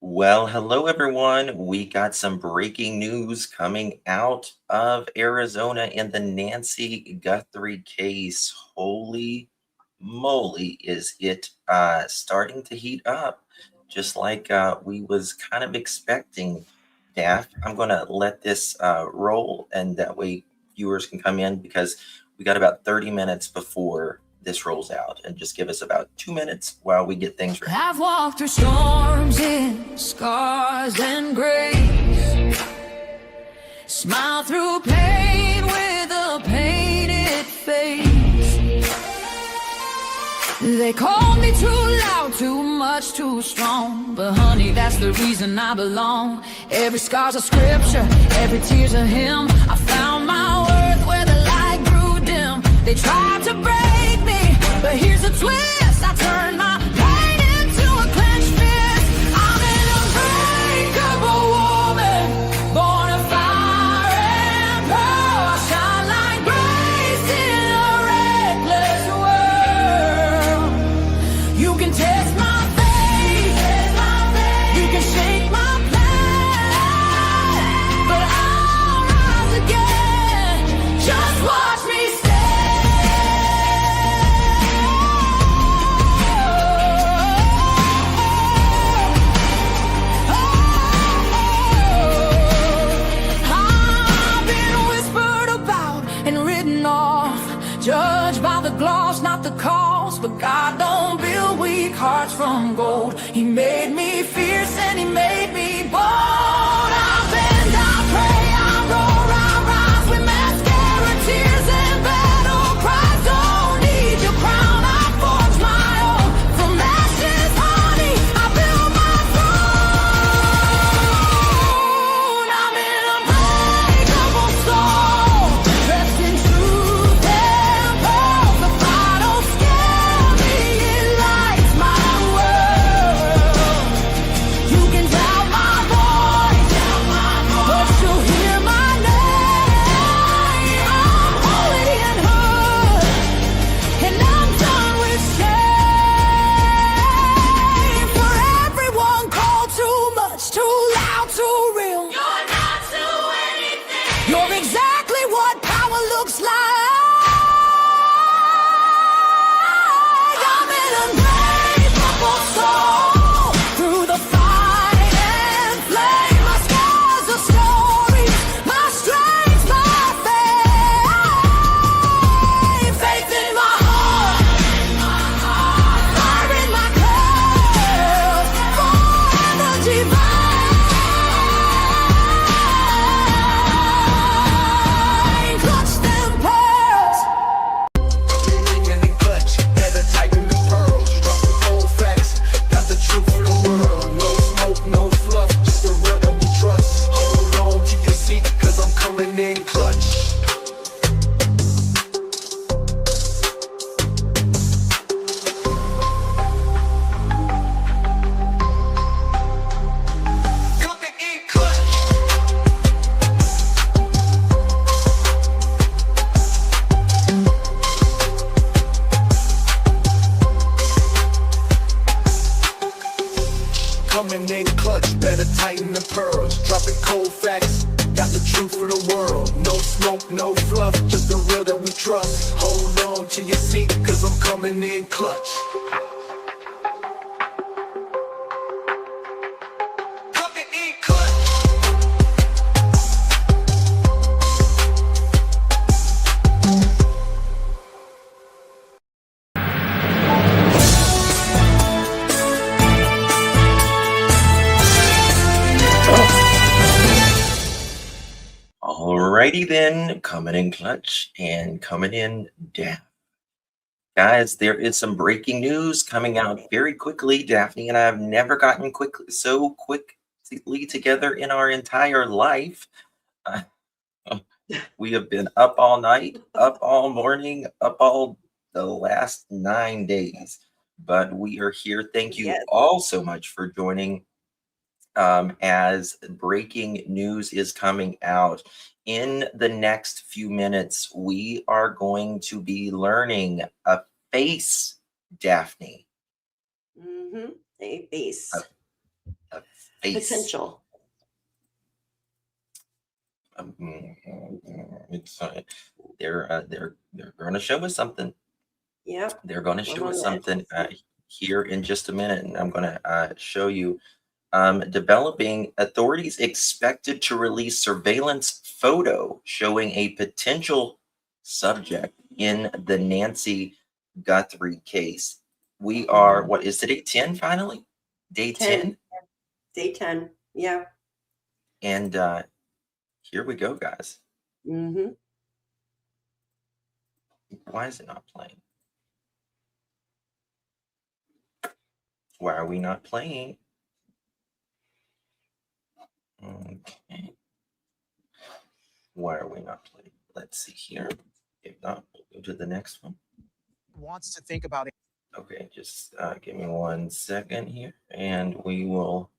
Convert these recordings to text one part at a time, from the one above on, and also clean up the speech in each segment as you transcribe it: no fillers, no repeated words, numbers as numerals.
Well, hello everyone. We got some breaking news coming out of Arizona in the Nancy Guthrie case. Holy moly, is it starting to heat up, just like we was kind of expecting, Daph. I'm going to let this roll, and that way viewers can come in because we got about 30 minutes before this rolls out, and just give us about 2 minutes while we get things ready. I've walked through storms in scars and grace, smile through pain with a painted face. They called me too loud, too much, too strong, but honey, that's the reason I belong. Every scar's a scripture, every tear's a hymn. I found my worth where the light grew dim. They tried to break me, but here's a twist. I turned my pain into a clenched fist. I'm an unbreakable woman, born of fire and pearl. I shine like grace in a reckless world. You can test my faith, you can shake my plan, but I'll rise again. Just watch me stand. I've been whispered about and written off, judged by the gloss, not the cause. But God don't build weak hearts from gold. He made me fierce and he made me bold. I bend, I pray, I roar, I rise with mascara, tears and battle cries. Don't need your crown, I forge my own. From ashes, honey, I build my throne. I'm an unbreakable soul, dressed in truth and pearls. The fire don't scare me, it lights my world. You can doubt my voice, but you'll hear my name. I'm holy and hood, and I'm done with shame. For everyone called too much, too loud, too real. You're not to anything. You're exactly what power looks like. I'm an unbreakable soul, through the fight and flame. My scars are stories, my strength, my faith. Faith in my heart, fire in my curls, forever divine. Clutch them pearls. In the clutch, better tighten the pearls. Drop the cold facts, got the truth for the world. No smoke, no fluff, just the real that we trust. Hold on to your seat, cause I'm coming in clutch. Coming in clutch. Coming in clutch, better tighten the pearls. Dropping cold facts, got the truth for the world. No smoke, no fluff, just the real that we trust. Hold on to your seat, cause I'm coming in clutch. Coming in clutch. Alrighty then, coming in clutch and coming in Daph. Guys, there is some breaking news coming out very quickly. Daphne and I have never gotten so quickly together in our entire life. We have been up all night, up all morning, up all the last 9 days. But we are here. Thank you Yes. all so much for joining. As breaking news is coming out. In the next few minutes, we are going to be learning a face, Daphne. A face. A Case. Potential. It's they're going to show us something. Yep. They're going to I'm show on us the something edge. here in just a minute, and I'm going to show you. Developing, authorities expected to release surveillance photo showing a potential subject in the Nancy Guthrie case. We are, what is today, 10 finally? Day 10? Day 10. Yeah. And here we go, guys. Mm-hmm. Why is it not playing? Why are we not playing? Okay. Why are we not playing? Let's see here. If not, we'll go to the next one. Wants to think about it. Okay, just give me 1 second here, and we will.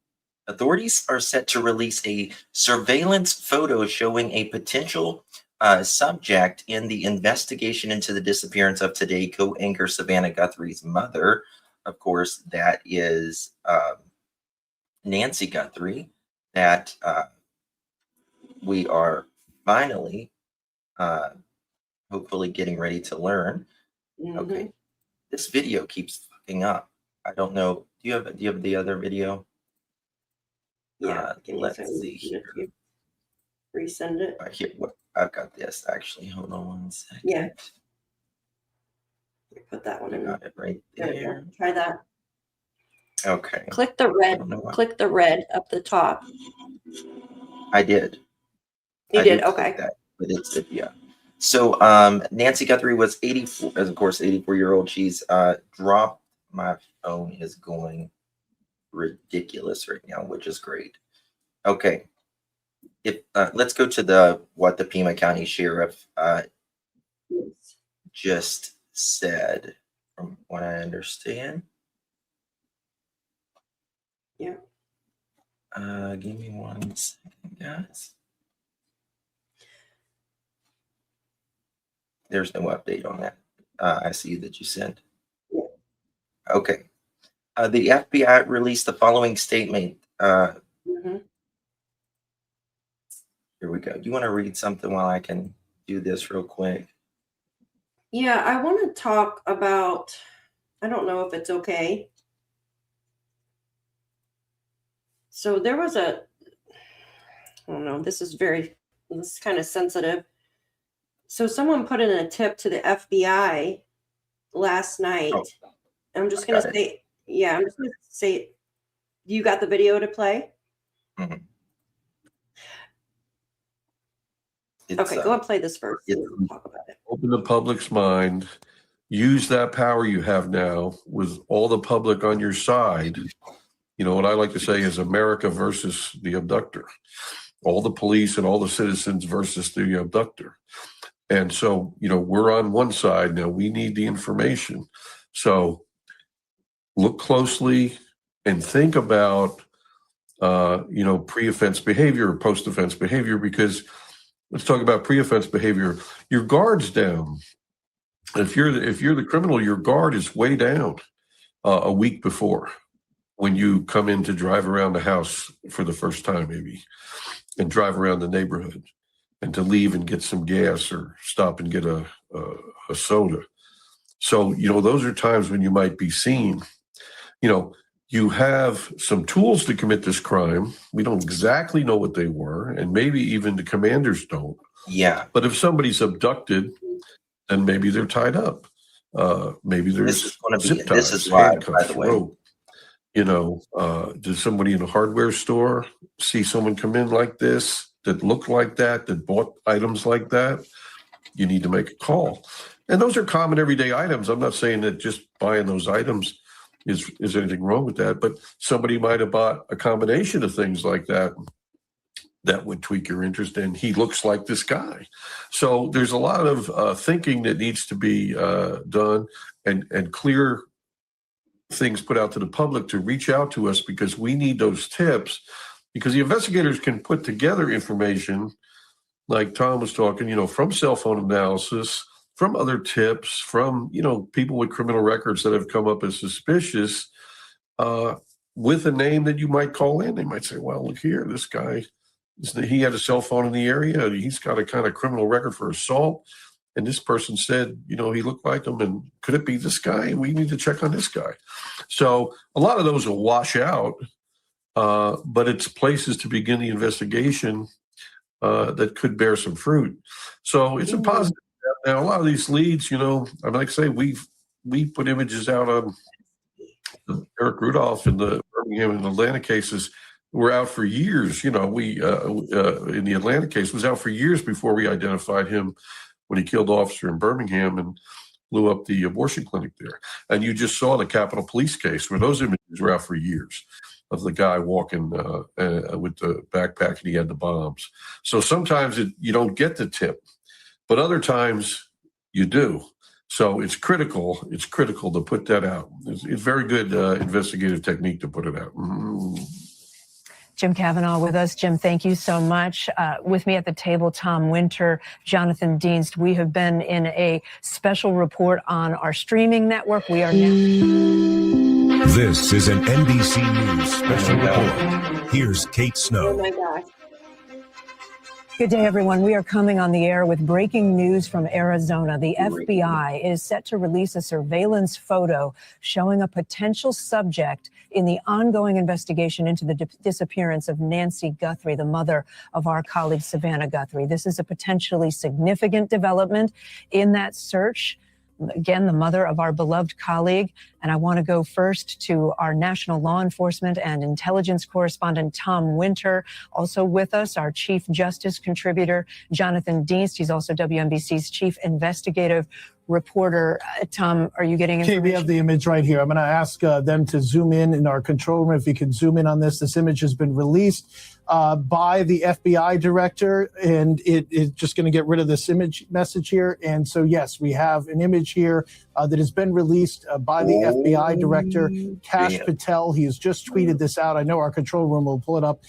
Authorities are set to release a surveillance photo showing a potential subject in the investigation into the disappearance of Today co-anchor Savannah Guthrie's mother. Of course, that is Nancy Guthrie, that we are finally hopefully getting ready to learn. Mm-hmm. Okay, this video keeps fucking up. I don't know. Do you have the other video? Yeah. Let's see here. Resend it. Here, I've got this actually. Hold on 1 second. Yeah. Put that one I in. got it right There we there. go. Try that. Okay. Click the red. Click the red up the top. I did. You I did. click Okay. that, but it's yeah. So Nancy Guthrie was 84, as of course 84-year-old. She's dropped. My phone is going ridiculous right now, which is great. Okay. If let's go to what the Pima County Sheriff Yes. just said, from what I understand. Yeah. Give me 1 second, guys. There's no update on that. I see that you sent. Yeah. Okay. The FBI released the following statement. Mm-hmm. Here we go. Do you want to read something while I can do this real quick? Yeah, I want to talk about, I don't know if it's okay. So there was I don't know, this is kind of sensitive. So someone put in a tip to the FBI last night. Oh, I'm just going to say, yeah, I'm just going to say, you got the video to play? Mm-hmm. Okay, go and play this first. We'll talk about it. Open the public's mind. Use that power you have now with all the public on your side. You know, what I like to say is America versus the abductor. All the police and all the citizens versus the abductor. And so, you know, we're on one side now. We need the information. So look closely and think about, you know, pre-offense behavior or post-offense behavior, because let's talk about pre-offense behavior. Your guard's down. If you're the criminal, your guard is way down a week before when you come in to drive around the house for the first time, maybe, and drive around the neighborhood, and to leave and get some gas or stop and get a soda. So, you know, those are times when you might be seen. You know, you have some tools to commit this crime. We don't exactly know what they were, and maybe even the commanders don't. Yeah. But if somebody's abducted, then maybe they're tied up. Maybe there's zip ties, this is why, by handcuffs, the way. rope. You know, does somebody in a hardware store see someone come in like this, that looked like that bought items like that? You need to make a call. And those are common everyday items. I'm not saying that just buying those items is anything wrong with that, but somebody might have bought a combination of things like that that would tweak your interest, and he looks like this guy. So there's a lot of thinking that needs to be done, and clear things put out to the public to reach out to us, because we need those tips, because the investigators can put together information like Tom was talking, you know, from cell phone analysis, from other tips, from, you know, people with criminal records that have come up as suspicious, with a name that you might call in. They might say, well, look here, this guy, he had a cell phone in the area. He's got a kind of criminal record for assault. And this person said, he looked like him. And could it be this guy? We need to check on this guy. So a lot of those will wash out, but it's places to begin the investigation that could bear some fruit. So it's a positive. Now, a lot of these leads, like I say, we put images out on Eric Rudolph in the Birmingham and Atlanta cases. Were out for years. We in the Atlanta case was out for years before we identified him when he killed the officer in Birmingham and blew up the abortion clinic there. And you just saw the Capitol Police case where those images were out for years of the guy walking with the backpack and he had the bombs. So sometimes you don't get the tip, but other times you do. So it's critical. It's critical to put that out. It's very good investigative technique to put it out. Jim Kavanaugh with us. Jim, thank you so much. With me at the table, Tom Winter, Jonathan Dienst. We have been in a special report on our streaming network. We are now. This is an NBC News special report. Here's Kate Snow. Oh my gosh. Good day, everyone. We are coming on the air with breaking news from Arizona. The FBI is set to release a surveillance photo showing a potential subject in the ongoing investigation into the disappearance of Nancy Guthrie, the mother of our colleague Savannah Guthrie. This is a potentially significant development in that search. Again, the mother of our beloved colleague. And I want to go first to our national law enforcement and intelligence correspondent, Tom Winter. Also with us, our chief justice contributor, Jonathan Dienst. He's also WNBC's chief investigative reporter. Tom, are you getting information? Okay, we have the image right here. I'm going to ask them to zoom in our control room. If you can zoom in on this, this image has been released by the FBI director, and it's just going to get rid of this image message here. And so, yes, we have an image here that has been released by the FBI director, Kash Patel. He has just tweeted this out. I know our control room will pull it up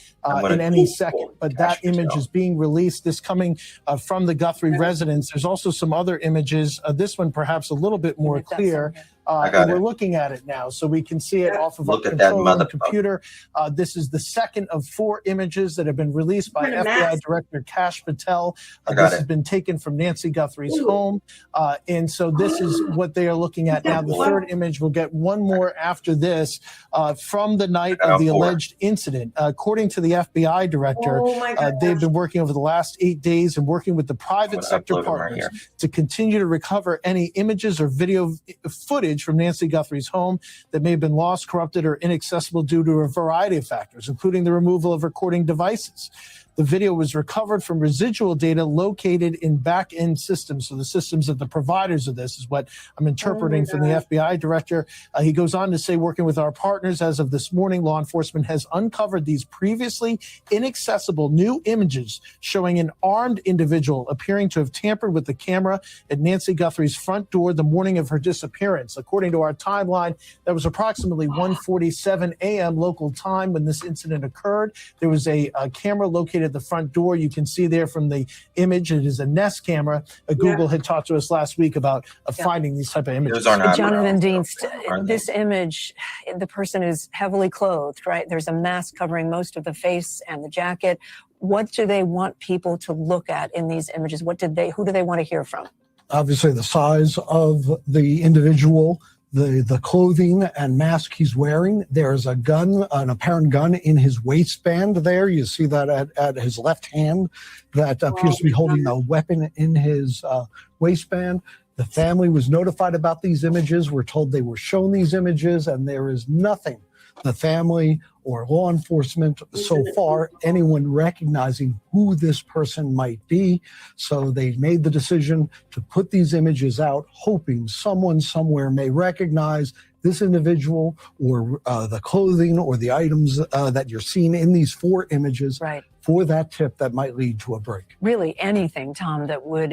in any second, but that image is being released. This coming from the Guthrie residence. There's also some other images. This one perhaps a little bit more clear. And we're looking at it now, so we can see it off of our control room computer. This is the second of 4 images that have been released by FBI Director Kash Patel. This has been taken from Nancy Guthrie's home, and so this is what they are looking at now. The third image, we'll get one more after this, from the night of the alleged incident. According to the FBI Director, they've been working over the last 8 days and working with the private sector partners to continue to recover any images or video footage from Nancy Guthrie's home that may have been lost, corrupted, or inaccessible due to a variety of factors, including the removal of recording devices. The video was recovered from residual data located in back-end systems. So the systems of the providers of this is what I'm interpreting from the FBI director. He goes on to say, working with our partners, as of this morning, law enforcement has uncovered these previously inaccessible new images showing an armed individual appearing to have tampered with the camera at Nancy Guthrie's front door the morning of her disappearance. According to our timeline, that was approximately 1:47 a.m. local time when this incident occurred. There was a camera located at the front door. You can see there from the image, it is a Nest camera. Google had talked to us last week about finding these type of images. Jonathan Dienst, this image, the person is heavily clothed, right? There's a mask covering most of the face and the jacket. What do they want people to look at in these images? Who do they want to hear from? Obviously, the size of the individual, the clothing and mask he's wearing. There's a gun, an apparent gun in his waistband there. You see that at his left hand that appears to be holding a weapon in his waistband. The family was notified about these images. We're told they were shown these images, and there is nothing the family or law enforcement so far, anyone recognizing who this person might be. So they made the decision to put these images out, hoping someone somewhere may recognize this individual or the clothing or the items that you're seeing in these 4 images. Right. For that tip that might lead to a break. Really anything, Tom, that would,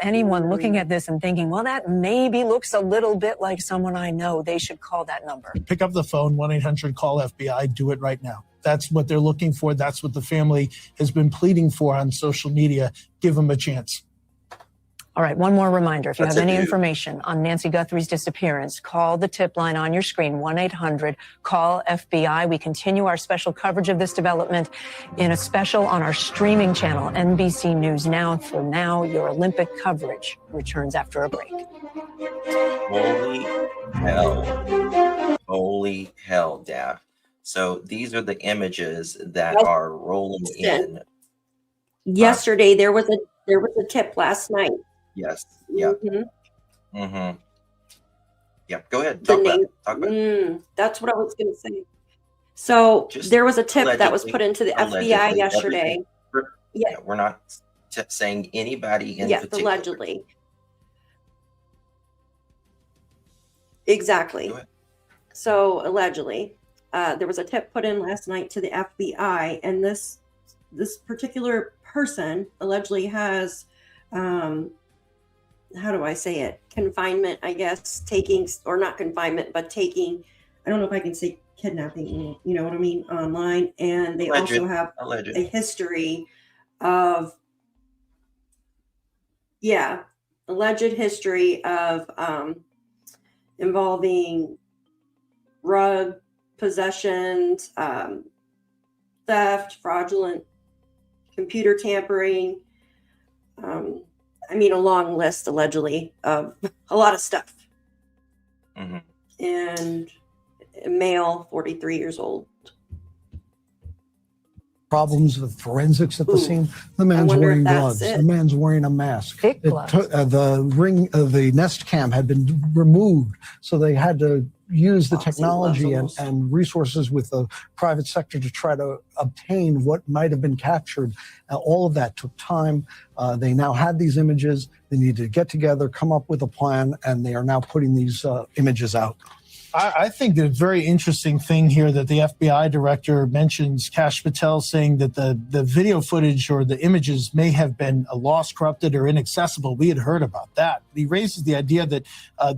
anyone looking at this and thinking, well, that maybe looks a little bit like someone I know, they should call that number. Pick up the phone, 1-800-CALL-FBI, do it right now. That's what they're looking for. That's what the family has been pleading for on social media. Give them a chance. All right, one more reminder. If you That's have a any dude. information on Nancy Guthrie's disappearance, call the tip line on your screen, 1-800-CALL FBI. We continue our special coverage of this development in a special on our streaming channel, NBC News Now. For now, your Olympic coverage returns after a break. Holy hell. Holy hell, Dab. So these are the images that are rolling in. Yesterday, there was a tip last night. Yes. Yeah. Mm-hmm. Mm-hmm. Yep. Go ahead. The Talk name. about it. That's what I was going to say. So Just there was a tip that was allegedly- put into the FBI allegedly, yesterday. everything- Yeah. Yeah, we're not saying anybody in Yes, particular. allegedly. Exactly. Go ahead. So allegedly, there was a tip put in last night to the FBI, and this particular person allegedly has, how do I say it? Confinement, I guess, taking, or not confinement, but taking, I don't know if I can say kidnapping, you know what I mean, online. And they Alleged. also have Alleged. a history of, alleged history of involving drug possessions, theft, fraudulent computer tampering. A long list, allegedly, of a lot of stuff. Mm-hmm. And a male, 43 years old. Problems with forensics at the Ooh, scene. The man's wonder if wearing that's gloves. it. The man's wearing a mask. Thick gloves. The Nest Cam had been removed, so they had to use the Boxing technology gloves almost. and resources with the private sector to try to obtain what might have been captured. All of that took time. They now had these images. They needed to get together, come up with a plan, and they are now putting these images out. I think the very interesting thing here that the FBI director mentions, Kash Patel, saying that the video footage or the images may have been lost, corrupted, or inaccessible. We had heard about that. He raises the idea that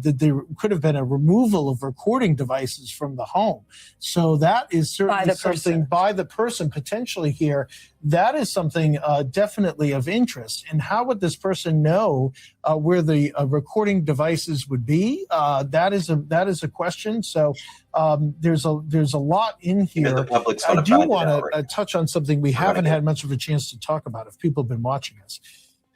there could have been a removal of recording devices from the home. So that is certainly something by the person potentially here. That is something definitely of interest. And how would this person know where the recording devices would be? That is a question. So there's a lot in here. I do want to touch on something we haven't had much of a chance to talk about. If people have been watching us,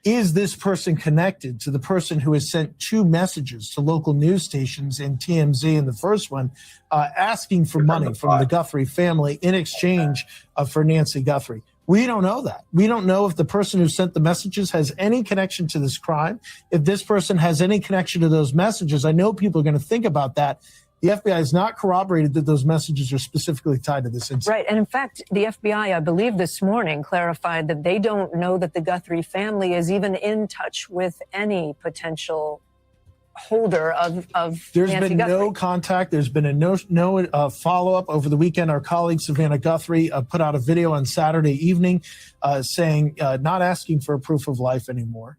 is this person connected to the person who has sent 2 messages to local news stations and TMZ in the first one, asking for money from the Guthrie family in exchange for Nancy Guthrie? We don't know that. We don't know if the person who sent the messages has any connection to this crime. If this person has any connection to those messages, I know people are going to think about that. The FBI has not corroborated that those messages are specifically tied to this incident. Right. And in fact, the FBI, I believe this morning, clarified that they don't know that the Guthrie family is even in touch with any potential holder of There's Nancy been Guthrie. no contact. There's been no follow-up. Over the weekend, our colleague Savannah Guthrie put out a video on Saturday evening saying not asking for a proof of life anymore.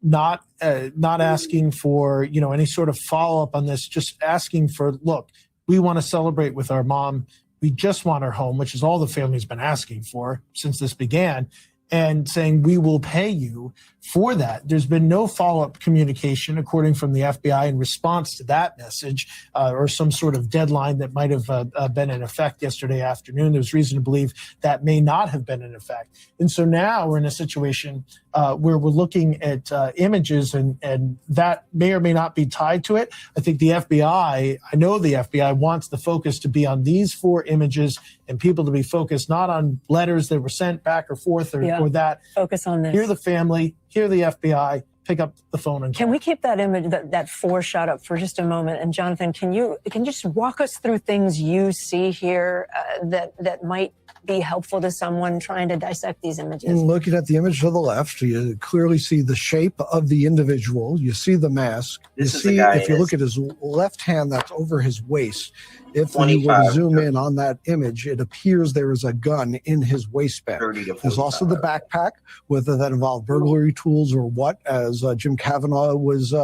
Not asking for any sort of follow-up on this, just asking for, look, we want to celebrate with our mom. We just want her home, which is all the family's been asking for since this began, and saying we will pay you for that. There's been no follow-up communication, according from the FBI, in response to that message or some sort of deadline that might have been in effect yesterday afternoon. There's reason to believe that may not have been in effect. And so now we're in a situation where we're looking at images and that may or may not be tied to it. I think the FBI, I know the FBI wants the focus to be on these 4 images and people to be focused not on letters that were sent back or forth or that. Focus on this. Hear the family, hear the FBI, pick up the phone and Can we keep that image, that 4 shot up for just a moment? And Jonathan, can you just walk us through things you see here that might be helpful to someone trying to dissect these images? Looking at the image to the left, you clearly see the shape of the individual. You see the mask. This you is the see, guy if you is- look at his left hand, that's over his waist. If you were to zoom in on that image, it appears there is a gun in his waistband. 30 to There's also the 45. backpack, whether that involved burglary tools or what, as Jim Kavanaugh was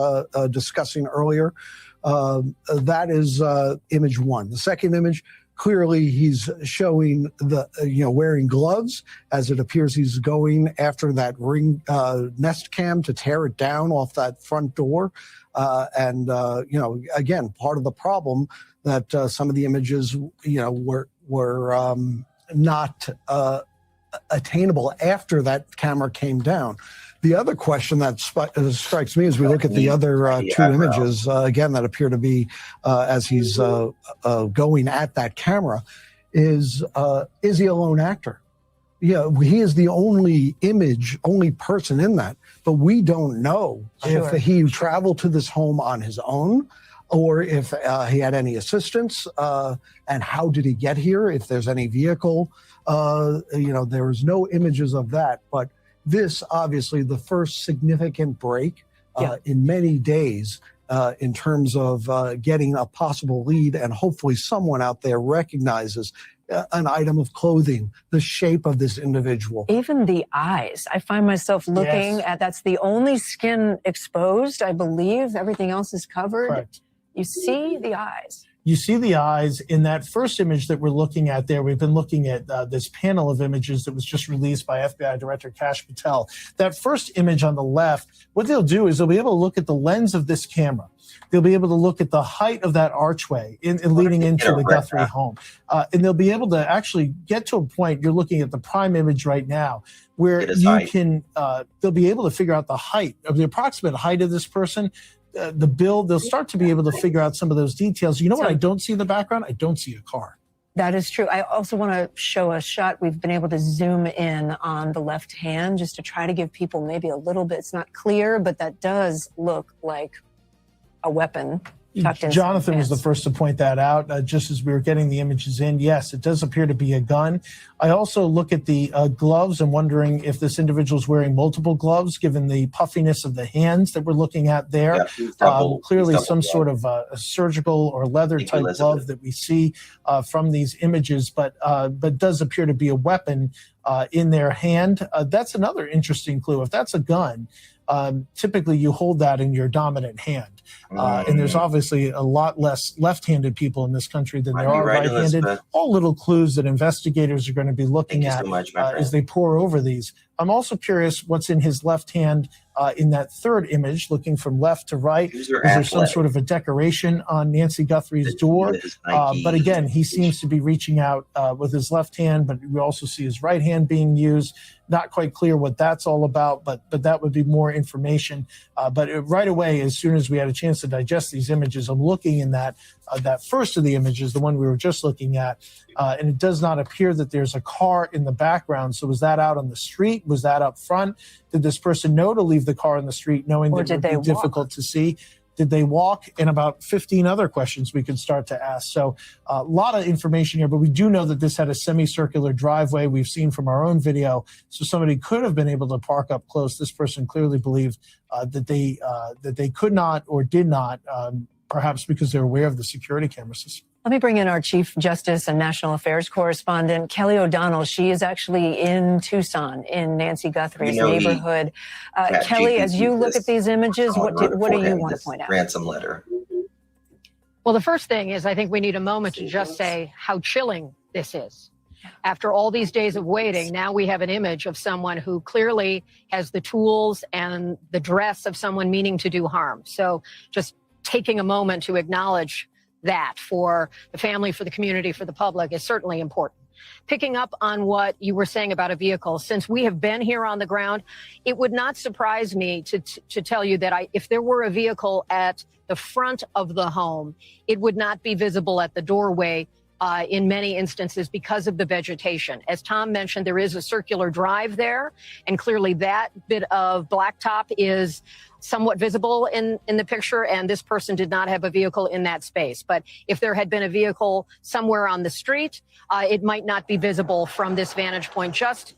discussing earlier. That is image 1. The second image, Clearly, he's showing the, wearing gloves as it appears he's going after that ring nest cam to tear it down off that front door. Again, part of the problem that some of the images, were not attainable after that camera came down. The other question that strikes me as we look at the other two images, again, that appear to be as he's going at that camera, is he a lone actor? Yeah, he is the only person in that, but we don't know if he traveled to this home on his own or if he had any assistance, and how did he get here, if there's any vehicle. There was no images of that, but this obviously the first significant break in many days in terms of getting a possible lead, and hopefully someone out there recognizes an item of clothing, the shape of this individual. Even the eyes. I find myself looking at, that's the only skin exposed, I believe. Everything else is covered. Correct. You see the eyes. You see the eyes in that first image that we're looking at there. We've been looking at this panel of images that was just released by FBI Director Kash Patel. That first image on the left, what they'll do is they'll be able to look at the lens of this camera. They'll be able to look at the height of that archway leading into the Guthrie home. And they'll be able to actually get to a point, you're looking at the prime image right now, where you can, they'll be able to figure out the height of the approximate height of this person. The build, they'll start to be able to figure out some of those details. You know what I don't see in the background? I don't see a car. That is true. I also want to show a shot. We've been able to zoom in on the left hand just to try to give people maybe a little bit, it's not clear, but that does look like a weapon. Jonathan was the first to point that out just as we were getting the images in. Yes, it does appear to be a gun. I also look at the gloves and wondering if this individual is wearing multiple gloves, given the puffiness of the hands that we're looking at there. Clearly some sort of a surgical or leather type glove that we see from these images, but does appear to be a weapon in their hand. That's another interesting clue. If that's a gun, typically you hold that in your dominant hand. And there's obviously a lot less left-handed people in this country than there are right-handed. All little clues that investigators are going to be looking at as they pore over these. I'm also curious what's in his left hand in that third image, looking from left to right. Is there some sort of a decoration on Nancy Guthrie's door? But again, he seems to be reaching out with his left hand, but we also see his right hand being used. Not quite clear what that's all about, but that would be more information. But right away, as soon as we had a chance to digest these images, I'm looking in that first of the images, the one we were just looking at, and it does not appear that there's a car in the background. So was that out on the street? Was that up front? Did this person know to leave the car in the street, knowing that it would be difficult to see? Did they walk? And about 15 other questions we could start to ask. So a lot of information here, but we do know that this had a semicircular driveway we've seen from our own video. So somebody could have been able to park up close. This person clearly believed that they could not or did not, perhaps because they're aware of the security camera system. Let me bring in our Chief Justice and National Affairs correspondent, Kelly O'Donnell. She is actually in Tucson, in Nancy Guthrie's neighborhood. Kelly, as you look at these images, what do you want to point out? Ransom letter. Well, the first thing is I think we need a moment to just say how chilling this is. After all these days of waiting, now we have an image of someone who clearly has the tools and the dress of someone meaning to do harm. So just taking a moment to acknowledge that for the family, for the community, for the public is certainly important. Picking up on what you were saying about a vehicle, since we have been here on the ground, it would not surprise me to tell you that if there were a vehicle at the front of the home, it would not be visible at the doorway in many instances because of the vegetation. As Tom mentioned, there is a circular drive there, and clearly that bit of blacktop is somewhat visible in the picture, and this person did not have a vehicle in that space. But if there had been a vehicle somewhere on the street, it might not be visible from this vantage point, just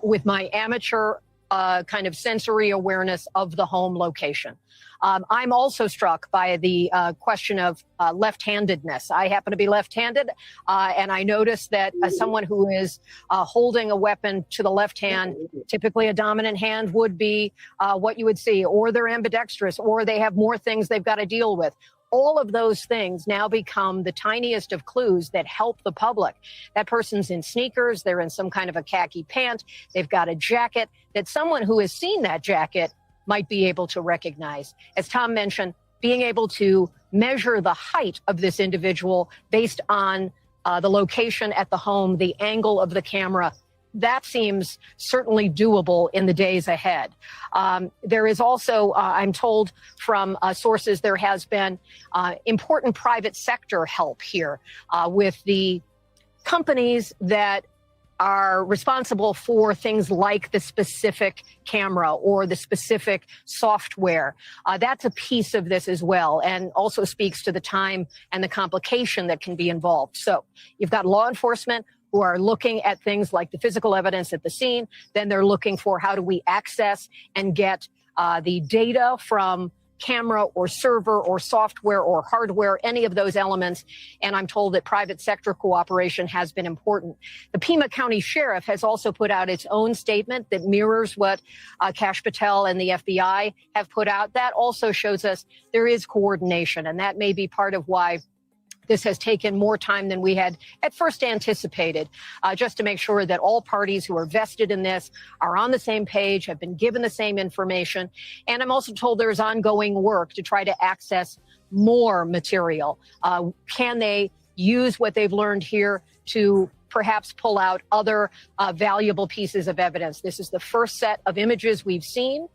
with my amateur kind of sensory awareness of the home location. I'm also struck by the question of left-handedness. I happen to be left-handed, and I noticed that someone who is holding a weapon to the left hand, typically a dominant hand, would be what you would see, or they're ambidextrous, or they have more things they've got to deal with, all of those things now become the tiniest of clues that help the public. That person's in sneakers, they're in some kind of a khaki pant, they've got a jacket that someone who has seen that jacket might be able to recognize. As Tom mentioned, being able to measure the height of this individual based on the location at the home, the angle of the camera, that seems certainly doable in the days ahead. There is also, I'm told from sources, there has been important private sector help here with the companies that are responsible for things like the specific camera or the specific software. That's a piece of this as well, and also speaks to the time and the complication that can be involved. So you've got law enforcement who are looking at things like the physical evidence at the scene. Then they're looking for how do we access and get the data from camera or server or software or hardware, any of those elements. And I'm told that private sector cooperation has been important. The Pima County Sheriff has also put out its own statement that mirrors what Kash Patel and the FBI have put out. That also shows us there is coordination, and that may be part of why this has taken more time than we had at first anticipated, just to make sure that all parties who are vested in this are on the same page, have been given the same information. And I'm also told there's ongoing work to try to access more material. Can they use what they've learned here to perhaps pull out other valuable pieces of evidence? This is the first set of images we've seen.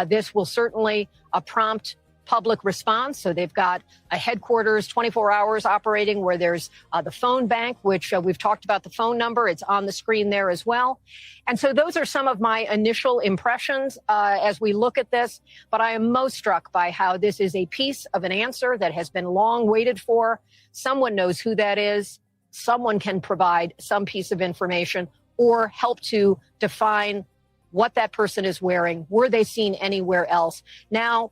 This will certainly prompt public response. So they've got a headquarters 24 hours operating where there's the phone bank, which we've talked about the phone number. It's on the screen there as well. And so those are some of my initial impressions as we look at this. But I am most struck by how this is a piece of an answer that has been long waited for. Someone knows who that is. Someone can provide some piece of information or help to define what that person is wearing. Were they seen anywhere else? Now,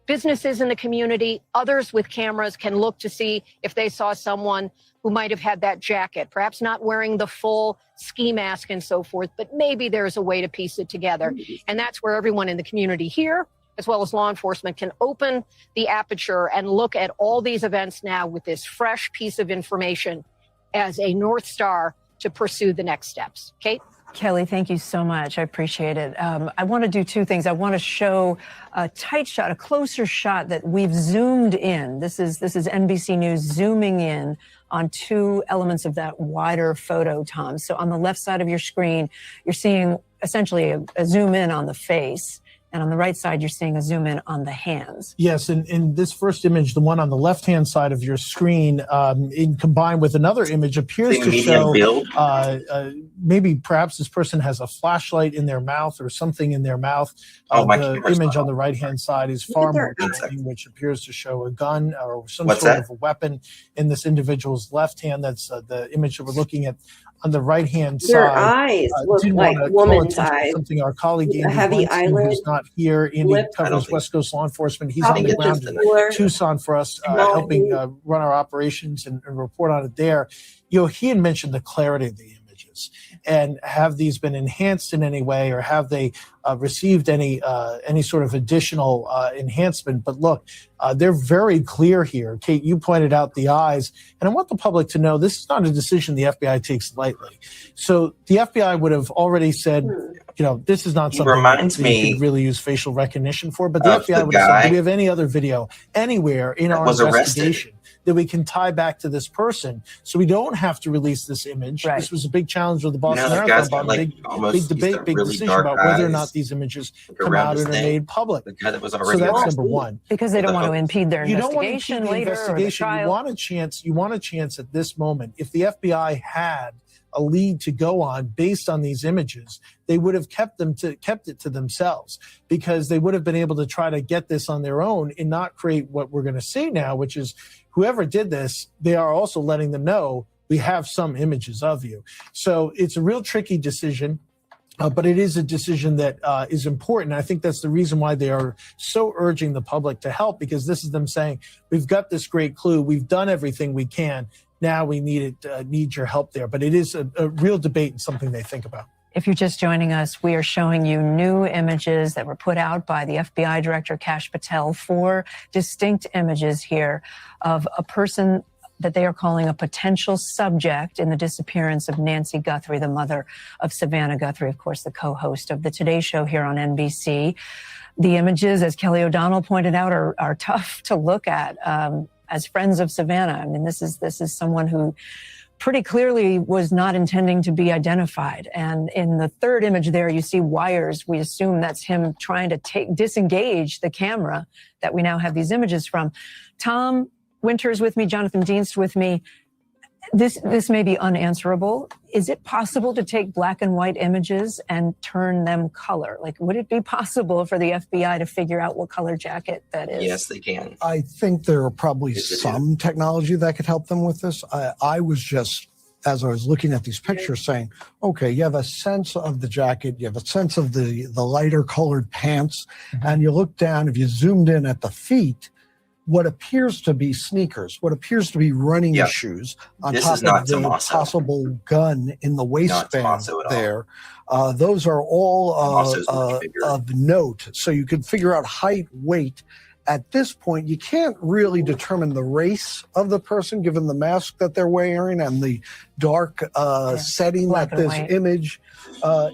businesses in the community, others with cameras can look to see if they saw someone who might have had that jacket, perhaps not wearing the full ski mask and so forth, but maybe there's a way to piece it together. And that's where everyone in the community here, as well as law enforcement, can open the aperture and look at all these events now with this fresh piece of information as a North Star to pursue the next steps. Kate? Kelly, thank you so much. I appreciate it. I want to do two things. I want to show a tight shot, a closer shot that we've zoomed in. This is NBC News zooming in on two elements of that wider photo, Tom. So on the left side of your screen, you're seeing essentially a zoom in on the face. And on the right side, you're seeing a zoom in on the hands. Yes, and in this first image, the one on the left-hand side of your screen, combined with another image, appears to show maybe perhaps this person has a flashlight in their mouth or something in their mouth. The image on the right-hand side is far more damning, which appears to show a gun or some sort of a weapon in this individual's left hand. That's the image that we're looking at. On the right-hand side, your eyes look like woman's eyes. Something our colleague a Andy heavy Bluntz, who's not here. Andy covers West Coast law enforcement. He's on the ground in Tucson for us, helping run our operations and report on it there. You know, he had mentioned the clarity of the images, and have these been enhanced in any way, or have they received any sort of additional enhancement? But look, they're very clear here. Kate, you pointed out the eyes, and I want the public to know this is not a decision the FBI takes lightly. So the FBI would have already said, you know, this is not something that you could really use facial recognition for. But the FBI would have said, do we have any other video anywhere in our investigation that we can tie back to this person, so we don't have to release this image? Right. This was a big challenge with the Boston Marathon, big debate, big decision about whether or not these images come out and are made public. The guy that was So already that's number one. Because they don't want to impede their You don't want to investigation impede the later or the investigation. trial. You want a chance at this moment. If the FBI had a lead to go on based on these images, they would have kept it to themselves, because they would have been able to try to get this on their own and not create what we're going to see now, which is whoever did this, they are also letting them know we have some images of you. So it's a real tricky decision. But it is a decision that is important. I think that's the reason why they are so urging the public to help, because this is them saying, we've got this great clue. We've done everything we can. Now we need your help there. But it is a real debate and something they think about. If you're just joining us, we are showing you new images that were put out by the FBI Director Kash Patel, 4 distinct images here of a person that they are calling a potential subject in the disappearance of Nancy Guthrie, the mother of Savannah Guthrie, of course, the co-host of the Today Show here on NBC. The images, as Kelly O'Donnell pointed out, are tough to look at as friends of Savannah. I mean, this is someone who pretty clearly was not intending to be identified. And in the third image there, you see wires. We assume that's him trying to disengage the camera that we now have these images from. Tom Winters with me, Jonathan Dienst with me. This may be unanswerable. Is it possible to take black and white images and turn them color? Like, would it be possible for the FBI to figure out what color jacket that is? Yes, they can. I think there are probably some technology that could help them with this. I was just, as I was looking at these pictures, saying, okay, you have a sense of the jacket, you have a sense of the lighter colored pants, and you look down, if you zoomed in at the feet, what appears to be sneakers, what appears to be running shoes on This top is not of the Tommaso. possible gun in the waistband Tommaso at all. there. Those are all Tommaso's much bigger. of note. So you could figure out height, weight. At this point, you can't really determine the race of the person given the mask that they're wearing and the dark setting Black that and this white. image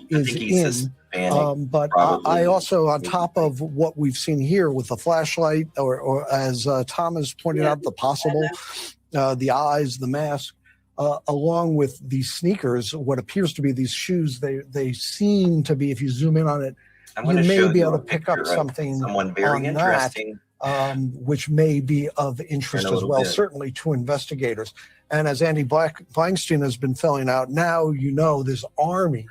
is think he's in. Hispanic, But probably. I also, on top of what we've seen here with the flashlight, or as Tom has pointed out, the possible, the eyes, the mask, along with these sneakers, what appears to be these shoes, they seem to be, if you zoom in on it, I'm you going to may show be you able a to pick up picture of something someone very on that, interesting. which may be of interest In a as little well, bit. certainly to investigators. And as Andy Blankstein has been filling out, now you know this army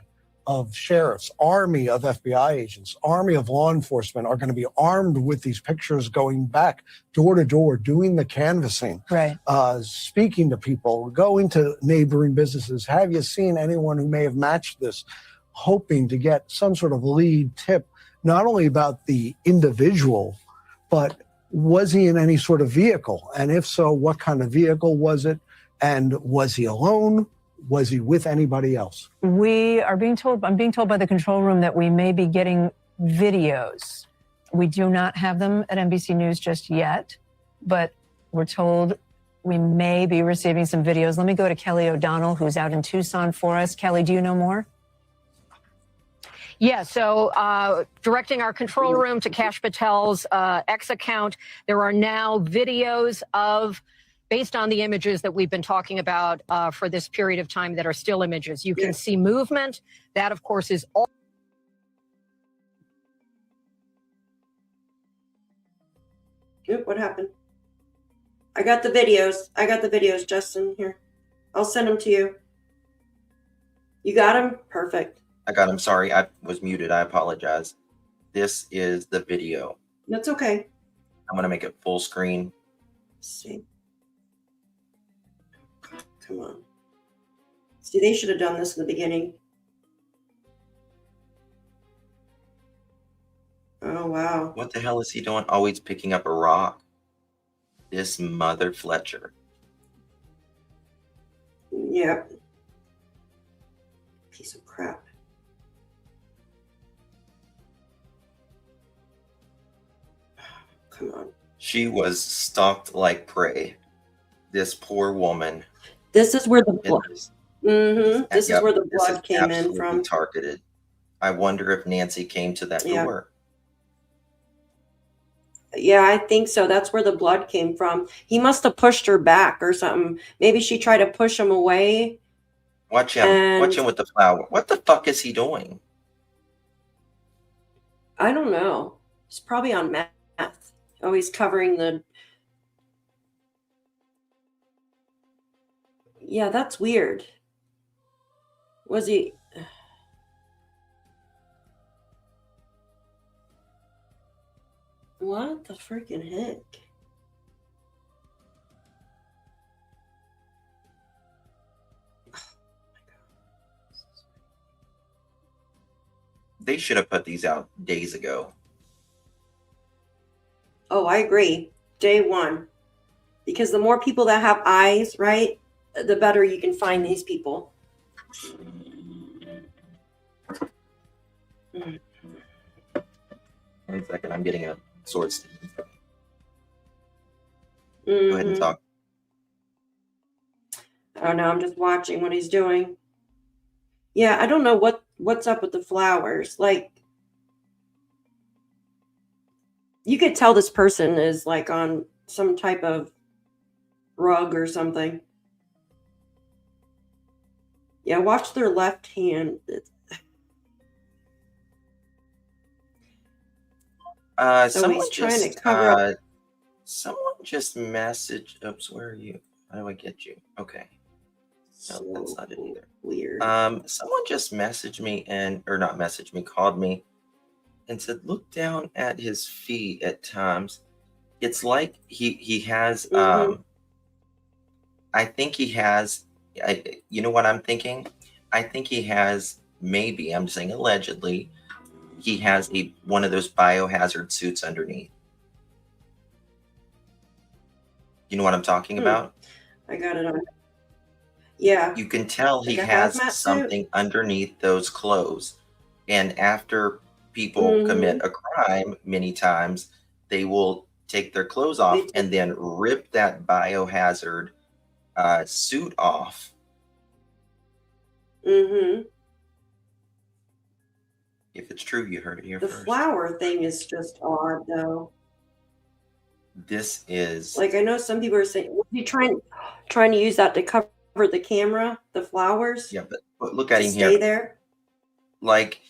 of sheriffs, army of FBI agents, army of law enforcement are going to be armed with these pictures, going back door to door, doing the canvassing, Right. speaking to people, going to neighboring businesses. Have you seen anyone who may have matched this? Hoping to get some sort of lead tip, not only about the individual, but was he in any sort of vehicle? And if so, what kind of vehicle was it? And was he alone? Was he with anybody else? We are being told, I'm being told by the control room that we may be getting videos. We do not have them at NBC News just yet, but we're told we may be receiving some videos. Let me go to Kelly O'Donnell, who's out in Tucson for us. Kelly, do you know more? Yeah, so directing our control room to Kash Patel's X account, there are now videos of, based on the images that we've been talking about for this period of time that are still images. You can see movement. That, of course, is all. Oop, what happened? I got the videos, Justin, here. I'll send them to you. You got them? Perfect. I got him. Sorry, I was muted. I apologize. This is the video. That's okay. I'm going to make it full screen. Let's see. Come on. See, they should have done this in the beginning. Oh, wow. What the hell is he doing? Oh, he's picking up a rock. This mother Fletcher. Yep. Piece of crap. Come on. She was stalked like prey. This poor woman. This is where the blood. This This is where the this blood is came in absolutely from. targeted. I wonder if Nancy came to that Yeah. door. Yeah, I think so. That's where the blood came from. He must have pushed her back or something. Maybe she tried to push him away. Watch him. And- Watch him with the flower. What the fuck is he doing? I don't know. He's probably on meth. Oh, he's covering the. Yeah, that's weird. Was he? What the freaking heck? They should have put these out days ago. Oh, I agree. Day one. Because the more people that have eyes, right, the better you can find these people. second. I'm getting a source. Go ahead and Mhm. talk. I don't know. I'm just watching what he's doing. Yeah, I don't know what's up with the flowers. Like, you could tell this person is like on some type of rug or something. Yeah, watch their left hand. So Someone he's trying to just cover up. someone just messaged. Oops, where are you? How do I get you? Okay. No, that's not it either. Weird. Someone just messaged me or not messaged me, called me and said, look down at his feet at times. It's like he has I think he has you know what I'm thinking? I think he has, maybe, I'm saying allegedly, he has one of those biohazard suits underneath. You know what I'm talking about? I got it on. Yeah. You can tell he Like a has hazmat suit? something underneath those clothes. And after people commit a crime, many times they will take their clothes off and then rip that biohazard suit off. Mm-hmm. If it's true, you heard it here The first. flower thing is just odd, though. This is Like, I know some people are saying, was he trying to use that to cover the camera, the flowers? yeah, but look at To him stay here. there? Like,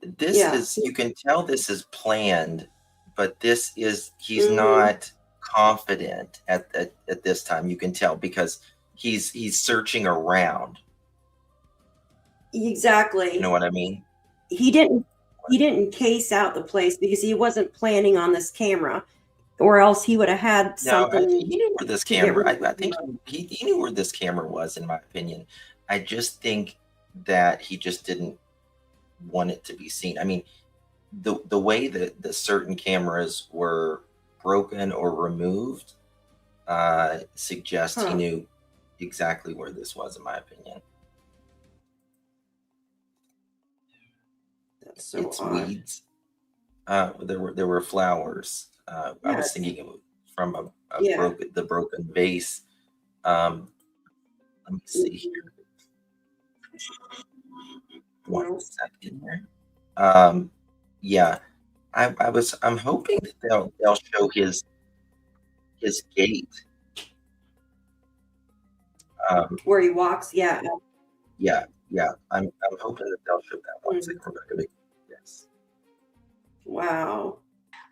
this Yeah. is, you can tell this is planned, but this is, he's Mhm. not confident at this time. You can tell because he's searching around. Exactly. You know what I mean? He didn't case out the place because he wasn't planning on this camera, or else he would have had No, something. he knew where this to get camera. rid of I think he knew where this camera was, in my opinion. I just think that he just didn't want it to be seen. I mean, the way that the certain cameras were broken or removed suggests he knew exactly where this was, in my opinion. That's so It's odd. weeds. There were flowers. I was thinking it was from the broken vase. Let me see here. 1 second here. Yeah, I'm hoping that they'll show his gait. Where he walks, yeah. Yeah. I'm hoping that they'll show that. 1 second, Rebecca. Yes. Wow.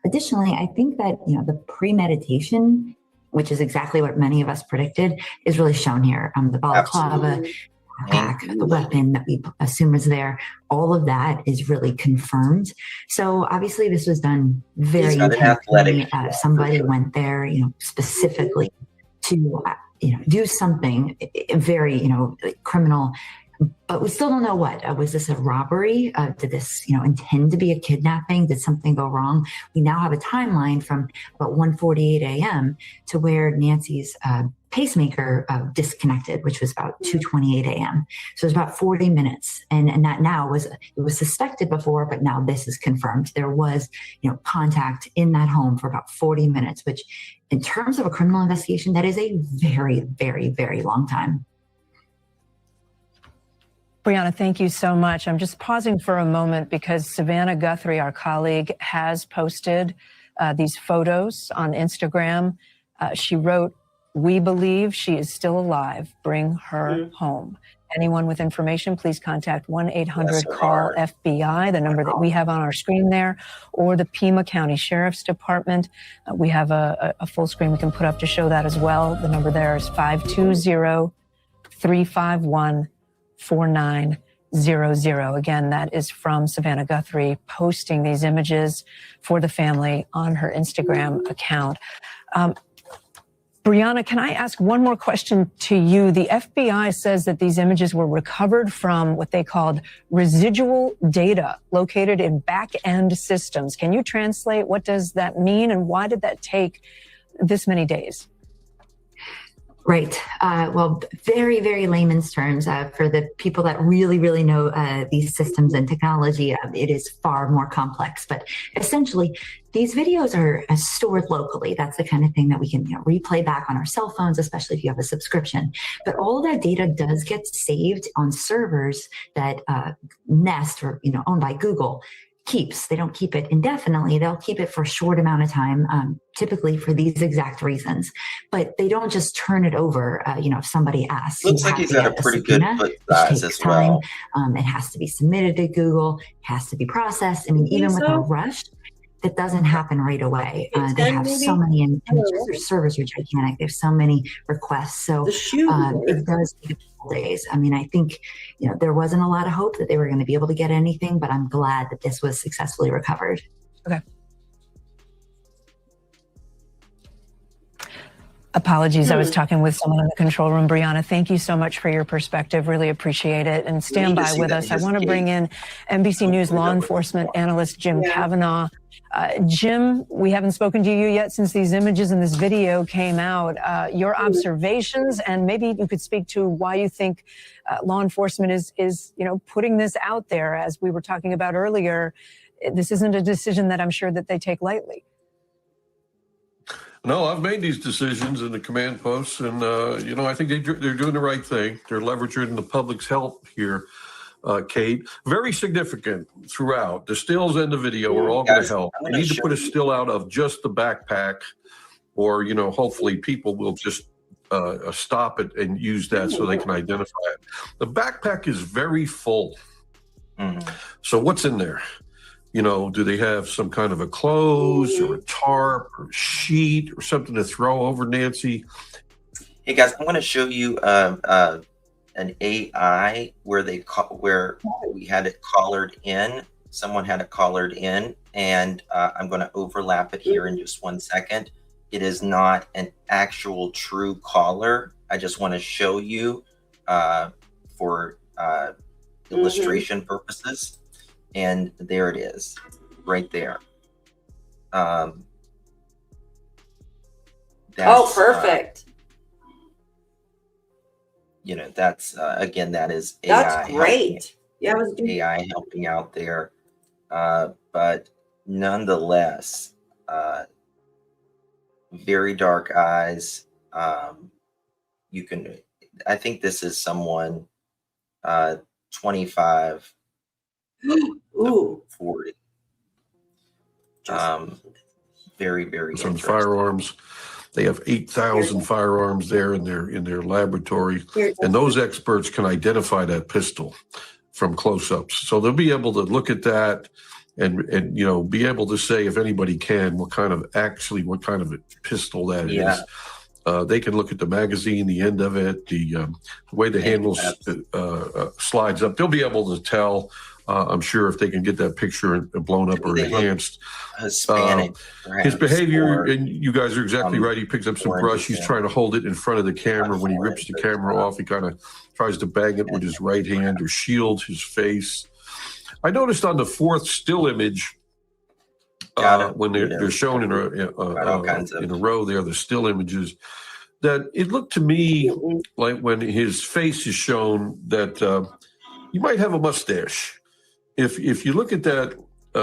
Additionally, I think that, the premeditation, which is exactly what many of us predicted, is really shown here. The balaclava, the weapon that we assume was there, all of that is really confirmed. So obviously this was done very intentionally. Somebody went there, specifically to, do something very, criminal. But we still don't know what. Was this a robbery? Did this, intend to be a kidnapping? Did something go wrong? We now have a timeline from about 1:48 a.m. to where Nancy's pacemaker disconnected, which was about 2:28 a.m. So it was about 40 minutes. And that now it was suspected before, but now this is confirmed. There was, contact in that home for about 40 minutes, which in terms of a criminal investigation, that is a very, very, very long time. Brianna, thank you so much. I'm just pausing for a moment because Savannah Guthrie, our colleague, has posted these photos on Instagram. She wrote, "We believe she is still alive. Bring her home." Anyone with information, please contact 1-800-CALL-FBI, the number that we have on our screen there, or the Pima County Sheriff's Department. We have a full screen we can put up to show that as well. The number there is 520-351-4900. Again, that is from Savannah Guthrie posting these images for the family on her Instagram account. Brianna, can I ask one more question to you? The FBI says that these images were recovered from what they called residual data located in back-end systems. Can you translate? What does that mean, and why did that take this many days? Right. Well, very, very layman's terms for the people that really, really know these systems and technology. It is far more complex, but essentially these videos are stored locally. That's the kind of thing that we can replay back on our cell phones, especially if you have a subscription. But all that data does get saved on servers that Nest or owned by Google keeps. They don't keep it indefinitely. They'll keep it for a short amount of time, typically for these exact reasons. But they don't just turn it over, if somebody asks. Looks like he's got a pretty good foot size as well. It has to be submitted to Google, it has to be processed. I mean, even with a rush, it doesn't happen right away. They have so many, and their servers are gigantic. There's so many requests. So it does take a couple days. I mean, I think, there wasn't a lot of hope that they were going to be able to get anything, but I'm glad that this was successfully recovered. Okay. Apologies. I was talking with someone in the control room. Brianna, thank you so much for your perspective. Really appreciate it. And stand by with us. I want to bring in NBC News law enforcement analyst Jim Kavanaugh. Jim, we haven't spoken to you yet since these images and this video came out. Your observations, and maybe you could speak to why you think law enforcement is putting this out there. As we were talking about earlier, this isn't a decision that I'm sure that they take lightly. No, I've made these decisions in the command posts, and I think they're doing the right thing. They're leveraging the public's help here, Kate. Very significant throughout. The stills and the video are all going to help. We need to put a still out of just the backpack, or hopefully people will just stop it and use that so they can identify it. The backpack is very full. So what's in there? Do they have some kind of a clothes or a tarp or sheet or something to throw over Nancy? Hey guys, I'm going to show you an AI where we had it collared in. Someone had it collared in, and I'm going to overlap it here in just 1 second. It is not an actual true collar. I just want to show you for illustration purposes. And there it is, right there. Oh, perfect. That's again, that is AI. That's great. AI helping out there, but nonetheless, very dark eyes. I think this is someone 25. Ooh. 40. Very, very some firearms. They have 8,000 firearms there in their laboratory, and those experts can identify that pistol from close-ups. So they'll be able to look at that and be able to say, if anybody can, what kind of a pistol that is. They can look at the magazine, the end of it, the way the handle slides up. They'll be able to tell. I'm sure if they can get that picture blown up or enhanced. Hispanic, his behavior, and you guys are exactly right. He picks up some brush. He's trying to hold it in front of the camera. When he rips the camera off, he kind of tries to bang it with his right hand or shield his face. I noticed on the fourth still image, when they're shown in a row there, the still images, that it looked to me like when his face is shown that he might have a mustache. If you look at that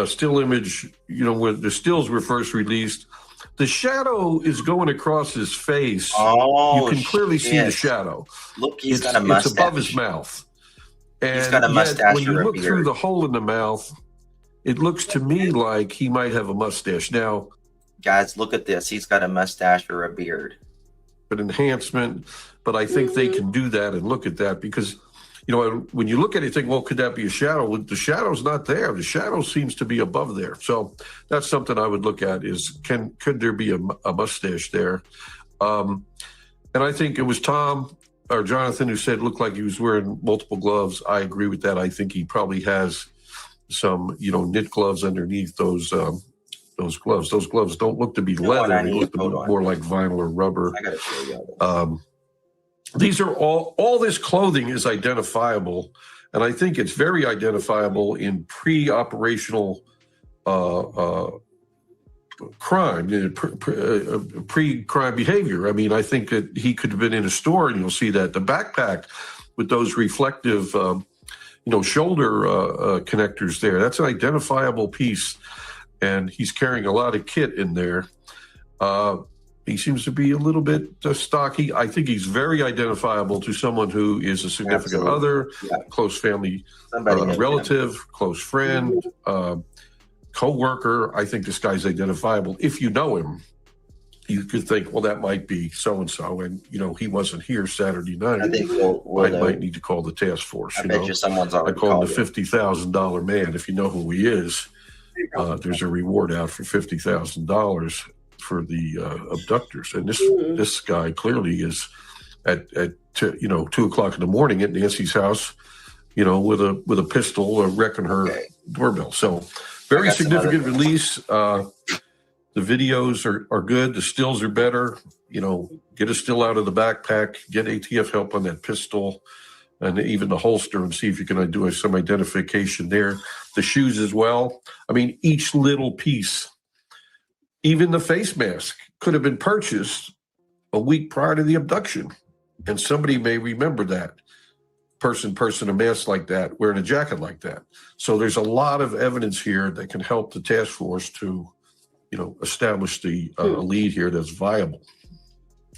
still image, when the stills were first released, the shadow is going across his face. You can clearly see the shadow. Look, he's got a mustache. It's above his mouth. And he's got a mustache. When you look through the hole in the mouth, it looks to me like he might have a mustache. Now, guys, look at this. He's got a mustache or a beard. An enhancement, but I think they can do that and look at that because, when you look at it, you think, well, could that be a shadow? Well, the shadow's not there. The shadow seems to be above there. So that's something I would look at is could there be a mustache there? And I think it was Tom or Jonathan who said it looked like he was wearing multiple gloves. I agree with that. I think he probably has some, knit gloves underneath those gloves. Those gloves don't look to be leather. They look to be more like vinyl or rubber. I gotta show you. These are all this clothing is identifiable, and I think it's very identifiable in pre-operational crime, pre-crime behavior. I mean, I think that he could have been in a store, and you'll see that the backpack with those reflective, shoulder connectors there. That's an identifiable piece, and he's carrying a lot of kit in there. He seems to be a little bit stocky. I think he's very identifiable to someone who is a significant other, close family relative, close friend, co-worker. I think this guy's identifiable. If you know him, you could think, well, that might be so-and-so, and, he wasn't here Saturday night. I think I might need to call the task force. I bet you someone's already I call him called the $50,000 man. If you know who he is, there's a reward out for $50,000 for the abductors. And this guy clearly is at 2 o'clock in the morning at Nancy's house, with a pistol, wrecking her doorbell. So very significant release. The videos are good. The stills are better. Get a still out of the backpack, get ATF help on that pistol and even the holster, and see if you can do some identification there. The shoes as well. I mean, each little piece, even the face mask, could have been purchased a week prior to the abduction. And somebody may remember that. Person, a mask like that, wearing a jacket like that. So there's a lot of evidence here that can help the task force to, establish the lead here that's viable.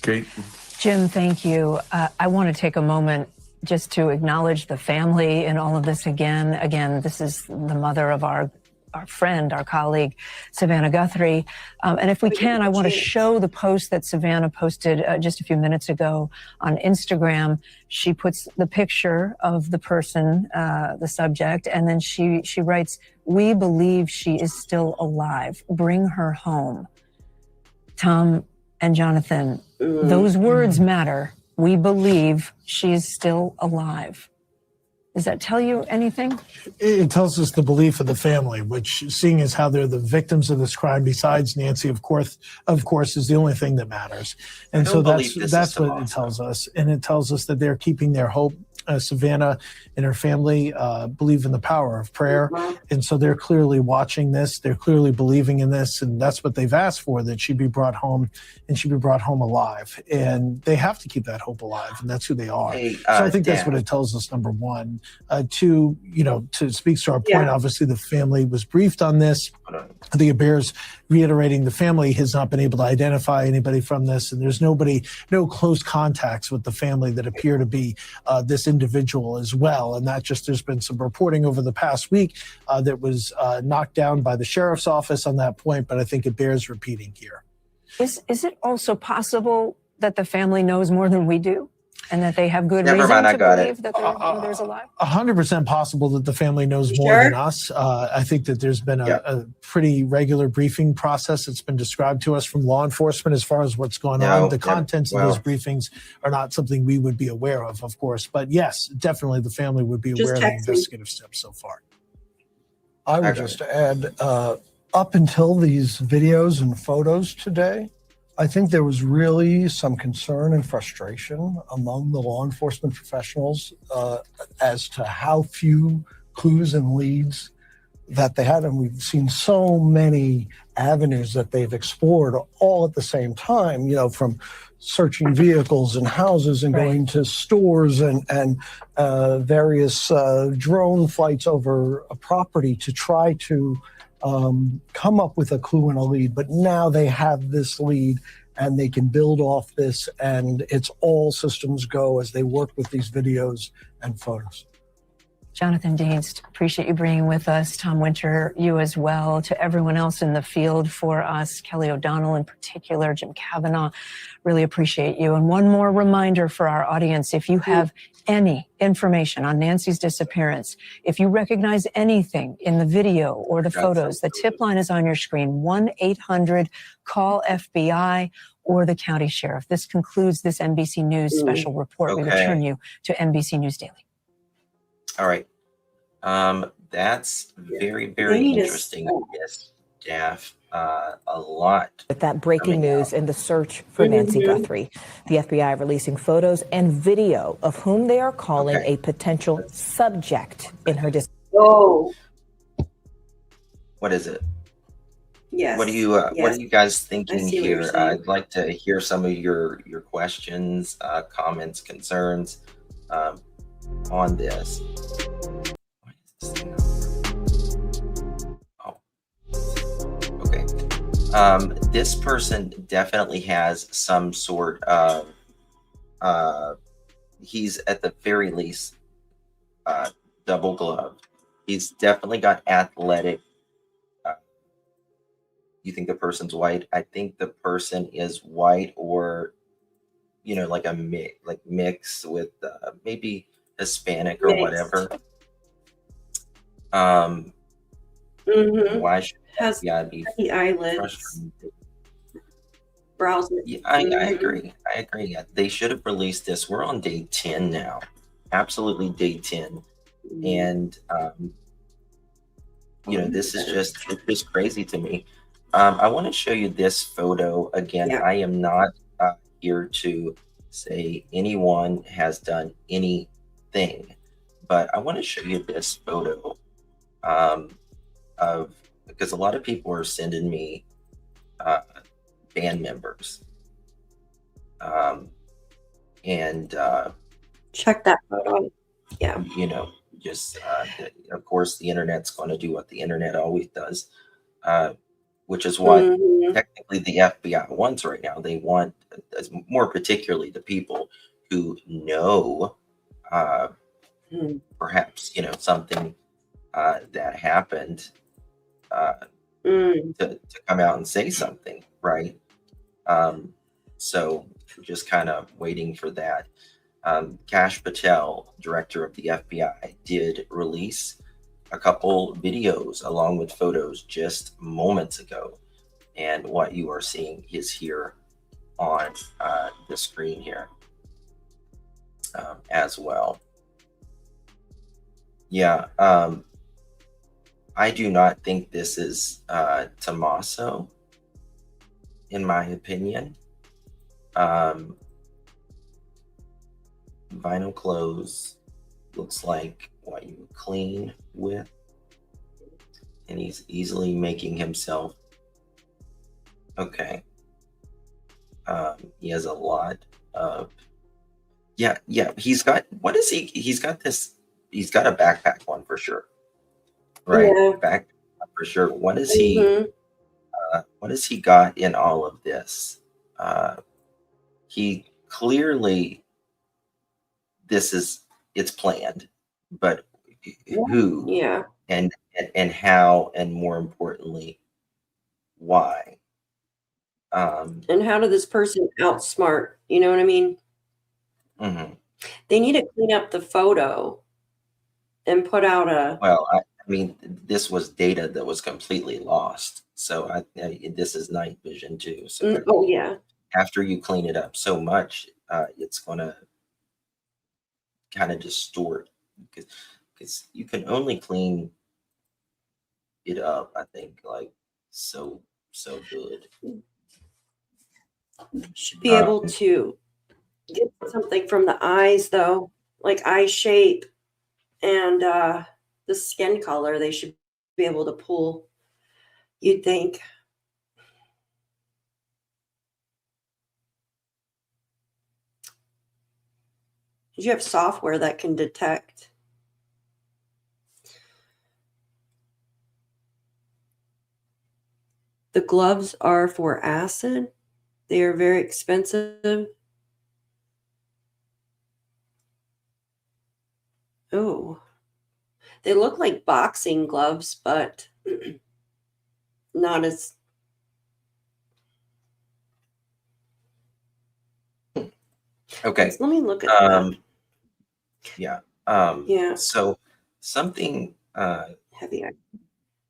Kate? Jim, thank you. I want to take a moment just to acknowledge the family in all of this again. Again, this is the mother of our friend, our colleague, Savannah Guthrie. And if we can, I want to show the post that Savannah posted just a few minutes ago on Instagram. She puts the picture of the person, the subject, and then she writes, "We believe she is still alive. Bring her home." Tom and Jonathan, those words matter. We believe she is still alive. Does that tell you anything? It tells us the belief of the family, which, seeing as how they're the victims of this crime, besides Nancy, of course, is the only thing that matters. And so that's what it tells us. And it tells us that they're keeping their hope. Savannah and her family believe in the power of prayer. And so they're clearly watching this. They're clearly believing in this. And that's what they've asked for, that she be brought home, and she be brought home alive. And they have to keep that hope alive. And that's who they are. Hey, so I think that's what it tells us, number one. Two, to speak to our point, obviously the family was briefed on this. I think it bears reiterating the family has not been able to identify anybody from this. And there's no close contacts with the family that appear to be this individual as well. And that just, there's been some reporting over the past week that was knocked down by the sheriff's office on that point, but I think it bears repeating here. Is it also possible that the family knows more than we do, and that they have good reason to believe that their mother's alive? 100% possible that the family knows more than us. I think that there's been a pretty regular briefing process that's been described to us from law enforcement as far as what's going on. The contents of those briefings are not something we would be aware of course. But yes, definitely the family would be aware of the investigative steps so far. I would just add, up until these videos and photos today, I think there was really some concern and frustration among the law enforcement professionals as to how few clues and leads that they had. And we've seen so many avenues that they've explored all at the same time, from searching vehicles and houses and going to stores and various drone flights over a property to try to come up with a clue and a lead. But now they have this lead and they can build off this, and it's all systems go as they work with these videos and photos. Jonathan Dienst, appreciate you bringing with us. Tom Winter, you as well. To everyone else in the field for us, Kelly O'Donnell in particular, Jim Kavanaugh, really appreciate you. And one more reminder for our audience, if you have any information on Nancy's disappearance, if you recognize anything in the video or the photos, the tip line is on your screen, 1-800-CALL-FBI or the county sheriff. This concludes this NBC News special report. We return you to NBC News Daily. All right. That's very, very interesting. Yes, Daff. A lot. With that breaking news in the search for Nancy Guthrie, the FBI releasing photos and video of whom they are calling a potential subject in her disappearance. What is it? Yes. What are Yes. you guys I thinking see what you're here? saying. I'd like to hear some of your questions, comments, concerns on this. Why is this thing not- Oh, okay. This person definitely has some sort of he's at the very least double gloved. He's definitely got athletic. You think the person's white? I think the person is white, or like a mix with maybe Hispanic or Mixed. whatever. Why should Has FBI be the eyelids, frustrated? brows. Yeah, I agree. I agree. Yeah, they should have released this. We're on day 10 now. Absolutely day 10. And this is it's just crazy to me. I want to show you this photo again. Yeah. I am not here to say anyone has done anything, but I want to show you this photo of, because a lot of people are sending me band members, and Check that photo. Yeah. just of course the internet's going to do what the internet always does, which is what technically the FBI wants right now. They want, more particularly, the people who know perhaps something that happened to come out and say something, right? So just kind of waiting for that. Kash Patel, director of the FBI, did release a couple videos along with photos just moments ago. And what you are seeing is here on the screen here as well. Yeah, I do not think this is Tommaso, in my opinion. Vinyl clothes, looks like what you would clean with, and he's easily making himself okay. He has a lot of yeah. He's got, what is he's got he's got a backpack one for sure, right? Yeah. Backpack for sure. What is he what has he got in all of this? He clearly, it's planned, but who and how, and more importantly, why? And how did this person outsmart? You know what I mean? They need to clean up the photo and put out a. Well, I mean, this was data that was completely lost. So this is night vision too. So Oh yeah. After you clean it up so much, it's gonna kind of distort, because you can only clean it up, I think, like so good. Should be able to get something from the eyes, though, like eye shape and the skin color. They should be able to pull, you'd think. You have software that can detect. The gloves are for acid. They are very expensive. Oh, they look like boxing gloves, but not as. Okay. Let me look at that. Yeah. Yeah. So something Heavy.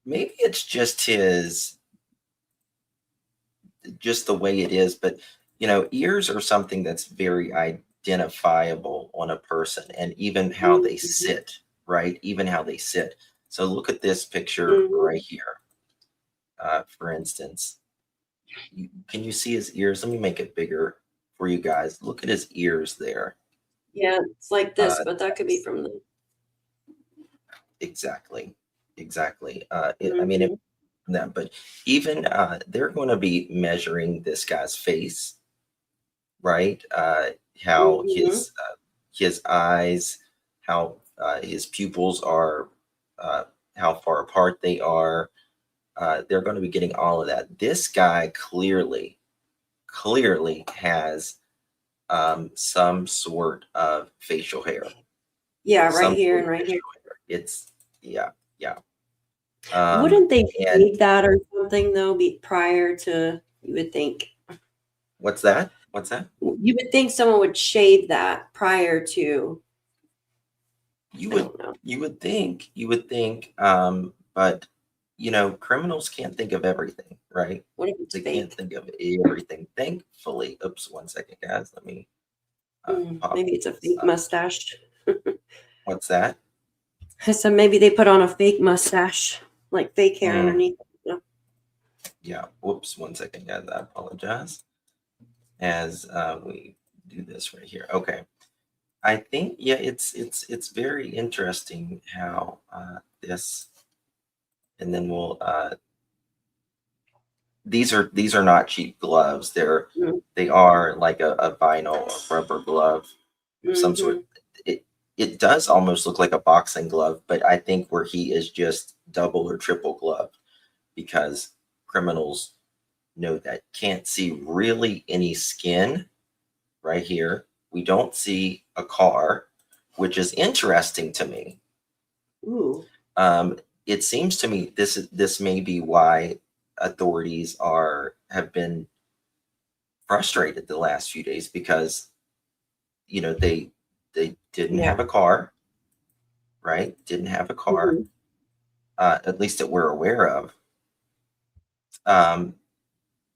Maybe it's just the way it is, but ears are something that's very identifiable on a person, and even how they sit, right? Even how they sit. So look at this picture right here. For instance, can you see his ears? Let me make it bigger for you guys. Look at his ears there. Yeah, it's like this, but that could be from the. Exactly. I mean, them. But even they're going to be measuring this guy's face, right? How his eyes, how his pupils are, how far apart they are. They're going to be getting all of that. This guy clearly has some sort of facial hair. Yeah, Some right here sort and of right here. facial hair. It's yeah. Wouldn't they And shave that or something though? Prior to, you would think. what's that? What's that? You would think someone would shave that prior to. You I would don't know. you would think, but criminals can't think of everything, right? What if it's They can't fake? think of everything. Thankfully, oops, 1 second, guys. Let me pop Maybe it's a this fake up. mustache. What's that? I said maybe they put on a fake mustache, like fake hair underneath. Yeah. Whoops, 1 second, guys. I apologize. As we do this right here. Okay. I think it's very interesting how this, and then we'll these are not cheap gloves. They are like a vinyl or rubber glove of some sort. It does almost look like a boxing glove, but I think where he is just double or triple gloved, because criminals know that. Can't see really any skin right here. We don't see a car, which is interesting to me. Ooh. It seems to me this may be why authorities have been frustrated the last few days, because they didn't have a car, right? Didn't have a car, at least that we're aware of.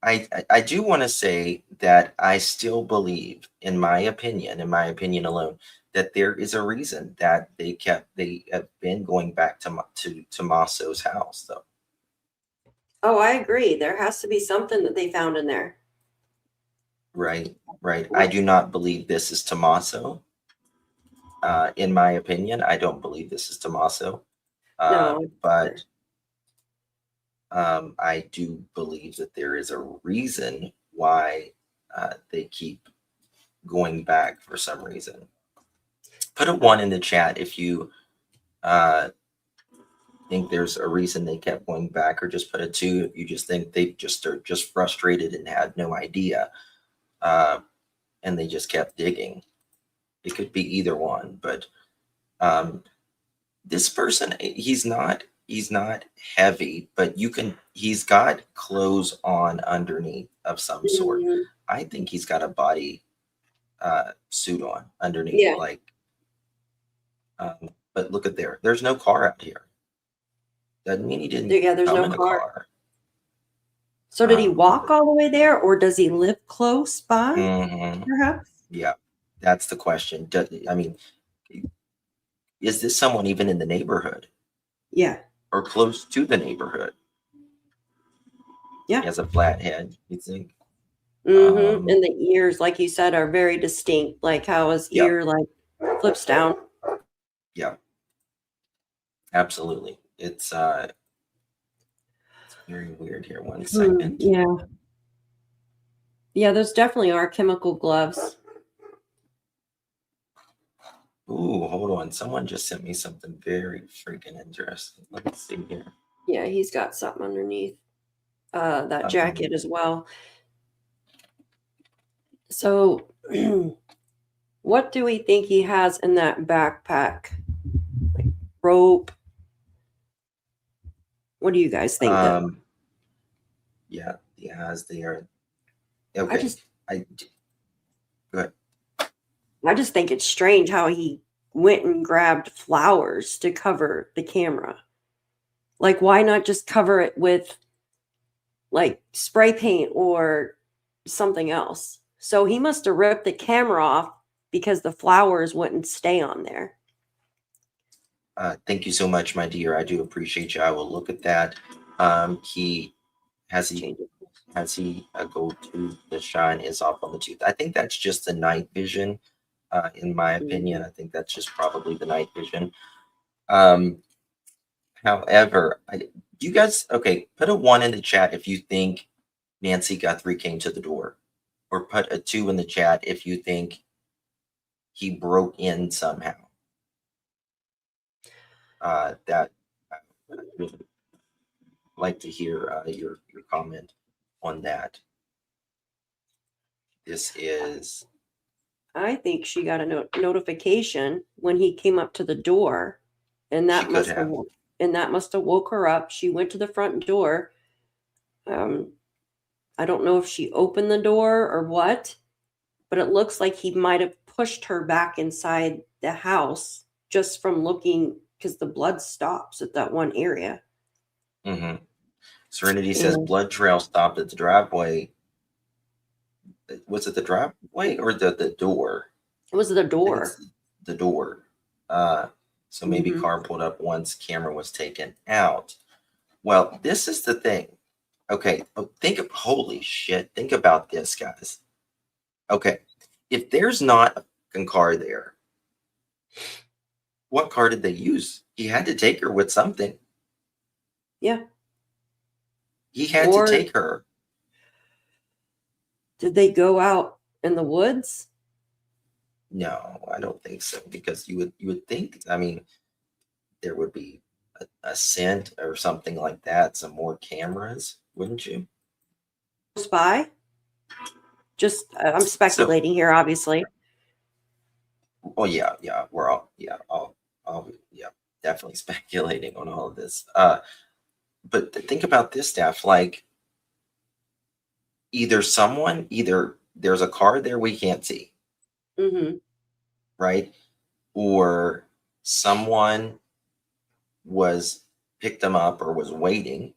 I do want to say that I still believe, in my opinion alone, that there is a reason that they have been going back to Tommaso's house, though. Oh, I agree. There has to be something that they found in there. Right. I do not believe this is Tommaso. In my opinion, I don't believe this is Tommaso. No. But I do believe that there is a reason why they keep going back for some reason. Put a 1 in the chat if you think there's a reason they kept going back, or just put a 2 if you just think they are just frustrated and had no idea, and they just kept digging. It could be either one, but this person, he's not heavy, but he's got clothes on underneath of some sort. I think he's got a body suit on underneath, like but look at there's no car out here. Doesn't mean he didn't there's come no in a car. car. So did he walk all the way there, or does he live close by? Perhaps. Yeah, that's the question. Is this someone even in the neighborhood? Yeah. Or close to the neighborhood? Yeah. He has a flat head, you think? And the ears, like you said, are very distinct. Like how his ear flips down. Yeah. Absolutely. It's very weird here. 1 second. Yeah, those definitely are chemical gloves. Ooh, hold on. Someone just sent me something very freaking interesting. Let's see here. Yeah, he's got something underneath that jacket as well. So what do we think he has in that backpack? Like rope? What do you guys think? Yeah, he has there. Okay. Go ahead. I just think it's strange how he went and grabbed flowers to cover the camera. Like, why not just cover it with like spray paint or something else? So he must have ripped the camera off because the flowers wouldn't stay on there. Thank you so much, my dear. I do appreciate you. I will look at that. He go to the shine is off on the tooth. I think that's just the night vision. In my opinion, I think that's just probably the night vision. However, you guys, okay, put a 1 in the chat if you think Nancy Guthrie came to the door, or put a 2 in the chat if you think he broke in somehow. That I would like to hear your comment on that. This is. I think she got a notification when he came up to the door, and that must have woke her up. She went to the front door. I don't know if she opened the door or what, but it looks like he might have pushed her back inside the house just from looking, because the blood stops at that one area. Mm-hmm. Serenity says blood trail stopped at the driveway. Was it the driveway or the door? It was the door. The door. So maybe car pulled up once camera was taken out. Well, this is the thing. Okay, holy shit. Think about this, guys. Okay, if there's not a car there, what car did they use? He had to take her with something. Yeah. He had to take her. Did they go out in the woods? No, I don't think so, because you would think, I mean, there would be a scent or something like that, some more cameras, wouldn't you? Spy? Just I'm speculating here, obviously. Well, yeah, I'll definitely speculating on all of this. But think about this, Steph, like either there's a car there we can't see, right? Or someone picked them up or was waiting,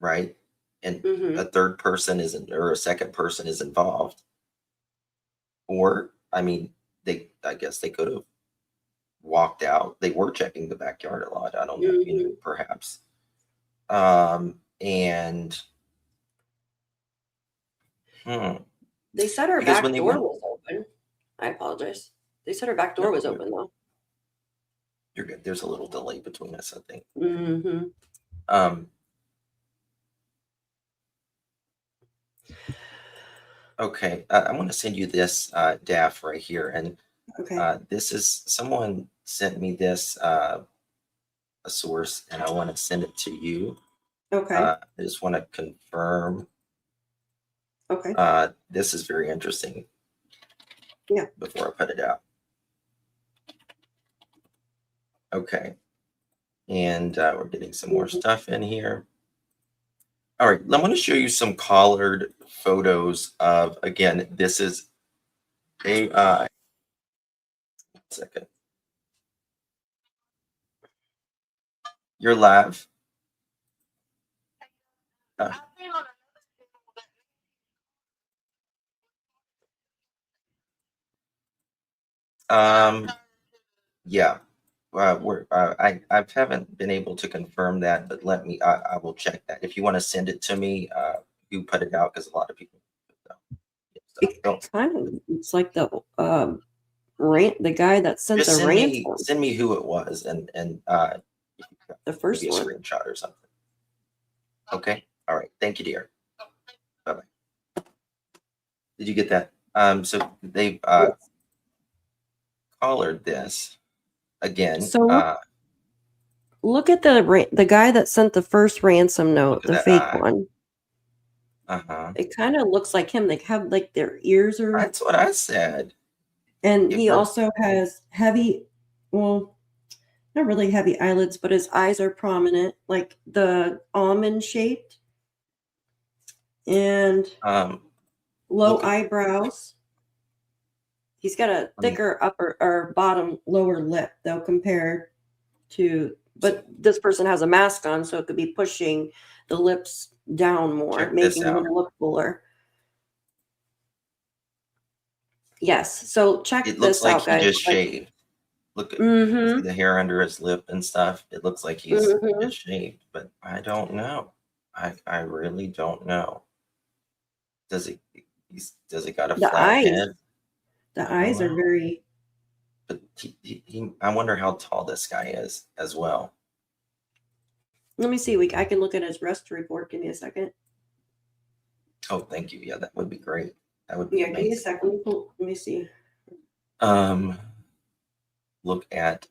right? And a third person or a second person is involved. Or, I mean, I guess they could have walked out. They were checking the backyard a lot. I don't know, perhaps. They said her back door was open. I apologize. They said her back door was open, though. You're good. There's a little delay between us, I think. Okay, I'm going to send you this DAF right here, and this is someone sent me this a source, and I want to send it to you. Okay. I just want to confirm. Okay. This is very interesting. Yeah. Before I put it out. Okay. And we're getting some more stuff in here. All right, I'm going to show you some collared photos of, again, this is AI. 1 second. You're live. Yeah. I haven't been able to confirm that, but I will check that. If you want to send it to me, you put it out, because a lot of people it's like the guy that sent the ransom. Send me who it was, and the first maybe a one. screenshot or something. Okay. All right. Thank you, dear. Bye-bye. Did you get that? So they've collared this again. So look at the guy that sent the first ransom note, the fake one. It kind of looks like him. They have like their ears are. That's what I said. And he also has heavy, well, not really heavy eyelids, but his eyes are prominent, like the almond shaped, and low eyebrows. He's got a thicker upper or bottom lower lip, though, compared to, but this person has a mask on, so it could be pushing the lips down more, making them look fuller. Yes, so check this out, guys. He just shaved. Look at see the hair under his lip and stuff. It looks like he's just shaved, but I don't know. I really don't know. Does he got a flat head? The eyes are very. But I wonder how tall this guy is as well. Let me see. I can look at his arrest report. Give me a second. Oh, thank you. Yeah, that would be great. That would be Yeah, give me a amazing. second. Let me see. Look at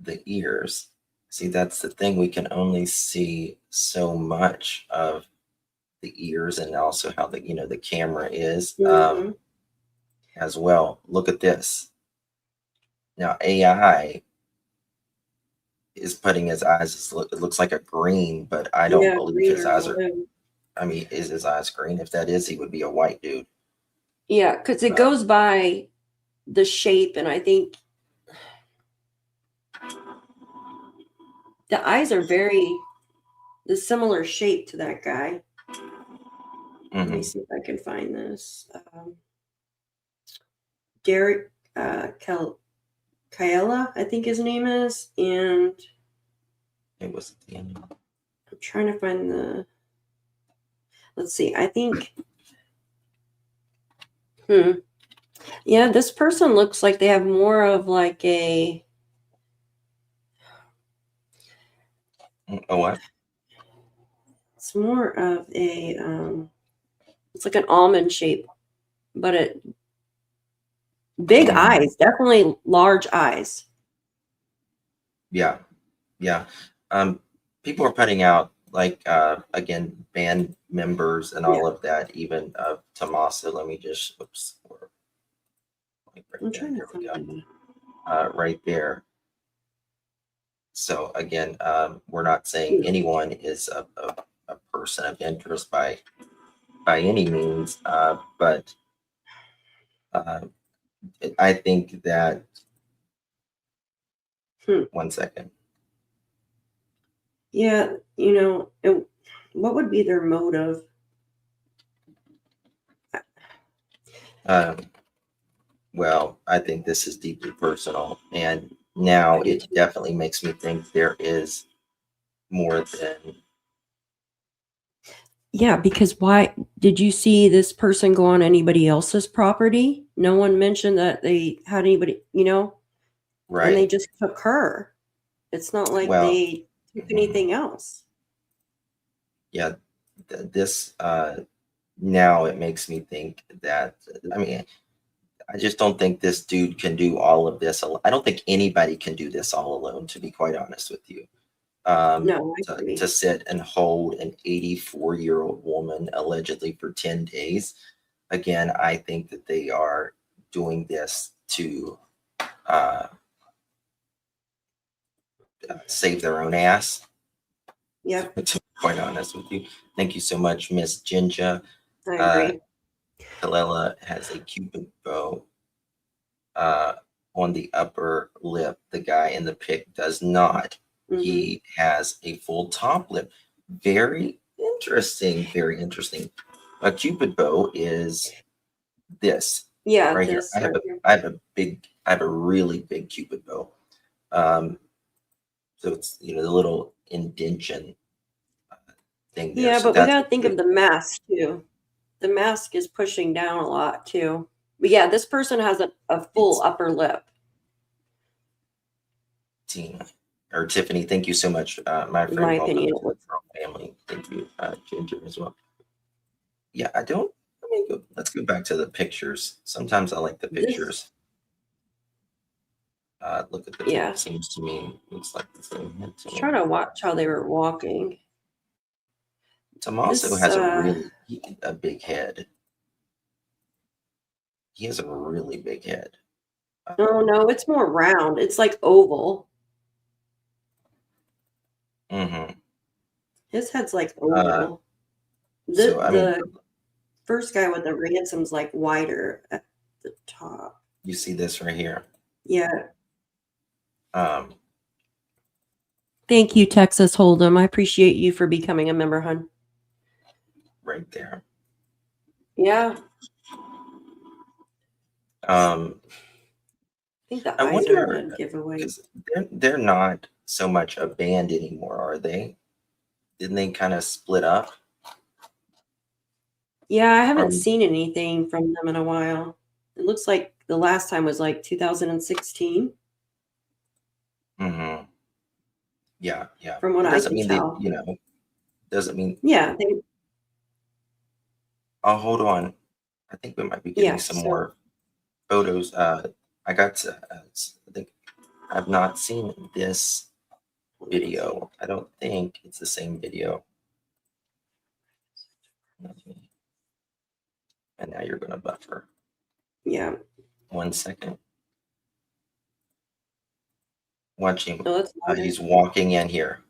the ears. See, that's the thing. We can only see so much of the ears and also how the camera is Mhm. as well. Look at this. Now AI is putting his eyes, it looks like a green, but I don't Yeah, believe green his or eyes are, blue. I mean, is his eyes green? If that is, he would be a white dude. Yeah, because it goes by the shape, and I think the eyes are the similar shape to that guy. Let me see if I can find this. Derek Kaela, I think his name is, and It was at the end. I'm trying to find let's see, I think, yeah, this person looks like they have more of like a, what? it's more of a, it's like an almond shape, but big eyes, definitely large eyes. Yeah. People are putting out again, band members and all of that, even Tommaso. Let me just I'm trying to there we find go. Right there. So again, we're not saying anyone is a person of interest by any means, but I think that 1 second. Yeah, what would be their motive? Well, I think this is deeply personal, and now it definitely makes me think there is more than. Yeah, because why did you see this person go on anybody else's property? No one mentioned that they had anybody, Right. and they just took her. It's not like they took anything else. Yeah, this now it makes me think that, I mean, I just don't think this dude can do all of this. I don't think anybody can do this all alone, to be quite honest with you. No, I agree. To sit and hold an 84-year-old woman allegedly for 10 days. Again, I think that they are doing this to save their own ass. Yeah. To be quite honest with you. Thank you so much, Miss Jinja. I agree. Kalela has a Cupid bow on the upper lip. The guy in the pic does not. He has a full top lip. Very interesting. Very interesting. A Cupid bow is this. Yeah, right this here. I have a really big Cupid bow. So it's the little indention thing there. Yeah, So but we got to think of the mask too. The mask is pushing down a lot too. But yeah, this person has a full upper lip. Tina or Tiffany, thank you so much. My friend, In my opinion, from family. Thank you, Ginger, as well. Yeah, let's go back to the pictures. Sometimes I like the pictures. Look at the yeah. Seems to me looks like the same head. I was trying to watch how they were walking. Tommaso has a big head. He has a really big head. No, it's more round. It's like oval. His head's like oval. The first guy with the ransom's like wider at the top. You see this right here? Yeah. Thank you, Texas Hold'em. I appreciate you for becoming a member, hun. Right there. Yeah. I think the eyes are a giveaway. They're not so much a band anymore, are they? Didn't they kind of split up? Yeah, I haven't seen anything from them in a while. It looks like the last time was like 2016. Yeah. From what It I doesn't can mean tell. doesn't mean. Yeah. Oh, hold on. I think we might be getting some more photos. I got I think I've not seen this video. I don't think it's the same video. And now you're going to buffer. Yeah. 1 second. Watch him. No, that's He's walking in here.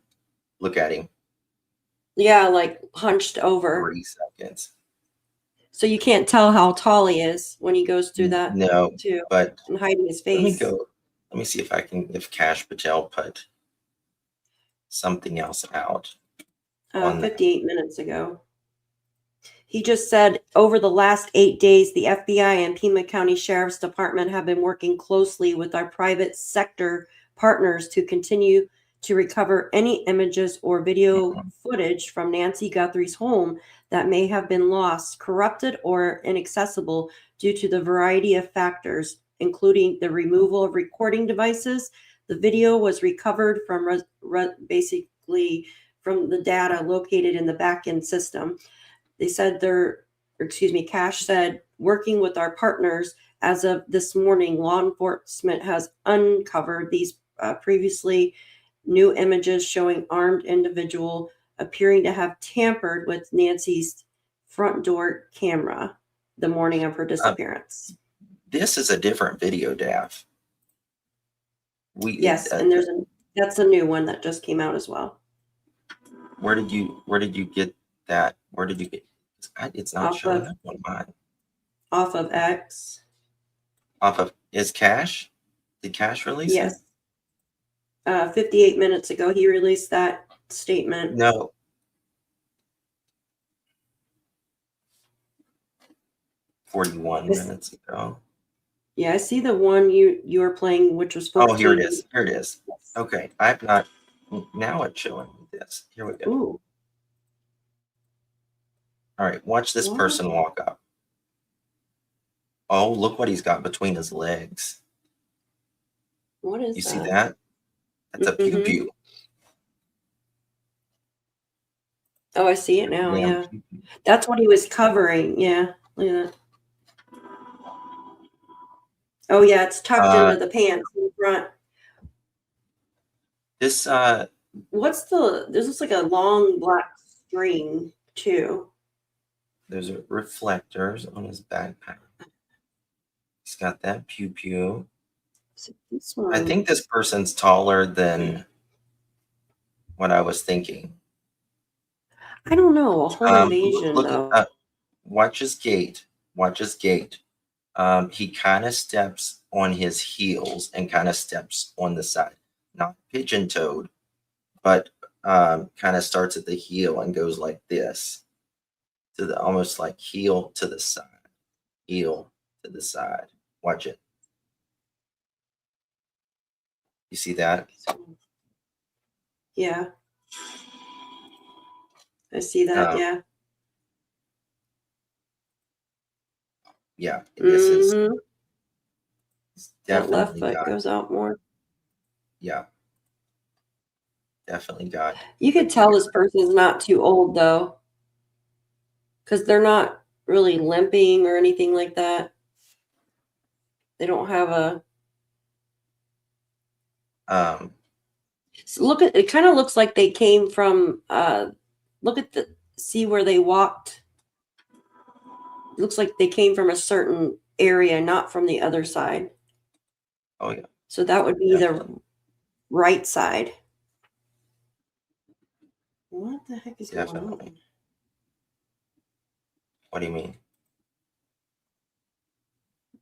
Look at him. Yeah, like hunched over. 3 seconds. So you can't tell how tall he is when he goes through that. No, too, but and hiding his let me face. go. Let me see if Cash Patel put something else out. 58 minutes ago. He just said, over the last 8 days, the FBI and Pima County Sheriff's Department have been working closely with our private sector partners to continue to recover any images or video footage from Nancy Guthrie's home that may have been lost, corrupted, or inaccessible due to the variety of factors, including the removal of recording devices. The video was recovered from basically from the data located in the back-end system. They said Cash said, working with our partners, as of this morning, law enforcement has uncovered these previously new images showing armed individual appearing to have tampered with Nancy's front door camera the morning of her disappearance. This is a different video, Dav. Yes, and that's a new one that just came out as well. Where did you get that? Where did you get? It's not showing up on mine. Off of X. Is Cash? Did Cash release it? Yes. 58 minutes ago, he released that statement. No. minutes ago. Yeah, I see the one you were playing, which was 14. Oh, here it is. Here it is. Okay, I've not. Now it's showing me this. Here we go. Ooh. All right, watch this person walk up. Oh, look what he's got between his legs. What is that? You see that? That's a pew pew. Oh, I see it now. Yeah. That's what he was covering. Yeah. Look at that. Oh, yeah. It's tucked into the pants in front. This, this looks like a long black string, too. There's reflectors on his backpack. He's got that pew pew. I think this person's taller than what I was thinking. I don't know. A home invasion, though. Watch his gait. Watch his gait. He kind of steps on his heels and kind of steps on the side. Not pigeon-toed, but kind of starts at the heel and goes like this. To the almost like heel to the side. Heel to the side. Watch it. You see that? Yeah. I see that, yeah. Yeah, this is that left definitely foot goes out more. Yeah. Definitely got. You could tell this person's not too old, though. Because they're not really limping or anything like that. They don't have a. So look at it. Kind of looks like they came from. See where they walked. It looks like they came from a certain area, not from the other side. Oh yeah. So that would be the right side. What the heck is going on? What do you mean?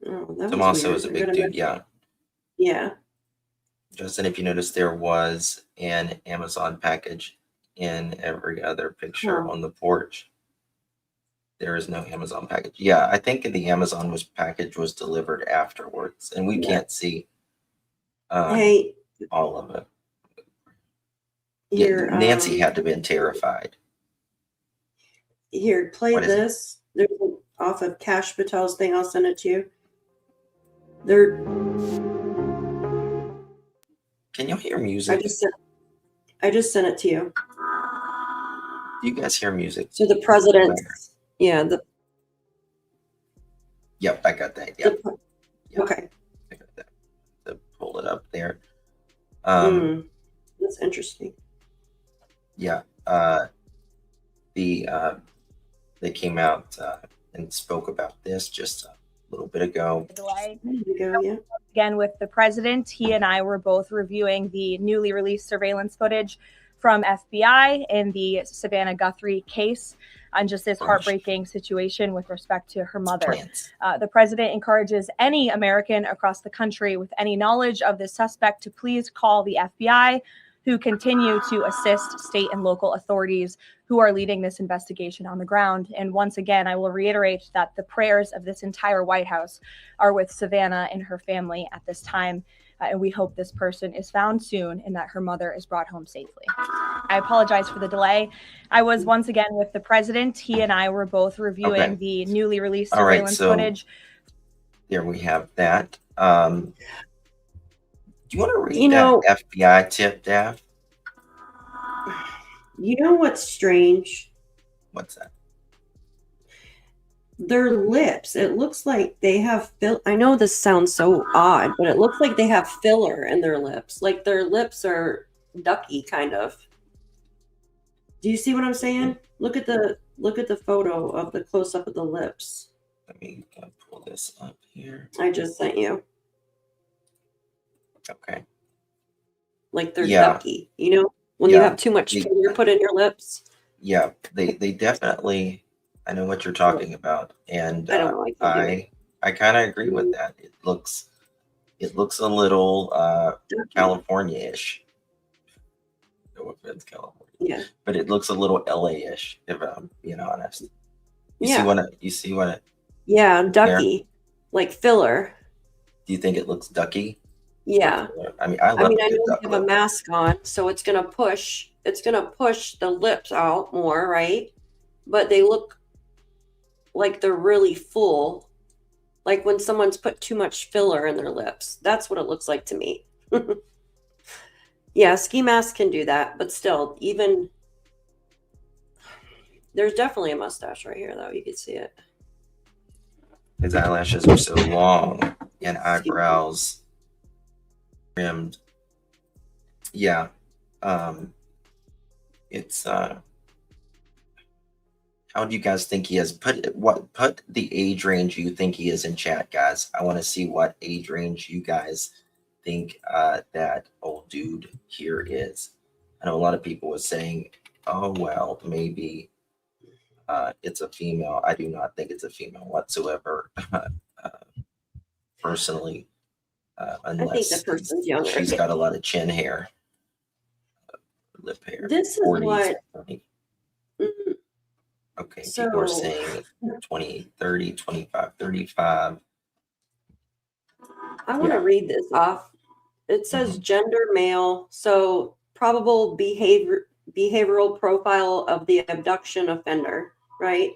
Oh, Tommaso is a big dude, yeah. Yeah. Justin, if you notice, there was an Amazon package in every other picture on the porch. There is no Amazon package. Yeah, I think the Amazon package was delivered afterwards, and we can't see all of it. Here, Nancy had to have been terrified. Here, play this. There's off of Cash Patel's thing. I'll send it to you. They're. Can you hear music? I just sent it to you. Do you guys hear music? So the president, yeah, Yep, I got that. Yep. Yep. Okay. I got that. To pull it up there. That's interesting. Yeah. They came out and spoke about this just a little bit ago. Delay. There you go, yeah. Again, with the president, he and I were both reviewing the newly released surveillance footage from FBI in the Savannah Guthrie case on just this heartbreaking situation with respect to her mother. The president encourages any American across the country with any knowledge of the suspect to please call the FBI, who continue to assist state and local authorities who are leading this investigation on the ground. And once again, I will reiterate that the prayers of this entire White House are with Savannah and her family at this time. And we hope this person is found soon and that her mother is brought home safely. I apologize for the delay. I was once again with the president. He and I were both reviewing the newly released surveillance footage. There we have that. Do you want to read that FBI tip, Dav? You know what's strange? What's that? Their lips. It looks like they have I know this sounds so odd, but it looks like they have filler in their lips. Like their lips are ducky, kind of. Do you see what I'm saying? Look at the photo of the close up of the lips. Let me pull this up here. I just sent you. Okay. Like they're ducky, you know, when you have too much filler put in your lips. Yeah, they definitely. I know what you're talking about, and I don't like I kind of agree with that. It looks a little California-ish. No offense, California. Yeah. But it looks a little LA-ish, if I'm being honest. You see what? Yeah, ducky, like filler. Do you think it looks ducky? Yeah. I mean, I know you have a mask on, so it's gonna push the lips out more, right? But they look like they're really full, like when someone's put too much filler in their lips. That's what it looks like to me. Yeah, ski masks can do that, but still, even there's definitely a mustache right here, though. You can see it. His eyelashes are so long and eyebrows trimmed. Yeah. It's how do you guys think he is? Put the age range you think he is in chat, guys. I want to see what age range you guys think that old dude here is. I know a lot of people were saying, oh well, maybe it's a female. I do not think it's a female whatsoever. Personally, unless I think the person's younger. She's got a lot of chin hair, lip hair. This is 40s, what. Okay, people are saying 28, 30, 25, 35. I want to read this off. It says gender male, so probable behavioral profile of the abduction offender, right?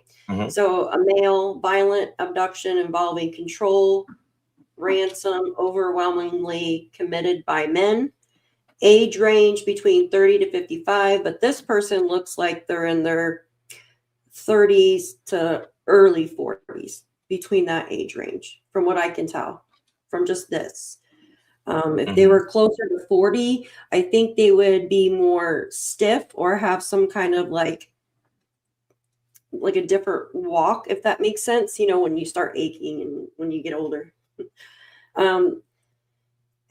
So a male, violent abduction involving control, ransom, overwhelmingly committed by men. Age range between 30 to 55, but this person looks like they're in their 30s to early 40s, between that age range, from what I can tell from just this. If they were closer to 40, I think they would be more stiff or have some kind of like a different walk, if that makes sense, you know, when you start aching and when you get older.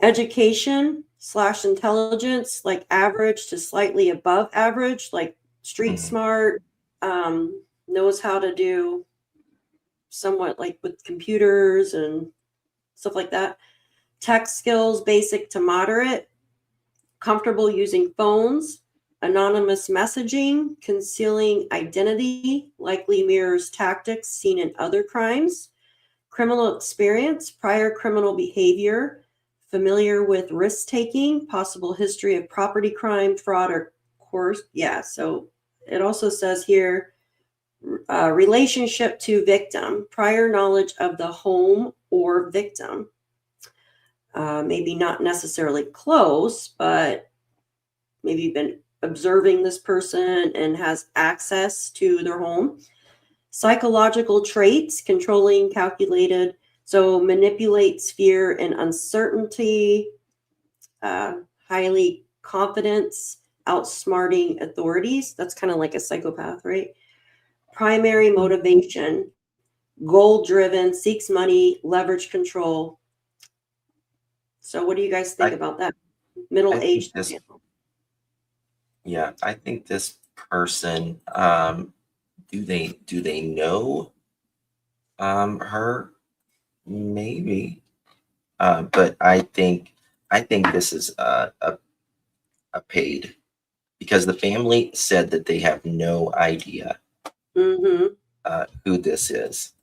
Education / intelligence, like average to slightly above average, like street smart, knows how to do somewhat like with computers and stuff like that. Tech skills, basic to moderate, comfortable using phones, anonymous messaging, concealing identity, likely mirrors tactics seen in other crimes, criminal experience, prior criminal behavior, familiar with risk-taking, possible history of property crime, fraud, or course. Yeah, so it also says here, relationship to victim, prior knowledge of the home or victim. Maybe not necessarily close, but maybe been observing this person and has access to their home. Psychological traits, controlling, calculated, so manipulates fear and uncertainty, highly confidence, outsmarting authorities. That's kind of like a psychopath, right? Primary motivation, goal driven, seeks money, leverage control. So what do you guys think about that? Middle-aged. Yeah, I think this person, do they know her? Maybe. But I think this is a paid, because the family said that they have no idea who this is.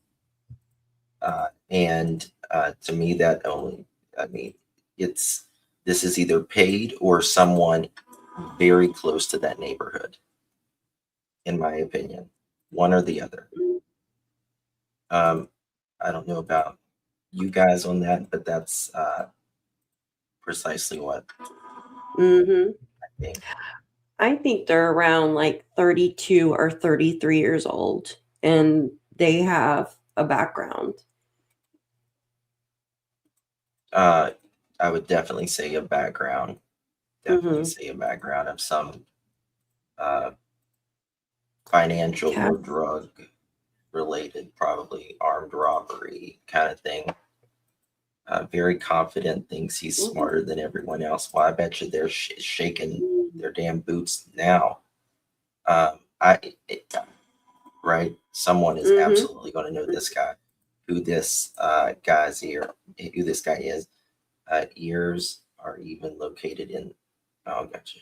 And to me, that only, I mean, this is either paid or someone very close to that neighborhood, in my opinion, one or the other. I don't know about you guys on that, but that's precisely what I think. I think they're around like 32 or 33 years old, and they have a background. I would definitely say a background. Definitely say a background of some financial or drug related, probably armed robbery kind of thing. Very confident, thinks he's smarter than everyone else. Well, I bet you they're shaking their damn boots now. Right? Someone is absolutely going to know this guy, who this who this guy is. Ears are even located in. Oh, gotcha.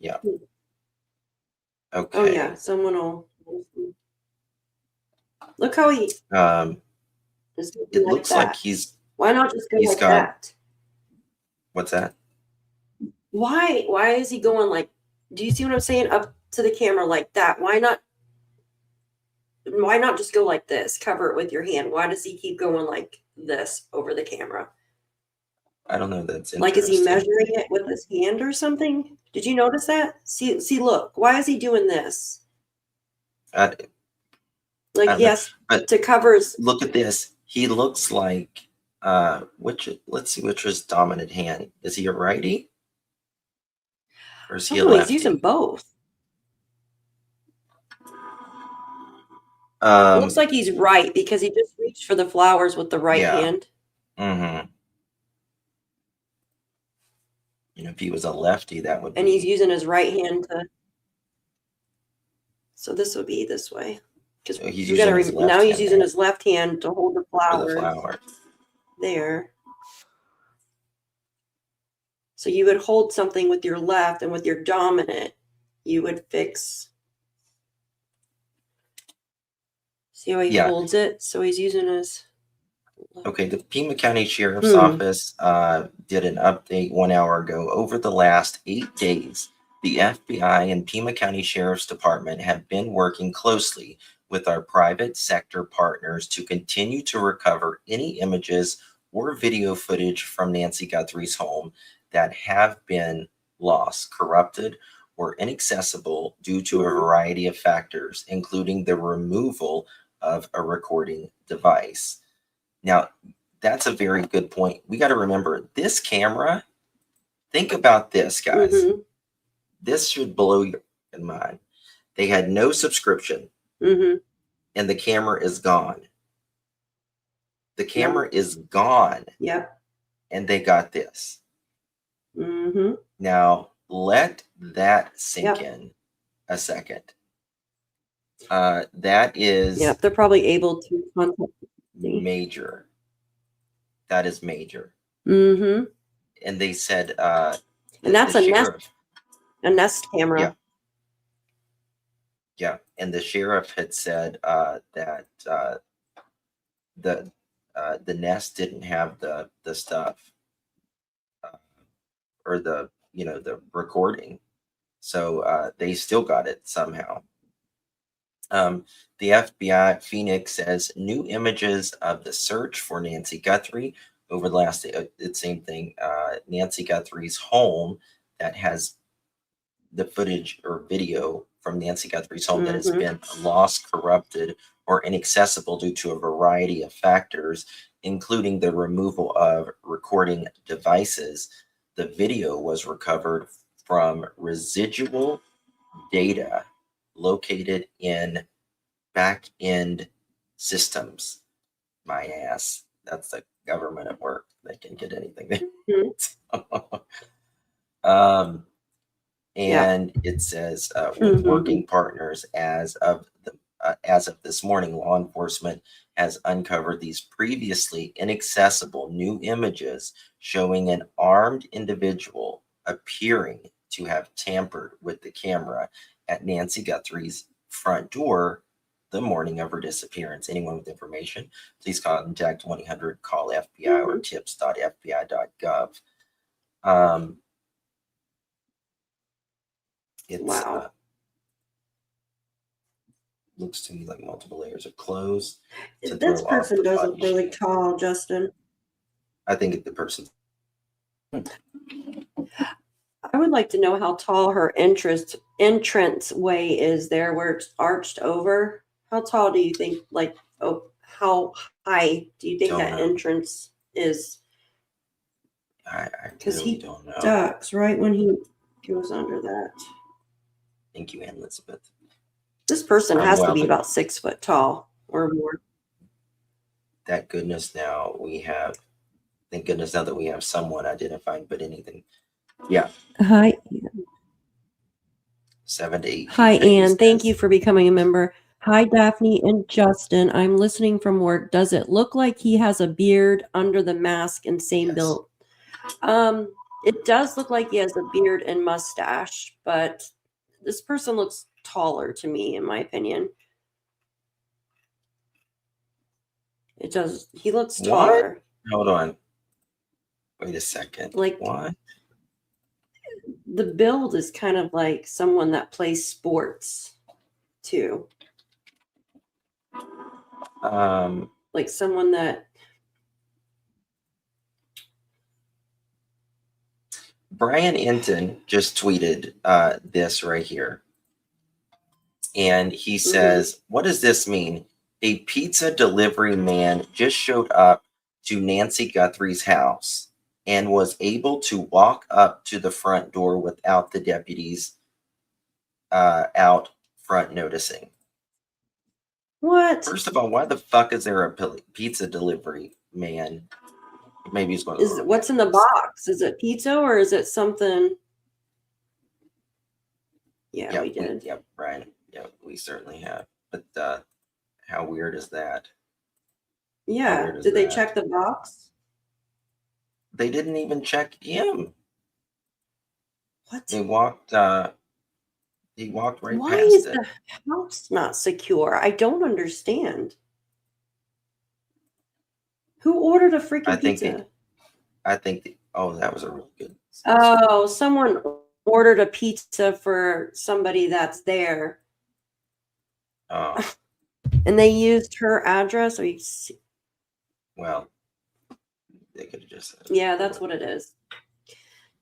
Yeah. Okay. Oh yeah, someone will. Look how he. It looks like he's. Why not just go like that? What's that? Why is he going like? Do you see what I'm saying? Up to the camera like that. Why not? Why not just go like this? Cover it with your hand. Why does he keep going like this over the camera? I don't know. That's like, is he measuring it with his hand or something? Did you notice that? See, look. Why is he doing this? Like, yes, to cover his. Look at this. He looks like let's see which is dominant hand. Is he a righty? Or is he a lefty? He's using both. It looks like he's right because he just reached for the flowers with the right hand. You know, if he was a lefty, that would. And he's using his right hand to. So this would be this way, because you got to. Now he's using his left hand to hold the flowers. There. So you would hold something with your left, and with your dominant, you would fix. See how he holds it? So he's using his. Okay, the Pima County Sheriff's Office did an update 1 hour ago. Over the last 8 days, the FBI and Pima County Sheriff's Department have been working closely with our private sector partners to continue to recover any images or video footage from Nancy Guthrie's home that have been lost, corrupted, or inaccessible due to a variety of factors, including the removal of a recording device. Now, that's a very good point. We got to remember this camera. Think about this, guys. This should blow your mind. They had no subscription, and the camera is gone. The camera is gone. Yeah. And they got this. Now, let that sink in a second. That is. Yeah, they're probably able to contact. Major. That is major. And they said and that's a Nest camera. Yeah. And the sheriff had said that the Nest didn't have the stuff or the recording, so they still got it somehow. The FBI Phoenix says new images of the search for Nancy Guthrie over the last day. It's same thing. Nancy Guthrie's home that has the footage or video from Nancy Guthrie's home that has been lost, corrupted, or inaccessible due to a variety of factors, including the removal of recording devices. The video was recovered from residual data located in back-end systems. My ass. That's the government at work. They can get anything. And it says with working partners as of this morning, law enforcement has uncovered these previously inaccessible new images showing an armed individual appearing to have tampered with the camera at Nancy Guthrie's front door the morning of her disappearance. Anyone with information, please contact 1-800-CALL FBI or tips.fbi.gov. It's looks to me like multiple layers of clothes. This person does look really tall, Justin. I think the person. I would like to know how tall her entrance way is there, where it's arched over. How tall do you think? Like, how high do you think that entrance is? Because really don't know. Ducks right when he goes under that. Thank you, Ann Elizabeth. This person has to be about 6 foot tall or more. Thank goodness now that we have someone identifying, but anything. Yeah. Hi. 7 to 8. Hi, Ann. Thank you for becoming a member. Hi, Daphne and Justin. I'm listening from work. Does it look like he has a beard under the mask and same build? It does look like he has a beard and mustache, but this person looks taller to me, in my opinion. It does. He looks taller. Hold on. Wait a second. Like what? The build is kind of like someone that plays sports too. Like someone that. Brian Enton just tweeted this right here. And he says, what does this mean? A pizza delivery man just showed up to Nancy Guthrie's house and was able to walk up to the front door without the deputies out front noticing. What? First of all, why the fuck is there a pizza delivery man? Maybe he's going to. What's in the box? Is it pizza or is it something? Yeah, we did. Yep, Brian. Yeah, we certainly have. But how weird is that? Yeah. Did they check the box? They didn't even check him. What? He walked right Why past is it. the house not secure? I don't understand. Who ordered a freaking pizza? That was a really good. Oh, someone ordered a pizza for somebody that's there. Oh. And they used her address. Or well, they could have just. Yeah, that's what it is.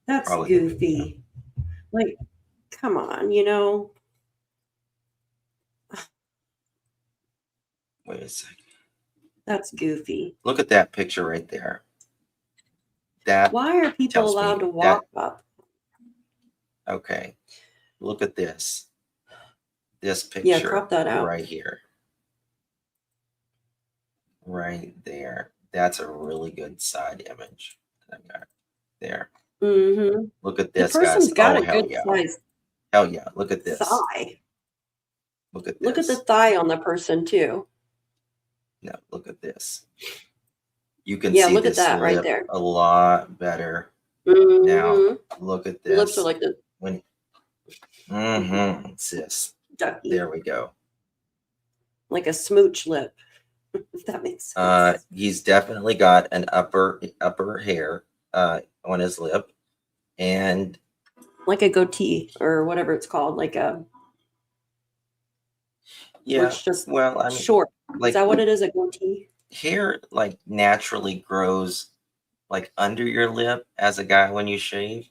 That's Probably goofy. Like, come on, Wait a second. That's goofy. Look at that picture right there. Why are people allowed to walk up? Okay. Look at this. This picture. Yeah, crop that out. Right here. Right there. That's a really good side image. There. Mm-hmm. Look at this, the person's guys. got a good size. Hell yeah. Look at this. Thigh. Look at this. Look at the thigh on the person too. No, look at this. You can see look at that right there. A lot better. Mm-hmm. Now look at this. Lips are like the sis. Ducky. There we go. Like a smooch lip. If that makes sense. He's definitely got an upper hair on his lip, and like a goatee or whatever it's called, like a it's just I mean, short. Like, is that what it is? A goatee? Hair like naturally grows like under your lip as a guy when you shave.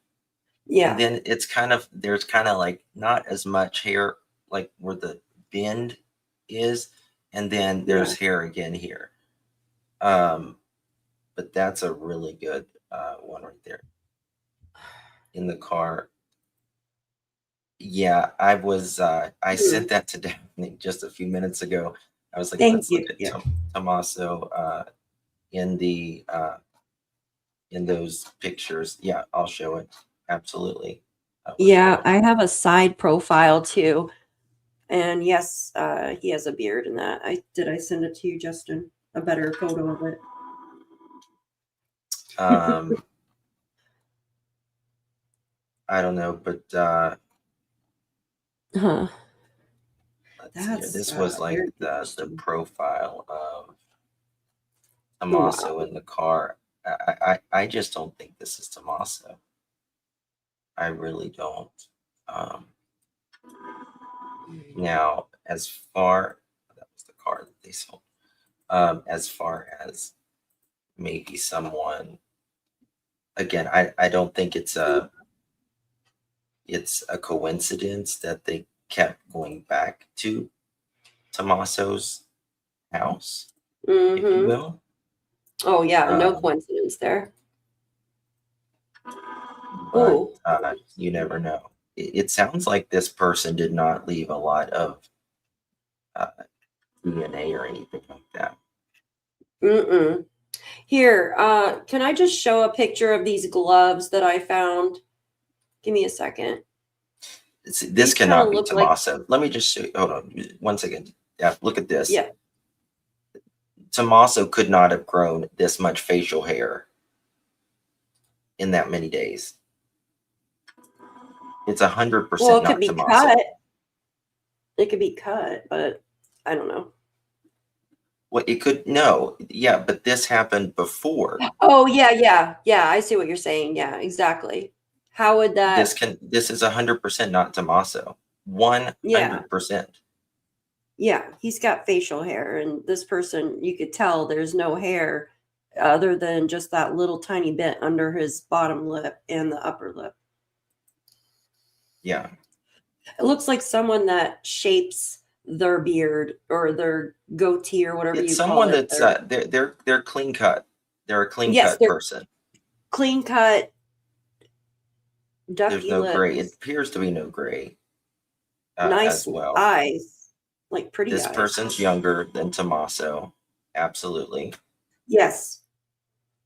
Yeah. And then it's kind of, there's kind of like not as much hair, like where the bend is. And then there's hair again here. But that's a really good one right there. In the car. Yeah, I sent that to Daphne just a few minutes ago. I was like, Thank let's you. look at Yeah. Tommaso in those pictures. Yeah, I'll show it. Absolutely. Yeah, I have a side profile too. And yes, he has a beard in that. I send it to you, Justin? A better photo of it. I don't know, but Huh. let's see here. This was like very the profile of wow. Tommaso in the car. I just don't think this is Tommaso. I really don't. Now, as far, that was the car that they sold. As far as maybe someone, again, I don't think it's a coincidence that they kept going back to Tommaso's house, if you will. Oh yeah, no coincidence there. But you never know. It sounds like this person did not leave a lot of DNA or anything like that. Here, can I just show a picture of these gloves that I found? Give me a second. This cannot be Tommaso. Let me just show you. Hold on 1 second. Yeah, look at this. Yeah. Tommaso could not have grown this much facial hair in that many days. It's 100% Well, it not could be Tommaso. cut. It could be cut, but I don't know. Well, it could, no, yeah, but this happened before. Oh yeah. I see what you're saying. Yeah, exactly. How would that? This is 100% not Tommaso. 100%. Yeah, he's got facial hair, and this person, you could tell there's no hair other than just that little tiny bit under his bottom lip and the upper lip. Yeah. It looks like someone that shapes their beard or their goatee or whatever It's you someone call it. that's they're clean cut. They're a clean cut person. Clean cut. Ducky There's no lips. gray. It appears to be no gray. Nice as well. eyes, like pretty eyes. This person's younger than Tommaso. Absolutely. Yes.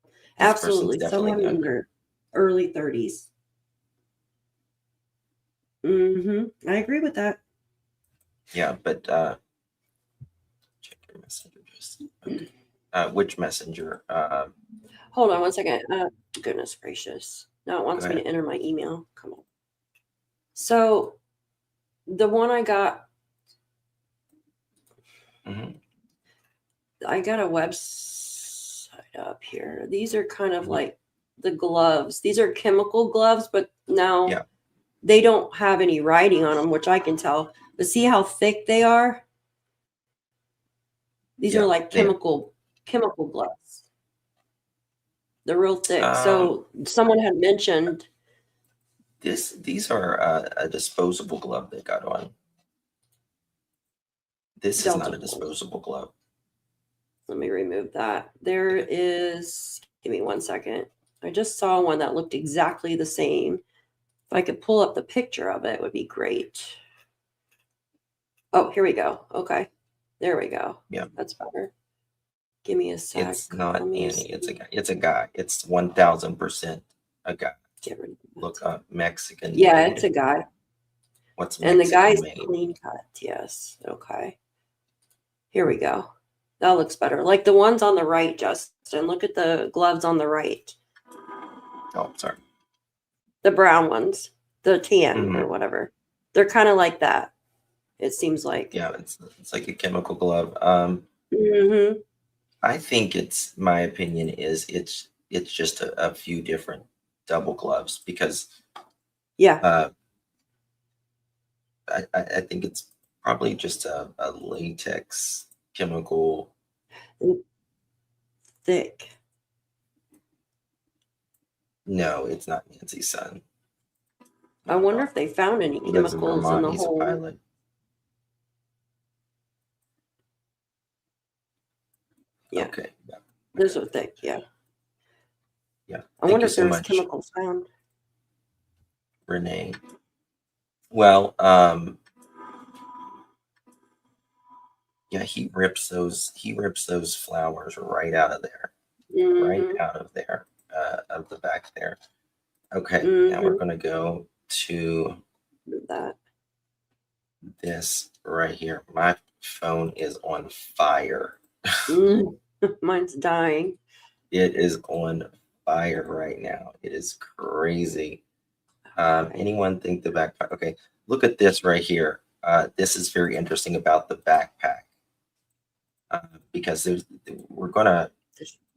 This Absolutely. person's Someone definitely younger, early 30s. I agree with that. Yeah, but check your messengers. Okay. Which messenger? Hold on 1 second. Goodness gracious. Now it wants me to enter my email. Come on. So the one I got, I got a website up here. These are kind of like the gloves. These are chemical gloves, but now they don't have any writing on them, which I can tell. But see how thick they are? These are like chemical gloves. They're real thick. So someone had mentioned these are a disposable glove they got on. This is not a disposable glove. Let me remove that. There is, give me 1 second. I just saw one that looked exactly the same. If I could pull up the picture of it, would be great. Oh, here we go. Okay. There we go. Yeah. That's better. Give me a sec. It's not Annie. It's a guy. It's a guy. It's 1000% a guy. Get rid of that. Look up Mexican. Yeah, made. it's a guy. What's and Mexican the guy's made? clean cut. Yes. Okay. Here we go. That looks better. Like the ones on the right, Justin. Look at the gloves on the right. Oh, sorry. The brown ones, the tan or whatever. They're kind of like that. It seems like. Yeah, it's like a chemical glove. I think my opinion is it's just a few different double gloves because I think it's probably just a latex chemical. Thick. No, it's not Nancy's son. I wonder if they found any He lives in chemicals in Vermont. the He's a hole. pilot. Yeah. Okay. Yeah. Those are thick. Yeah. Yeah. I Thank wonder you if so there's much, chemicals found. Renee. Well, yeah, he rips those flowers right out of there. Right Mm-hmm. out of there. Of the back there. Okay, now we're Mm-hmm. gonna go to That. this right here. My phone is on fire. Mine's dying. It is on fire right now. It is crazy. Anyone think the backpack? Okay, look at this right here. This is very interesting about the backpack because we're gonna,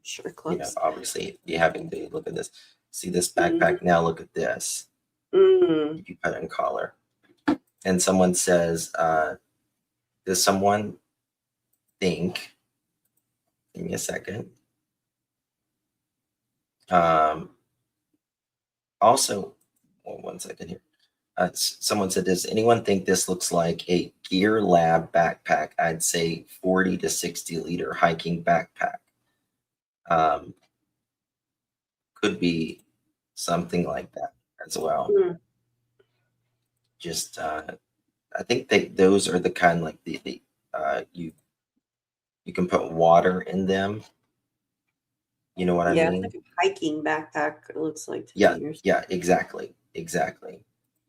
Sure, clips. obviously be having to look at this. See this backpack? Now look at this. Mm. You put in collar, and someone says, "Does someone think?" Give me a second. Also, one second here. Someone said, does anyone think this looks like a Gear Lab backpack? I'd say 40 to 60 liter hiking backpack. Could be something like that as well. Mm. Just, I think those are the kind like you can put water in them. You know what I Yeah, mean? it's like a hiking backpack. It looks like to Yeah, me. yeah, exactly.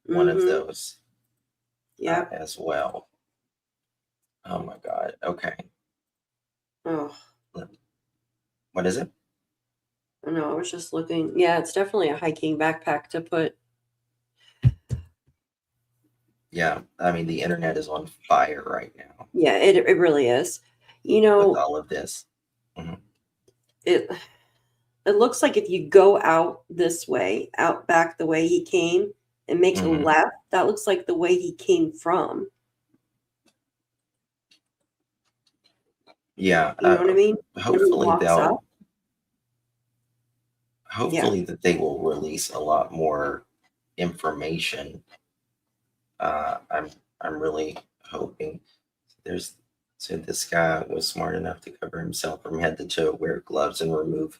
One of Mhm. those. Yeah. As well. Oh my God. Okay. Oh, What is it? I know. I was just looking. Yeah, it's definitely a hiking backpack to put. Yeah, I mean the internet is on fire right now Yeah, it really is. You with know, all of this. it looks like if you go out this way, out back the way he came, and make a Mhm. left, that looks like the way he came from. Yeah, You know what I mean? When he hopefully walks up. that they will release a lot more information. I'm really hoping. So this guy was smart enough to cover himself from head to toe, wear gloves, and remove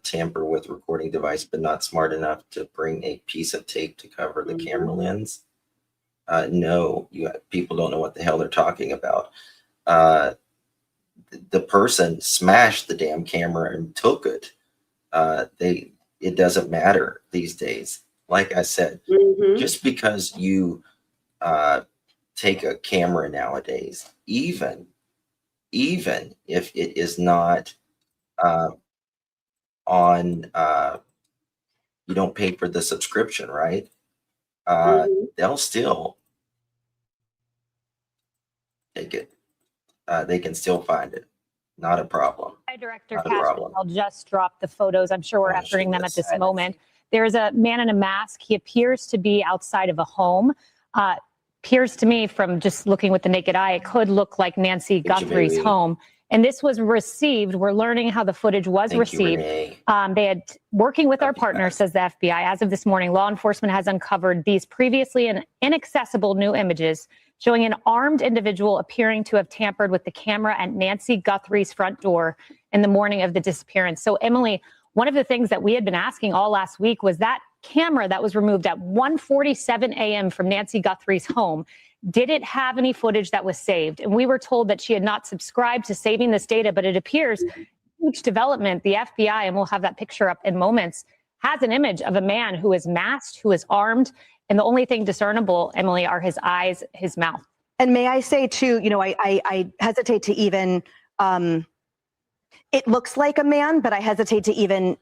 tamper with recording device, but not smart enough to bring a piece of tape to cover the camera lens. No, people don't know what the hell they're talking about. The person smashed the damn camera and took it. It doesn't matter these days. Like I said, just because you take a camera nowadays, even if it is not on, you don't pay for the subscription, right? They'll still take it. They can still find it. Not a problem. Hi, Director Not a Cashman. problem. I'll just drop the photos. I'm sure we're Oh, efforting them at shit, this moment. There's a man in a mask. He appears to be outside of a home. Appears to me from just looking with the naked eye, it could look like Nancy Guthrie's baby. home. And this was received. We're learning how the footage was Thank you, received. Renee. They had, working with our partner, says the FBI, as of this morning, law enforcement has uncovered these previously inaccessible new images showing an armed individual appearing to have tampered with the camera at Nancy Guthrie's front door in the morning of the disappearance. So, Emily, one of the things that we had been asking all last week was that camera that was removed at 1:47 a.m. from Nancy Guthrie's home. Did it have any footage that was saved? And we were told that she had not subscribed to saving this data, but it appears huge development. The FBI, and we'll have that picture up in moments, has an image of a man who is masked, who is armed, and the only thing discernible, Emily, are his eyes, his mouth. And may I say too, you know, I hesitate to even, it looks like a man, but I hesitate to even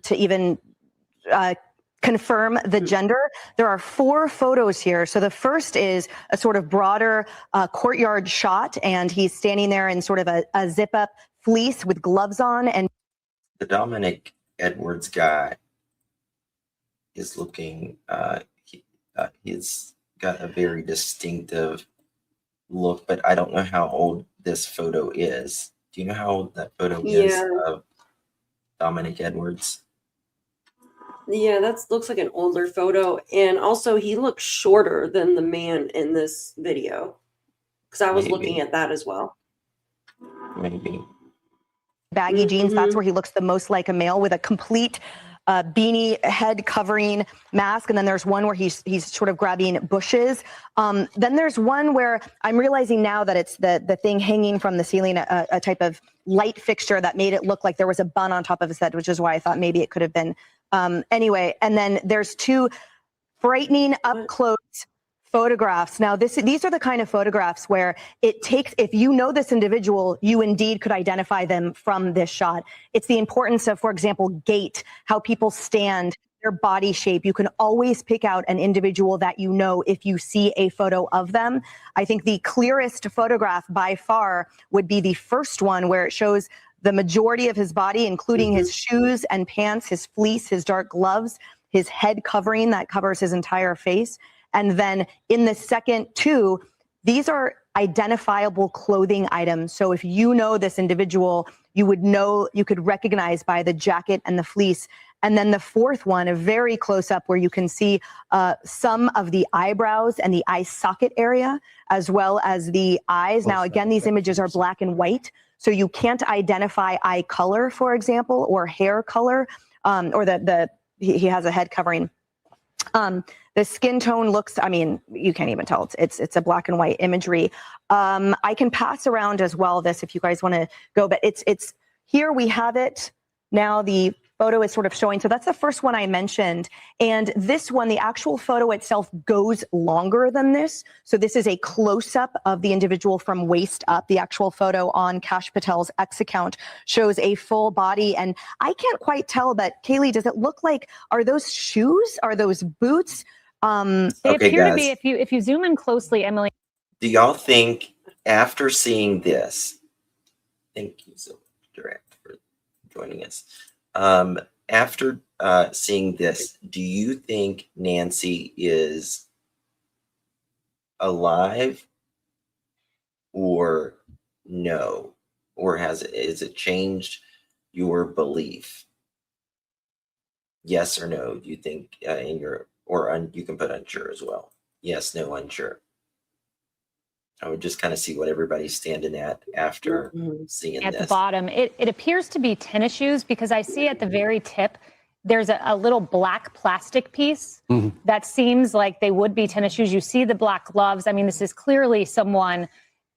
confirm the gender. There are 4 photos here. So the first is a sort of broader courtyard shot, and he's standing there in sort of a zip up fleece with gloves on. And The Dominic Edwards guy is looking, he's got a very distinctive look, but I don't know how old this photo is. Do you know how old that photo is of Dominic Edwards? Yeah, that looks like an older photo. And also, he looks shorter than the man in this video. Because I was looking at that as well. Maybe. Baggy jeans, that's where he looks the most like a male, with a complete beanie head covering mask. And then there's one where he's sort of grabbing bushes. Then there's one where I'm realizing now that it's the thing hanging from the ceiling, a type of light fixture that made it look like there was a bun on top of his head, which is why I thought maybe it could have been. Anyway, and then there's two frightening up close photographs. Now, these are the kind of photographs where it takes, if you know this individual, you indeed could identify them from this shot. It's the importance of, for example, gait, how people stand, their body shape. You can always pick out an individual that you know if you see a photo of them. I think the clearest photograph by far would be the first one, where it shows the majority of his body, including his shoes and pants, his fleece, his dark gloves, his head covering that covers his entire face. And then in the second two, these are identifiable clothing items. So if you know this individual, you would know, you could recognize by the jacket and the fleece. And then the fourth one, a very close up, where you can see some of the eyebrows and the eye socket area, as well as the eyes. Now, again, these images are black and white, so you can't identify eye color, for example, or hair color, or he has a head covering. The skin tone looks, I mean, you can't even tell. It's a black and white imagery. I can pass around as well this if you guys want to go, but it's here we have it. Now the photo is sort of showing. So that's the first one I mentioned. And this one, the actual photo itself goes longer than this. So this is a close-up of the individual from waist up. The actual photo on Kash Patel's X account shows a full body. And I can't quite tell, but Kaylee, does it look like, are those shoes? Are those boots? They appear to be, if you zoom in closely, Emily. Do y'all think after seeing this, thank you so direct for joining us. After seeing this, do you think Nancy is alive or no? Or is it changed your belief? Yes or no? Do you think in your, you can put unsure as well. Yes, no, unsure. I would just kind of see what everybody's standing at after seeing at this. The bottom. It appears to be tennis shoes, because I see at the very tip, there's a little black plastic piece that seems like they would be tennis shoes. You see the black gloves. I mean, this is clearly someone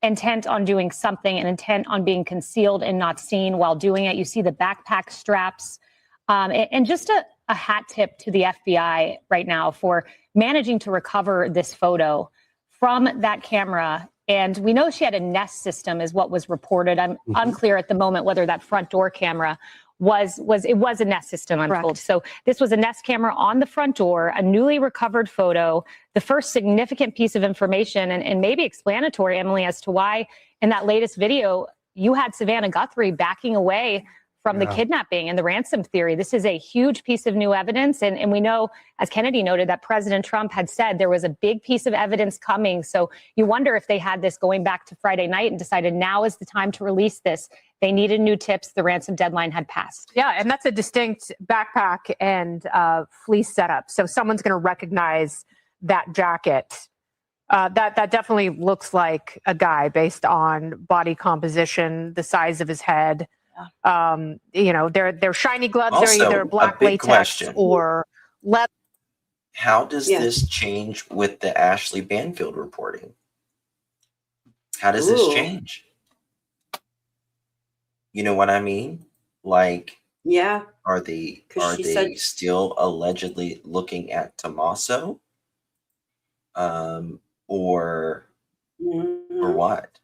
intent on doing something and intent on being concealed and not seen while doing it. You see the backpack straps. And just a hat tip to the FBI right now for managing to recover this photo from that camera. And we know she had a Nest system is what was reported. I'm unclear at the moment whether that front door camera was a Nest system, I'm told. So this was a Nest camera on the front door, a newly recovered photo, the first significant piece of information, and maybe explanatory, Emily, as to why in that latest video, you had Savannah Guthrie backing away from the kidnapping and the ransom theory. This is a huge piece of new evidence. And we know, as Kennedy noted, that President Trump had said there was a big piece of evidence coming. So you wonder if they had this going back to Friday night and decided now is the time to release this. They needed new tips. The ransom deadline had passed. Yeah, and that's a distinct backpack and fleece setup. So someone's going to recognize that jacket. That definitely looks like a guy based on body composition, the size of his head. You know, they're shiny gloves. Also, they're either black latex question. or leather. How does this change with the Ashley Banfield reporting? How does this change? You know what I mean? Like, are they still allegedly looking at Tommaso? Or what?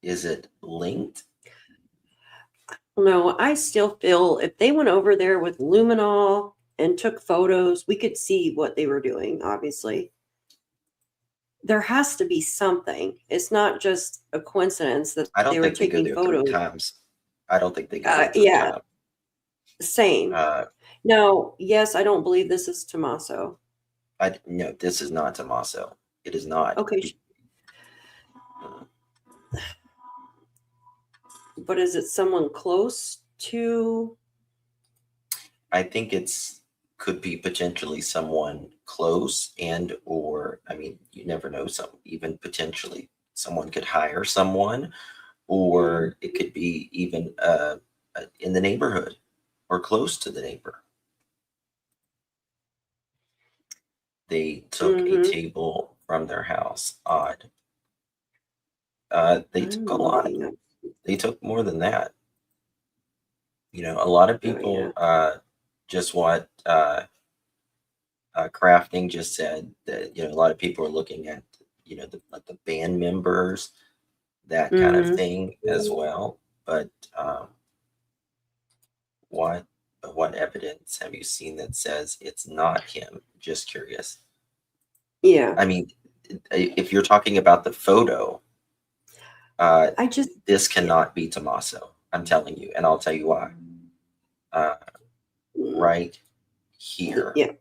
Is it linked? No, I still feel if they went over there with luminol and took photos, we could see what they were doing, obviously. There has to be something. It's not just a coincidence that I don't they were think they go taking there photos. 3 times. I don't think they go there 3 times. Same. No, yes, I don't believe this is Tommaso. No, this is not Tommaso. It is not. Okay. But is it someone close to I think could be potentially someone close, and or I mean, you never know. Even potentially someone could hire someone, or it could be even in the neighborhood or close to the neighbor. They took a table from their house. Odd. They took a lot. They took more than that. You know, a lot of people, just what Crafting just said, that, you know, a lot of people are looking at, you know, like the band members, that kind of thing as well. But what evidence have you seen that says it's not him? Just curious. Yeah. I mean, if you're talking about the photo, this cannot be Tommaso. I'm telling you, and I'll tell you why. Right here. Yeah.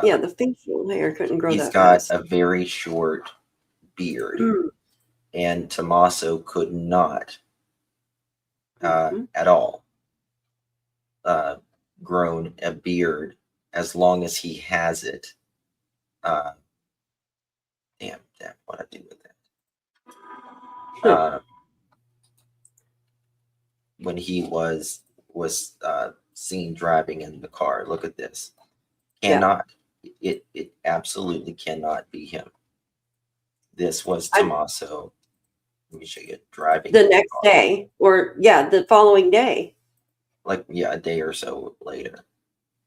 Yeah, the facial hair couldn't grow that He's got fast. a very short beard, and Tommaso could not at all grown a beard as long as he has it. Damn, what I do with that? When he was seen driving in the car, look at this. Cannot. It absolutely cannot be him. This was Tommaso. Let me show you driving the next day, or the following day. Like a day or so later.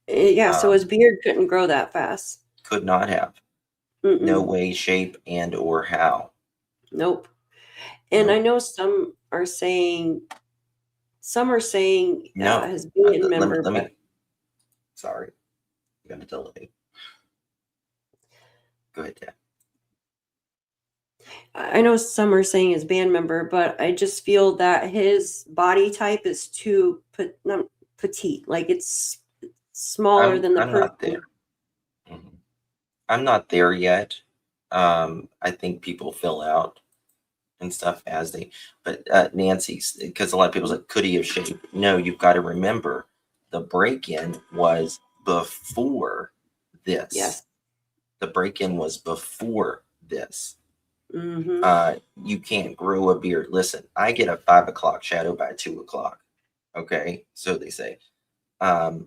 Yeah, so his beard couldn't grow that fast. Could not have. No way, shape, and or how. Nope. And I know some are saying no. his band member. Let me. Sorry, I'm gonna delay. Go ahead, Dad. I know some are saying his band member, but I just feel that his body type is too not petite. Like it's smaller than the I'm not there. I'm not there yet. I think people fill out and stuff as they, but Nancy's, because a lot of people like, could he have shaped? No, you've got to remember the break-in was before this. Yes. The break-in was before this. You can't grow a beard. Listen, I get a 5 o'clock shadow by 2 o'clock. Okay, so they say. I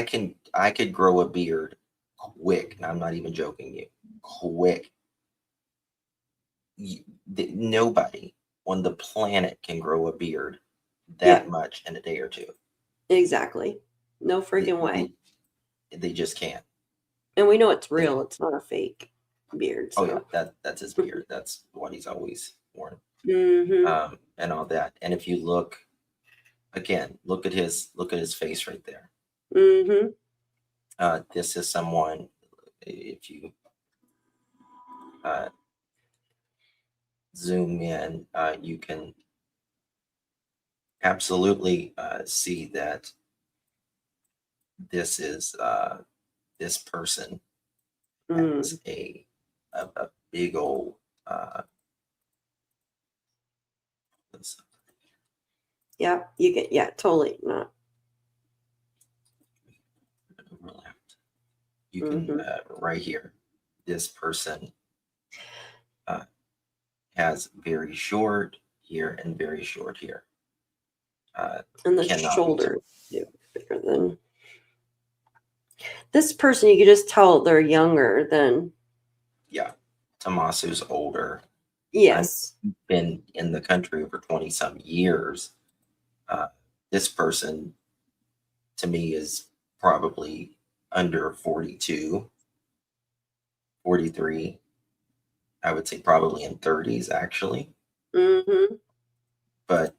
could grow a beard quick, and I'm not even joking you. Quick. Nobody on the planet can grow a beard that much in a day or two. Exactly. No freaking way. They just can't. And we know it's real. It's not a fake beard. So. Oh yeah, that's his beard. That's what he's always worn. And all that. And if you look again, look at his face right there. This is someone, if you zoom in, you can absolutely see that this is this person has a big old you get totally not. You can right here, this person has very short here and very short here. And the shoulders bigger than this person. You could just tell they're younger than. Yeah, Tommaso's older. Yes. I've been in the country over 20 some years. This person to me is probably under 42, 43. I would say probably in 30s actually. But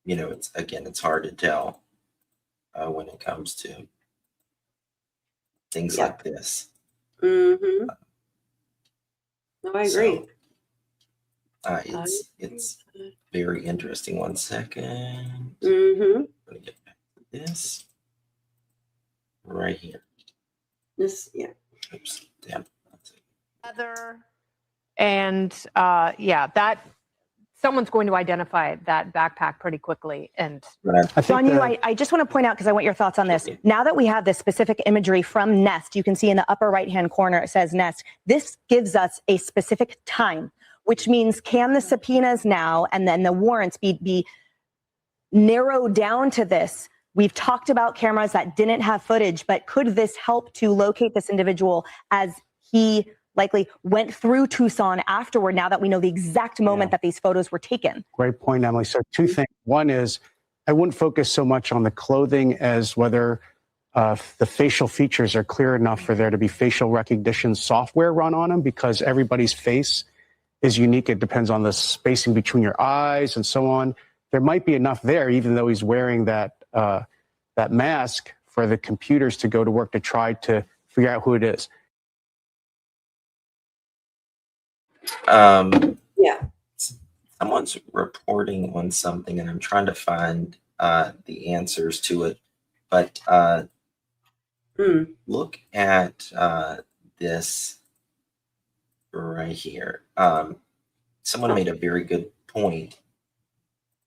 you know, it's hard to tell when it comes to things like this. No, I agree. It's very interesting. 1 second. I'm gonna get back to this right here. This, Oops, damn. And that someone's going to identify that backpack pretty quickly. And John, I just want to point out, because I want your thoughts on this. Now that we have this specific imagery from Nest, you can see in the upper right-hand corner, it says Nest. This gives us a specific time, which means can the subpoenas now and then the warrants be narrowed down to this? We've talked about cameras that didn't have footage, but could this help to locate this individual as he likely went through Tucson afterward, now that we know the exact moment that these photos were taken? Great point, Emily. So two things. One is I wouldn't focus so much on the clothing as whether the facial features are clear enough for there to be facial recognition software run on them, because everybody's face is unique. It depends on the spacing between your eyes and so on. There might be enough there, even though he's wearing that mask, for the computers to go to work to try to figure out who it is. Yeah. Someone's reporting on something, and I'm trying to find the answers to it. But look at this right here. Someone made a very good point.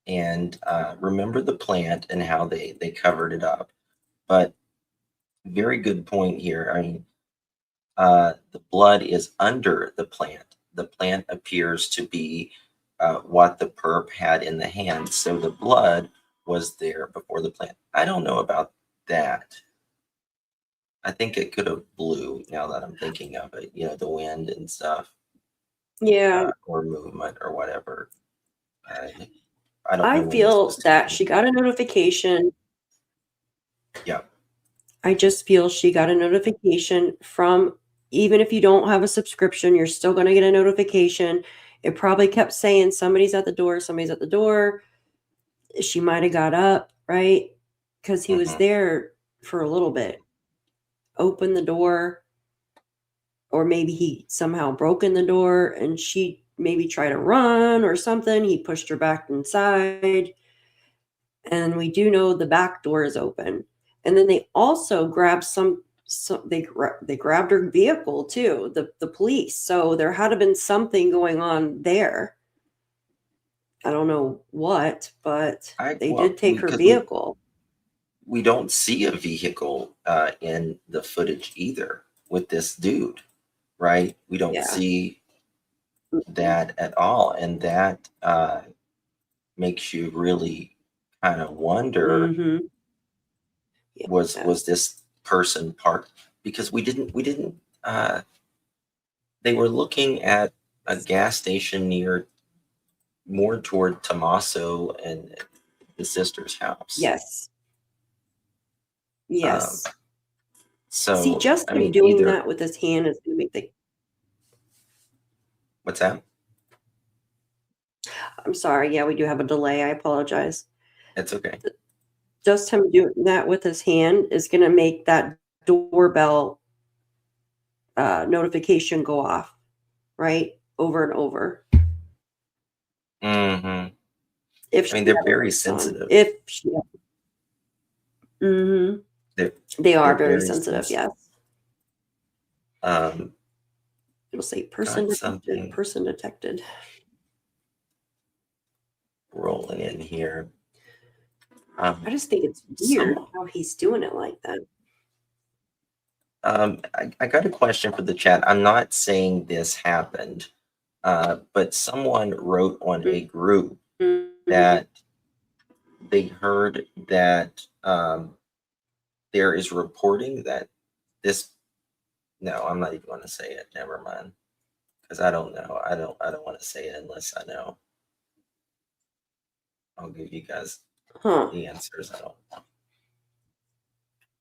And remember the plant and how they covered it up. But very good point here. I mean, the blood is under the plant. The plant appears to be what the perp had in the hand. So the blood was there before the plant. I don't know about that. I think it could have blew, now that I'm thinking of it, you know, the wind and stuff. Yeah. Or movement or whatever. I don't know I when feel that she got a notification. Yeah. I just feel she got a notification from, even if you don't have a subscription, you're still going to get a notification. It probably kept saying somebody's at the door, somebody's at the door. She might have got up, right? Because he was there for a little bit. Opened the door. Or maybe he somehow broke in the door and she maybe tried to run or something. He pushed her back inside. And we do know the back door is open. And then they also grabbed they grabbed her vehicle too, the police. So there had to been something going on there. I don't know what, but they did take her vehicle. We don't see a vehicle in the footage either with this dude, right? We don't see that at all. And that makes you really kind of wonder, was this person parked? Because we didn't they were looking at a gas station more toward Tommaso and the sister's house. Yes. Yes. So see, just I mean, doing that with his hand is going to make the. What's that? I'm sorry. Yeah, we do have a delay. I apologize. It's okay. Just him doing that with his hand is going to make that doorbell notification go off, right? Over and over. Mm-hmm. If I mean, they're very sensitive. If she, they are very sensitive. Yes. It'll say person detected. Person detected. Rolling in here. I just think it's weird how he's doing it like that. I got a question for the chat. I'm not saying this happened, but someone wrote on a group that they heard that there is reporting that this. No, I'm not even going to say it. Never mind, because I don't know. I don't want to say it unless I know. I'll give you guys the answers. I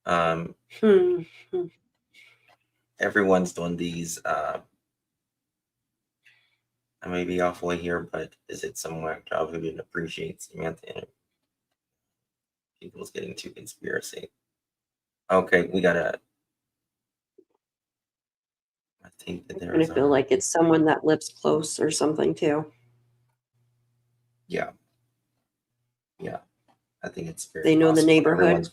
don't. Everyone's doing these. I may be off way here, but is it somewhere job who didn't appreciate Samantha? People's getting too conspiracy. Okay, we gotta. I think that I feel like it's someone that lives close or something too. Yeah. Yeah, I think it's very. They know the possible. neighborhood.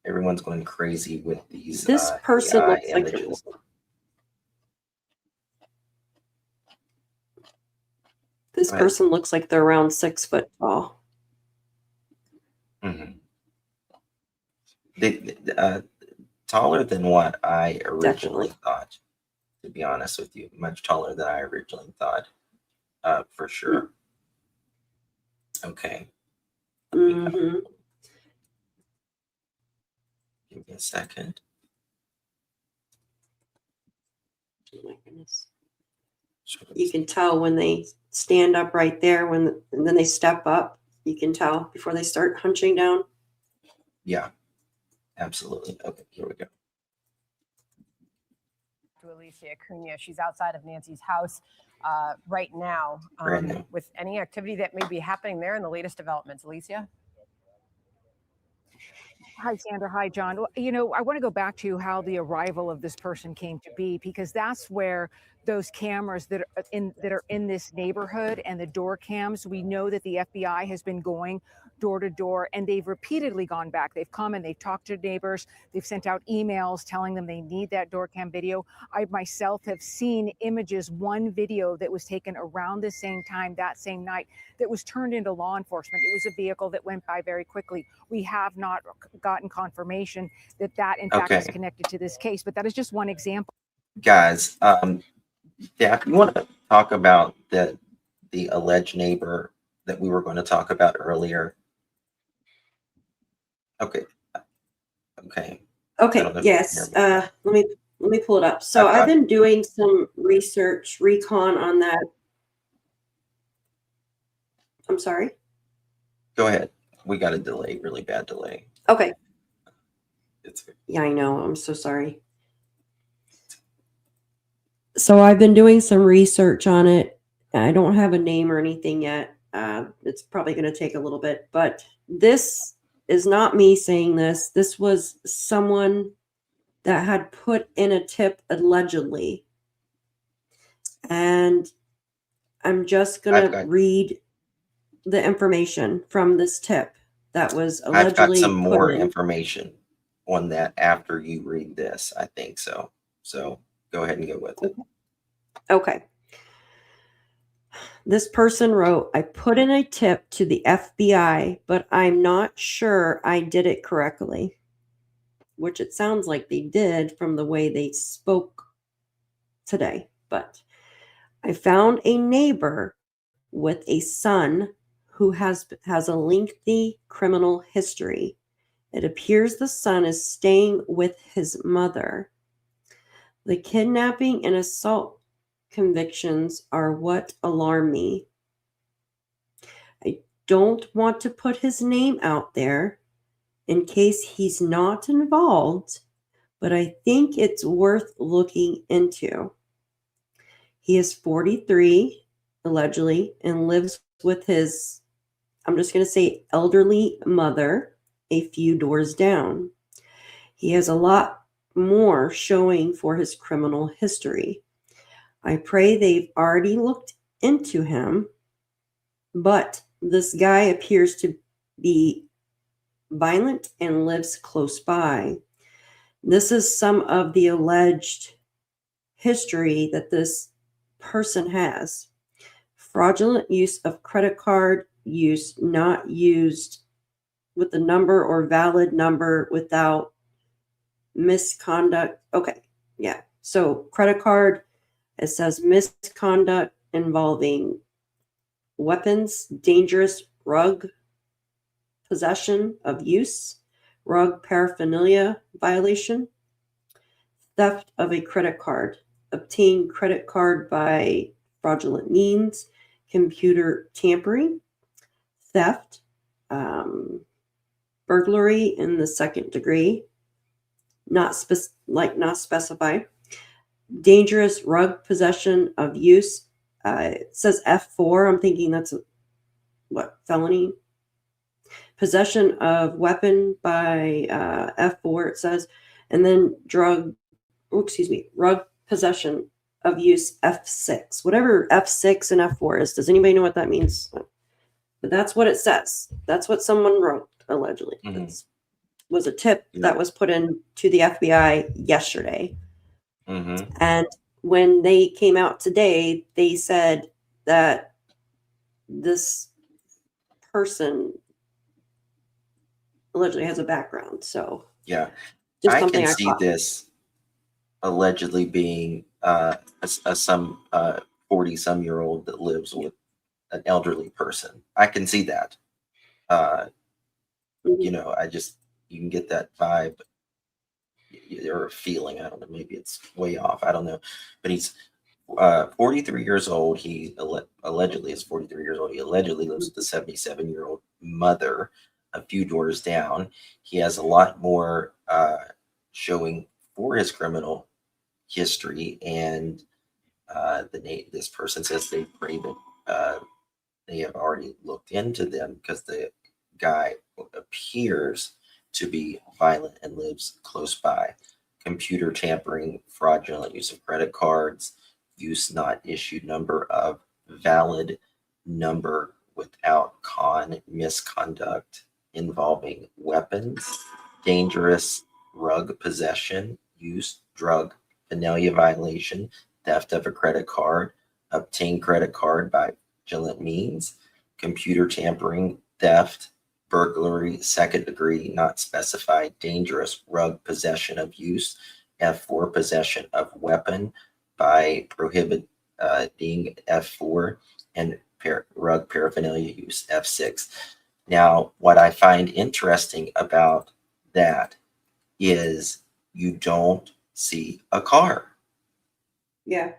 Everyone's going crazy with these. This person AI looks images. This person looks like they're around 6 foot tall. Mm-hmm. Taller than what I originally thought, to be honest with you. Much taller than I originally thought, for sure. Okay. Mm-hmm. Give me a second. Oh my goodness. You can tell when they stand up right there, and then they step up. You can tell before they start hunching down. Yeah, absolutely. Okay, here we go. To Alicia Acuna. She's outside of Nancy's house right now. With any activity that may be happening there in the latest developments. Alicia? Hi, Sandra. Hi, John. Well, you know, I want to go back to how the arrival of this person came to be, because that's where those cameras that are in this neighborhood and the door cams, we know that the FBI has been going door to door, and they've repeatedly gone back. They've come and they've talked to neighbors. They've sent out emails telling them they need that door cam video. I myself have seen images, one video that was taken around the same time, that same night, that was turned into law enforcement. It was a vehicle that went by very quickly. We have not gotten confirmation that that in fact is connected to this case, but that is just one example. Guys, yeah, you want to talk about the alleged neighbor that we were going to talk about earlier? Okay. Yes. Let me pull it up. So I've been doing some research, recon on that. I'm sorry. Go ahead. We got a delay, really bad delay. Okay. Yeah, I know. I'm so sorry. So I've been doing some research on it. I don't have a name or anything yet. It's probably going to take a little bit, but this is not me saying this. This was someone that had put in a tip allegedly. And I'm just going to read the information from this tip that was allegedly I've got some more in. information on that after you read this, I think so. So go ahead and go with it. Okay. This person wrote, I put in a tip to the FBI, but I'm not sure I did it correctly, which it sounds like they did from the way they spoke today. But I found a neighbor with a son who has a lengthy criminal history. It appears the son is staying with his mother. The kidnapping and assault convictions are what alarm me. I don't want to put his name out there in case he's not involved, but I think it's worth looking into. He is 43, allegedly, and lives with his, I'm just going to say, elderly mother a few doors down. He has a lot more showing for his criminal history. I pray they've already looked into him, but this guy appears to be violent and lives close by. This is some of the alleged history that this person has. Fraudulent use of credit card use not used with the number or valid number without misconduct. Okay, yeah. So credit card, it says misconduct involving weapons, dangerous rug possession of use, rug paraphernalia violation, theft of a credit card, obtain credit card by fraudulent means, computer tampering, theft, burglary in the second degree, not specified, dangerous rug possession of use. It says F4. I'm thinking that's felony. Possession of weapon by F4. It says, and then rug possession of use F6. Whatever F6 and F4 is. Does anybody know what that means? But that's what it says. That's what someone wrote allegedly. It was a tip that was put in to the FBI yesterday. And when they came out today, they said that this person allegedly has a background. So Yeah, just I something can I see caught. this allegedly being some 40-some-year-old that lives with an elderly person. I can see that. You know, you can get that vibe or a feeling. I don't know. Maybe it's way off. I don't know. But he's 43 years old. He allegedly is 43 years old. He allegedly lives with a 77-year-old mother a few doors down. He has a lot more showing for his criminal history, and this person says they pray that they have already looked into them because the guy appears to be violent and lives close by. Computer tampering, fraudulent use of credit cards, use not issued number of valid number without misconduct involving weapons, dangerous rug possession, use, drug, paraphernalia violation, theft of a credit card, obtain credit card by fraudulent means, computer tampering, theft, burglary, second degree, not specified, dangerous rug possession of use, F4 possession of weapon by prohibiting F4, and rug paraphernalia use F6. Now, what I find interesting about that is you don't see a car. Yeah.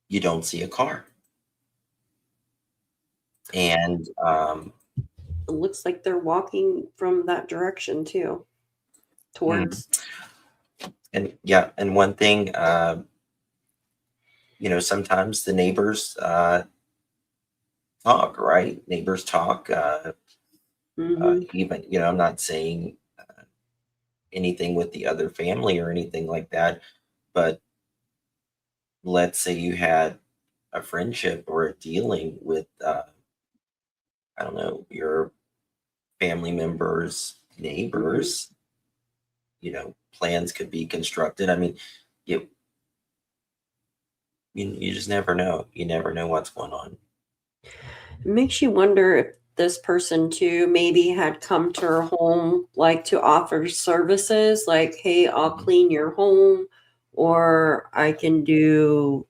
You don't see a car. And it looks like they're walking from that direction too, towards. And yeah, and one thing, you know, sometimes the neighbors talk, right? Neighbors talk. Even, you know, I'm not saying anything with the other family or anything like that, but let's say you had a friendship or a dealing with, I don't know, your family members, neighbors, you know, plans could be constructed. I mean, you just never know. You never know what's going on. It makes you wonder if this person too maybe had come to her home like to offer services like, hey, I'll clean your home, or I can do,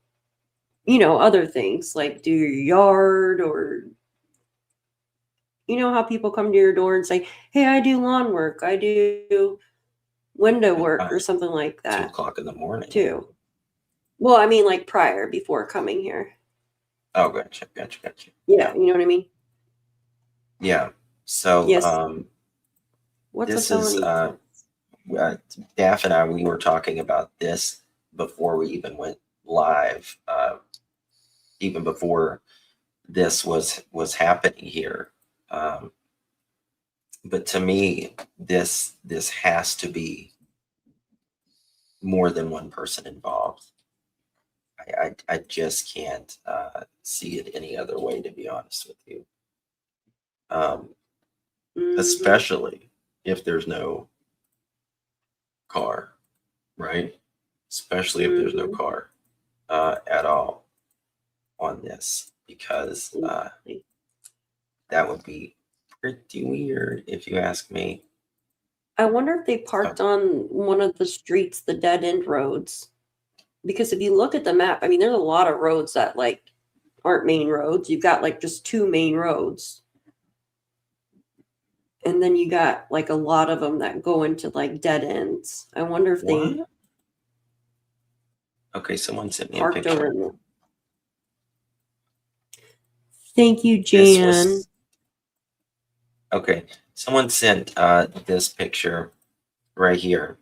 you know, other things like do your yard, or you know how people come to your door and say, hey, I do lawn work, I do window work or something like that. 2 o'clock in the morning. Too. Well, I mean like before coming here. Oh, gotcha. Yeah, you know what I mean? Yeah. So yes. What's this a felony? is Daff and I, we were talking about this before we even went live, even before this was happening here. But to me, this has to be more than one person involved. I just can't see it any other way, to be honest with you. Especially if there's no car, right? Especially if there's no car at all on this, because that would be pretty weird if you ask me. I wonder if they parked on one of the streets, the dead end roads. Because if you look at the map, I mean, there's a lot of roads that like aren't main roads. You've got like just 2 main roads. And then you got like a lot of them that go into like dead ends. I wonder if they Okay, someone sent me a parked picture. over in. Thank you, Jan. Okay, someone sent this picture right here.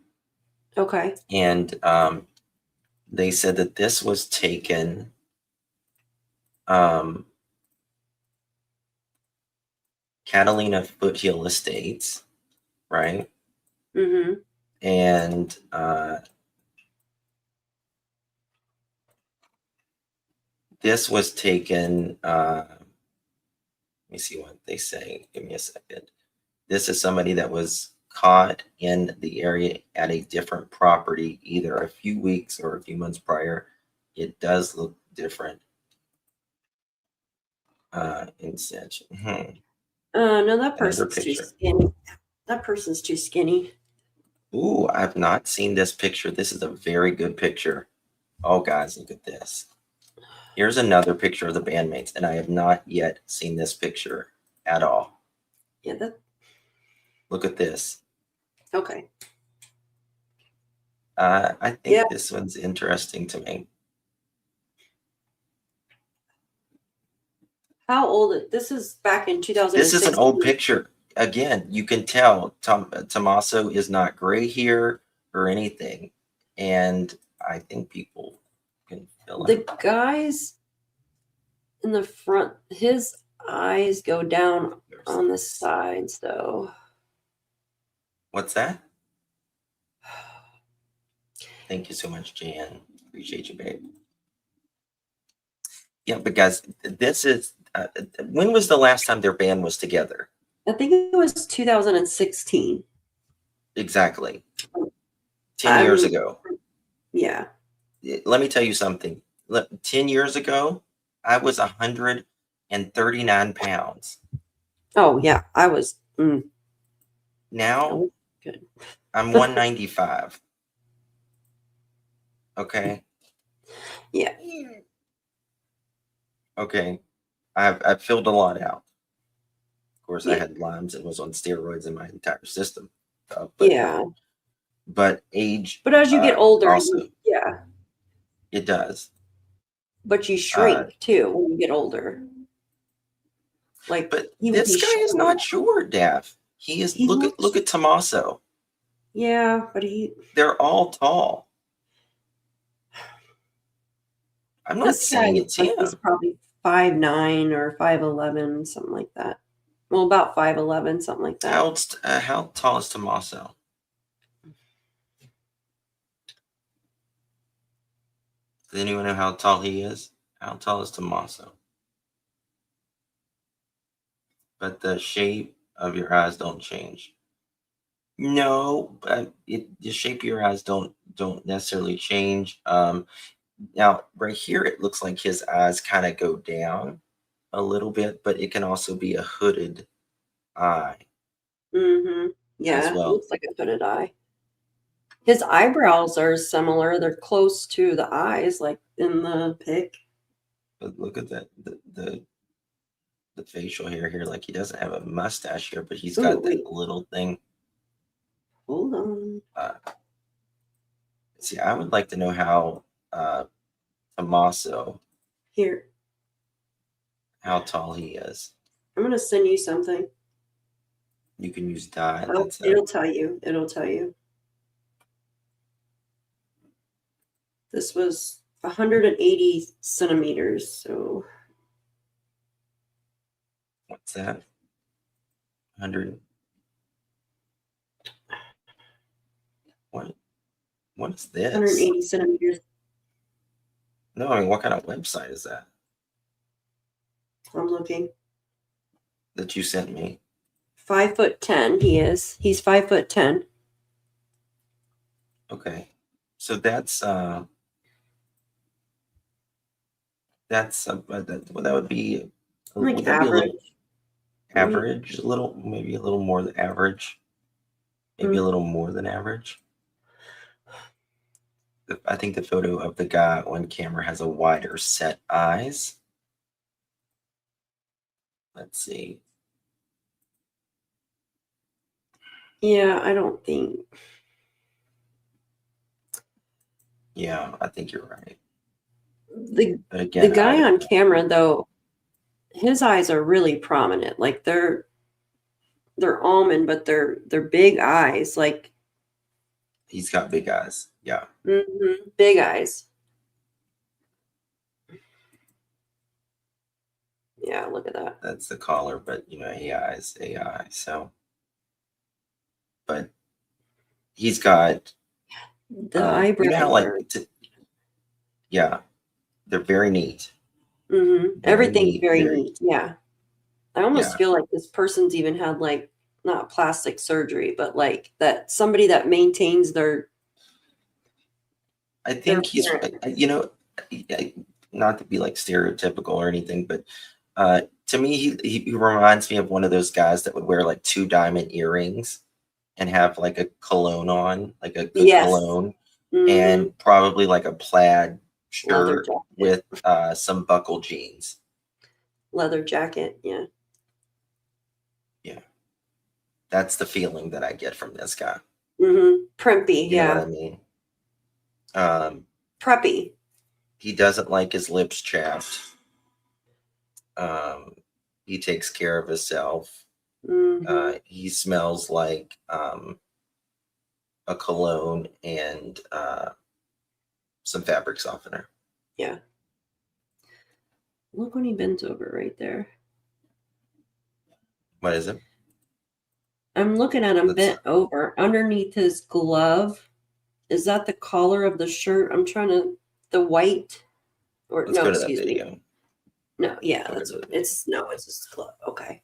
Okay. And they said that this was taken Catalina Foothill Estates, right? Mm-hmm. And this was taken, let me see what they say. Give me a second. This is somebody that was caught in the area at a different property, either a few weeks or a few months prior. It does look different. Instead. No, that Another person's too picture. skinny. That person's too skinny. Ooh, I've not seen this picture. This is a very good picture. Oh, guys, look at this. Here's another picture of the bandmates, and I have not yet seen this picture at all. Yeah, Look at this. okay. I think this one's interesting to me. How old? This is back in 2016. This is an old picture. Again, you can tell Tommaso is not gray here or anything. And I think people can feel The it. guys in the front, his eyes go down on the sides, though. What's that? Thank you so much, Jan. Appreciate you, babe. Yeah, but guys, this is, when was the last time their band was together? I think it was 2016. Exactly. 10 years ago. Yeah. Let me tell you something. 10 years ago, I was 139 pounds. Oh, yeah. I was. Now, good. I'm 195. Okay. Yeah. Okay. I've filled a lot out. Of course, I had Lyme's and was on steroids in my entire system. But age. But as you get older, also, yeah. It does. But you shrink too when you get older. Like, but this guy is not short, Dav. He is. Look at Tommaso. Yeah, but they're all tall. I'm not saying it's him. He's probably 5'9" or 5'11", something like that. Well, about 5'11", something like that. How tall is Tommaso? Does anyone know how tall he is? How tall is Tommaso? But the shape of your eyes don't change. No, but the shape of your eyes don't necessarily change. Now, right here, it looks like his eyes kind of go down a little bit, but it can also be a hooded eye. Mm-hmm. Yeah, as well. It looks like a hooded eye. His eyebrows are similar. They're close to the eyes, like in the pic. But look at that, the facial hair here. Like, he doesn't have a mustache here, but he's got that little thing. Hold on. See, I would like to know how Tommaso, Here, how tall he is. I'm going to send you something. You can use dye. It'll tell you. It'll tell you. This was 180 centimeters. So what's that? 100. What is this? 180 centimeters. No, I mean, what kind of website is that? I'm looking. That you sent me. 5'10" he is. He's 5'10". Okay. So that would be Like average. Average, maybe a little more than average. Maybe a little more than average. I think the photo of the guy on camera has a wider set eyes. Let's see. Yeah, I don't think. Yeah, I think you're right. But again, the guy on camera, though, his eyes are really prominent. Like they're almond, but they're big eyes. Like he's got big eyes. Yeah. Mm-hmm. Big eyes. Yeah, look at that. That's the collar, but AI is AI. So, but he's got the eyebrows. Yeah, they're very neat. Mm-hmm. Everything's very neat. Yeah, I almost feel like this person's even had like not plastic surgery, but like that somebody that maintains their. I think he's, not to be like stereotypical or anything, but To me, he reminds me of one of those guys that would wear like 2 diamond earrings and have like a cologne on, like a good Yes. cologne, Mhm. and probably like a plaid Leather shirt jacket. with some buckle jeans. Leather jacket, yeah. Yeah. That's the feeling that I get from this guy. Primpy, You know yeah. what I mean? Preppy. He doesn't like his lips chapped. He takes care of himself. He smells like a cologne and some fabric softener. Yeah. Look when he bends over right there. What is it? I'm looking at him bent over underneath his glove. Is that the collar of the shirt? I'm trying to the white or Let's no, go to that excuse me. video. No, yeah, Okay. that's what it's it's his glove. Okay.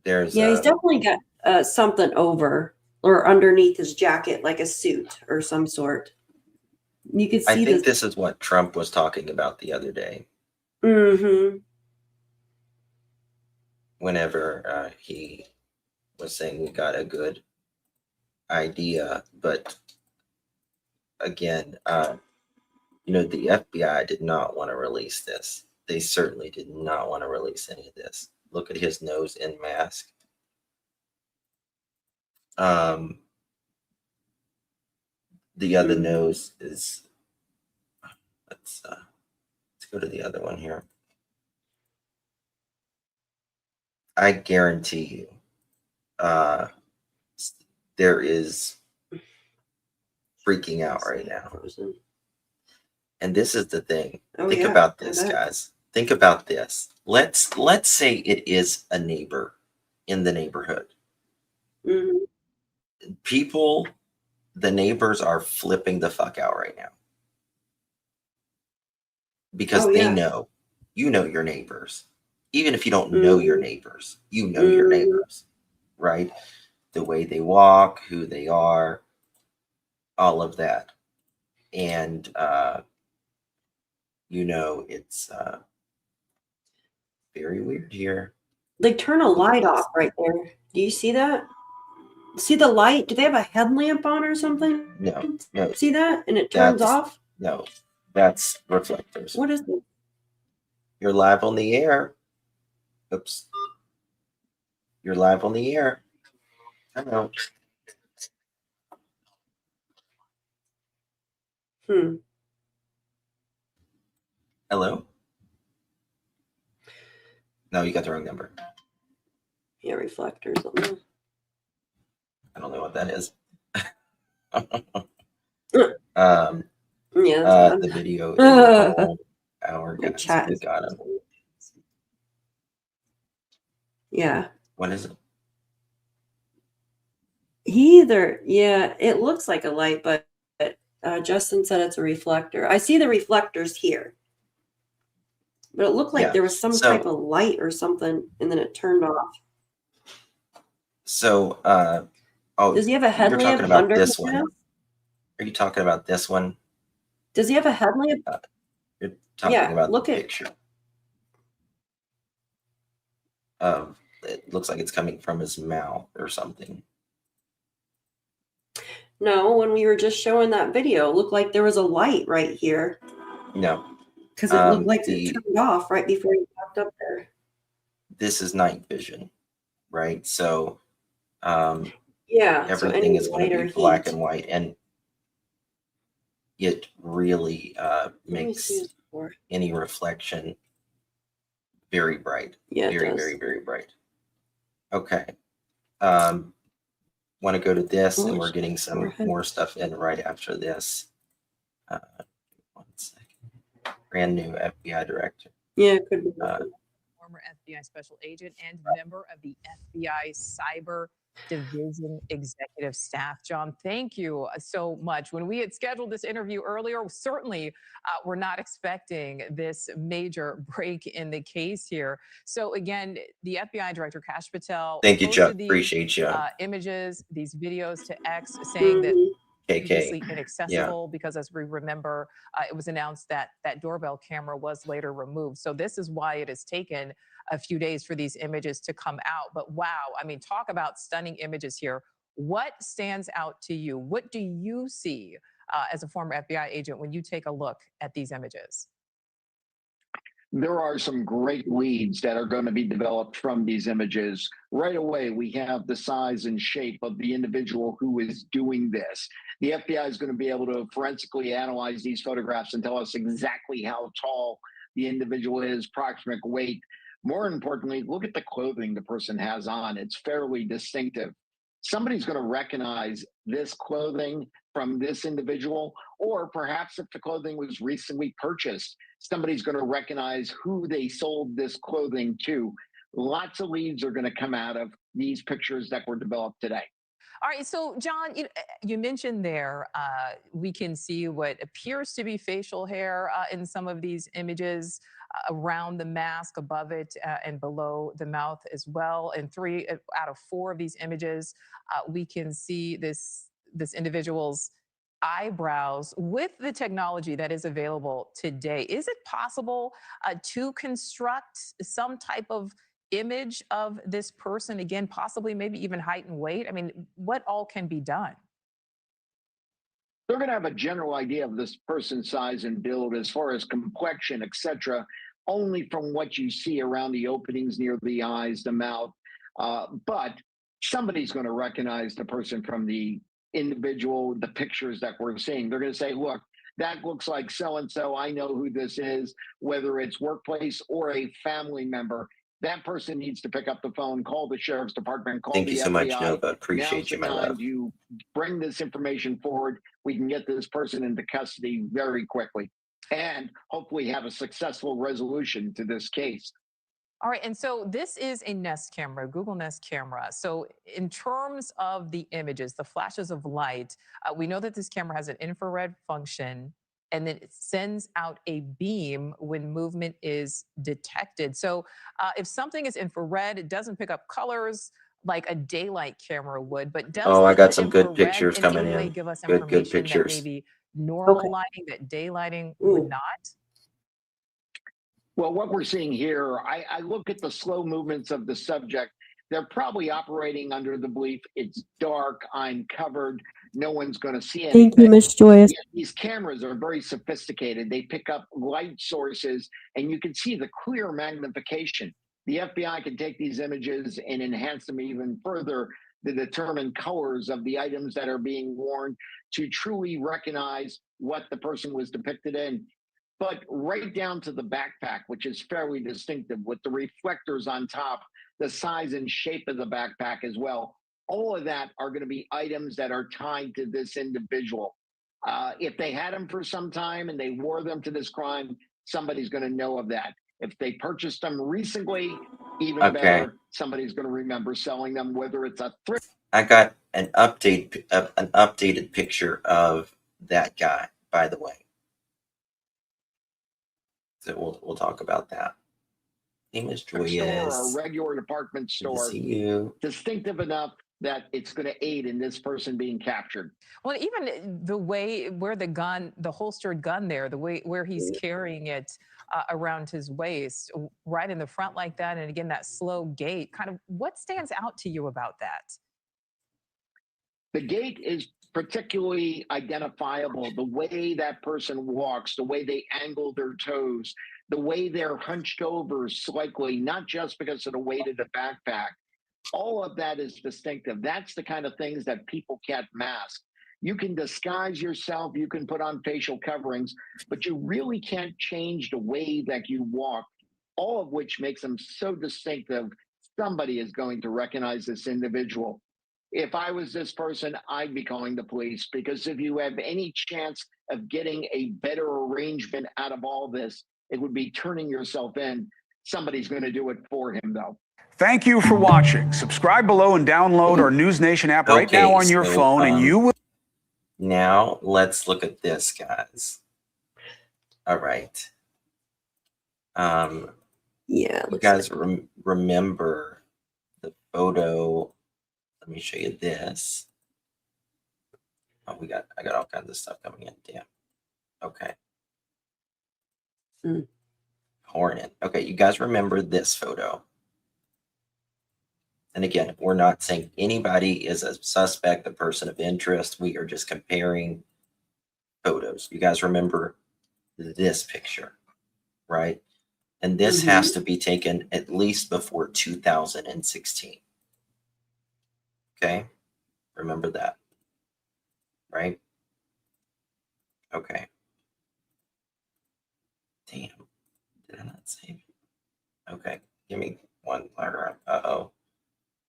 There's Yeah, he's definitely got something over or underneath his jacket, like a suit or some sort. You could see I think this is what Trump was talking about the other day. Whenever he was saying we got a good idea, but again, you know, the FBI did not want to release this. They certainly did not want to release any of this. Look at his nose and mask. The other nose is, let's go to the other one here. I guarantee you, there is freaking out right now. And this is the thing. Think about this, guys. Think about this. Let's say it is a neighbor in the neighborhood. People, the neighbors are flipping the fuck out right now. Because they know, you know your neighbors. Even if you don't know your neighbors, you know your neighbors, right? The way they walk, who they are, all of that. And, you know, it's very weird here. They turn a light off right there. Do you see that? See the light? Do they have a headlamp on or something? No, no. See that? And it turns off? No, that's reflectors. What is it? You're live on the air. Oops. You're live on the air. I know. Hello? No, you got the wrong number. Yeah, reflectors on there. I don't know what that is. The video is a whole hour. Chat. We got him. Yeah. What is it? It looks like a light, but Justin said it's a reflector. I see the reflectors here. But it looked like there was some type of light or something, and then it turned off. So, does he have a headlamp you're talking about under this his one? mask? Are you talking about this one? Does he have a headlamp? You're talking about look the at picture. It looks like it's coming from his mouth or something. No, when we were just showing that video, it looked like there was a light right here. No. Because it looked like it turned off right before he walked up there. This is night vision, right? So any everything is going to light be or black heat. and white, and it really makes any reflection very bright. Yeah, it very, does. very, very bright. Okay. Want to go to this, and we're getting some more stuff in right after this. 1 second. Brand new FBI director. Yeah, it could be. Former FBI special agent and member of the FBI Cyber Division executive staff. John, thank you so much. When we had scheduled this interview earlier, certainly we're not expecting this major break in the case here. So again, the FBI director, Kash Patel, Thank you, Chuck. posted these, Appreciate you. images, these videos to X saying that previously Yeah. inaccessible because, as we remember, it was announced that that doorbell camera was later removed. So this is why it has taken a few days for these images to come out. But wow, I mean, talk about stunning images here. What stands out to you? What do you see as a former FBI agent when you take a look at these images? There are some great leads that are going to be developed from these images. Right away, we have the size and shape of the individual who is doing this. The FBI is going to be able to forensically analyze these photographs and tell us exactly how tall the individual is, approximate weight. More importantly, look at the clothing the person has on. It's fairly distinctive. Somebody's going to recognize this clothing from this individual, or perhaps if the clothing was recently purchased, somebody's going to recognize who they sold this clothing to. Lots of leads are going to come out of these pictures that were developed today. All right, so John, you mentioned there we can see what appears to be facial hair in some of these images around the mask, above it, and below the mouth as well. In 3 out of 4 of these images, we can see this individual's eyebrows. With the technology that is available today, is it possible to construct some type of image of this person, again, possibly maybe even height and weight? I mean, what all can be done? They're going to have a general idea of this person's size and build as far as complexion, etc., only from what you see around the openings near the eyes, the mouth. But somebody's going to recognize the person from the individual, the pictures that we're seeing. They're going to say, look, that looks like so-and-so. I know who this is, whether it's workplace or a family member. That person needs to pick up the phone, call the sheriff's department, call Thank the you so FBI. much, Nova. Appreciate Now's you, the my time love. you bring this information forward. We can get this person into custody very quickly and hopefully have a successful resolution to this case. All right, and so this is a Nest camera, Google Nest camera. So in terms of the images, the flashes of light, we know that this camera has an infrared function, and then it sends out a beam when movement is detected. So if something is infrared, it doesn't pick up colors like a daylight camera would, but does Oh, I got the some good infrared pictures in coming any way in. give us Good information that pictures. maybe normal lighting, that daylighting would not? Well, what we're seeing here, I look at the slow movements of the subject. They're probably operating under the belief it's dark, I'm covered, no one's going to see anything. Thank you, Miss Joyce. Yet these cameras are very sophisticated. They pick up light sources, and you can see the clear magnification. The FBI can take these images and enhance them even further to determine colors of the items that are being worn to truly recognize what the person was depicted in. But right down to the backpack, which is fairly distinctive with the reflectors on top, the size and shape of the backpack as well. All of that are going to be items that are tied to this individual. If they had them for some time and they wore them to this crime, somebody's going to know of that. If they purchased them recently, even better, somebody's going to remember selling them, whether it's a thrift. I got an updated picture of that guy, by the way. So we'll talk about that. Name is Joyous. Or a regular department store, distinctive enough that it's going to aid in this person being captured. Well, even the way where the gun, the holstered gun there, the way where he's carrying it around his waist, right in the front like that, and again, that slow gait, kind of what stands out to you about that? The gait is particularly identifiable. The way that person walks, the way they angle their toes, the way they're hunched over slightly, not just because of the weight of the backpack. All of that is distinctive. That's the kind of things that people can't mask. You can disguise yourself, you can put on facial coverings, but you really can't change the way that you walk, all of which makes them so distinctive. Somebody is going to recognize this individual. If I was this person, I'd be calling the police, because if you have any chance of getting a better arrangement out of all this, it would be turning yourself in. Somebody's going to do it for him, though. Thank you for watching. Subscribe below and download our News Nation app right now on your phone, and you will. Now let's look at this, guys. All right. Yeah. You guys remember the photo? Let me show you this. Oh, I got all kinds of stuff coming in. Damn. Okay. Hornet. Okay, you guys remember this photo. And again, we're not saying anybody is a suspect, a person of interest. We are just comparing photos. You guys remember this picture, right? And this has to be taken at least before 2016. Okay? Remember that, right? Okay. Damn. Did I not save it? Okay. Give me one. Uh-oh.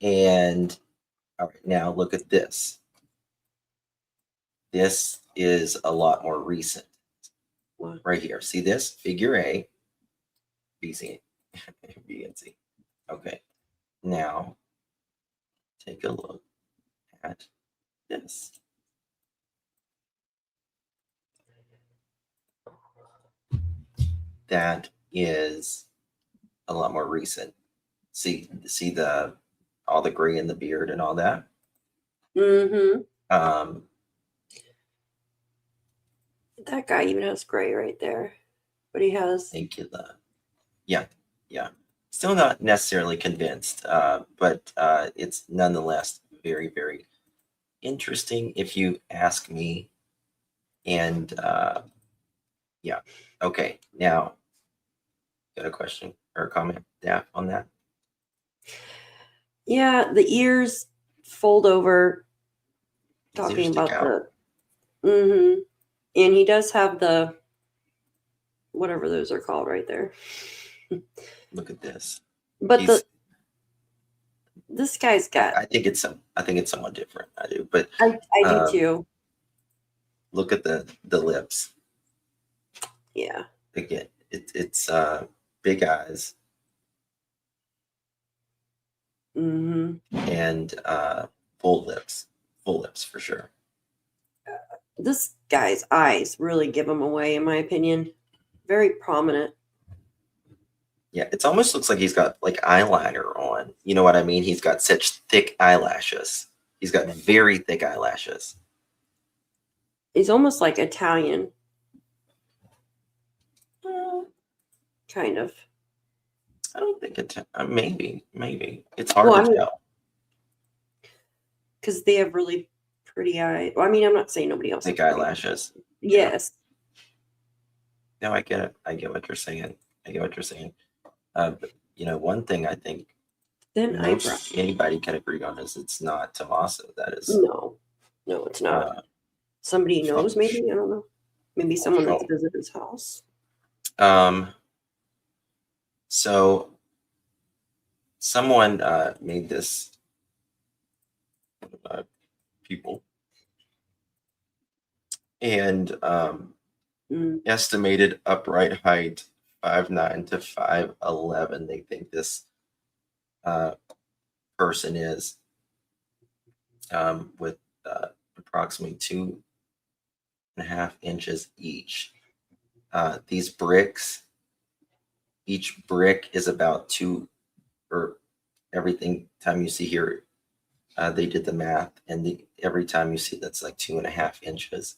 And all right, now look at this. This is a lot more recent. Right here. See this? Figure A, B, C, B, and C. Okay. Now, take a look at this. That is a lot more recent. See all the gray in the beard and all that. That guy even has gray right there, but he has. Thank you. Yeah. Still not necessarily convinced, but it's nonetheless very, very interesting if you ask me. And yeah. Okay. Now, got a question or a comment, Daph, on that? Yeah, the ears fold over. Talking about the. And he does have the whatever those are called right there. Look at this. But this guy's got. I think it's somewhat different. I do, but I do too. Look at the lips. Yeah. Again, it's big eyes. And full lips for sure. This guy's eyes really give him away, in my opinion. Very prominent. Yeah, it almost looks like he's got like eyeliner on. You know what I mean? He's got such thick eyelashes. He's got very thick eyelashes. He's almost like Italian. Kind of. I don't think it's maybe. It's hard to tell. Because they have really pretty eyes. Well, I mean, I'm not saying nobody else. Thick eyelashes. Yes. No, I get it. I get what you're saying. But, one thing I think anybody can agree on is it's not Tommaso. That is no, it's not. Somebody knows, maybe. I don't know. Maybe someone that's visited his house. So someone made this people and estimated upright height 5'9" to 5'11". They think this person is with approximately 2.5 inches each. These bricks, each brick is about 2, or everything time you see here, they did the math, and every time you see that's like 2.5 inches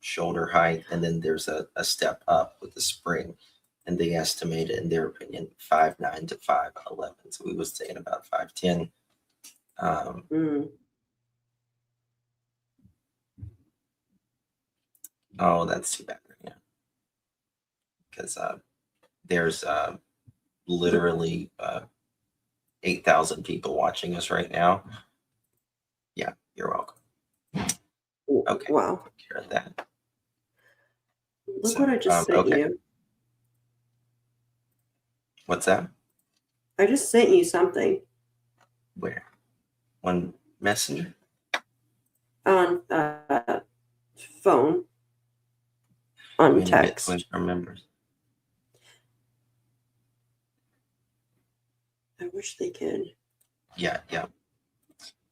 shoulder height, and then there's a step up with the spring, and they estimate it, in their opinion, 5'9" to 5'11". So we was saying about 5'10". Oh, that's too bad right now, because there's literally 8,000 people watching us right now. Yeah, you're welcome. Okay. Wow. Take care of that. Look what I just sent you. What's that? I just sent you something. Where? On Messenger? On phone. On text. Remembers. I wish they could. Yeah. Did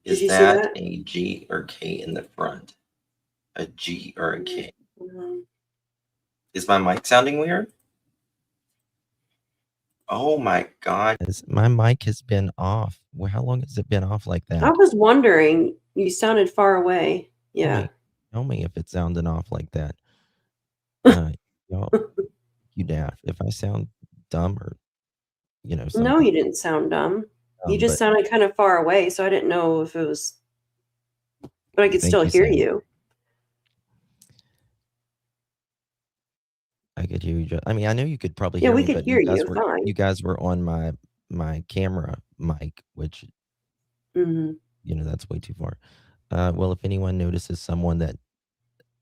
you see that that? a G or K in the front? A G or a K? Is my mic sounding weird? Oh my God. My mic has been off. How long has it been off like that? I was wondering. You sounded far away. Yeah. Tell me if it's sounding off like that. Y'all, you daft. If I sound dumb or No, something, you didn't sound dumb. You just but sounded kind of far away, so I didn't know if it was, but I could thank still you, hear Sam. you. I could hear you. I mean, I know you could probably Yeah, hear we me, could but hear you guys you were fine. you guys were on my camera mic, which Mhm. that's way too far. Well, if anyone notices someone that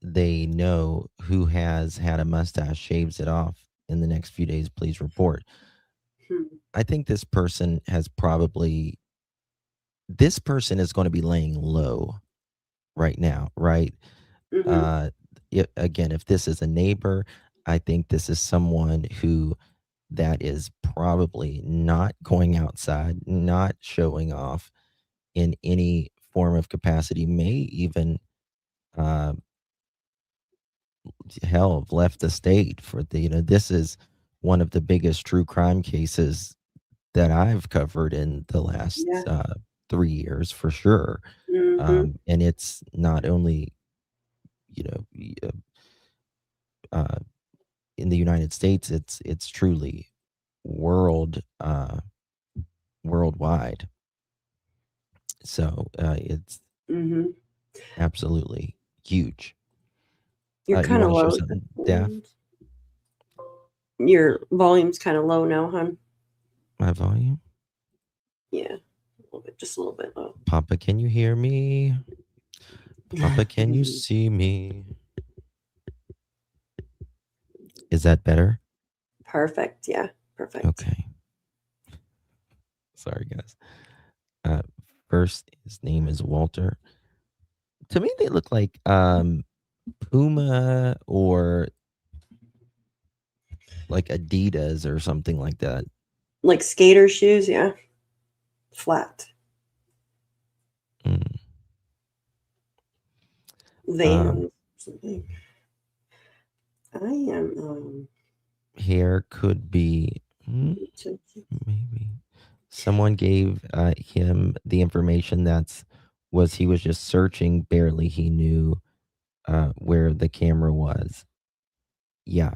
they know who has had a mustache shaves it off in the next few days, please report. I think this person is going to be laying low right now, right? Mhm. If this is a neighbor, I think this is someone who that is probably not going outside, not showing off in any form of capacity, may even hell have left the state for this is one of the biggest true crime cases that I've covered in the last Yeah. 3 years for sure. Mhm. And it's not only in the United States, it's truly worldwide. So it's Mhm. absolutely huge. You're You kind of want to share low. something, Daff? Your volume's kind of low now, hon. My volume? Yeah. Just a little bit low. Papa, can you hear me? Papa, can you see me? Is that better? Perfect. Yeah. Perfect. Okay. Sorry, guys. First, his name is Walter. To me, they look like Puma or like Adidas or something like that. Like skater shoes, yeah. Flat. Van something. I am Hair could be maybe someone gave him the information he was just searching, barely he knew where the camera was. Yeah.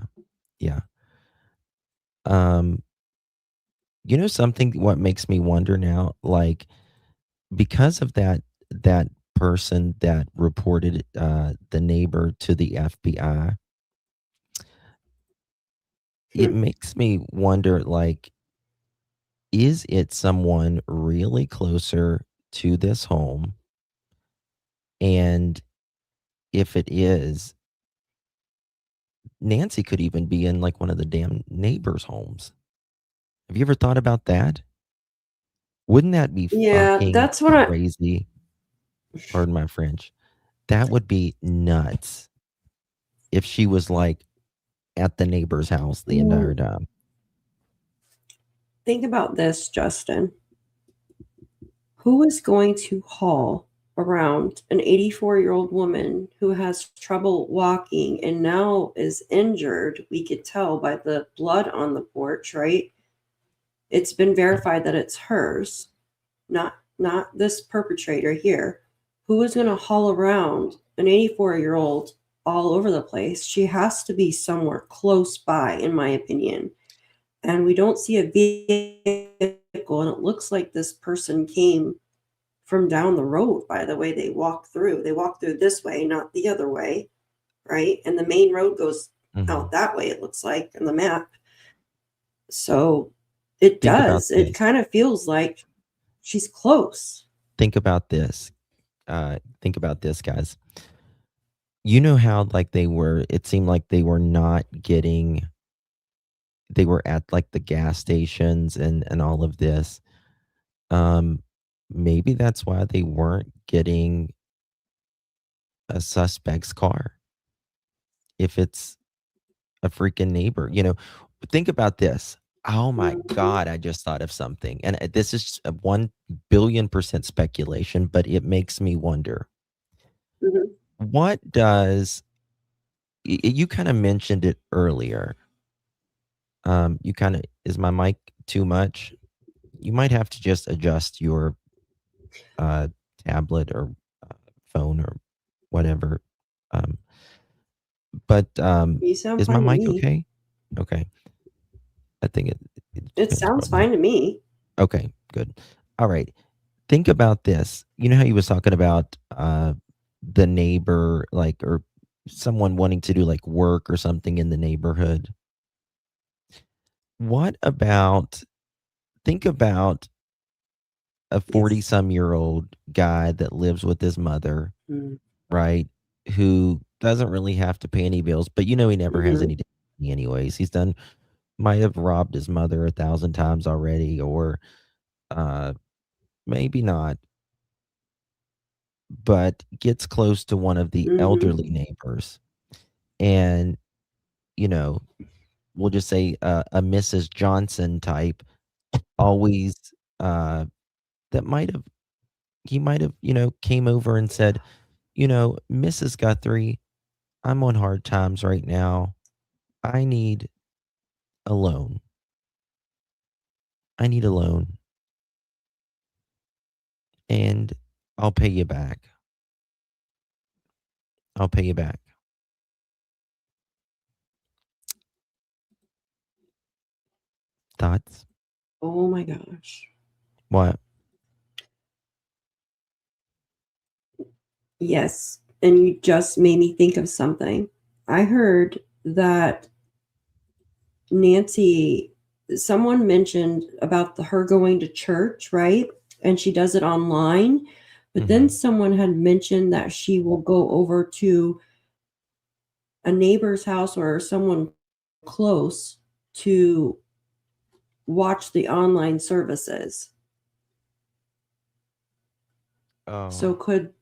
Something what makes me wonder now, like because of that person that reported the neighbor to the FBI, it makes me wonder, like, is it someone really closer to this home? And if it is, Nancy could even be in like one of the damn neighbors' homes. Have you ever thought about that? Wouldn't that be Yeah, fucking that's what crazy? Pardon my French. That would be nuts if she was like at the neighbor's house the entire time. Think about this, Justin. Who is going to haul around an 84-year-old woman who has trouble walking and now is injured? We could tell by the blood on the porch, right? It's been verified that it's hers, not this perpetrator here. Who is going to haul around an 84-year-old all over the place? She has to be somewhere close by, in my opinion. And we don't see a vehicle, and it looks like this person came from down the road by the way they walk through. They walk through this way, not the other way, right? And the main road goes out that way, it looks like, in the map. So it Think about does. It this. kind of feels like she's close. Think about this. Think about this, guys. You know how like it seemed like they were at like the gas stations and all of this. Maybe that's why they weren't getting a suspect's car. If it's a freaking neighbor, think about this. Oh my God, I just thought of something. And this is a 1 billion% speculation, but it makes me wonder. What does you kind of mentioned it earlier? Is my mic too much? You might have to just adjust your tablet or phone or whatever. But You sound is my fine to mic me. okay? Okay. I think It sounds fine to me. Okay, good. All right. Think about this. You know how you was talking about the neighbor, like, or someone wanting to do like work or something in the neighborhood. What about, think about a 40-some-year-old guy that lives with his mother, right? Who doesn't really have to pay any bills, but he never has any money anyways. He's might have robbed his mother 1,000 times already, or maybe not, but gets close to one of the elderly neighbors. And, we'll just say a Mrs. Johnson type, always, that he might have, came over and said, Mrs. Guthrie, I'm on hard times right now. I need a loan. I need a loan. And I'll pay you back. I'll pay you back. Thoughts? Oh my gosh. What? Yes. And you just made me think of something. I heard that Nancy, someone mentioned about her going to church, right? And she does it online. But then someone had mentioned that she will go over to a neighbor's house or someone close to watch the online services. Oh. So could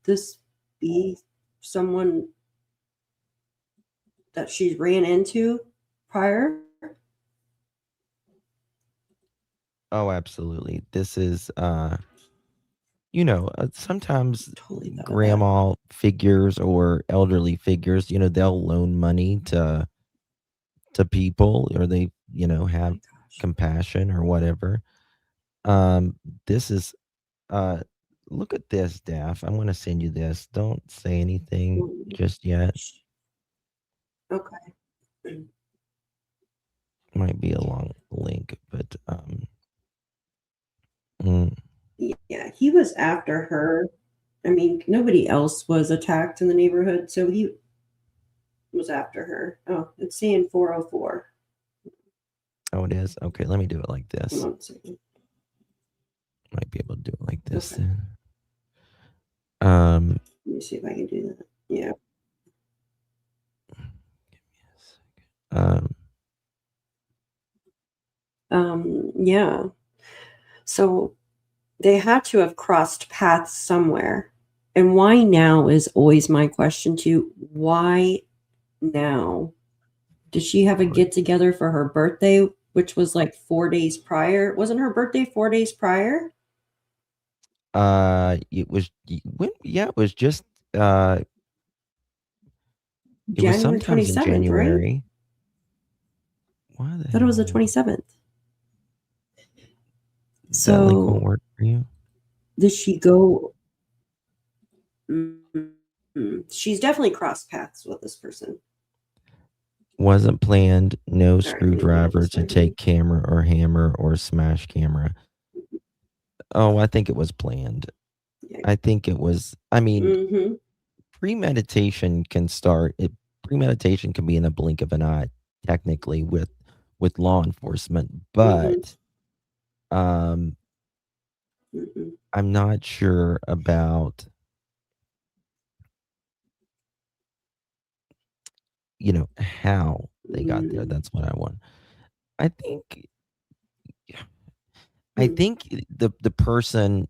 this be someone that she ran into prior? Oh, absolutely. This is, sometimes grandma figures or elderly figures, they'll loan money to people, or they, have compassion or whatever. This is, look at this, Daff. I'm going to send you this. Don't say anything just yet. Okay. Might be a long link, but yeah, he was after her. I mean, nobody else was attacked in the neighborhood, so he was after her. Oh, it's saying 404. Oh, it is? Okay, let me do it like this. Hold on a second. Might be able to do it like this Okay. then. Let me see if I can do that. Yeah. Yeah. So they had to have crossed paths somewhere. And why now is always my question too. Why now? Did she have a get together for her birthday, which was like 4 days prior? Wasn't her birthday 4 days prior? It was it was just it was January sometimes in 27th, right? January. Why the I thought it was the 27th. that link won't So work for you? did she go? She's definitely crossed paths with this person. Wasn't planned, no right, screwdriver to take camera or hammer or smash camera. Oh, I think it was planned. I think it was, I mean, premeditation can premeditation can be in a blink of an eye, technically, with law enforcement, but I'm not sure about, how they got there. That's what I want. I think the person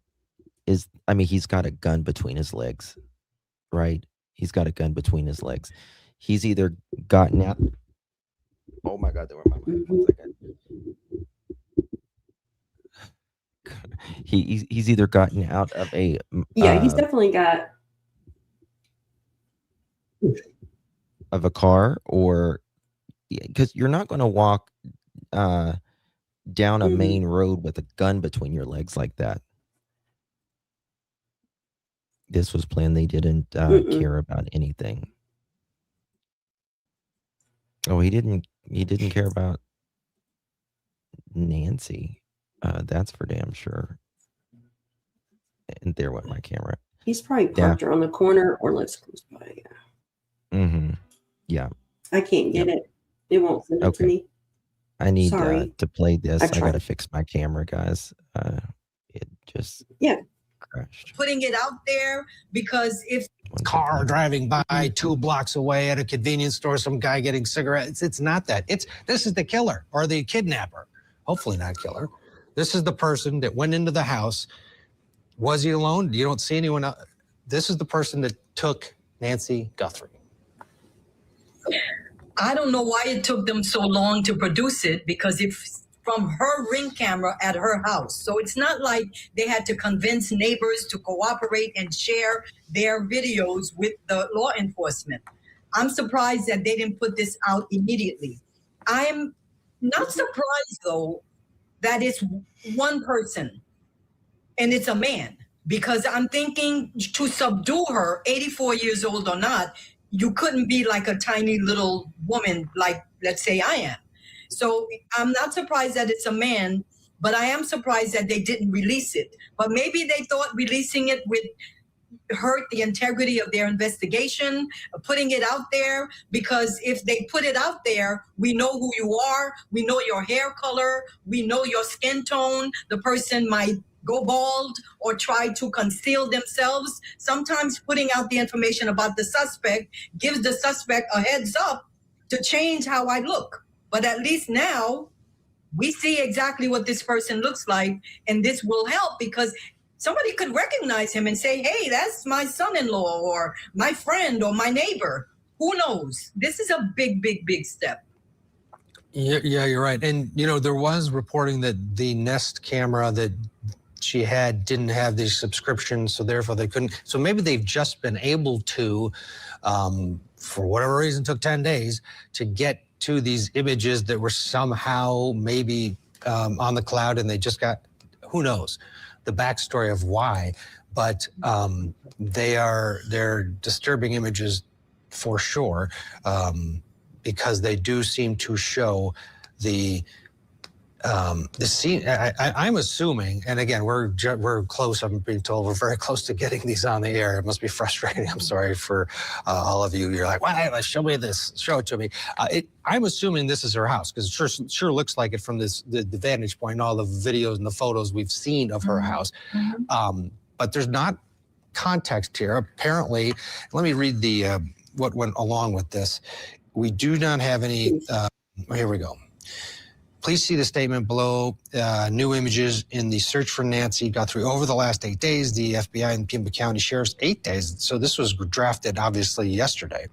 is, I mean, he's got a gun between his legs, right? He's got a gun between his legs. He's either gotten out. Oh my God, there were my mic. 1 second. He's either gotten out of a He's definitely got of a car, or because you're not going to walk down a main road with a gun between your legs like that. This was planned. They didn't care about anything. Oh, he didn't care about Nancy. That's for damn sure. And there went my camera. He's probably parked her on the corner or lives close by. Yeah. Mm-hmm. Yeah. I can't get it. It won't send it to me. I need Sorry. to play this. I tried. gotta fix my camera, guys. It just crashed. Putting it out there because if car driving by 2 blocks away at a convenience store, some guy getting cigarettes. It's not that. This is the killer or the kidnapper. Hopefully not killer. This is the person that went into the house. Was he alone? You don't see anyone else. This is the person that took Nancy Guthrie. I don't know why it took them so long to produce it, because it's from her Ring camera at her house. So it's not like they had to convince neighbors to cooperate and share their videos with the law enforcement. I'm surprised that they didn't put this out immediately. I'm not surprised, though, that it's one person and it's a man, because I'm thinking to subdue her, 84 years old or not, you couldn't be like a tiny little woman like, let's say, I am. So I'm not surprised that it's a man, but I am surprised that they didn't release it. But maybe they thought releasing it would hurt the integrity of their investigation, putting it out there, because if they put it out there, we know who you are, we know your hair color, we know your skin tone. The person might go bald or try to conceal themselves. Sometimes putting out the information about the suspect gives the suspect a heads up to change how I look. But at least now we see exactly what this person looks like, and this will help because somebody could recognize him and say, hey, that's my son-in-law or my friend or my neighbor. Who knows? This is a big, big, big step. Yeah, you're right. And, there was reporting that the Nest camera that she had didn't have the subscription, so therefore they couldn't. So maybe they've just been able to, for whatever reason, took 10 days to get to these images that were somehow maybe on the cloud, and they just got, who knows, the backstory of why. But they're disturbing images for sure, because they do seem to show the scene. I'm assuming, and again, we're close. I'm being told we're very close to getting these on the air. It must be frustrating. I'm sorry for all of you. You're like, "Why? Show me this. Show it to me." I'm assuming this is her house because it sure looks like it from the vantage point and all the videos and the photos we've seen of her house. But there's not context here. Apparently, let me read the what went along with this. We do not have any. Here we go. Please see the statement below. New images in the search for Nancy Guthrie over the last 8 days. The FBI and Pima County Sheriff's 8 days. So this was drafted obviously yesterday.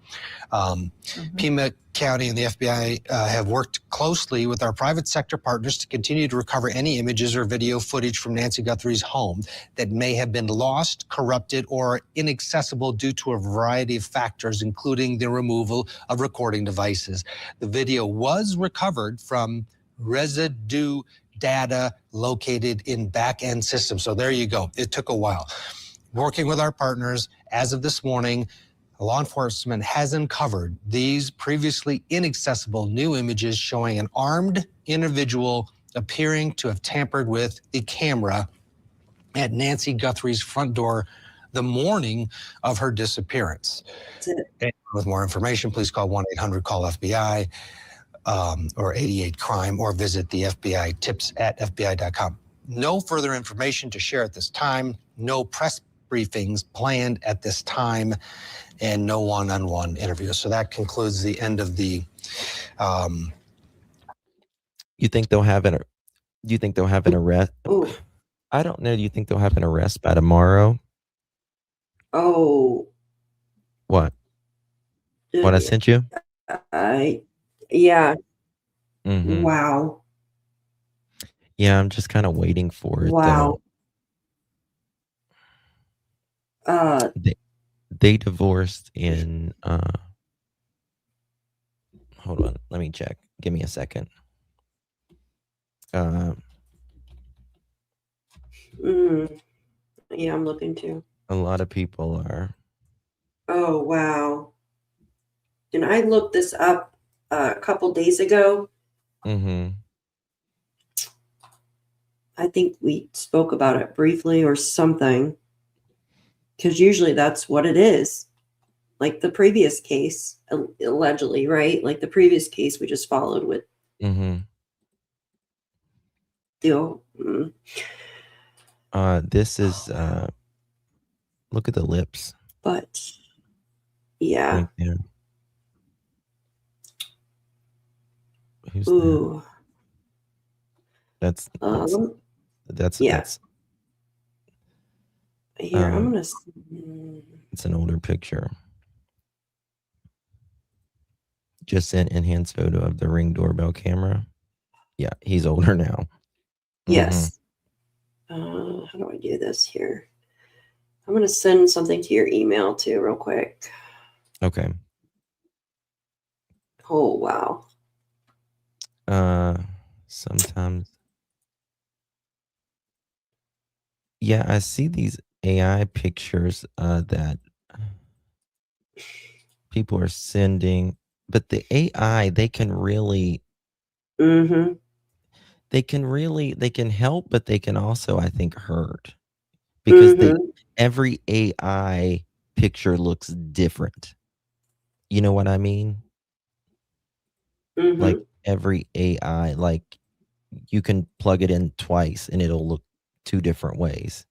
Pima County and the FBI have worked closely with our private sector partners to continue to recover any images or video footage from Nancy Guthrie's home that may have been lost, corrupted, or inaccessible due to a variety of factors, including the removal of recording devices. The video was recovered from residue data located in back-end systems. So there you go. It took a while. Working with our partners, as of this morning, law enforcement has uncovered these previously inaccessible new images showing an armed individual appearing to have tampered with the camera at Nancy Guthrie's front door the morning of her disappearance. And with more information, please call 1-800-CALL-FBI. Or 88-CRIME, or visit the FBI tips at FBI.com. No further information to share at this time, no press briefings planned at this time, and no one-on-one interviews. So that concludes the end of the. You think they'll have an? Do you think they'll have an arrest? I don't know. Do you think they'll have an arrest by tomorrow? Oh. What? What I sent you? Yeah. Mm-hmm. Wow. Yeah, I'm just kind of waiting for it. Wow. They divorced in. Hold on, let me check. Give me a second. Yeah, I'm looking too. A lot of people are. Oh, wow. And I looked this up a couple days ago. Mm-hmm. I think we spoke about it briefly or something. Because usually that's what it is. Like the previous case, allegedly, right? Like the previous case we just followed with Mm-hmm. the This is look at the lips. But yeah. Right there. Who's Ooh. that? That's yeah. that's Here, I'm gonna. it's an older picture. Just sent enhanced photo of the Ring doorbell camera. Yeah, he's older now. Yes. How do I do this here? I'm gonna send something to your email too, real quick. Okay. Oh wow. Sometimes. Yeah, I see these AI pictures that people are sending, but the AI, they can really Mm-hmm. they can help, but they can also, I think, hurt. Because every AI picture looks different. You know what I mean? Like every AI, like you can plug it in twice and it'll look two different ways.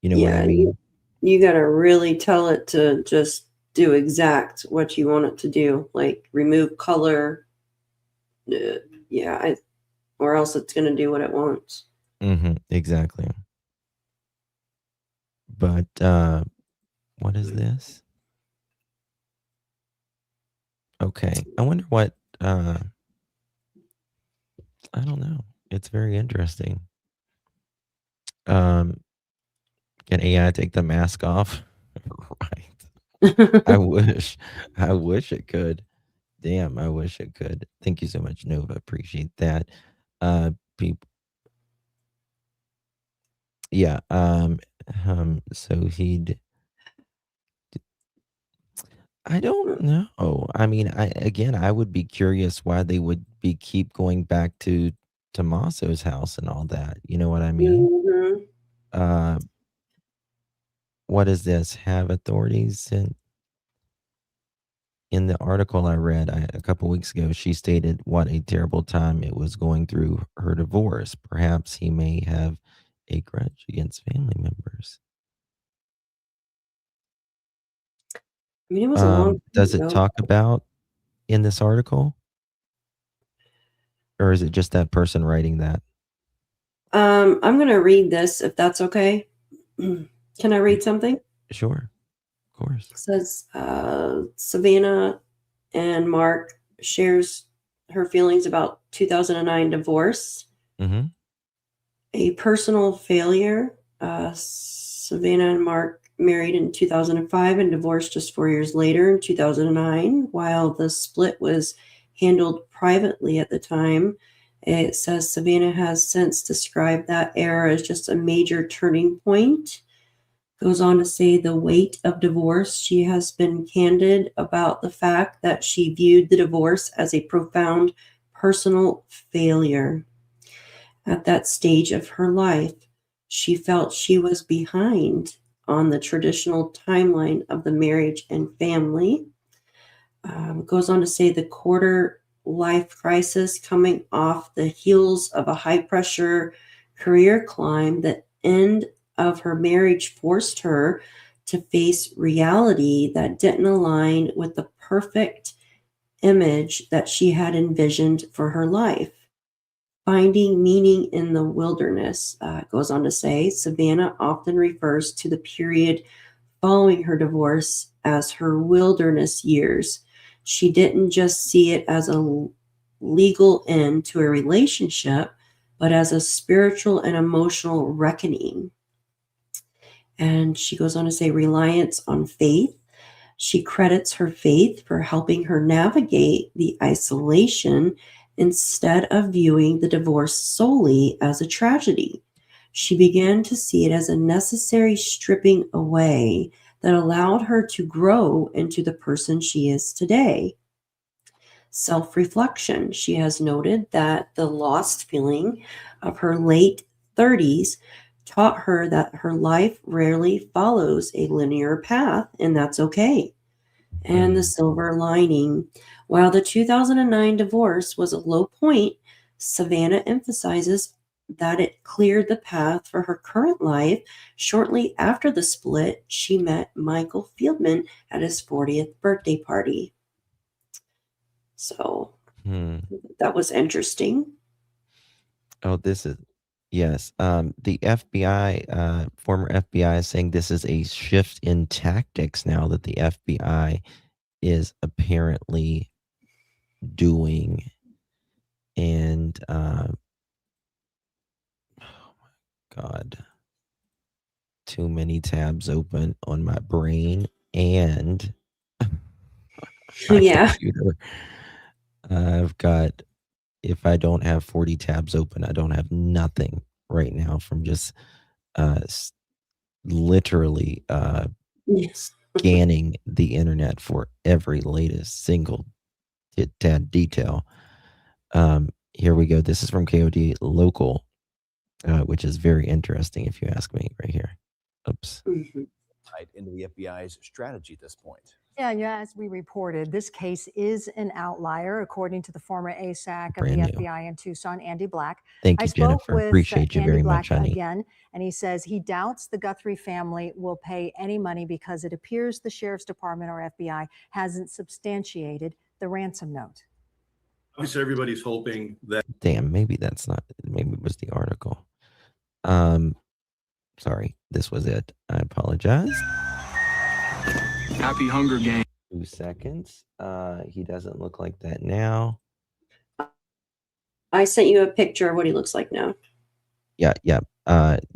You know what I mean? You gotta really tell it to just do exact what you want it to do, like remove color. Or else it's gonna do what it wants. Exactly. But what is this? Okay. I wonder what I don't know. It's very interesting. Can AI take the mask off? Right. I wish it could. Damn, I wish it could. Thank you so much, Nova. Appreciate that. People. Yeah. So I don't know. I mean, I would be curious why they would keep going back to Tommaso's house and all that. You know what I mean? What is this? Have authorities in the article I read a couple weeks ago, she stated what a terrible time it was going through her divorce. Perhaps he may have a grudge against family members. I mean, it was a long time Does it ago. talk about in this article? Or is it just that person writing that? I'm gonna read this if that's okay. Can I read something? Sure. Of course. It says Savannah and Mark shares her feelings about 2009 divorce. A personal failure. Savannah and Mark married in 2005 and divorced just 4 years later in 2009. While the split was handled privately at the time, it says Savannah has since described that era as just a major turning point. Goes on to say the weight of divorce. She has been candid about the fact that she viewed the divorce as a profound personal failure. At that stage of her life, she felt she was behind on the traditional timeline of the marriage and family. Goes on to say the quarter life crisis coming off the heels of a high pressure career climb. The end of her marriage forced her to face reality that didn't align with the perfect image that she had envisioned for her life. Finding meaning in the wilderness. Goes on to say Savannah often refers to the period following her divorce as her wilderness years. She didn't just see it as a legal end to a relationship, but as a spiritual and emotional reckoning. And she goes on to say reliance on faith. She credits her faith for helping her navigate the isolation instead of viewing the divorce solely as a tragedy. she began to see it as a necessary stripping away that allowed her to grow into the person she is today. Self-reflection. She has noted that the lost feeling of her late 30s taught her that her life rarely follows a linear path, and that's okay. And the silver lining. While the 2009 divorce was a low point, Savannah emphasizes that it cleared the path for her current life. Shortly after the split, she met Michael Fieldman at his 40th birthday party. So that was interesting. Oh, this is, yes. The FBI, former FBI is saying this is a shift in tactics now that the FBI is apparently doing. And, oh my God, too many tabs open on my brain and my computer. I've got, if I don't have 40 tabs open, I don't have nothing right now from just literally scanning the internet for every latest single tad detail. Here we go. This is from KOD Local, which is very interesting if you ask me right here. Oops. Into the FBI's strategy at this point. Yeah, as we reported, this case is an outlier, according to the former ASAC of Brand the new. FBI in Tucson, Andy Black. Thank you, I spoke Jennifer. with Appreciate you Andy very Black much, honey. again, and he says he doubts the Guthrie family will pay any money because it appears the Sheriff's Department or FBI hasn't substantiated the ransom note. Obviously, everybody's hoping that. Damn, maybe that's not, maybe it was the article. Sorry, this was it. I apologize. Happy Hunger Games. 2 seconds. He doesn't look like that now. I sent you a picture of what he looks like now. Yeah.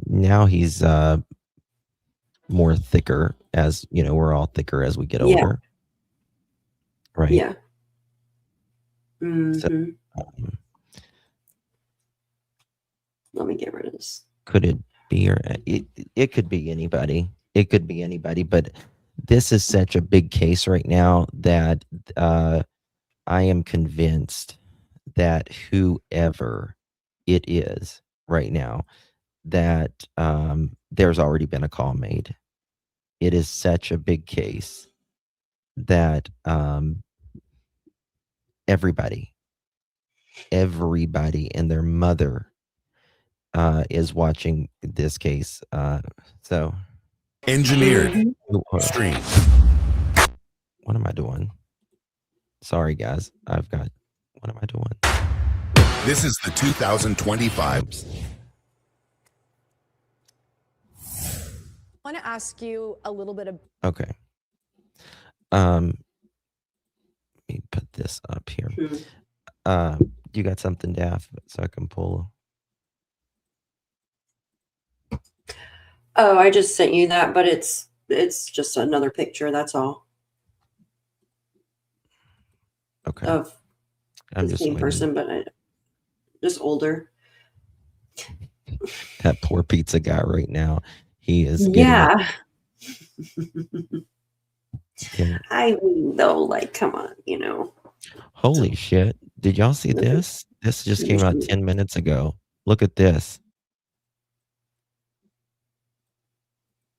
Now he's more thicker, as you know, we're all thicker as we get older. Right. Yeah. So, let me get rid of this. Could it be, or it could be anybody. It could be anybody, but this is such a big case right now that I am convinced that whoever it is right now, that there's already been a call made. It is such a big case that everybody and their mother is watching this case. So engineered stream. What am I doing? Sorry, guys. What am I doing? This is the 2025. I want to ask you a little bit of. Okay. Let me put this up here. You got something, Daff, so I can pull. Oh, I just sent you that, but it's just another picture. That's all. Okay. Of I'm the just same waiting. person, but just older. That poor pizza guy right now. He is. Yeah. Getting, I mean, though, like, come on, you know. holy shit! Did y'all see this? This just came out 10 minutes ago. Look at this.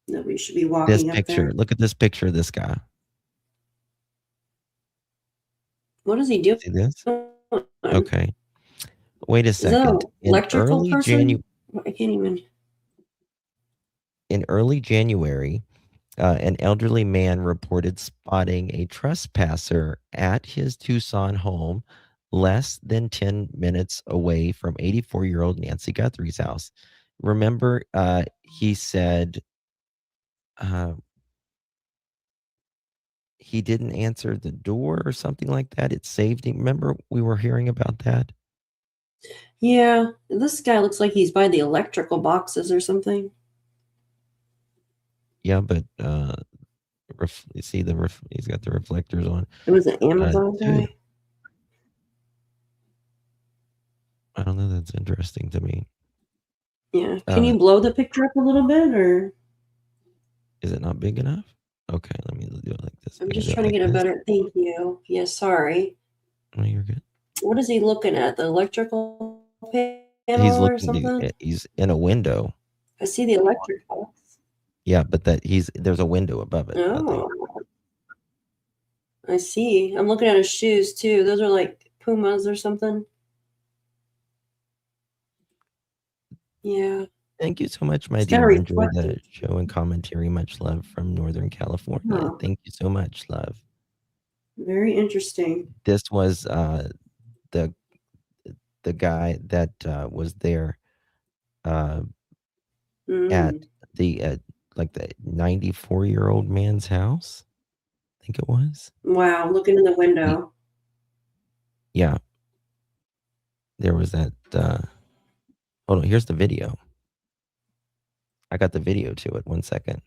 Nobody should be walking This up picture. there. Look at this picture of this guy. What does he do? See this? Okay. Wait a Is that second. an electrical person? I can't even. In early January, an elderly man reported spotting a trespasser at his Tucson home less than 10 minutes away from 84-year-old Nancy Guthrie's house. Remember, he said he didn't answer the door or something like that. It saved him. Remember, we were hearing about that? Yeah, this guy looks like he's by the electrical boxes or something. Yeah, but you see he's got the reflectors on. It was an Amazon guy. Dude, I don't know. That's interesting to me. Yeah. Can you blow the picture up a little bit, or Is it not big enough? Okay, let me do it like this. I'm I just do it trying to like get a this. better. Thank you. Yeah. Sorry. Oh, you're good. What is he looking at? The electrical panel He's or looking. something? He's in a window. I see the electric box. Yeah, but there's a window above it. I think. Oh, I see. I'm looking at his shoes too. Those are like Pumas or something. Yeah. Thank you so much, my It's kind dear. of Enjoy the reflective. show and commentary. Much love from Northern California. Huh. Thank you so much, love. Very interesting. This was the guy that was there at the like the 94-year-old man's house. I think it was. Wow. Looking in the window. Yeah. There was that. Hold on. Here's the video. I got the video to it. 1 second.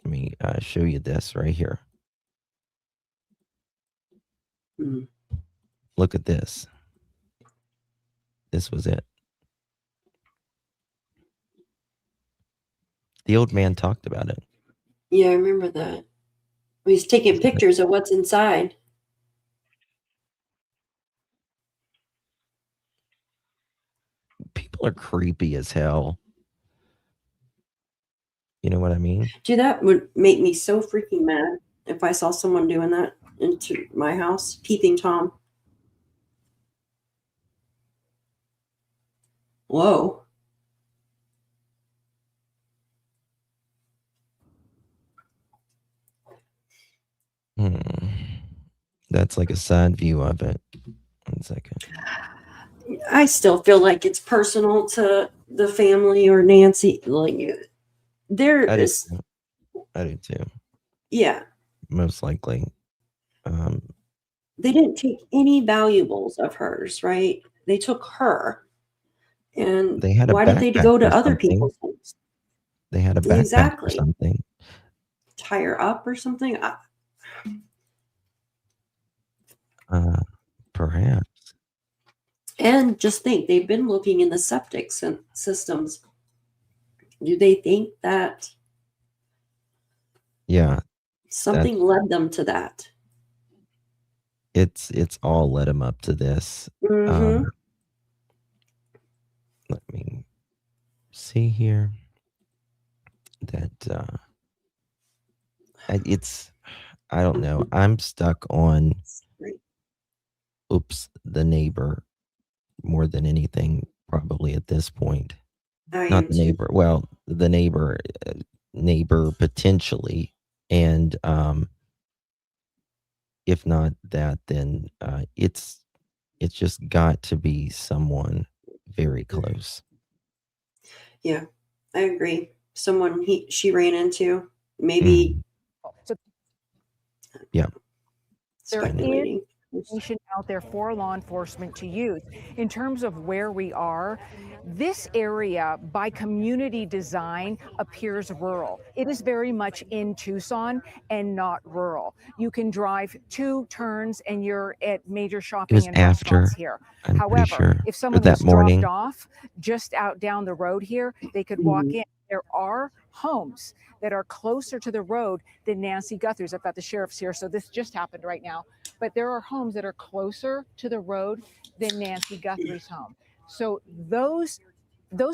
Let me show you this right here. Look at this. This was it. The old man talked about it. Yeah, I remember that. He's taking pictures of what's inside. People are creepy as hell. You know what I mean? Dude, that would make me so freaking mad if I saw someone doing that into my house, peeping Tom. Whoa. That's like a sad view of it. 1 second. I still feel like it's personal to the family or Nancy. Like, there I do is, too. I do too. yeah. Most likely. They didn't take any valuables of hers, right? They took her. And They had a why did they backpack go to or other something. people's homes? They had a backpack or Exactly. something. Tie her up or something? Perhaps. And just think, they've been looking in the septic systems. Do they think that Yeah. something led them to that? It's all led him up to this. Mm-hmm. Let me see here. That I don't know. I'm stuck on the neighbor more than anything probably at this point. Not the neighbor. Well, the neighbor potentially, and if not that, then it's just got to be someone very close. Yeah, I agree. Someone she ran into, maybe. Yeah. There is Speculating. information out there for law enforcement to use. In terms of where we are, this area by community design appears rural. It is very much in Tucson and not rural. You can drive 2 turns and you're at major It shopping was and after. restaurants here. I'm pretty However, sure. if Or someone that was morning. dropped off just out down the road here, they could walk in. There are homes that are closer to the road than Nancy Guthrie's. I've got the sheriffs here, so this just happened right now. But there are homes that are closer to the road than Nancy Guthrie's home. So those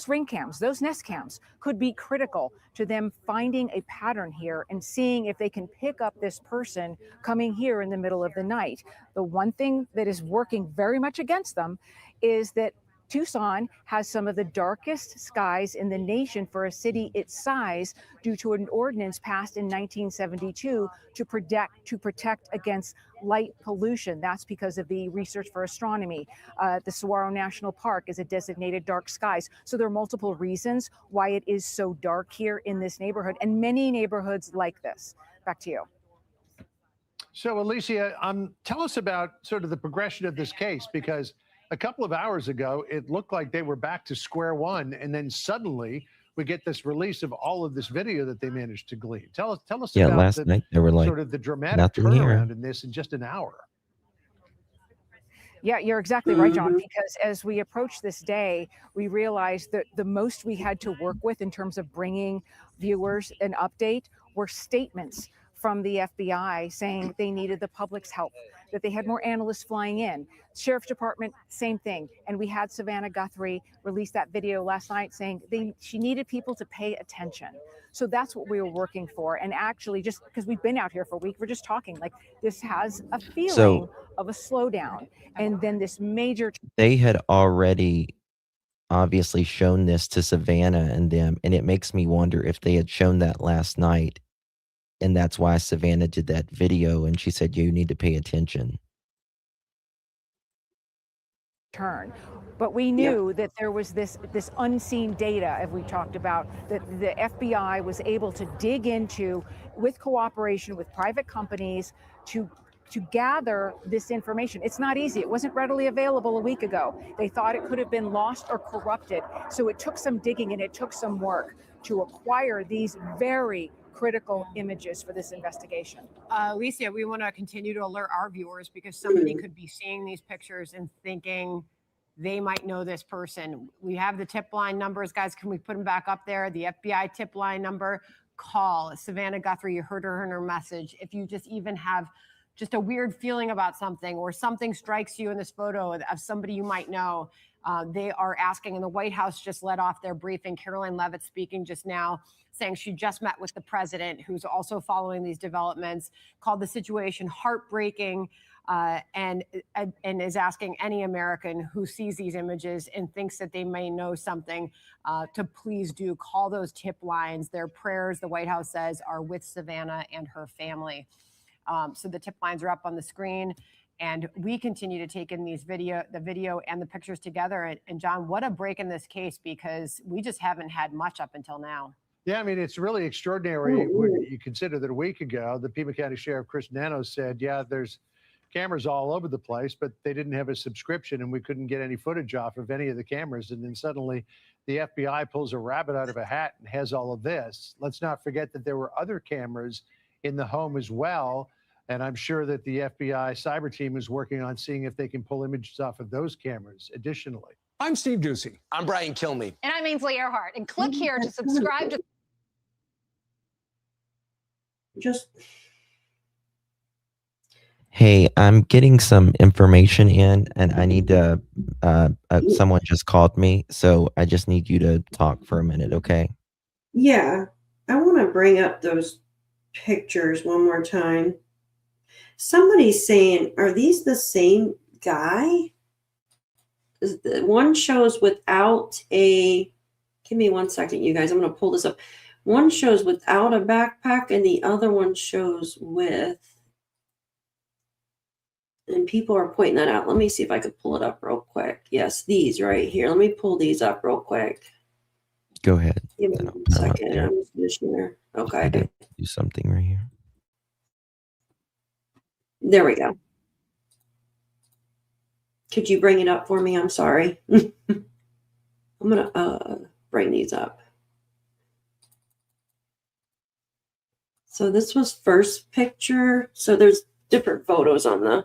ring cams, those Nest cams could be critical to them finding a pattern here and seeing if they can pick up this person coming here in the middle of the night. The one thing that is working very much against them is that Tucson has some of the darkest skies in the nation for a city its size due to an ordinance passed in 1972 to protect against light pollution. That's because of the research for astronomy. The Saguaro National Park is a designated dark skies. So there are multiple reasons why it is so dark here in this neighborhood and many neighborhoods like this. Back to you. So, Alicia, tell us about sort of the progression of this case, because a couple of hours ago, it looked like they were back to square one, and then suddenly we get this release of all of this video that they managed to glean. Tell us Yeah, about last night they were like, sort of the dramatic nothing here. turnaround in this in just an hour. Yeah, you're exactly right, John, because as we approach this day, we realized that the most we had to work with in terms of bringing viewers an update were statements from the FBI saying they needed the public's help, that they had more analysts flying in. Sheriff's Department, same thing. And we had Savannah Guthrie release that video last night saying she needed people to pay attention. So that's what we were working for. And actually, just because we've been out here for a week, we're just talking like this has a feeling of a slowdown. And then this major. They had already obviously shown this to Savannah and them, and it makes me wonder if they had shown that last night, and that's why Savannah did that video, and she said, you need to pay attention. Turn. But we knew that there was this unseen data, as we talked about, that the FBI was able to dig into with cooperation with private companies to gather this information. It's not easy. It wasn't readily available a week ago. They thought it could have been lost or corrupted. So it took some digging and it took some work to acquire these very critical images for this investigation. Alicia, we want to continue to alert our viewers because somebody could be seeing these pictures and thinking they might know this person. We have the tip line numbers, guys. Can we put them back up there? The FBI tip line number. Call Savannah Guthrie. You heard her in her message. If you just even have just a weird feeling about something or something strikes you in this photo of somebody you might know, they are asking, and the White House just let off their briefing. Caroline Leavitt speaking just now, saying she just met with the president, who's also following these developments, called the situation heartbreaking, and is asking any American who sees these images and thinks that they may know something to please do call those tip lines. Their prayers, the White House says, are with Savannah and her family. So the tip lines are up on the screen, and we continue to take in the video and the pictures together. And John, what a break in this case, because we just haven't had much up until now. Yeah, I mean, it's really extraordinary when you consider that a week ago, the Pima County Sheriff Chris Nano said, yeah, there's cameras all over the place, but they didn't have a subscription and we couldn't get any footage off of any of the cameras. And then suddenly the FBI pulls a rabbit out of a hat and has all of this. Let's not forget that there were other cameras in the home as well. And I'm sure that the FBI cyber team is working on seeing if they can pull images off of those cameras additionally. I'm Steve Ducey. I'm Brian Kilmeade. And I'm Ainsley Earhart. And click here to subscribe to. Hey, I'm getting some information in, and I need to, someone just called me, so I just need you to talk for a minute, okay? Yeah, I want to bring up those pictures one more time. Somebody's saying, are these the same guy? One shows without a, give me 1 second, you guys, I'm going to pull this up. One shows without a backpack and the other one shows with, and people are pointing that out. Let me see if I could pull it up real quick. Yes, these right here. Let me pull these up real quick. Go ahead. Give me 1 second. I'm just going to share. Okay. Do something right here. There we go. Could you bring it up for me? I'm sorry. I'm going to bring these up. So this was first picture. So there's different photos on the,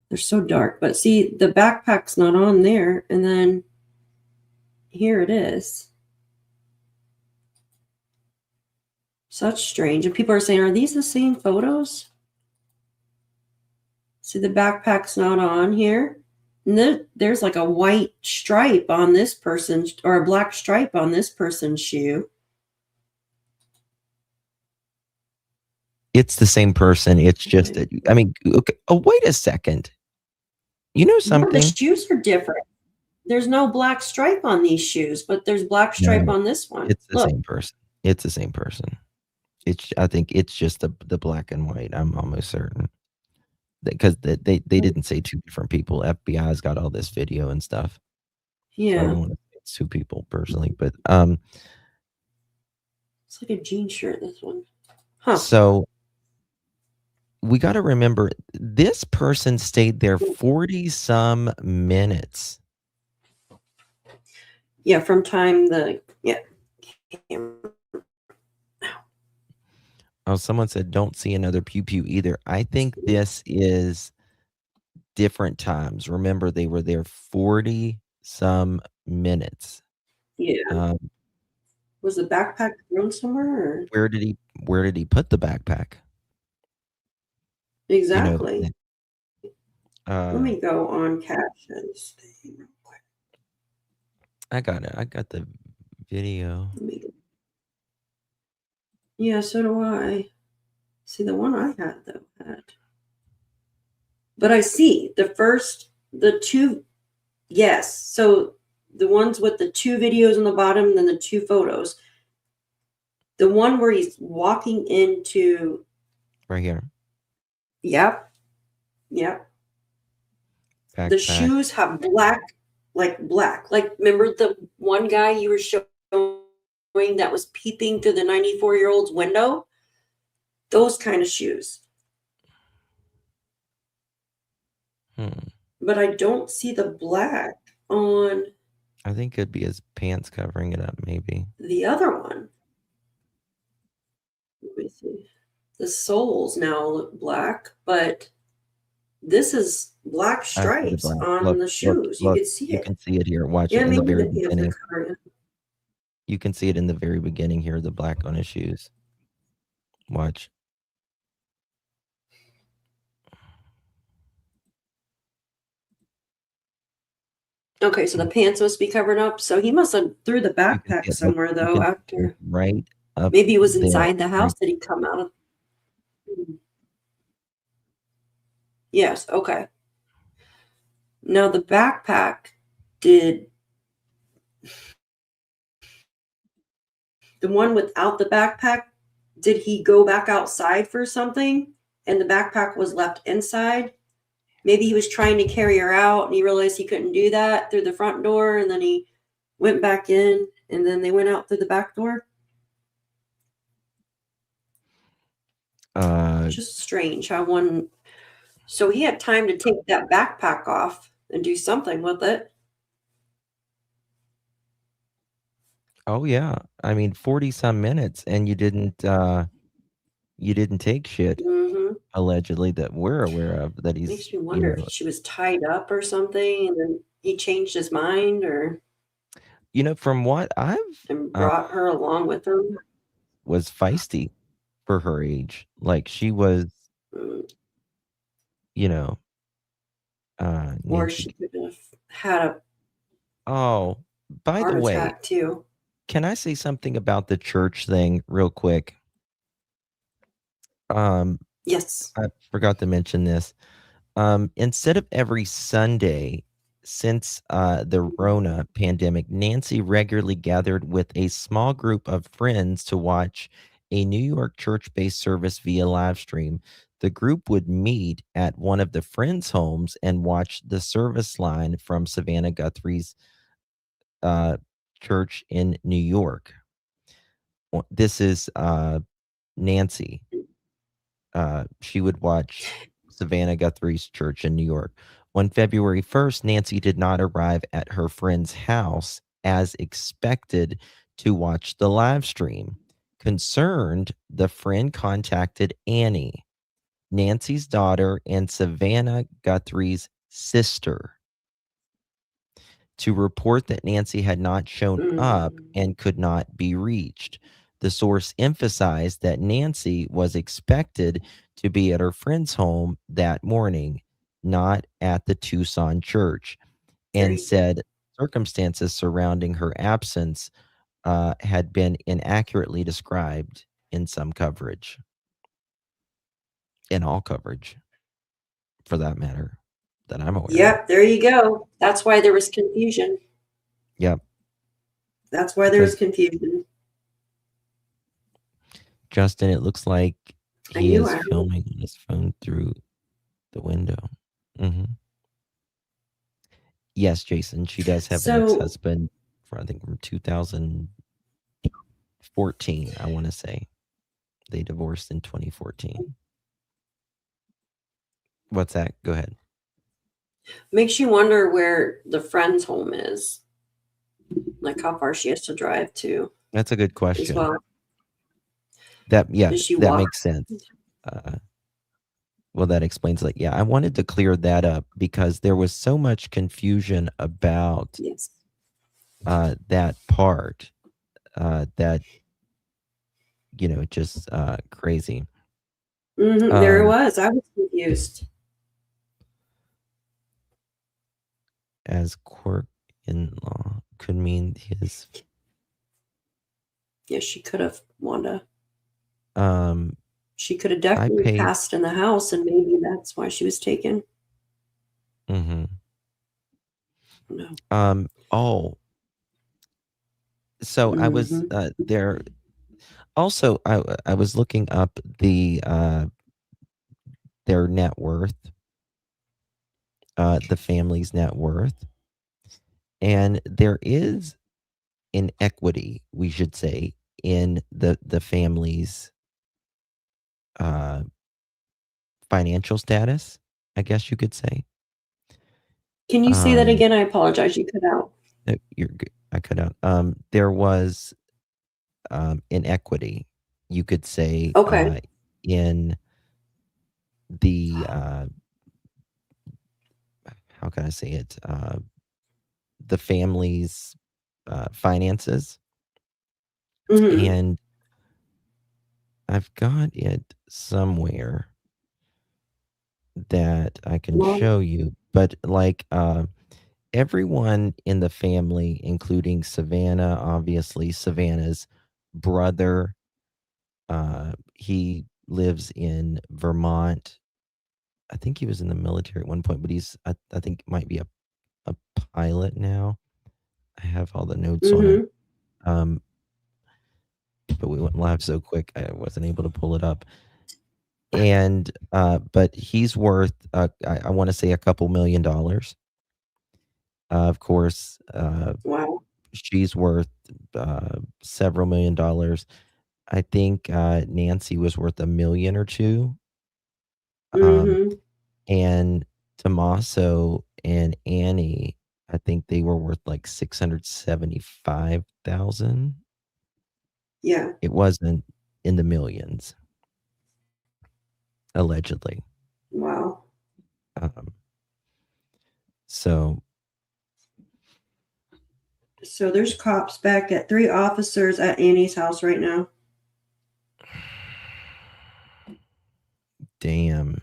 they're so dark, but see the backpack's not on there. And then here it is. Such strange. And people are saying, are these the same photos? See, the backpack's not on here. And there's like a white stripe on this person's, or a black stripe on this person's shoe. It's the same person. It's just that, I mean, okay. Oh, wait a second. You know something? No, the shoes are different. There's no black stripe on these shoes, but there's black stripe on this one. It's the same person. It's the same person. I think it's just the black and white. I'm almost certain. Because they didn't say two different people. FBI's got all this video and stuff. Yeah. So I don't want to say it's two people personally, but it's like a jean shirt, this one. Huh. So we got to remember this person stayed there 40 some minutes. Yeah, from time Oh, someone said don't see another pew pew either. I think this is different times. Remember, they were there 40 some minutes. Yeah. Was the backpack thrown somewhere? Or? Where did he put the backpack? Exactly. You know, Let me go on captions. I got it. I got the video. Yeah, so do I. See, the one I had though had. But I see the two. Yes, so the ones with the 2 videos on the bottom, and then the 2 photos. The one where he's walking into. Right here. Yep. Yep. Backpack. The shoes have black. Like, remember the one guy you were showing that was peeping through the 94-year-old's window? Those kind of shoes. But I don't see the black on I think it'd be his pants covering it up, maybe. the other one. Let me see. The soles now look black, but this is black stripes on the shoes. You can see it. You can see it here. Watch Yeah, it in the maybe very the pants beginning. are covered. You can see it in the very beginning here, the black on his shoes. Watch. Okay, so the pants must be covered up. So he must have threw the backpack somewhere though after. Right up Maybe it was there, inside the house right. that he come out of. Yes, okay. Now the backpack did the one without the backpack, did he go back outside for something and the backpack was left inside? Maybe he was trying to carry her out and he realized he couldn't do that through the front door, and then he went back in and then they went out through the back door. Just strange how one. So he had time to take that backpack off and do something with it. Oh yeah. I mean, 40 some minutes, and you didn't take shit, allegedly, that we're aware of, that he's, Makes me wonder if she was tied up or something and then he changed his mind or from what I've and brought her along with him. was feisty for her age. Like, she was, Or Nancy. she could have had a Oh, by the heart way, attack too. can I say something about the church thing real quick? Yes. I forgot to mention this. Instead of every Sunday since the Rona pandemic, Nancy regularly gathered with a small group of friends to watch a New York church-based service via live stream. The group would meet at one of the friends' homes and watch the service line from Savannah Guthrie's church in New York. This is Nancy. She would watch Savannah Guthrie's church in New York. On February 1st, Nancy did not arrive at her friend's house as expected to watch the live stream. Concerned, the friend contacted Annie, Nancy's daughter and Savannah Guthrie's sister, to report that Nancy had not shown up and could not be reached. The source emphasized that Nancy was expected to be at her friend's home that morning, not at the Tucson church, and said circumstances surrounding her absence had been inaccurately described in some coverage. In all coverage, for that matter, that I'm aware of. Yep, there you go. That's why there was confusion. Yep. That's why there was confusion. Justin, it looks like he is filming on his phone through the window. Yes, Jason, she does have an ex-husband I think from 2014, I want to say. They divorced in 2014. What's that? Go ahead. Makes you wonder where the friend's home is. Like how far she has to drive to. That's a good As question. well. That Does she that walk? makes sense. Well, that explains it. Yeah, I wanted to clear that up because there was so much confusion about Yes. that part that, just crazy. There it was. I was confused. As quirk-in-law could mean his. Yeah, she could have, Wanda. Um, She could have definitely paid. passed in the house, and maybe that's why she was taken. Mm-hmm. No. Oh. So I was there. Also, I was looking up their net worth, the family's net worth, and there is inequity, we should say, in the family's financial status, I guess you could say. Can you say that again? I apologize. You cut out. No, you're good. I cut out. There was inequity, you could say, Okay. in the how can I say it? The family's finances, and I've got it somewhere that I can show you, but like everyone in the family, including Savannah, obviously Savannah's brother, he lives in Vermont. I think he was in the military at one point, but I think might be a pilot now. I have all the notes on it. But we went live so quick I wasn't able to pull it up. And but he's worth I want to say a couple $1 million. Of course, wow. She's worth several $1 million. I think Nancy was worth $1 million or $2 million. And Tommaso and Annie, I think they were worth like $675,000. Yeah. It wasn't in the millions, allegedly. Wow. So there's cops back at 3 officers at Annie's house right now. Damn.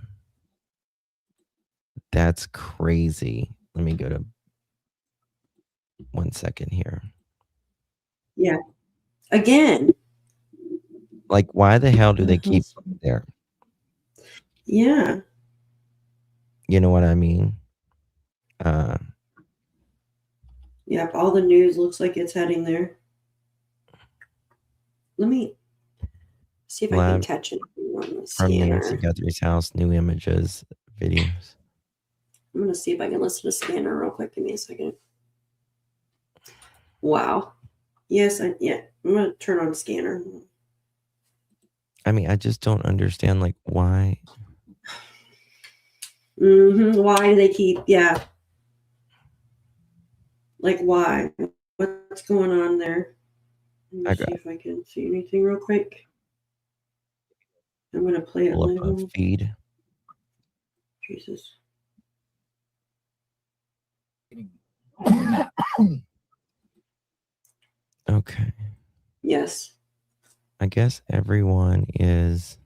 That's crazy. Let me go to 1 second here. Yeah. Again. Like, why the hell do they keep there? Yeah. You know what I mean? Yep. All the news looks like it's heading there. Let me see if I can Live catch it on the from Nancy scanner. Guthrie's house, new images, videos. I'm going to see if I can listen to scanner real quick. Give me a second. Wow. Yes. I'm going to turn on scanner. I mean, I just don't understand, like, why. Why do they keep? Yeah. Like, why? What's going on there? Let me see if I can see anything real quick. I'm going to play it Pull up live. a feed. Jesus. Okay. Yes. I guess everyone is.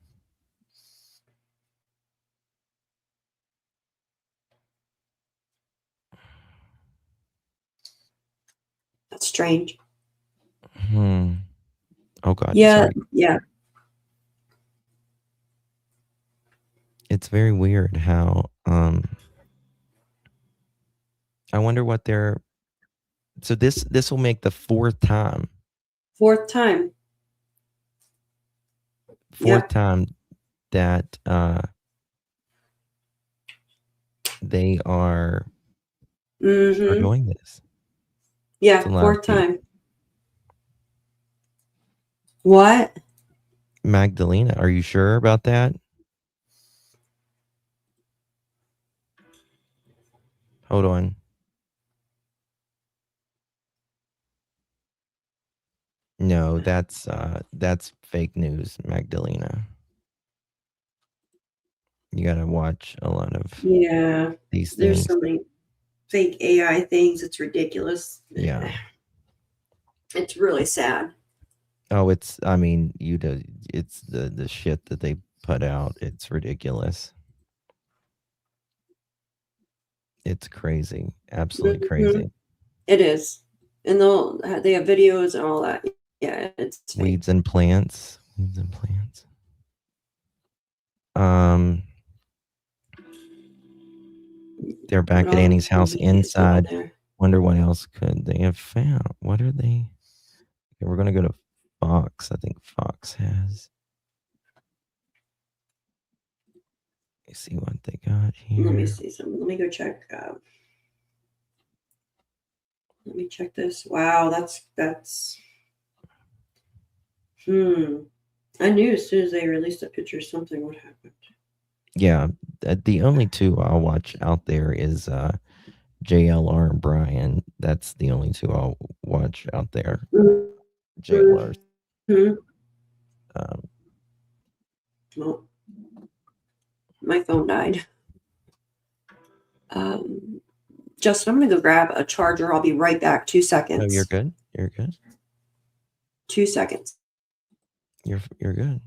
That's strange. Oh God. Yeah. Sorry. Yeah. It's very weird how I wonder what they're. So this will make the fourth time. Fourth time that they are doing this. Yeah, It's a lot fourth of people. time. What? Magdalena, are you sure about that? Hold on. No, that's fake news, Magdalena. You got to watch a lot of Yeah. these There's things. so many fake AI things. It's ridiculous. Yeah. It's really sad. Oh, it's, I mean, it's the shit that they put out. It's ridiculous. It's crazy. Absolutely crazy. It is. And they have videos and all that. Yeah, it's fake. Weeds and plants. Weeds and plants. They're back What at all Annie's house crazy is down inside. there. Wonder what else could they have found? What are they? Okay, we're gonna go to Fox. I think Fox has. Let me see what they got here. Let me see something. Let me go check. Let me check this. Wow, that's. I knew as soon as they released a picture, something would happen. Yeah, the only two I'll watch out there is JLR and Brian. That's the only two I'll watch out there. JLR. Well, my phone died. Justin, I'm gonna go grab a charger. I'll be right back. 2 seconds. Oh, you're good. You're good. 2 seconds. You're good.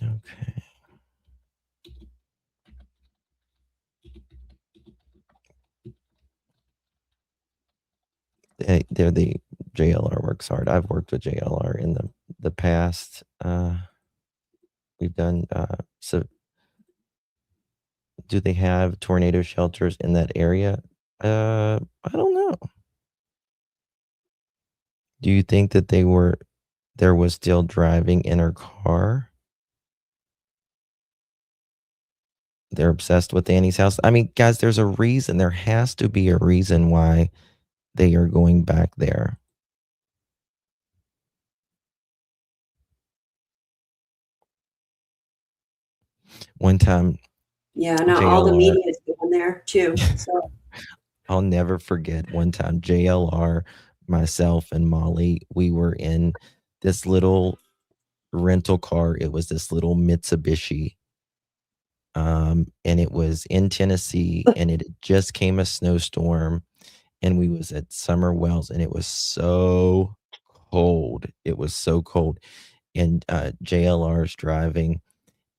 Okay. They're the JLR works hard. I've worked with JLR in the past. We've done so. Do they have tornado shelters in that area? I don't know. Do you think that there was still driving in her car? They're obsessed with Annie's house. I mean, guys, there's a reason. There has to be a reason why they are going back there. One time. Yeah, now all the JLR media is going there too. So I'll never forget one time JLR, myself and Molly, we were in this little rental car. It was this little Mitsubishi. And it was in Tennessee and it just came a snowstorm and we was at Summer Wells and it was so cold. It was so cold. And JLR's driving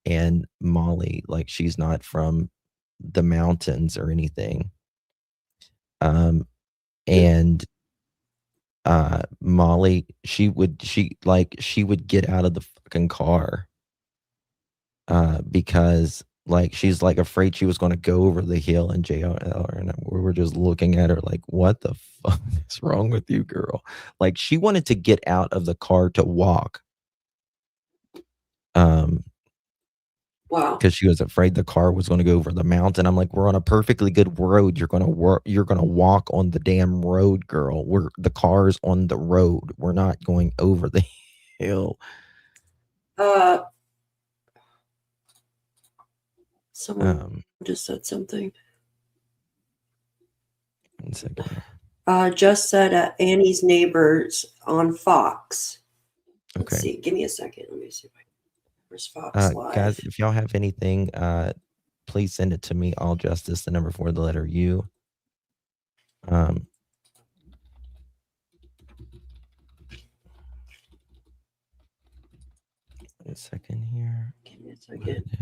and Molly, like she's not from the mountains or anything. And Molly, she would get out of the fucking car because like she's like afraid she was going to go over the hill, and JLR and we were just looking at her like, what the fuck is wrong with you, girl? Like she wanted to get out of the car to walk. Wow. Because she was afraid the car was going to go over the mountain. I'm like, we're on a perfectly good road. You're gonna walk on the damn road, girl. The car's on the road. We're not going over the hill. Someone just said something. 1 second. Just said Annie's neighbors on Fox. Okay. Let's see. Give me a second. Let me see. Where's Fox Live? Guys, if y'all have anything, please send it to me. All justice, the number 4, the letter U. A second here. Give me a second.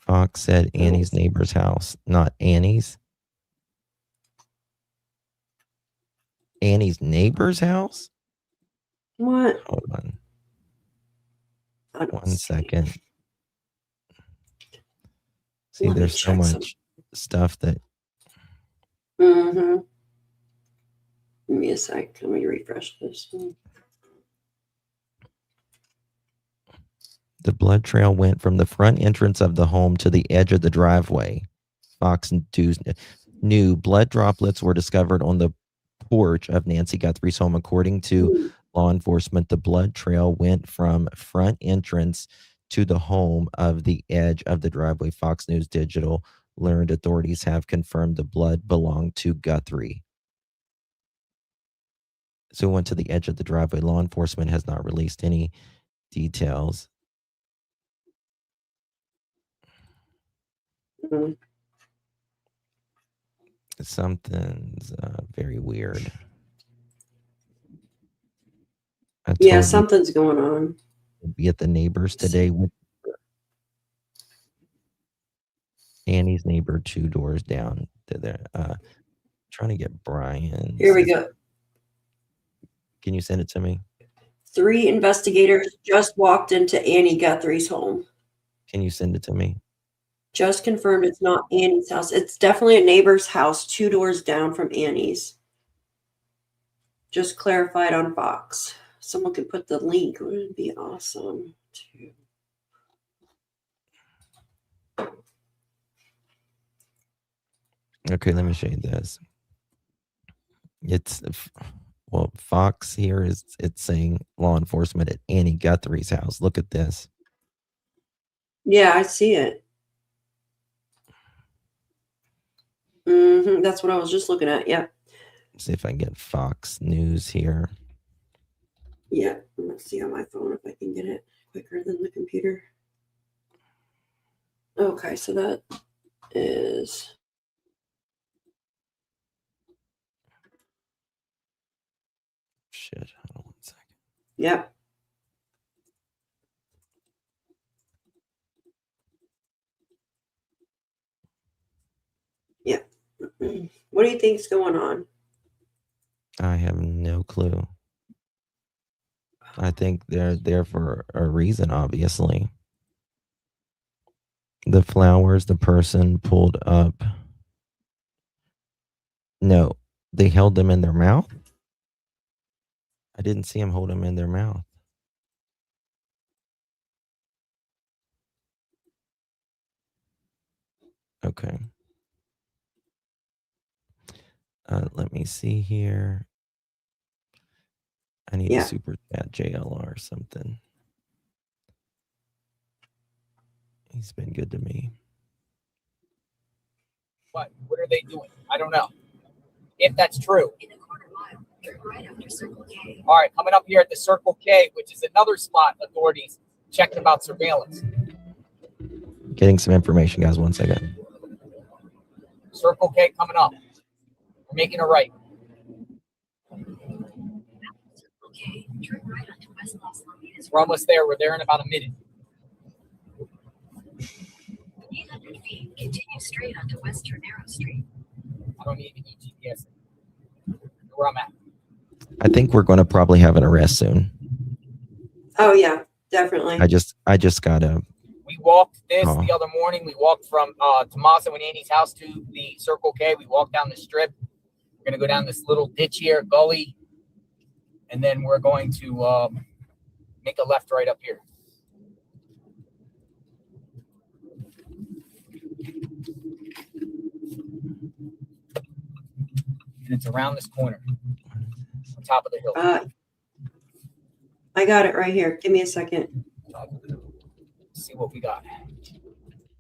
Fox said Annie's neighbor's house, not Annie's. Annie's neighbor's house? What? Hold on. 1 second. See, Let me there's so check much stuff that. Mm-hmm. Give me a sec. Let me refresh this. The blood trail went from the front entrance of the home to the edge of the driveway. Fox News blood droplets were discovered on the porch of Nancy Guthrie's home. According to law enforcement, the blood trail went from front entrance to the home of the edge of the driveway. Fox News Digital learned authorities have confirmed the blood belonged to Guthrie. So we went to the edge of the driveway. Law enforcement has not released any details. Mhm. Something's very weird. Yeah, something's going on. Be at the neighbors today with Annie's neighbor 2 doors down. They're trying to get Brian. Here we go. Can you send it to me? 3 investigators just walked into Annie Guthrie's home. Can you send it to me? Just confirmed it's not Annie's house. It's definitely a neighbor's house 2 doors down from Annie's. Just clarified on Fox. Someone could put the link. It would be awesome. Okay, let me show you this. It's well, Fox here it's saying law enforcement at Annie Guthrie's house. Look at this. Yeah, I see it. That's what I was just looking at. Yeah. See if I can get Fox News here. Yeah. Let's see on my phone if I can get it quicker than the computer. Okay, so that is. Shit. Hold on 1 second. Yep. Yeah. What do you think's going on? I have no clue. I think they're there for a reason, obviously. The flowers, the person pulled up. No, they held them in their mouth. I didn't see them hold them in their mouth. Okay. Let me see here. I need a super chat JLR or something. He's been good to me. What are they doing? I don't know. If that's true. All right, coming up here at the Circle K, which is another spot authorities checked about surveillance. Getting some information, guys. 1 second. Circle K coming up. We're making a right. We're almost there. We're there in about a minute. 800 feet, continue straight onto Western Arrow Street. I don't need any GPS. Where I'm at. I think we're going to probably have an arrest soon. Oh yeah, definitely. I just gotta. We walked the other morning. We walked from Tommaso and Andy's house to the Circle K. We walked down the strip. We're going to go down this little ditch here, gully, and then we're going to make a left right up here. And it's around this corner, on top of the hill. I got it right here. Give me a second. Let's see what we got.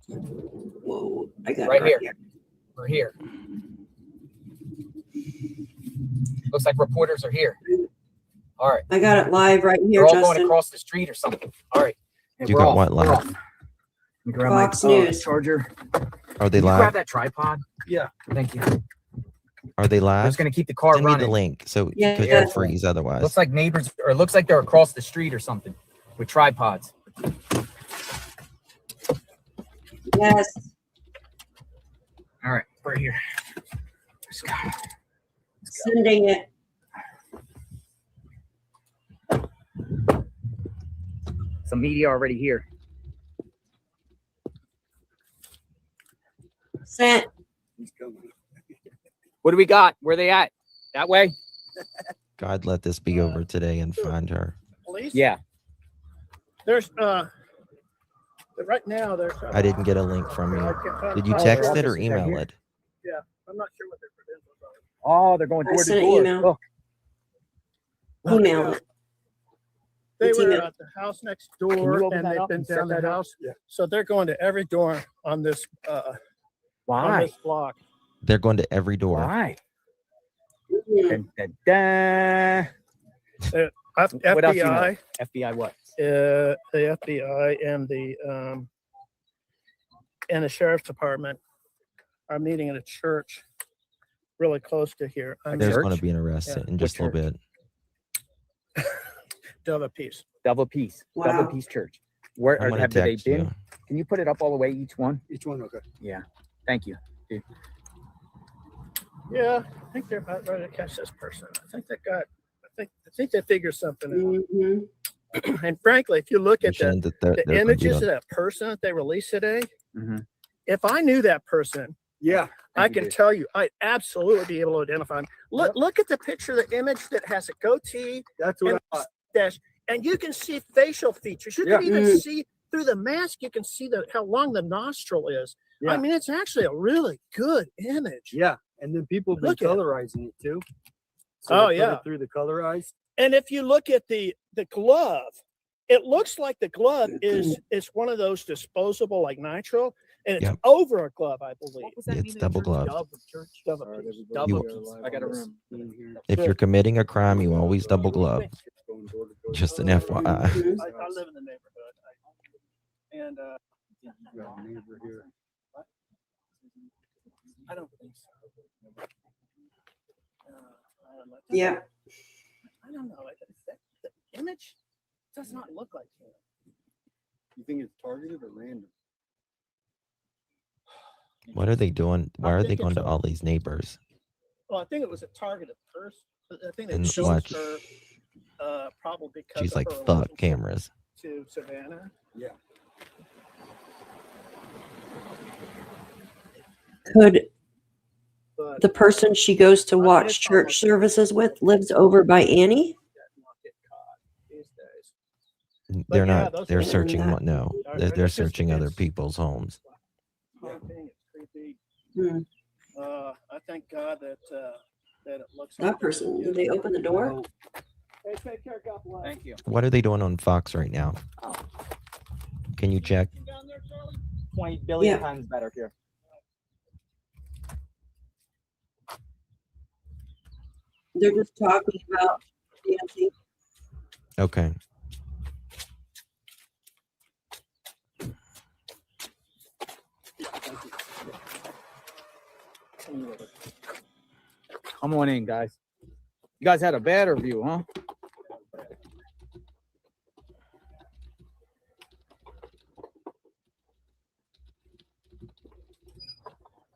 Whoa, I got right it right here. We're here. Looks like reporters are here. All right. I got it live right here, We're all Justin. going across the street or something. All right. You got what live? Let me grab Fox my News. charger. Are they Can you live? grab that tripod? Yeah. Thank you. Are they live? I'm just going to keep the car Send running. me the link so Yeah. because you'll freeze otherwise. Looks like neighbors, or it looks like they're across the street or something with tripods. Yes. All right, we're here. Let's go. Sending it. Some media already here. Sent. What do we got? Where they at? That way? God, let this be over today and find her. Police? Yeah. There's right now there's I didn't get a link from you. Did you Oh, text their it or office is right email here. it? yeah, I'm not sure what their credentials are. Oh, they're going I door to sent an door. email. Look. Email it. They It's were email. at the house next you door open and that they've up been and set down the that up? house. Yeah. So they're going to every door on this on Why? this block. They're going to every door. Why? Mhm. Dun, dun, dun. What else you know? FBI. FBI what? The FBI and the sheriff's department are meeting in a church really close to here. There's going to be an arrest in just a little bit. Double Peace. Double Peace. Wow. Double Peace Church. Where I'm gonna have they text been? you. Can you put it up all the way, each one? Each one, okay. Yeah. Thank you. Dude. Yeah, I think they're about ready to catch this person. I think they figured something out. And frankly, if you look at Shane, the they're images of computer. that person that they released today, if I knew that person, yeah, I can tell you, I'd absolutely be able to identify him. Look at the picture, the image that has a goatee. That's what and I thought. mustache, and you can see facial features. You can even see through the mask. You can see how long the nostril is. Yeah. I mean, it's actually a really good image. Yeah, and then people have been Look at it. colorizing it too. Oh, they put yeah. it through the colorized. And if you look at the glove, it looks like the glove is one of those disposable like nitro, and it's over a glove, I believe. It's double glove. Double piece. I got a room. If you're committing a crime, you always double glove. Just an FYI. I live in the neighborhood, and I don't think so. Yeah. I don't know. The image does not look like him. You think it's targeted or random? What are they doing? Why are they going to all these neighbors? Well, I think it was a targeted person. I think And it shows watch. her probably because She's of like, her fuck relationship cameras. to Savannah. Yeah. Could the person she goes to watch church services with lives over by Annie? They're yeah, not. those They're are- searching. No, they're just- searching other it's- people's homes. I think it's creepy. Hmm. I thank God that it looks That person, did they open the door? Hey, take care. God bless. Thank you. What are they doing on Fox right now? Can you check? 20 billion Yeah. times better here. They're just talking about dancing. Okay. Come on in, guys. You guys had a better view, huh?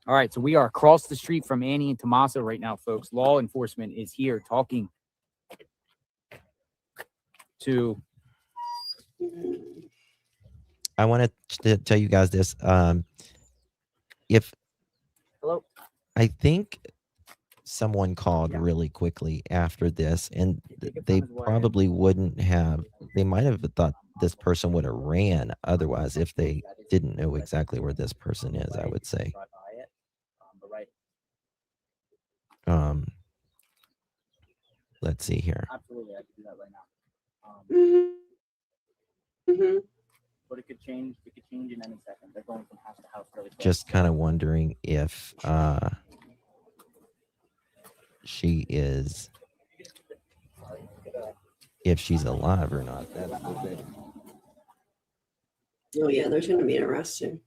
All right, so we are across the street from Annie and Tommaso right now, folks. Law enforcement is here talking to. I want to tell you guys this. If Hello. I think someone called really quickly after this, and they probably wouldn't have. They might have thought this person would have ran otherwise if they didn't know exactly where this person is. I would say. Let's see here. Absolutely, I could do that right now. But it could change. It could change in any second. They're going from house to house really quick. Just kind of wondering if she's alive or not. That's the thing. Oh yeah, there's going to be an arrest soon.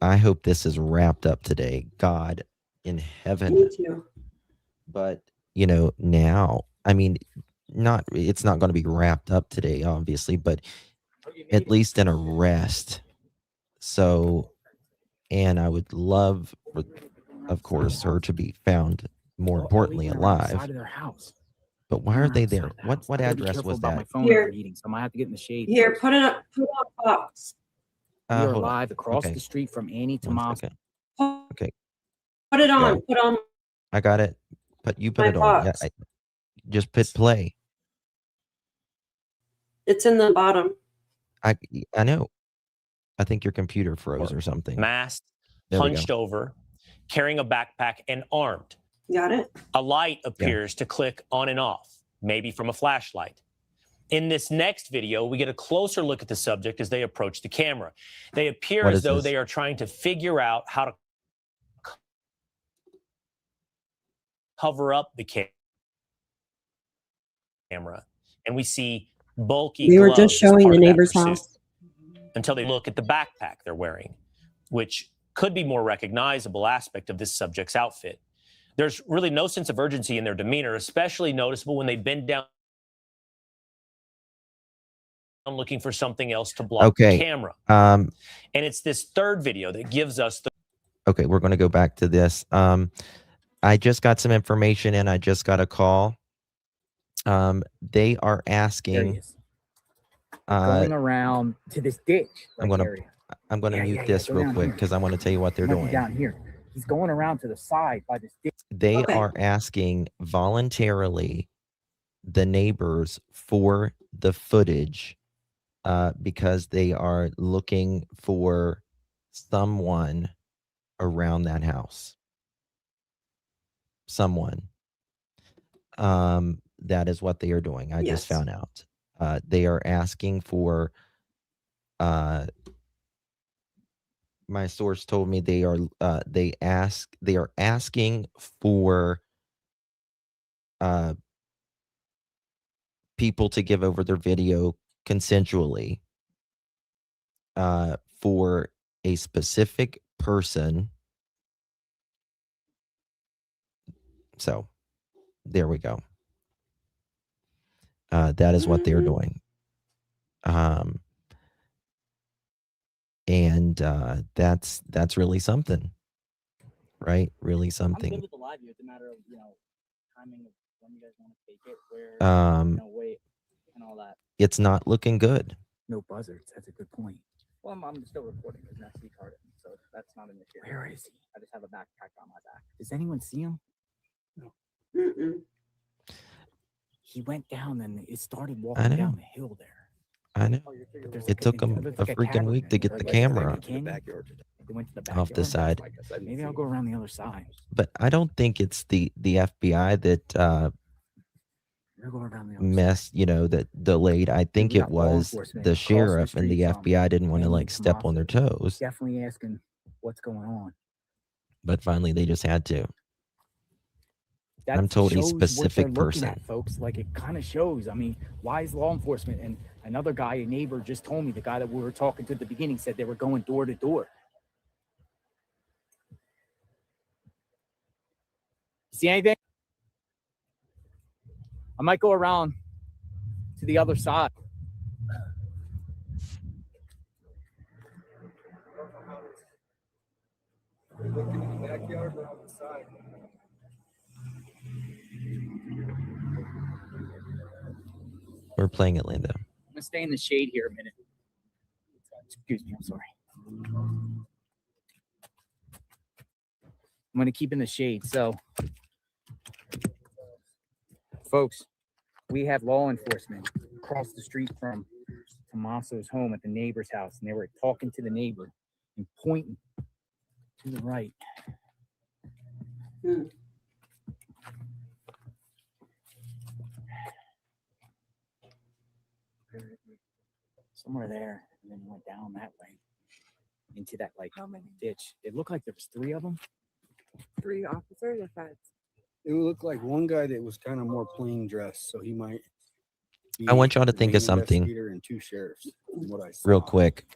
I hope this is wrapped up today. God in heaven. Me too. But now, I mean, it's not going to be wrapped up today, obviously, but at least an arrest. So, and I would love, of course, her to be found, more importantly, alive. Outside of their house. But why are they there? What address was My that? phone Here. meeting, so I might have to get in the shade. Here, put it on Fox. We are Hold on. live across Okay. the street from Annie One Tommaso. second. Put Okay, it on. Go. Put on. I got it. But you put My it on. Yeah, box. just hit play. It's in the bottom. I know. I think your computer froze or something. Masked, There we hunched go. over, carrying a backpack, and armed. Got it? A light appears to click on and off, maybe from a flashlight. In this next video, we get a closer look at the subject as they approach the camera. They appear What as is though this? they are trying to figure out how to cover up the camera. camera, and we see bulky We were gloves just as showing part the of that neighbor's pursuit, house. until they look at the backpack they're wearing, which could be more recognizable aspect of this subject's outfit. There's really no sense of urgency in their demeanor, especially noticeable when they bend down looking for something else to block the camera. And it's this third video that gives us the... Okay, we're going to go back to this. I just got some information and I just got a call. They are asking... going around to this ditch. I'm going to mute this real quick because I want to tell you what they're doing. Down here. He's going around to the side by this ditch. They are asking voluntarily the neighbors for the footage because they are looking for someone around that house. Someone. That is what they are doing. I just found out. They are asking for my source told me they are asking for people to give over their video consensually for a specific person. So there we go. That is what they're doing. And that's really something, right? Really something. I'm good with the live view. It's a matter of, timing of when you guys want to take it, where, wait, and all that. It's not looking good. No buzzards. That's a good point. Well, I'm still recording. There's an SD card in, so that's not an issue. Where is he? I just have a backpack on my back. Does anyone see him? No. He went down and it started walking down the hill there. I know. It took them a freaking week to get the camera off the side. Maybe I'll go around the other side. But I don't think it's the FBI that messed, that delayed. I think it was the sheriff and the FBI didn't want to step on their toes. Definitely asking what's going on. But finally they just had to. That I'm told a shows specific what they're looking person. at, folks. It kind of shows. I mean, why is law enforcement? And another guy, a neighbor, just told me, the guy that we were talking to at the beginning, said they were going door to door. See anything? I might go around to the other side. We're looking in the backyard or outside. We're playing Atlanta. I'm gonna stay in the shade here a minute. Excuse me, I'm sorry. I'm gonna keep in the shade. So, folks, we have law enforcement across the street from Tommaso's home at the neighbor's house, and they were talking to the neighbor and pointing to the right. Somewhere there, and then went down that way into that ditch. It looked like there was 3 of them. 3 officers or feds? It would look like one guy that was kind of more plain dressed, so he might be I want y'all to the think main of something investigator and 2 sheriffs, from what I saw. real quick.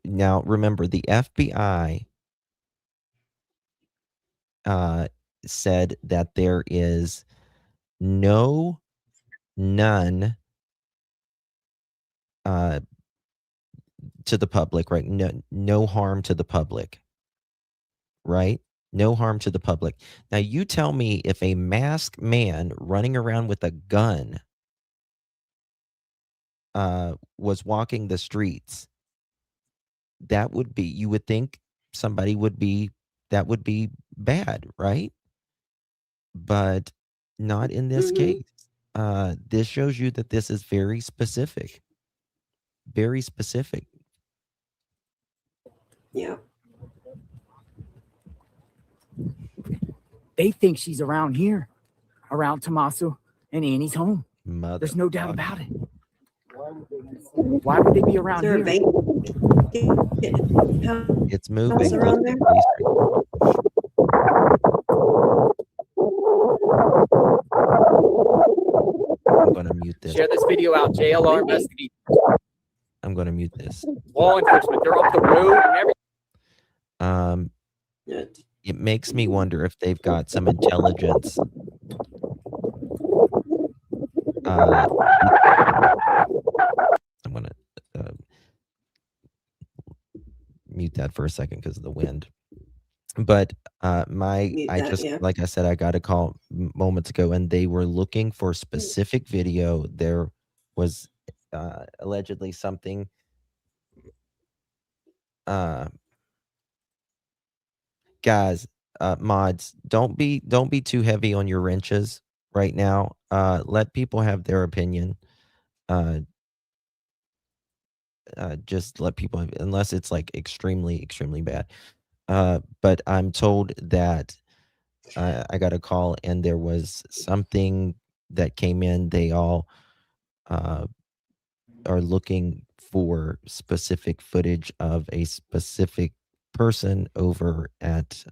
Now remember, the FBI said that there is none to the public, right? No harm to the public, right? No harm to the public. Now you tell me if a masked man running around with a gun was walking the streets, that would be, you would think somebody would be, that would be bad, right? But not in this case. This shows you that this is very specific. Very specific. Yeah. They think she's around here, around Tommaso and Annie's home. There's no doubt about it. Why would they be around here? It's moving. around there? this. Share this video out. JLR investigate. I'm going to mute this. Law enforcement, they're up the road and everything. It makes me wonder if they've got some intelligence. I'm going to mute that for a second because of the wind. But like I said, I got a call moments ago, and they were looking for specific video. There was allegedly something. Guys, mods, don't be too heavy on your wrenches right now. Let people have their opinion. Just let people, unless it's like extremely bad. But I'm told that I got a call and there was something that came in. They all are looking for specific footage of a specific person over at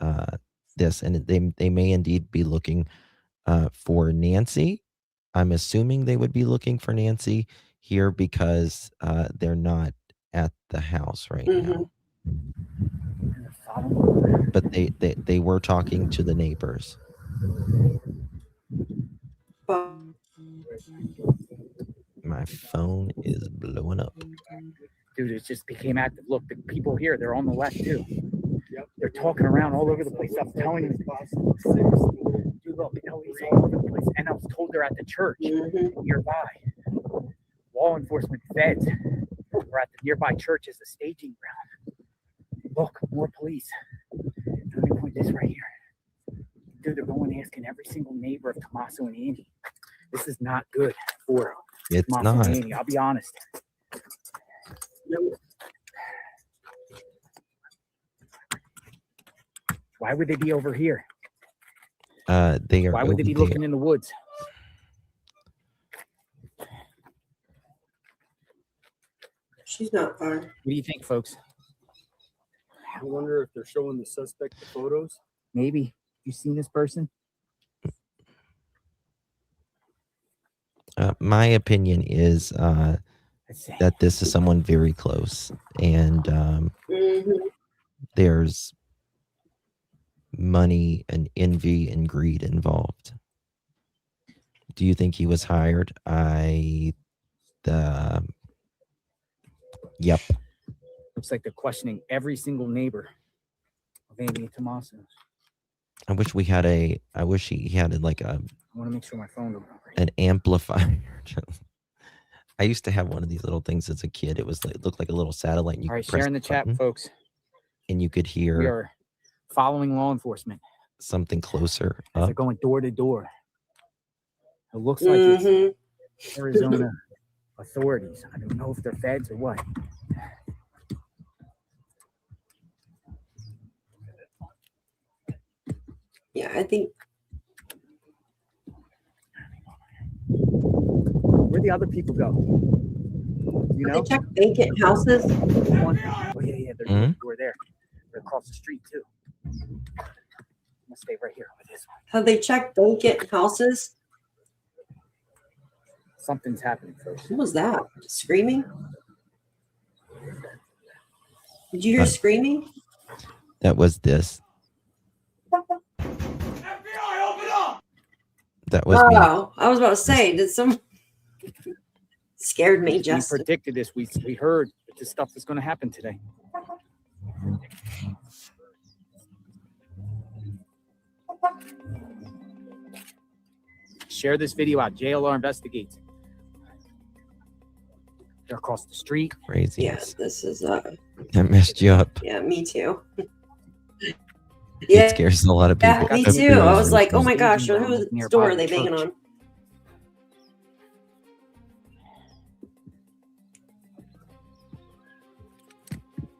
this, and they may indeed be looking for Nancy. I'm assuming they would be looking for Nancy here because they're not at the house right now. But they were talking to the neighbors. My phone is blowing up. Dude, it just became active. Look, the people here, they're on the left too. Yep. They're talking around all over the place. I'm telling you, dude, look, LE's all over the place. And I was told they're at the church nearby. Law enforcement, feds are at the nearby church as a staging ground. Look, more police. Let me point this right here. Dude, they're going asking every single neighbor of Tommaso and Annie. This is not good for Tommaso and Annie, I'll be honest. Why would they be over here? They are. Why would they be looking in the woods? She's not far. What do you think, folks? I wonder if they're showing the suspect the photos. Maybe. You seen this person? My opinion is that this is someone very close, and there's money and envy and greed involved. Do you think he was hired? Yep. Looks like they're questioning every single neighbor of Annie and Tommaso. I wish we had I wish he had like a. I want to make sure my phone don't work. An amplifier. I used to have one of these little things as a kid. It looked like a little satellite. And you all right, could press share in the chat, folks. And you could We hear are following law enforcement. something closer As up. they're going door to door. It looks like it's Arizona authorities. I don't know if they're feds or what. Yeah, I think. Where'd the other people go? You know? They check vacant houses. Oh yeah, they're door there. They're across the street too. I'm gonna stay right here with this one. Have they checked vacant houses? Something's happening, folks. What was that? Screaming? Did you hear screaming? That was this. That was me. Oh, I was about to say, did some scared me, Justin. We predicted this. We heard that this stuff was going to happen today. Share this video out. JLR investigates. They're across the street. Crazy. Yes, this is That messed you up. yeah, me too. It scares a lot of people. Yeah, me too. I was like, oh my gosh, whose door are they banging on?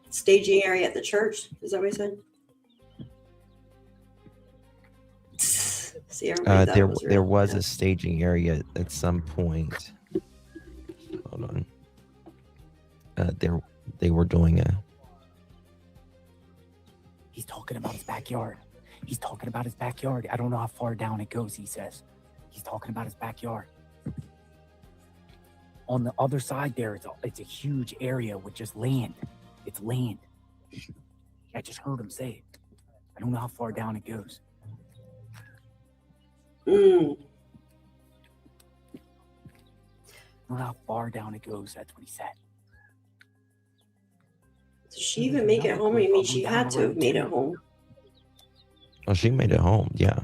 Staging area at the church. Is that what you said? See, There was a staging area at some point. Hold on. They were doing a. He's talking about his backyard. He's talking about his backyard. I don't know how far down it goes, he says. He's talking about his backyard. On the other side there, it's a huge area with just land. It's land. I just heard him say it. I don't know how far down it goes. I don't know how far down it goes. That's what he said. Did she even make it home? I mean, she had to have made it home. Well, she made it home, yeah.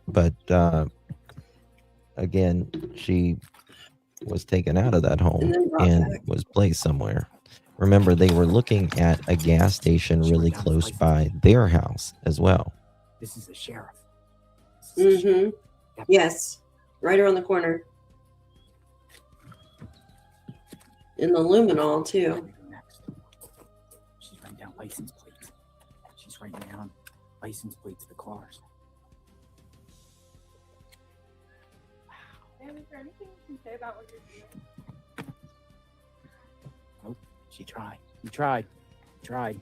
But again, she was taken out of that home and was placed somewhere. Remember, they were looking at a gas station really close by their house as well. This is the sheriff. Mm-hmm. Yes. Right around the corner. In the luminol, too. She's writing down license plates. She's writing down license plates of the cars. And is there anything you can say about what you're doing? Nope. She tried. You tried. Tried.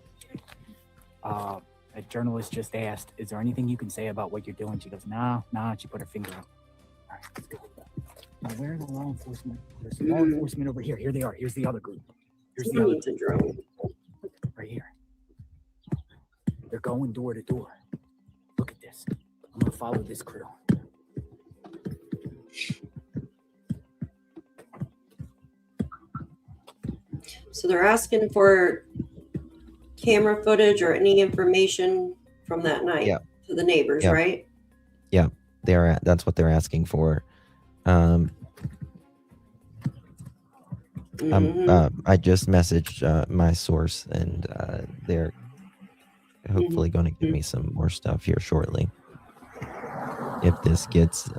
A journalist just asked, is there anything you can say about what you're doing? She goes, nah. She put her finger up. All right, let's go. Now, where are the law enforcement? There's law enforcement over here. Here they are. Here's the other group. Here's the other drone. Right here. They're going door to door. Look at this. I'm going to follow this crew. So they're asking for camera footage or any information from that night to the neighbors, right? Yeah, that's what they're asking for. I just messaged my source, and they're hopefully going to give me some more stuff here shortly. If this gets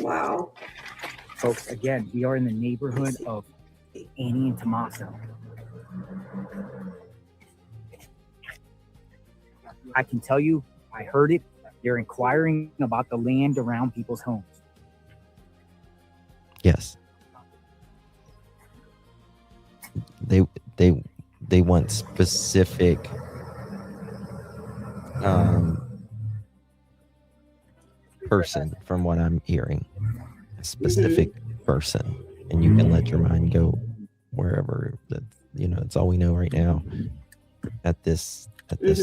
wow. Folks, again, we are in the neighborhood of Annie and Tommaso. I can tell you, I heard it. They're inquiring about the land around people's homes. Yes. They want specific person, from what I'm hearing. A specific person, and you can let your mind go wherever. That, it's all we know right now at this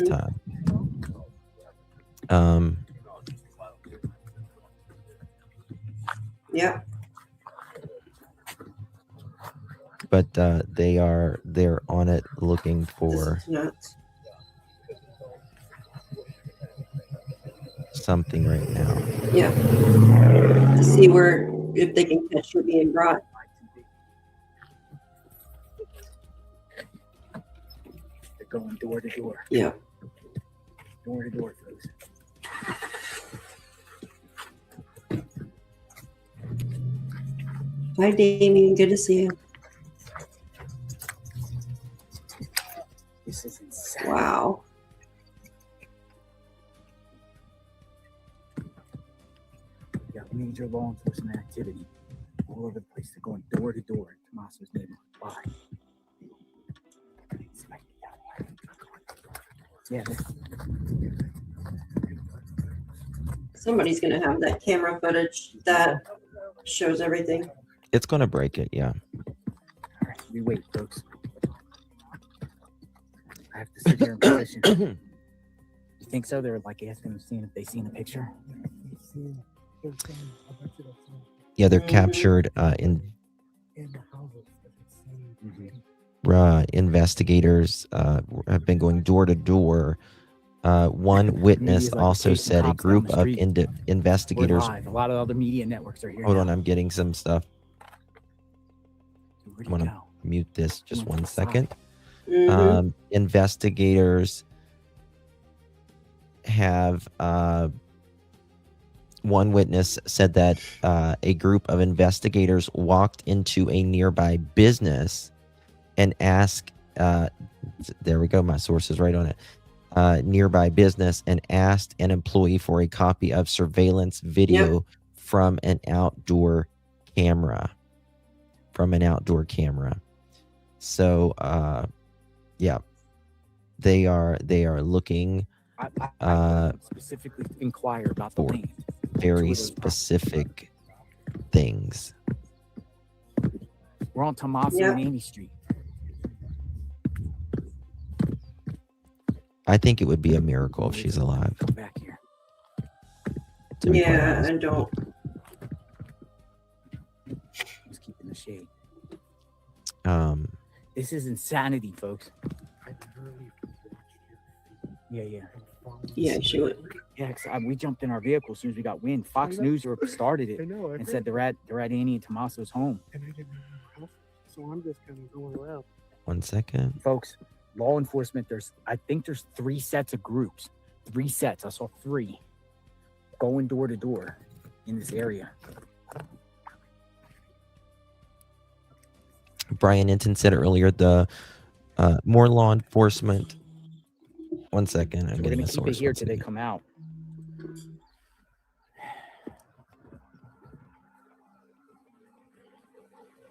time. Yeah. But they're on it looking for something right now. Yeah. To see if they can catch her being brought. They're going door to door. Yeah. Door to door, folks. Hi, Damien. Good to see you. This is insane. Wow. We got major law enforcement activity all over the place. They're going door to door in Tommaso's neighborhood. Why? Yeah. Somebody's going to have that camera footage that shows everything. It's going to break it, yeah. All right, we wait, folks. I have to sit here in position. You think so? They're like asking them, seeing if they seen the picture. Yeah, they're captured investigators have been going door to door. One witness also said a group of investigators. A lot of other media networks are here. Hold on, I'm getting some stuff. I'm going to mute this just 1 second. Investigators have one witness said that a group of investigators walked into a nearby business and asked, there we go, my source is right on it, nearby business, and asked an employee for a copy of surveillance video from an outdoor camera. So, yeah, they are looking I specifically inquire about the for land. very specific things. We're on Tommaso and Annie Street. I think it would be a miracle if she's alive. Come back here. Yeah, I don't. Just keeping the shade. Um, This is insanity, folks. Yeah. Yeah, she went. Yeah, we jumped in our vehicle as soon as we got wind. Fox News started it and said they're at Annie and Tommaso's home. And I didn't know her house, so I'm just kind of going around. 1 second. Folks, law enforcement, I think there's 3 sets of groups. 3 sets. I saw 3 going door to door in this area. Brian Hinton said earlier the more law enforcement. 1 second, I'm We're getting gonna a keep source. it here till they come out.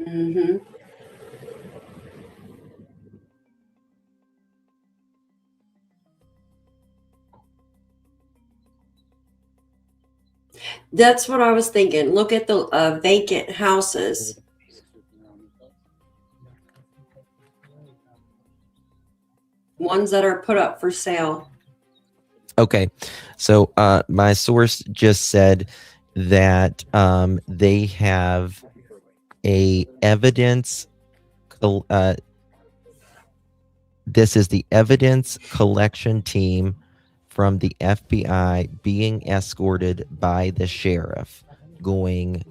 Mm-hmm. That's what I was thinking. Look at the vacant houses. Ones that are put up for sale. Okay, so my source just said that they have a evidence. This is the evidence collection team from the FBI being escorted by the sheriff, going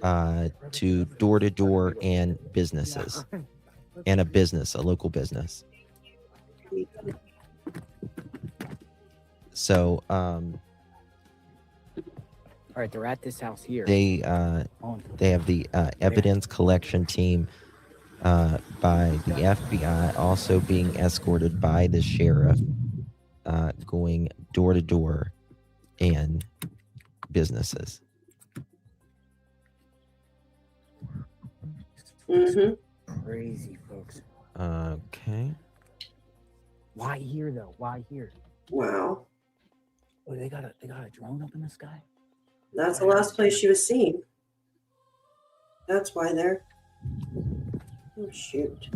to door and businesses, and a local business. So, all right, they're at this house here. they have the evidence collection team by the FBI also being escorted by the sheriff, going door to door and businesses. Mm-hmm. Crazy, folks. Okay. Why here though? Why here? Wow. Oh, they got a drone up in the sky. That's the last place she was seen. That's why they're. Oh, shoot.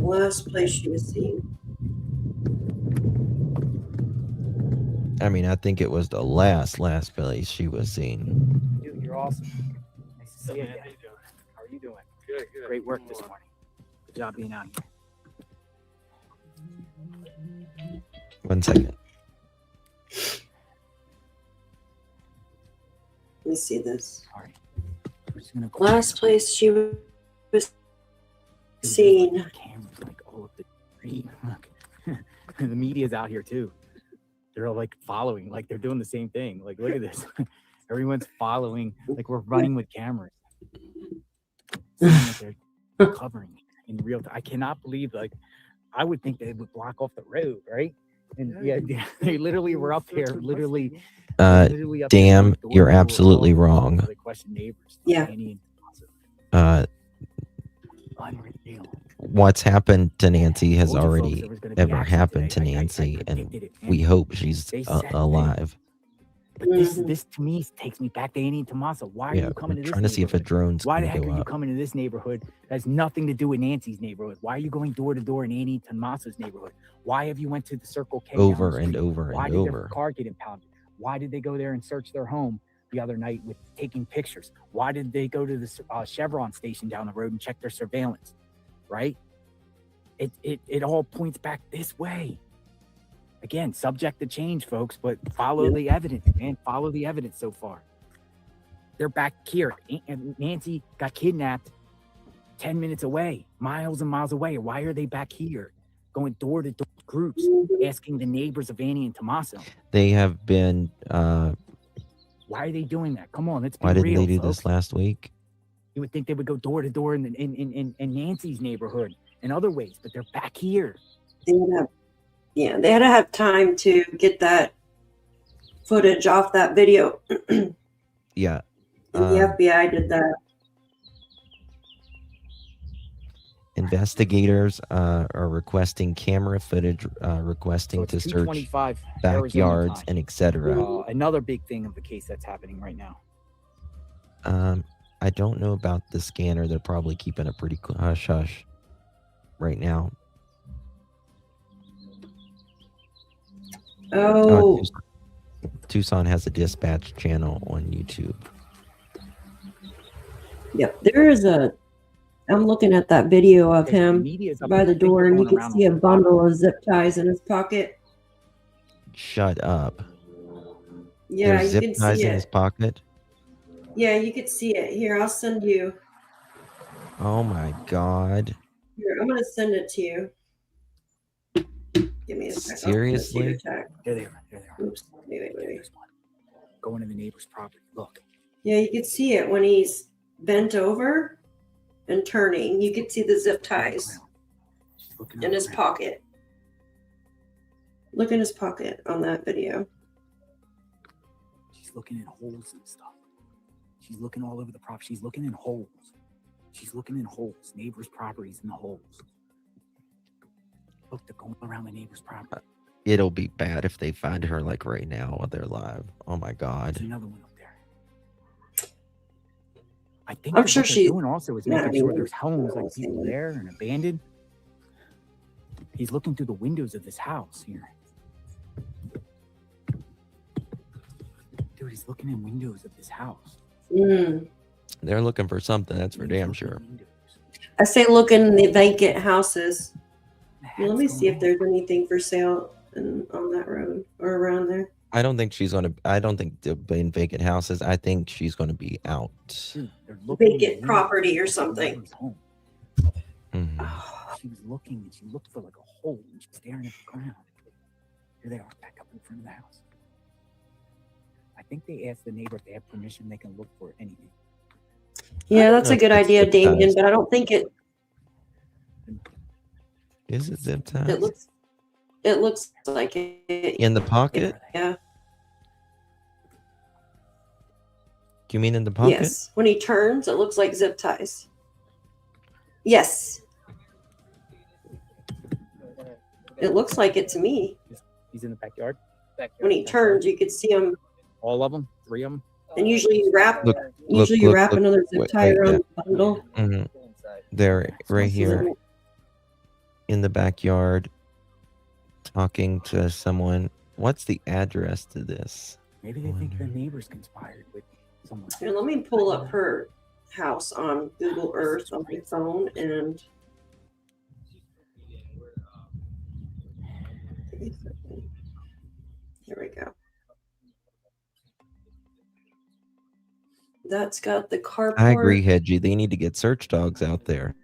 Last place she was seen. I mean, I think it was the last place she was seen. Dude, you're awesome. Nice to see you again. How are you doing? Good. Great work this morning. Good job being out here. 1 second. Let me see this. All right. We're just gonna Last place she was seen. Cameras like all up the street. Look, the media's out here too. They're all like following, like they're doing the same thing. Like, look at this. Everyone's following. Like we're running with cameras. They're covering in real time. I cannot believe. Like, I would think they would block off the road, right? And yeah, they literally were up there, literally up Damn, there, you're absolutely wrong. They question neighbors. Yeah. Unreal. What's happened to Nancy has already ever happened to Nancy, and we hope she's alive. But this to me takes me back to Annie and Tommaso. Why are you coming to this trying to see if a drone's Why the gonna heck go are you up. coming to this neighborhood that has nothing to do with Nancy's neighborhood? Why are you going door to door in Annie and Tommaso's neighborhood? Why have you went to the Circle K? Over down the and street? over Why and did over. their car get impounded? Why did they go there and search their home the other night with taking pictures? Why did they go to the Chevron station down the road and check their surveillance? Right? It all points back this way. Again, subject to change, folks, but follow the evidence, man. Follow the evidence so far. They're back here. And Nancy got kidnapped 10 minutes away, miles and miles away. Why are they back here? Going door to door groups, asking the neighbors of Annie and Tommaso. They have been. Why are they doing that? Come on, let's be Why didn't real, they do folks. this last week? You would think they would go door to door in Nancy's neighborhood in other ways, but they're back here. They had to have time to get that footage off that video. Yeah. And the FBI did that. Investigators are requesting camera footage, requesting to search 2:25 backyards Arizona and etc. Another big thing of the case that's happening right now. I don't know about the scanner. They're probably keeping a pretty hush hush right now. Oh. Tucson has a dispatch channel on YouTube. Yep, there is a. I'm looking at that video of him by the door, and you can see a bundle of zip ties in his pocket. Shut up. Yeah, There's you zip can ties see in it. his pocket. Yeah, you can see it. Here, I'll send you. Oh my God. Here, I'm gonna send it to you. Give me a second. Seriously? There they are. There they are. Oops. Wait. Going to the neighbor's property. Look. Yeah, you can see it when he's bent over and turning. You can see the zip ties in his pocket. Look in his pocket on that video. She's looking in holes and stuff. She's looking all over the property. She's looking in holes. She's looking in holes. Neighbors' properties in the holes. Look, they're going around the neighbor's property. It'll be bad if they find her like right now while they're live. Oh my God. There's another one up there. I think I'm that sure what they're she's doing also is making sure there's homes like people there and abandoned. He's looking through the windows of this house here. Dude, he's looking in windows of this house. They're looking for something, that's for damn sure. I say look in the vacant houses. Let me see if there's anything for sale on that road or around there. I don't think they'll be in vacant houses. I think she's gonna be out. Vacant property or something. She was looking and she looked for like a hole and she's staring at the ground. Here they are, back up in front of the house. I think they asked the neighbor if they have permission, they can look for anything. Yeah, that's a good idea, Damien, but I don't think it. Is it zip ties? It looks like it. In the pocket? Yeah. Do you mean in the pocket? Yes. When he turns, it looks like zip ties. Yes. It looks like it to me. He's in the backyard. When he turns, you could see him. All of them? 3 of them? And usually you wrap. You wrap another zip tie around the bundle. They're right here in the backyard talking to someone. What's the address to this? Maybe they think the neighbors conspired with someone. Here, let me pull up her house on Google Earth on my phone and. Here we go. That's got the carport. I agree, Hedgie. They need to get search dogs out there.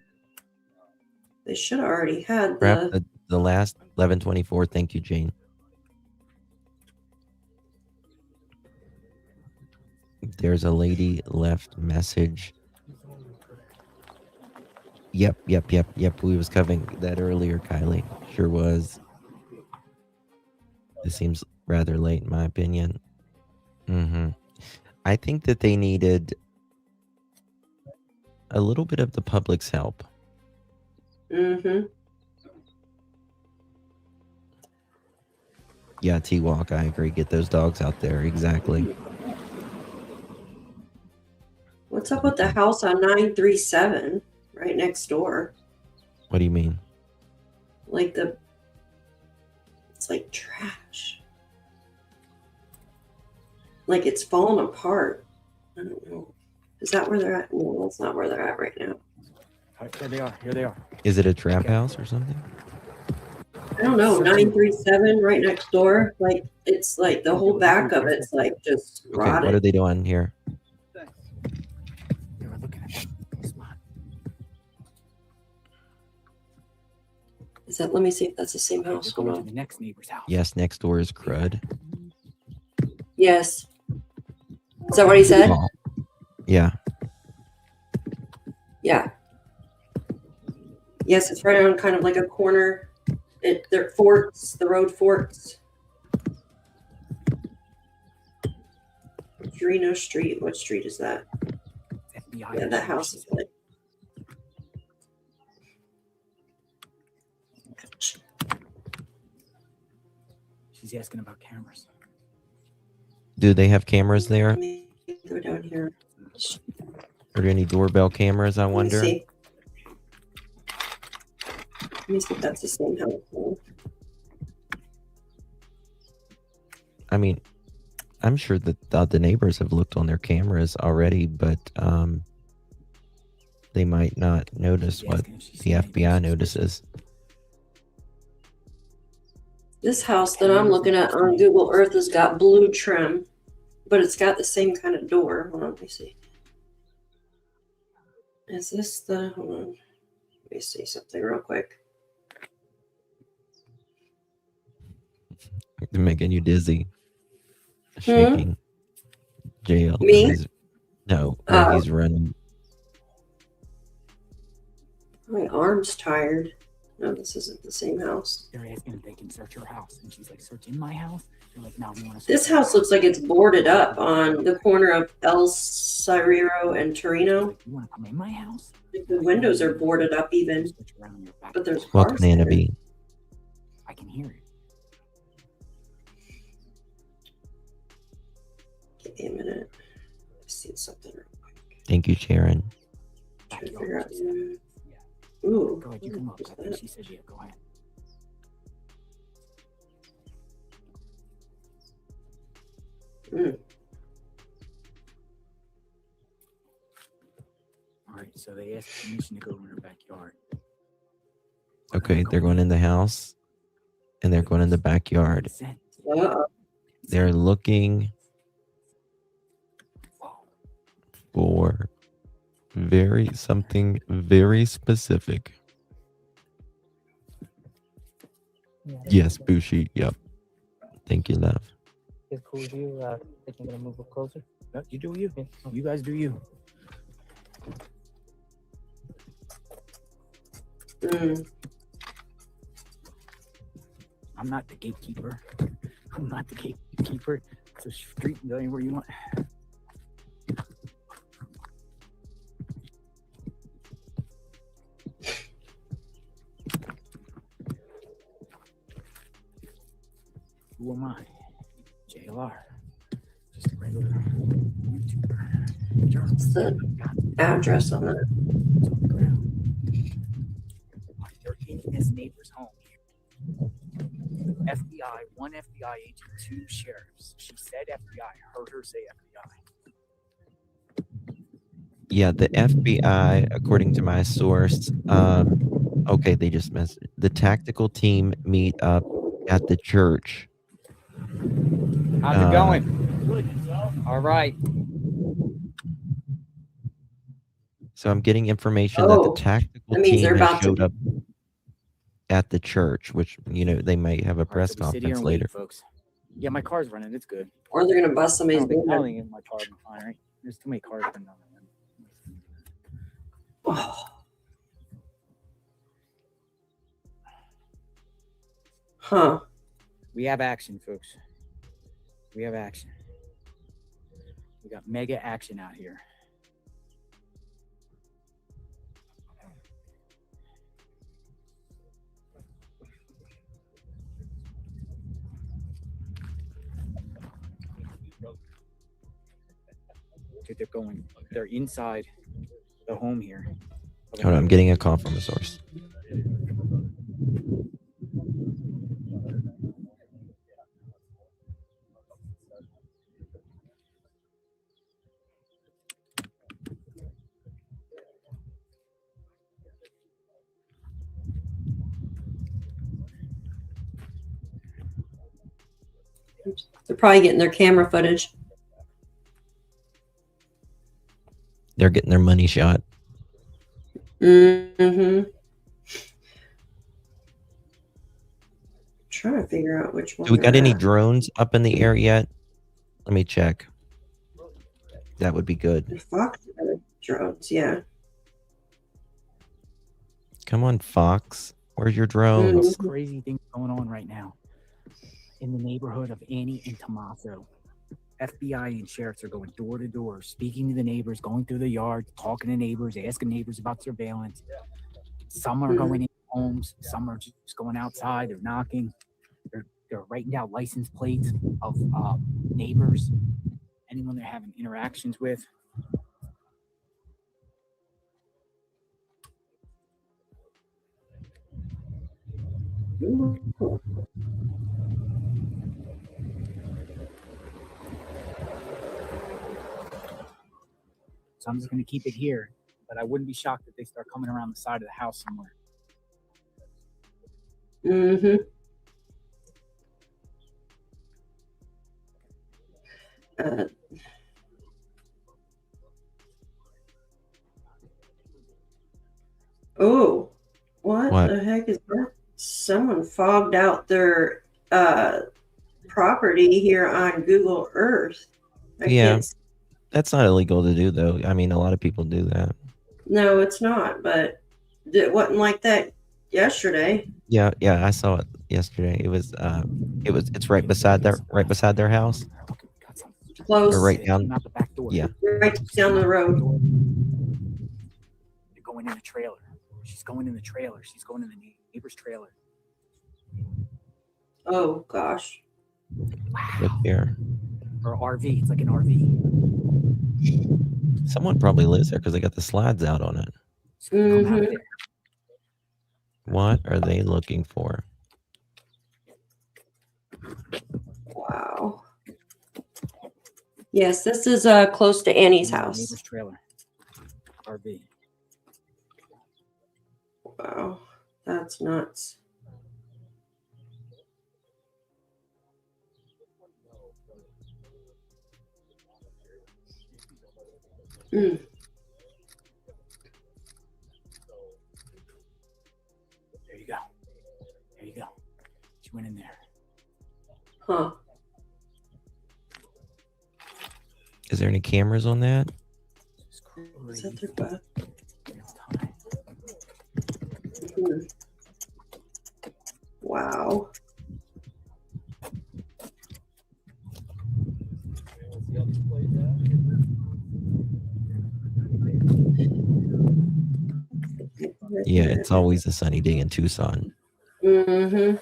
They should have already had Wrap the last 1124. Thank you, Jane. There's a lady left message. Yep. We was covering that earlier, Kylie. Sure was. This seems rather late, in my opinion. I think that they needed a little bit of the public's help. Yeah, T-Walk, I agree. Get those dogs out there. Exactly. What's up with the house on 937 right next door? What do you mean? Like it's like trash. Like it's falling apart. I don't know. Is that where they're at? No, that's not where they're at right now. Here they are. Here they are. Is it a trap house or something? I don't know. 937 right next door. Like it's like the whole back of it's like just Okay, rotted. what are they doing here? Is that? Let me see if that's the same house. Hold on. The next neighbor's house. Yes, next door is crud. Yes. Is that what he said? Oh, yeah. Yeah. Yes, it's right on kind of like a corner. They're forks. The road forks. Reno Street. What street is that? FBI. Yeah, that house is like. She's asking about cameras. Do they have cameras there? Let me go down here. Are there any doorbell cameras, I Let me wonder? see. Let me see if that's the same house. I mean, I'm sure that the neighbors have looked on their cameras already, but they might not notice what the FBI notices. This house that I'm looking at on Google Earth has got blue trim, but it's got the same kind of door. Hold on, let me see. Is this the, hold on. Let me see something real quick. They're making you dizzy. Shaking. Jail. Me? No, he's running. My arm's tired. No, this isn't the same house. They're asking if they can search her house. And she's like, search in my house? They're like, no, we want to. This house looks like it's boarded up on the corner of El Cerrito and Torino. You want to come in my house? The windows are boarded up even, but there's Welcome, cars Anna there. B. I can hear it. Give me a minute. Let's see something real quick. Thank you, Sharon. Trying to figure out. Ooh. Go ahead, you come up. I think she said, yeah, go ahead. All right, so they asked permission to go in her backyard. Okay, they're going in the house and they're going in the backyard. They're looking for something very specific. Yes, Bushi. Yep. Thank you, love. It's cool with you. I think I'm gonna move up closer. No, you do you. You guys do you. I'm not the gatekeeper. I'm not the gatekeeper. It's a street and go anywhere you want. Who am I? JLR. Just a regular YouTuber. What's the address on that? They're in this neighbor's home here. FBI, one FBI agent, two sheriffs. She said FBI. Heard her say FBI. Yeah, the FBI, according to my source, okay, they just messed. The tactical team meet up at the church. How's it going? All right. So I'm getting information that the tactical team has showed up at the church, which, you know, they might have a press conference later. Folks. Yeah, my car's running. It's good. Or they're gonna bust somebody's window. I window. don't think my car's fine, right? There's too many cars running on Oh. Huh. We have action, folks. We have action. We got mega action out here. They're going. They're inside the home here. Hold on, I'm getting a call from a source. They're probably getting their camera footage. They're getting their money shot. Mm-hmm. Trying to figure out which one. Do we got any drones up in the air yet? Let me check. That would be good. Fox drones, yeah. Come on, Fox. Where's your drones? There's crazy things going on right now in the neighborhood of Annie and Tommaso. FBI and sheriffs are going door to door, speaking to the neighbors, going through the yard, talking to neighbors, asking neighbors about surveillance. Some are going in homes. Some are just going outside. They're knocking. They're writing down license plates of neighbors, anyone they're having interactions with. So I'm just going to keep it here, but I wouldn't be shocked if they start coming around the side of the house somewhere. Mm-hmm. Oh, what the heck is that? Someone fogged out their property here on Google Earth. That's not illegal to do, though. I mean, a lot of people do that. No, it's not, but it wasn't like that yesterday. Yeah, I saw it yesterday. It's right beside their house. Close. Or right down. Yeah. Right down the road. They're going in the trailer. She's going in the trailer. She's going in the neighbor's trailer. Oh gosh. Look here. Or RV. It's like an RV. Someone probably lives there because they got the slides out on it. Mm-hmm. What are they looking for? Wow. Yes, this is close to Annie's house. Neighbor's trailer. RV. Wow, that's nuts. Mm. There you go. There you go. She went in there. Huh. Is there any cameras on that? Is that their butt? Mm. Wow. Yeah, it's always a sunny day in Tucson. Mm-hmm.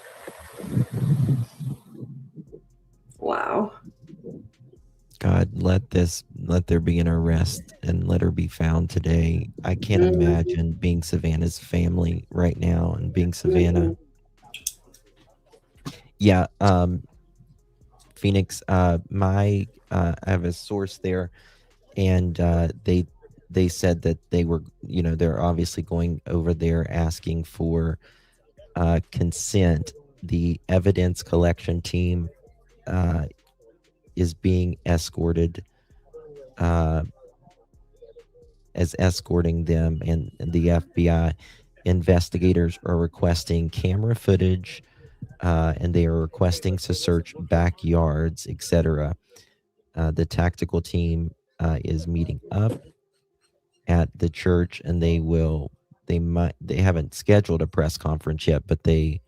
Wow. God, let there be an arrest and let her be found today. I can't imagine being Savannah's family right now and being Savannah. Yeah, Phoenix, I have a source there, and they said that they were, they're obviously going over there asking for consent. The evidence collection team is being escorted, as escorting them, and the FBI investigators are requesting camera footage, and they are requesting to search backyards, etc. The tactical team is meeting up at the church, and they haven't scheduled a press conference yet, but they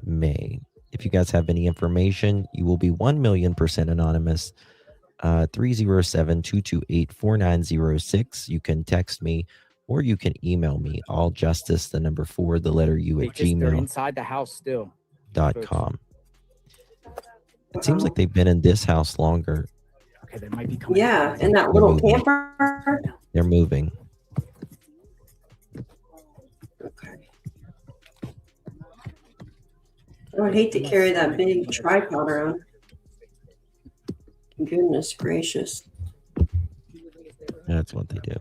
may. If you guys have any information, you will be 1,000,000% anonymous. 307-228-4906. You can text me, or you can email me, alljustice4 at They're inside the house still. gmail.com. It seems like they've been in this house longer. Okay, they might be coming. Yeah, in that little camper. They're moving. Okay. I would hate to carry that big tripod around. Goodness gracious. That's what they do.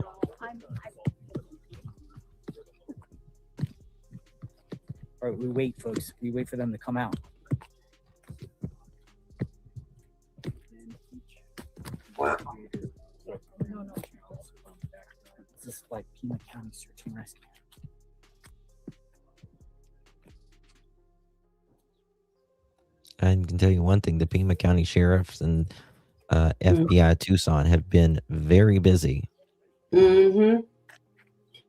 All right, we wait, folks. We wait for them to come out. Wow. This is like Pima County Search and Rescue. I can tell you one thing: the Pima County sheriffs and FBI Tucson have been very busy. Mm-hmm.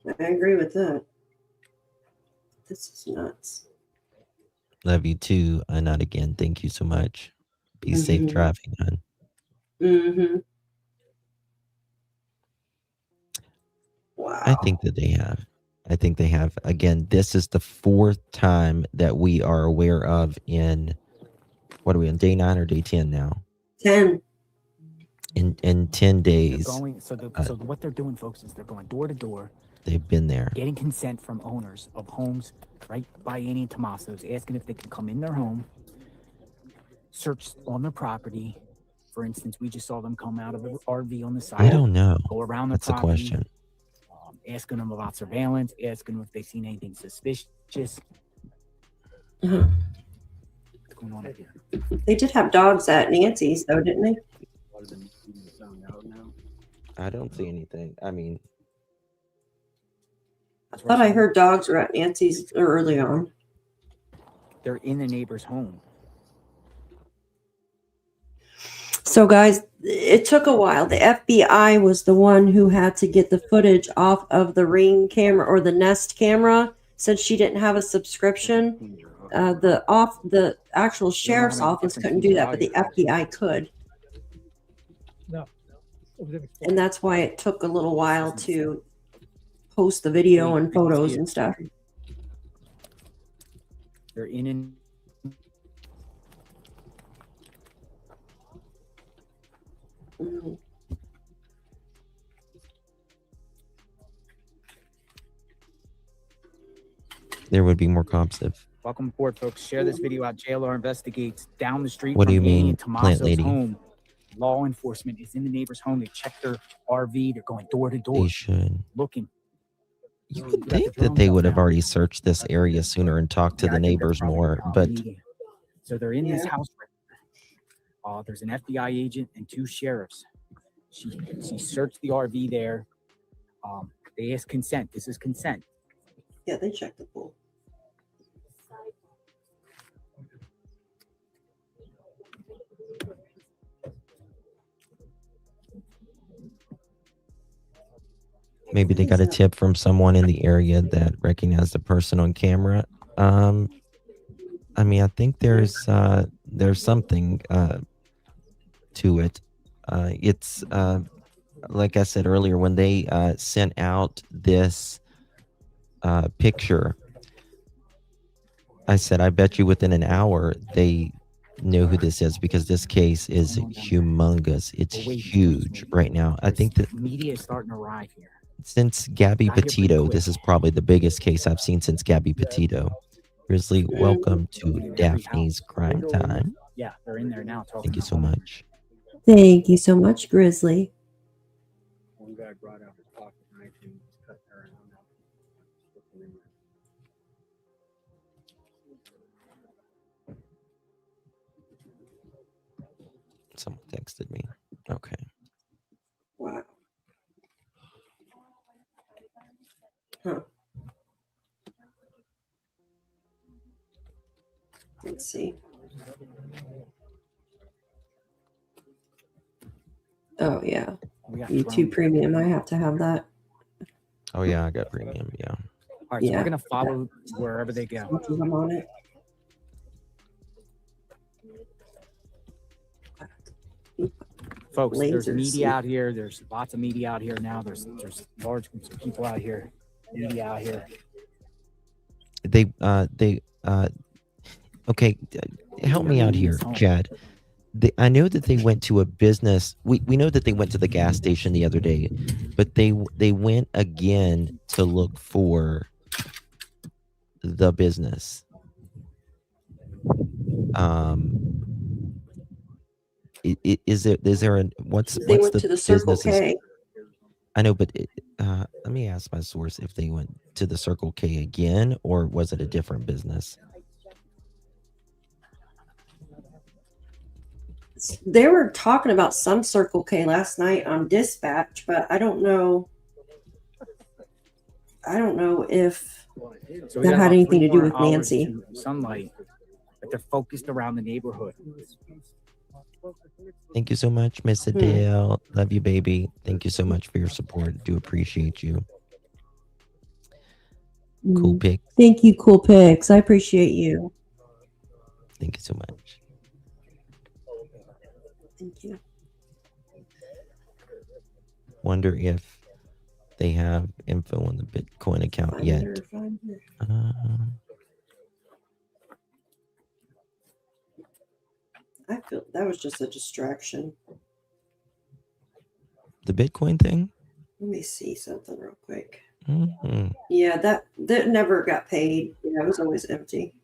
I agree with that. This is nuts. Love you too, not again. Thank you so much. Be safe driving, hon. Mm-hmm. Wow. I think that they have. I think they have. Again, this is the 4th time that we are aware of in, what are we on, day 9 or day 10 now? 10. In 10 days. So what they're doing, folks, is they're going door to door. They've been there. Getting consent from owners of homes right by Annie and Tommaso's, asking if they can come in their home, search on their property. For instance, we just saw them come out of an RV on the side. I don't know. Go around their That's the property. question. Asking them about surveillance, asking them if they've seen anything suspicious. Uh-huh. What's going on up here? They did have dogs at Nancy's, though, didn't they? I don't see anything. I mean, I thought I heard dogs were at Nancy's early on. They're in the neighbor's home. So, guys, it took a while. The FBI was the one who had to get the footage off of the Ring camera or the Nest camera, since she didn't have a subscription. The actual sheriff's office couldn't do that, but the FBI could. No. And that's why it took a little while to post the video and photos and stuff. They're in and Mhm. there would be more cops if. welcome aboard, folks. Share this video out. JLR investigates down the street What do from you Annie mean, and plant Tommaso's lady? home. Law enforcement is in the neighbor's home. They check their RV. They're going door to door, They should. looking. You would think that they would have already searched this area sooner and talked to the neighbors more, but So they're in this house. There's an FBI agent and 2 sheriffs. She searched the RV there. They asked consent. This is consent. Yeah, they checked the pool. maybe they got a tip from someone in the area that recognized the person on camera. I mean, I think there's something to it. It's like I said earlier, when they sent out this picture, I said, I bet you within an hour they know who this is, because this case is humongous. It's huge right now. I think that media is starting to arrive here. since Gabby Petito, this is probably the biggest case I've seen since Gabby Petito. Grizzly, welcome to Daphne's Crime Time. Yeah, they're in there now. Thank you so much. Thank you so much, Grizzly. One guy brought out his pocket knife and cut her in half. Someone texted me. Okay. Wow. Huh. Let's see. Oh, yeah. YouTube Premium. I have to have that. Oh yeah, I got premium. Yeah. All right, so we're gonna follow wherever they go. I'm on it. Folks, there's Lasers. media out here. There's lots of media out here now. There's large groups of people out here. Media out here. Okay, help me out here, Chad. I know that they went to a business. We know that they went to the gas station the other day, but they went again to look for the business. Is there a what's They what's went the to the Circle business's- K. I know, but let me ask my source if they went to the Circle K again, or was it a different business? They were talking about some Circle K last night on dispatch, but I don't know. I don't know if So we that got had about anything to do 3 with more hours Nancy. to sunlight, but they're focused around the neighborhood. Thank you so much, Miss Adele. Love you, baby. Thank you so much for your support. Do appreciate you. Cool pick. Thank you, Cool Pics. I appreciate you. Thank you so much. Thank you. Wonder if they have info on the Bitcoin account yet. I feel that was just a distraction. The Bitcoin thing? Let me see something real quick. Mm-hmm. Yeah, that never got paid. Yeah, it was always empty.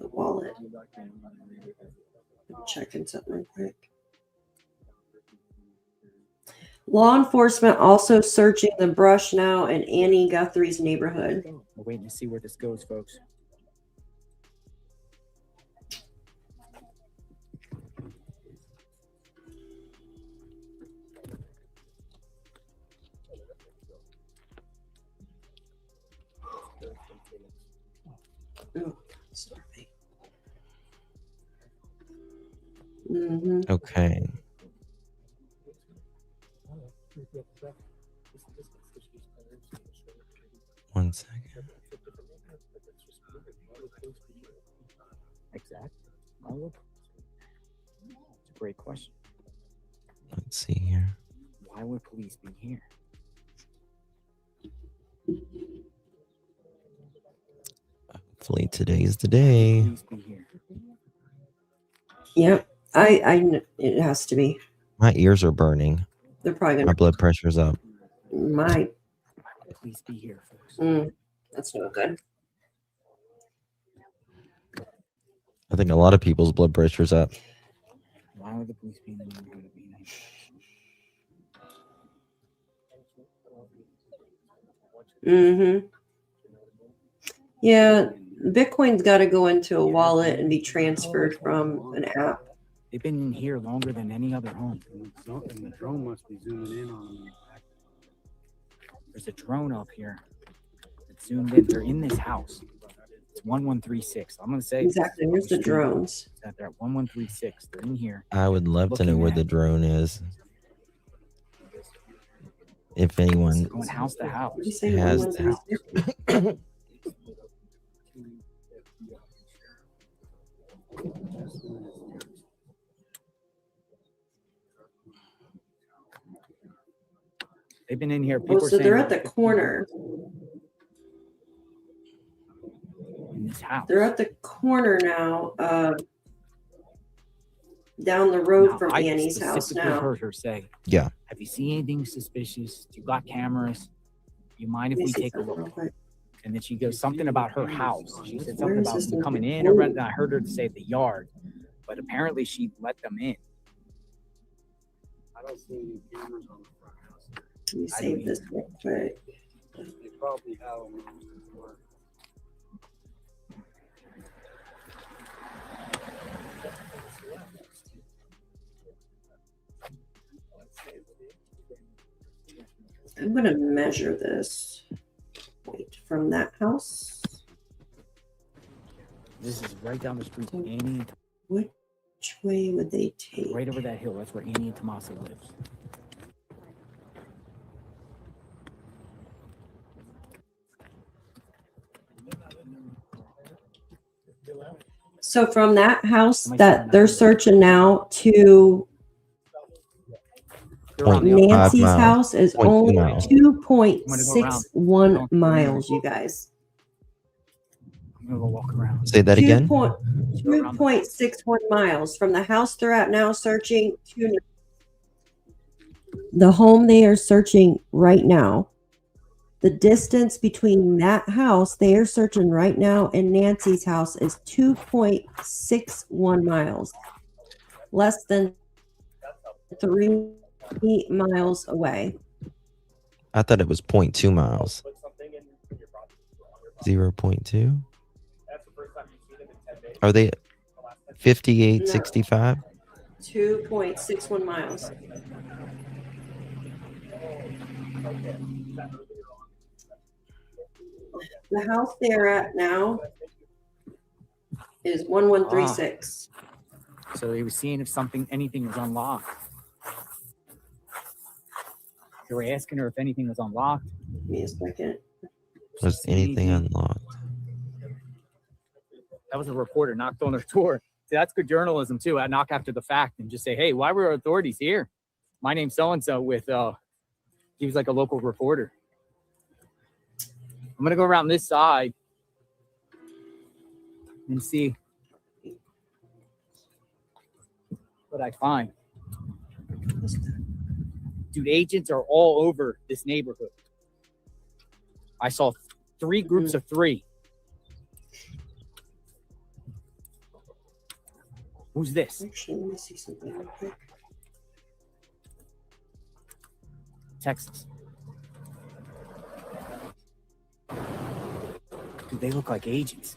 The wallet. I'm checking something real quick. Law enforcement also searching the brush now in Annie Guthrie's neighborhood. We're waiting to see where this goes, folks. Mm-hmm. Okay. One second. Exactly. It's a great question. Let's see here. Why would police be here? Hopefully today's the day. Police be here. Yep. It has to be. My ears are burning. They're probably My gonna blood pressure's up. Police be here, folks. That's no good. I think a lot of people's blood pressure's up. Why would the police be in the neighborhood of being Mm-hmm. Yeah, Bitcoin's got to go into a wallet and be transferred from an app. They've been in here longer than any other home. And the drone must be zooming in on them. There's a drone up here. It's zoomed in. They're in this house. It's 1136. I'm gonna say Exactly. Where's the drones? They're at 1136. They're in here. I would love to know looking where at the it. drone is. If anyone Going house to house. What do you say? has 1136? They've been in here. Oh, People are so they're saying at the corner. in this house. They're at the corner now, down the road Now, from I Annie's house specifically now. heard her say, Yeah. "Have you seen anything suspicious? Do you got cameras? You mind if Let me we see take a something look?" real quick. And then she goes something about her house. She said Where something is about this them coming thing? in, or rather, I heard her say the yard, but apparently she let them in. I don't see any cameras on the front house. Let me save this real quick. They probably have them on before. I'm going to measure this. Wait, from that house. This is right down the street from Annie. Which way would they take? Right over that hill. That's where Annie and Tommaso lives. So from that house that they're searching now to Nancy's house is only 2.61 miles, you guys. I'm gonna go walk around. Say that again. 2.61 miles from the house they're at now searching to the home they are searching right now. The distance between that house they are searching right now and Nancy's house is 2.61 miles. Less than 3 miles away. I thought it was 0.2 miles. 0.2? Are they 5865? 2.61 miles. The house they're at now is 1136. So they were seeing if anything was unlocked. They were asking her if anything was unlocked. Give me a second. Was anything unlocked? That was a reporter knocked on her door. See, that's good journalism too. I knock after the fact and just say, "Hey, why were authorities here? My name's so and so with He was like a local reporter. I'm gonna go around this side and see what I find. Dude, agents are all over this neighborhood. I saw 3 groups of 3. Who's this? Actually, let me see something real quick. Texas. Dude, they look like agents.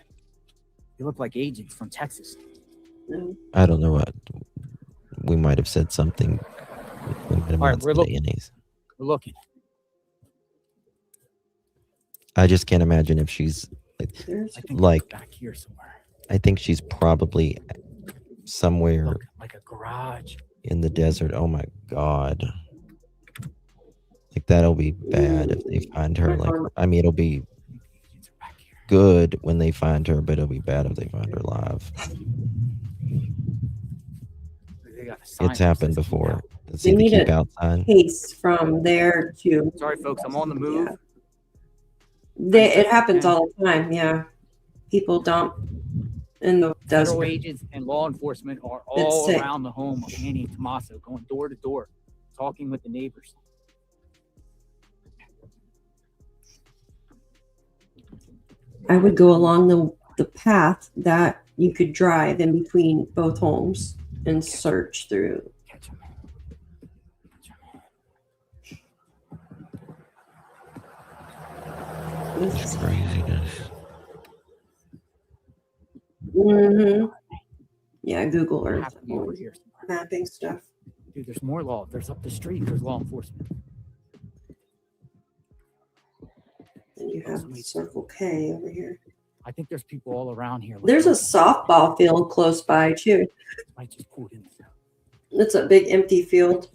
They look like agents from Texas. I don't know what. We might have said something. We might have All right, announced we're the looking. ANAs. We're looking. I just can't imagine if she's I think like. back here somewhere. I think she's probably somewhere Look, like a garage. in the desert. Oh my God. Like that'll be bad if they find her. Like, I mean, it'll be good when they find her, but it'll be bad if they find her live. They got a sign It's that happened says before. out. Let's They see the need keep a out sign. case from there to. Sorry, folks, I'm on the move. It happens all the time. Yeah, people dump in the Federal desert. agents and law enforcement are It's all sick. around the home of Annie and Tommaso, going door to door, talking with the neighbors. I would go along the path that you could drive in between both homes and search through. It's craziness. Mm-hmm. Yeah, Google Earth Have to be over here somewhere. mapping stuff. Dude, there's more law. There's up the street. There's law enforcement. And you have Circle K over here. I think there's people all around here. There's a softball field close by too. I just pulled in. It's a big empty field.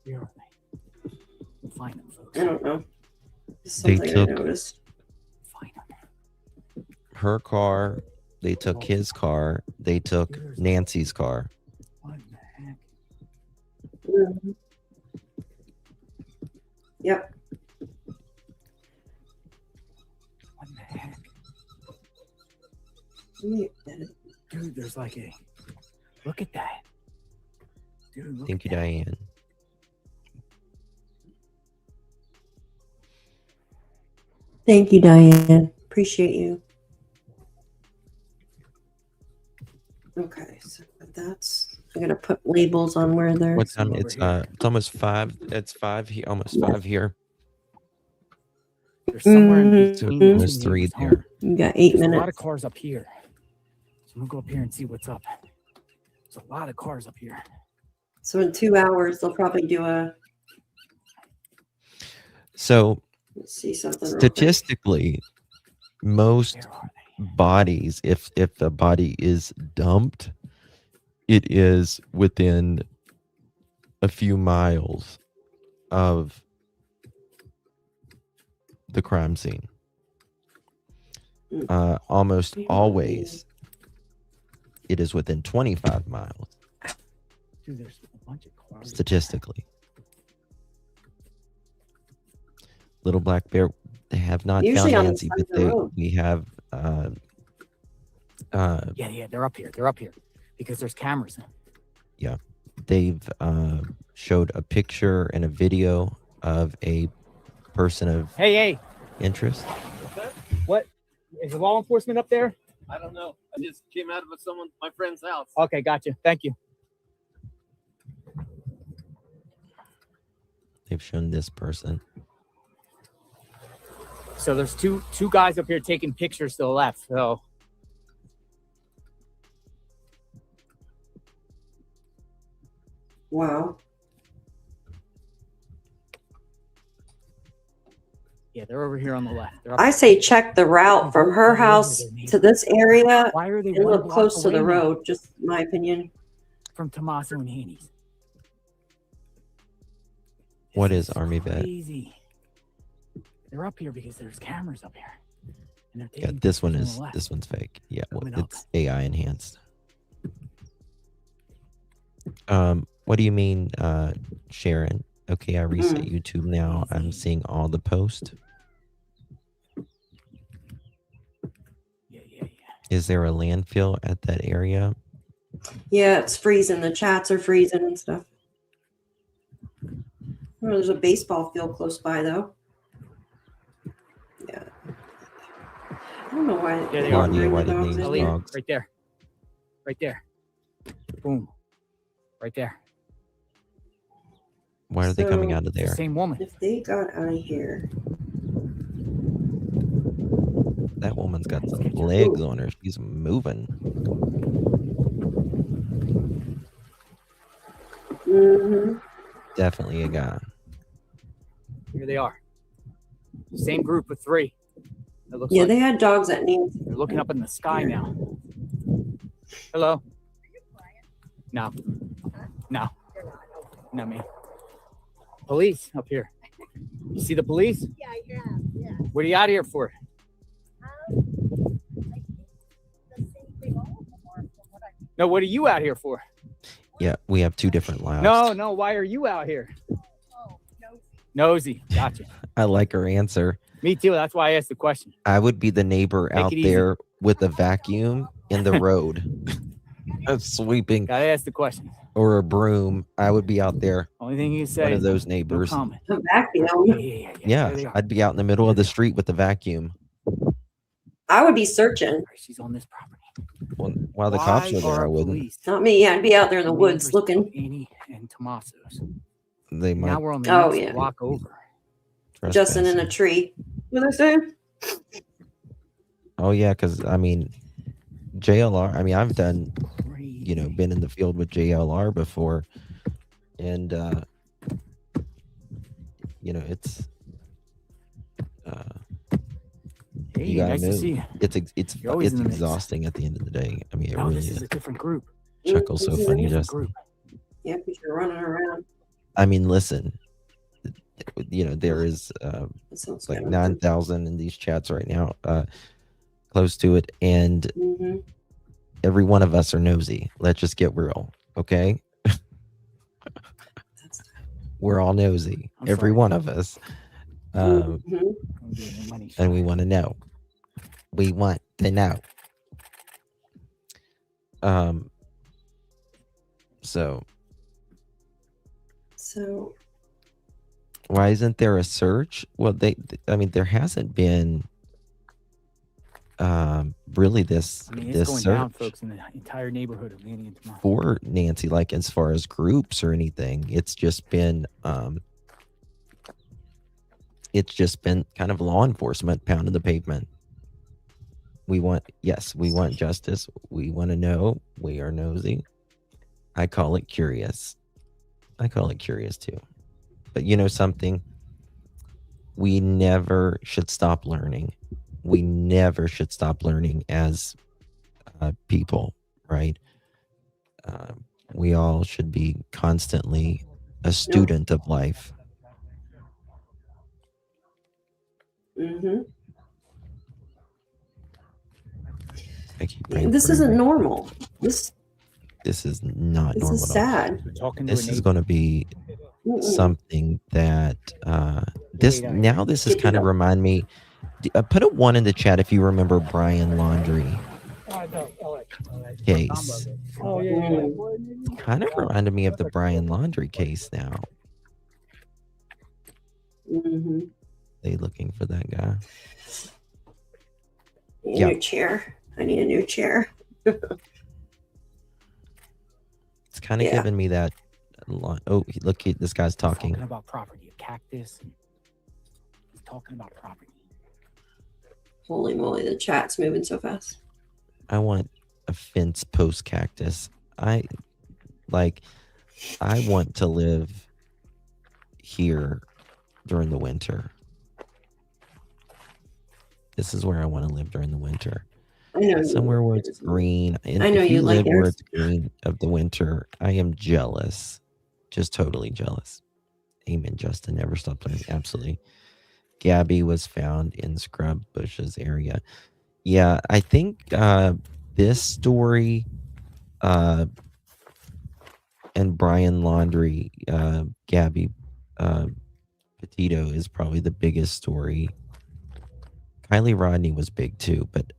Where are they? We'll find them, folks. I don't know. Just They something I took noticed. her car. They took his car. They took Nancy's car. Mhm. Yep. What the heck? Dude, there's like a. Look at that. Dude, look Thank at you, that. Diane. Thank you, Diane. Appreciate you. Okay, so that's. I'm gonna put labels on where they're. What time? It's almost 5. It's 5 here. Almost 5 here. There's somewhere in Mhm. between. So almost 3 there. You got 8 There's a lot minutes. of cars up here. So I'm gonna go up here and see what's up. There's a lot of cars up here. So in 2 hours, they'll probably do a. So Let's see something. real quick. statistically, most bodies, if a body is dumped, it is within a few miles of the crime scene. Almost always, it is within 25 miles. Dude, there's a bunch of cars. Statistically. Little Black Bear, they have not Usually found on the Nancy, side but of the road. we have Yeah, they're up here. They're up here because there's cameras. yeah, they've showed a picture and a video of a person of Hey, interest. what is the law enforcement up there? I don't know. I just came out of my friend's house. Okay, gotcha. Thank you. They've shown this person. So there's two guys up here taking pictures to the left. So Wow. yeah, they're over here on the left. They're up I say check the route from her house to this area Why are they and one look block close to away the now? road. Just my opinion. from Tommaso and Haney's. What is Army Vet? Crazy. They're up here because there's cameras up here. And they're Yeah, taking this one pictures on is the left. this one's fake. Yeah, well, Coming up. it's AI enhanced. What do you mean, Sharon? Okay, I reset YouTube now. I'm seeing all the posts. Is there a landfill at that area? Yeah, it's freezing. The chats are freezing and stuff. Oh, there's a baseball field close by, though. Yeah. I don't know why. Yeah, they they are. didn't bring the dogs in here. Right there. Right there. Boom. Right there. Why are they coming So, out of there? Same woman. If they got out of here, That woman's got some legs on her. She's moving. Definitely a guy. Here they are. Same group of 3. It looks yeah, like they had dogs at Nancy. they're looking up in the sky now. Hello. No. No. Not me. Police up here. You see the police? Yeah. What are you out here for? No, what are you out here for? Yeah, we have 2 different lives. No, why are you out here? Nosy. Gotcha. I like her answer. Me too. That's why I asked the question. I would be the neighbor Make out it easy. there with a vacuum in the road. Sweeping. Gotta ask the question. Or a broom. I would be out there. Only thing you say. One of those no neighbors. comment. A vacuum. Yeah, I'd be out in the middle of the street with the vacuum. I would be searching. She's on this property. Well, while the cops were there, I wouldn't. Not me. Yeah, I'd be out there in the woods looking. Annie and Tomaso's. They might. Now we're on the Oh, next yeah. block over. Justin in a tree. What are they saying? Oh yeah, because I mean, JLR. I mean, I've done, been in the field with JLR before, and it's. Hey, You gotta nice to move. see you. It's You're always in the mix. exhausting at the end of the day. I mean, it No, really this is. is a different group. Chuckle's so This is a funny. different Just, Group. Yeah, because you're running around. I mean, listen. There is That sounds like good. 9,000 in these chats right now, close to it, and every one of us are nosy. Let's just get real, okay? We're all nosy, every one of us, and we want to know. We want to know. So why isn't there a search? Well, there hasn't been really this I mean, it's this going search down, folks, in the entire neighborhood of Annie and Tomaso. for Nancy, like as far as groups or anything. It's just been kind of law enforcement pounding the pavement. We want justice. We want to know. We are nosy. I call it curious. I call it curious too. But you know something? We never should stop learning. We never should stop learning as people, right? We all should be constantly a student of life. I keep praying This for isn't every- normal. This is not This normal is at all. sad. This is going to be something that this is kind of remind me. Put a 1 in the chat if you remember Brian Laundrie case. Oh, yeah. Kind of reminded me of the Brian Laundrie case now. They looking for that guy. Need a new chair. I need a new chair. It's kind of giving me that. Oh, look, this guy's talking. Talking about property, a cactus. He's talking about property. Holy moly, the chat's moving so fast. I want a fence post cactus. I want to live here during the winter. This is where I want to live during the winter. I know. Somewhere where it's green. And I know if you like live where yours. it's green of the winter, I am jealous. Just totally jealous. Amen, Justin. Never stop learning. Absolutely. Gabby was found in scrub bushes area. Yeah, I think this story and Brian Laundrie, Gabby, Petito is probably the biggest story. Kylie Rodney was big too, but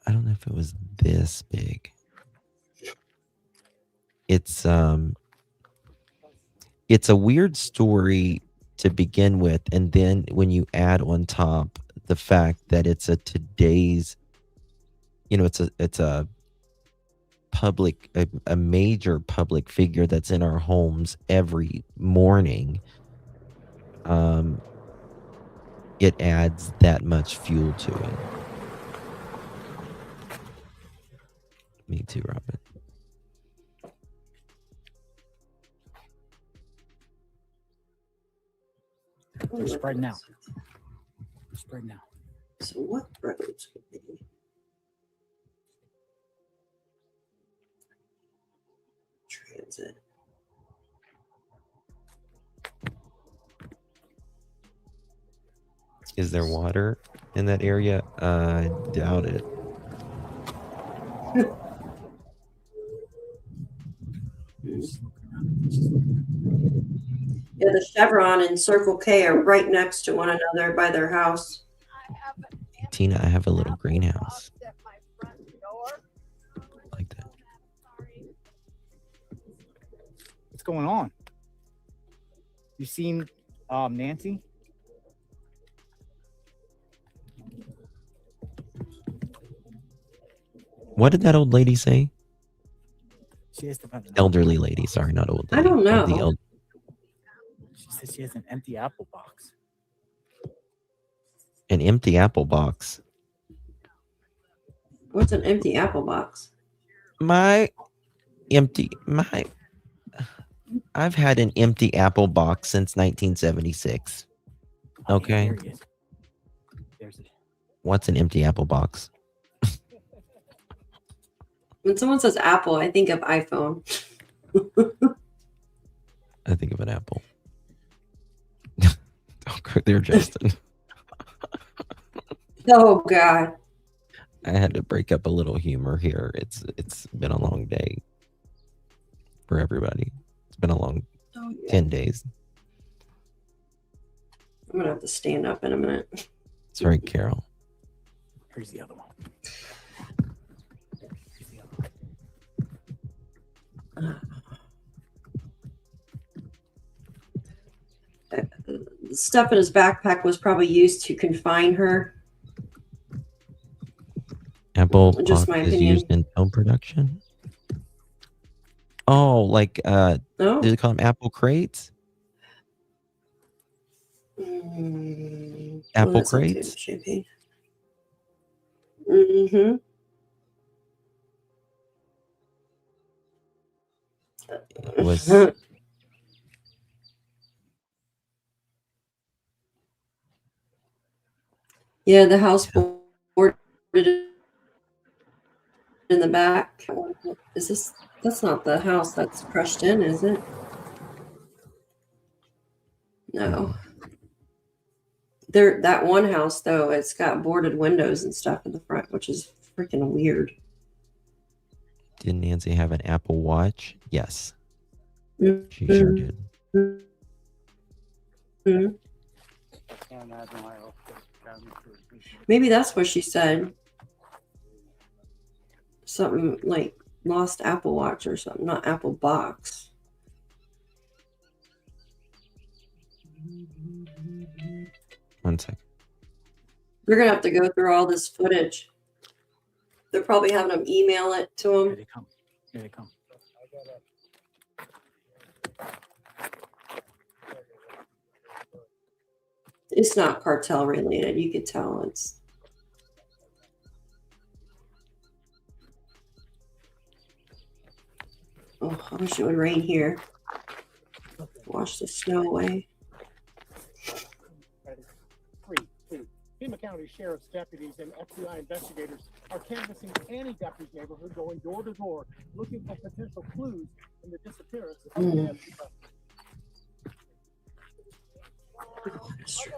I don't know if it was this big. It's a weird story to begin with, and then when you add on top the fact that it's a today's, it's a public, a major public figure that's in our homes every morning, it adds that much fuel to it. Me too, Robin. They're spreading out. They're spreading out. So what roads would be? Transit. Is there water in that area? I doubt it. Yeah, the Chevron and Circle K are right next to one another by their house. Tina, I have a little greenhouse. Like that. What's going on? You seen Nancy? What did that old lady say? She has the Elderly lady. Sorry, not old lady. I don't know. She said she has an empty apple box. An empty apple box. What's an empty apple box? I've had an empty apple box since 1976. Okay. What's an empty apple box? When someone says Apple, I think of iPhone. I think of an apple. Don't go there, Justin. Oh God. I had to break up a little humor here. It's been a long day for everybody. It's been a long 10 days. I'm gonna have to stand up in a minute. Sorry, Carol. Here's the other one. The stuff in his backpack was probably used to confine her. Apple Just box my is opinion. used in film production. Oh, like do they call them apple crates? Apple that's not too crates? champagne. Mm-hmm. It was Yeah, the house boarded in the back. Is this? That's not the house that's crushed in, is it? No. That one house though, it's got boarded windows and stuff in the front, which is freaking weird. Did Nancy have an Apple Watch? Yes. Mm-hmm. She sure did. Mm-hmm. Maybe that's what she said. Something like lost Apple Watch or something, not Apple Box. One second. They're gonna have to go through all this footage. They're probably having them email it to them. Here they come. Here they come. It's not cartel related. You could tell it's. Oh, I wish it would rain here. Wash the snow away. Pima County Sheriff's deputies and FBI investigators are canvassing Annie-Guthrie neighborhood, going door to door, looking for potential clues in the disappearance of the man.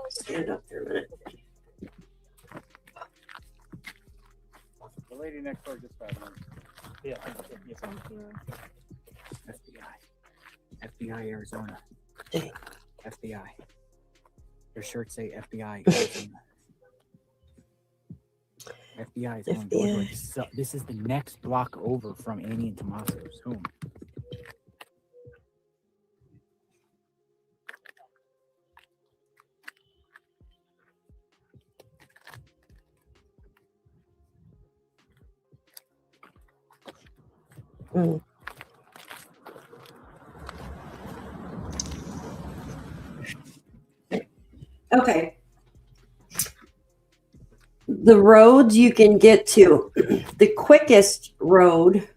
Stand up for a minute. The lady next door just got one. Yeah. FBI. FBI Arizona. FBI. Their shirts say FBI. FBI is going door to door. This is the next block over from Annie and Tommaso's home. Okay. The roads you can get to, the quickest road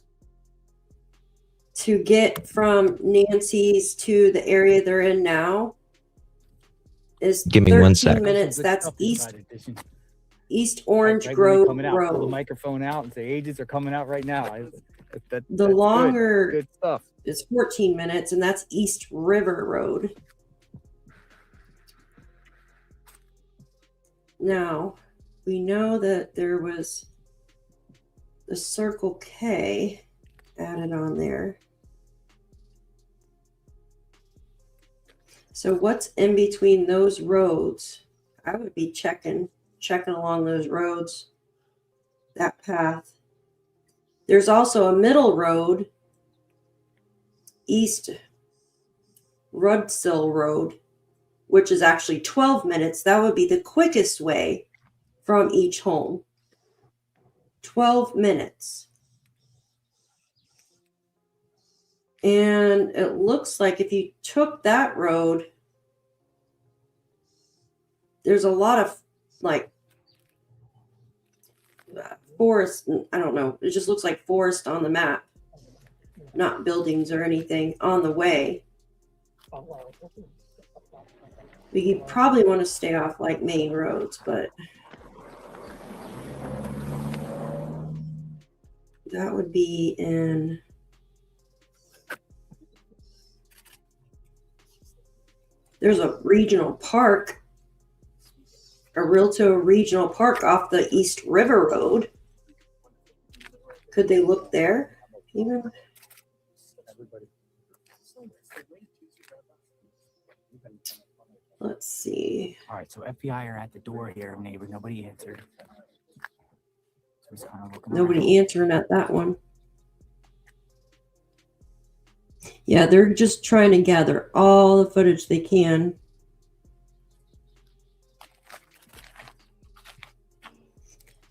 to get from Nancy's to the area they're in now is Give me 13 1 sec. minutes. That's East Orange Grove Pull the Road. microphone out and say agents are coming out right now. The that's longer good stuff. is 14 minutes, and that's East River Road. Now, we know that there was the Circle K added on there. So what's in between those roads? I would be checking along those roads, that path. There's also a middle road, East Rudsill Road, which is actually 12 minutes. That would be the quickest way from each home. 12 minutes. And it looks like if you took that road, there's a lot of like forest. I don't know. It just looks like forest on the map, not buildings or anything on the way. We probably want to stay off like main roads, but that would be in there's a regional park, a Realto regional park off the East River Road. Could they look there? Even? Let's see. All right, so FBI are at the door here, neighbor. Nobody answered. So he's kind of looking Nobody answering at that one. Yeah, they're just trying to gather all the footage they can.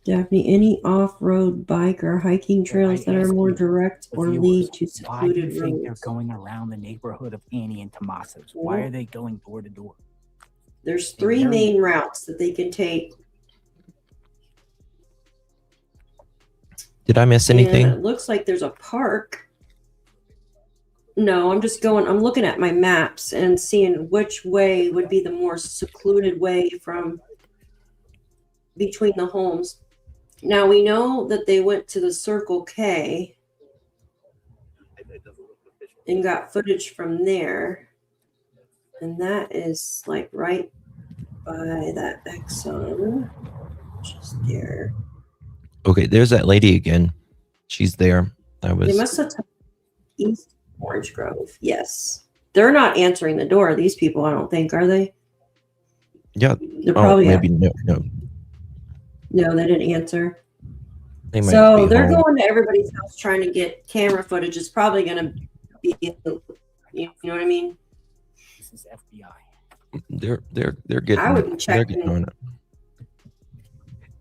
Daphne, any off-road bike or hiking trails that are more direct or lead to why do you secluded think they're roads? going around the neighborhood of Annie and Tommaso's? Why are they going door to door? There's three main routes that they can take. Did I miss anything? And it looks like there's a park. No, I'm looking at my maps and seeing which way would be the more secluded way from between the homes. Now we know that they went to the Circle K and got footage from there. And that is like right by that Exxon, which is there. Okay, there's that lady again. She's there. They must have took East Orange Grove. Yes. They're not answering the door, these people, I don't think, are they? Yeah. They're probably maybe no. No, they didn't answer. They might So be they're home. going to everybody's house trying to get camera footage. It's probably going to be, you know what I mean? This is FBI. They're getting. I would be They're checking. getting on it.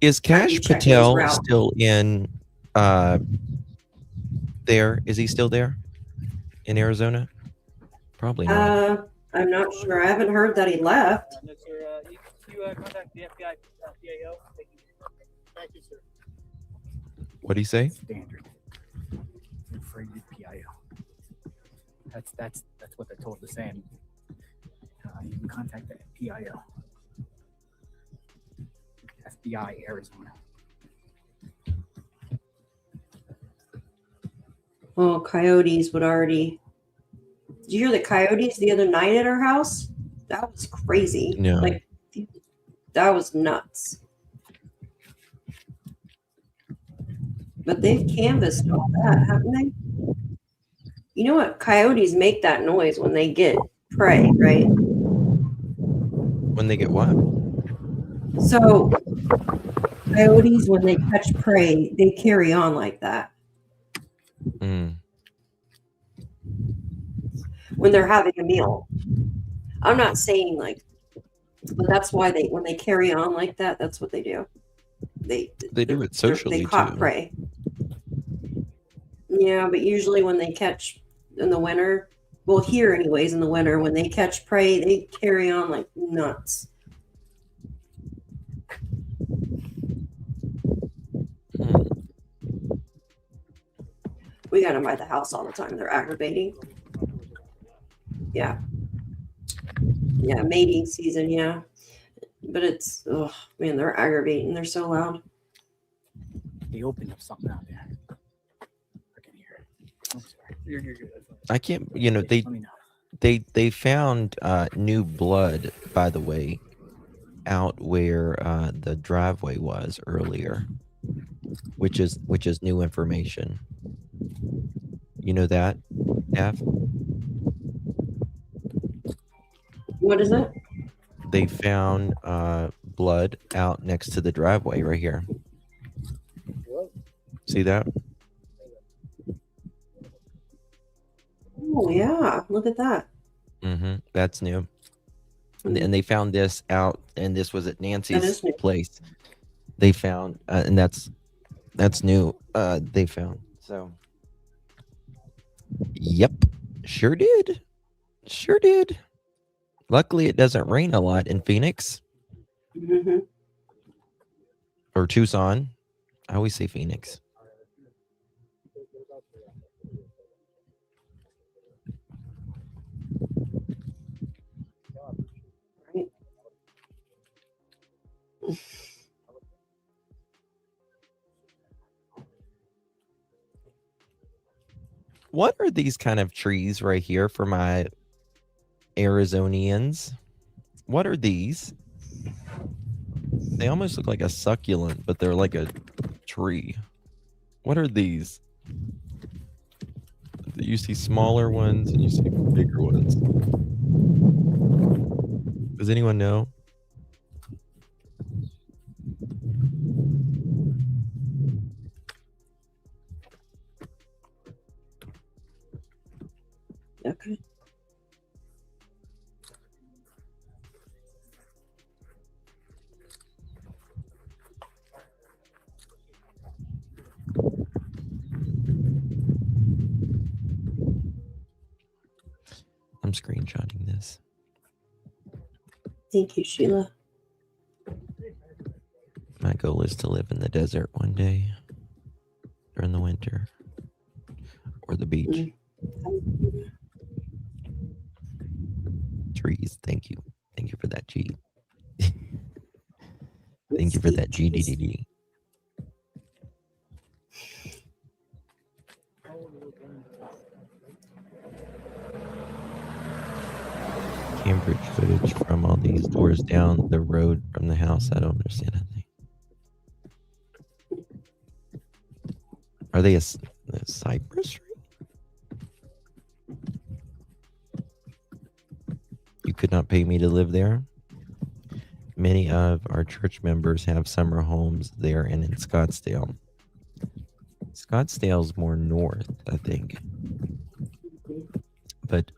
Is Cash checking his Patel route. still in? There is he still there in Arizona? Probably not. I'm not sure. I haven't heard that he left. No, sir. You contact the FBI PAO. Thank you, sir. What do you say? Standard. Afraid of PIO. That's what they're told to send. You can contact the PIO. FBI Arizona. Oh, coyotes would already. Did you hear the coyotes the other night at our house? That was crazy. No. Like, that was nuts. But they've canvassed all that, haven't they? You know what? Coyotes make that noise when they get prey, right? When they get what? So coyotes, when they catch prey, they carry on like that. Mm. When they're having a meal. I'm not saying like, but that's why when they carry on like that, that's what they do. They do it socially they caught too. prey. Yeah, but usually when they catch in the winter, well, here anyways, in the winter, when they catch prey, they carry on like nuts. We got them by the house all the time. They're aggravating. Yeah. Yeah, mating season, yeah. But it's, oh man, they're aggravating. They're so loud. They opened up something out there. I can hear it. I'm sorry. You're good. I can't, you know, they found new blood, by the way, out where the driveway was earlier, which is new information. You know that, F? What is it? They found blood out next to the driveway right here. See that? Oh yeah, look at that. Mm-hmm. That's new. And they found this out, and this was at Nancy's place. They found, and that's new. They found. So, yep, sure did. Luckily, it doesn't rain a lot in Phoenix or Tucson. I always say Phoenix. What are these kind of trees right here for my Arizonians? What are these? They almost look like a succulent, but they're like a tree. What are these? You see smaller ones and you see bigger ones. Does anyone know? Okay. I'm screenshotting this. Thank you, Sheila. My goal is to live in the desert one day during the winter or the beach. Trees. Thank you. Thank you for that, G. Thank you for that, GDDD. Cambridge footage from all these doors down the road from the house. I don't understand anything. Are they a cypress tree? You could not pay me to live there. Many of our church members have summer homes there and in Scottsdale. Scottsdale's more north, I think. But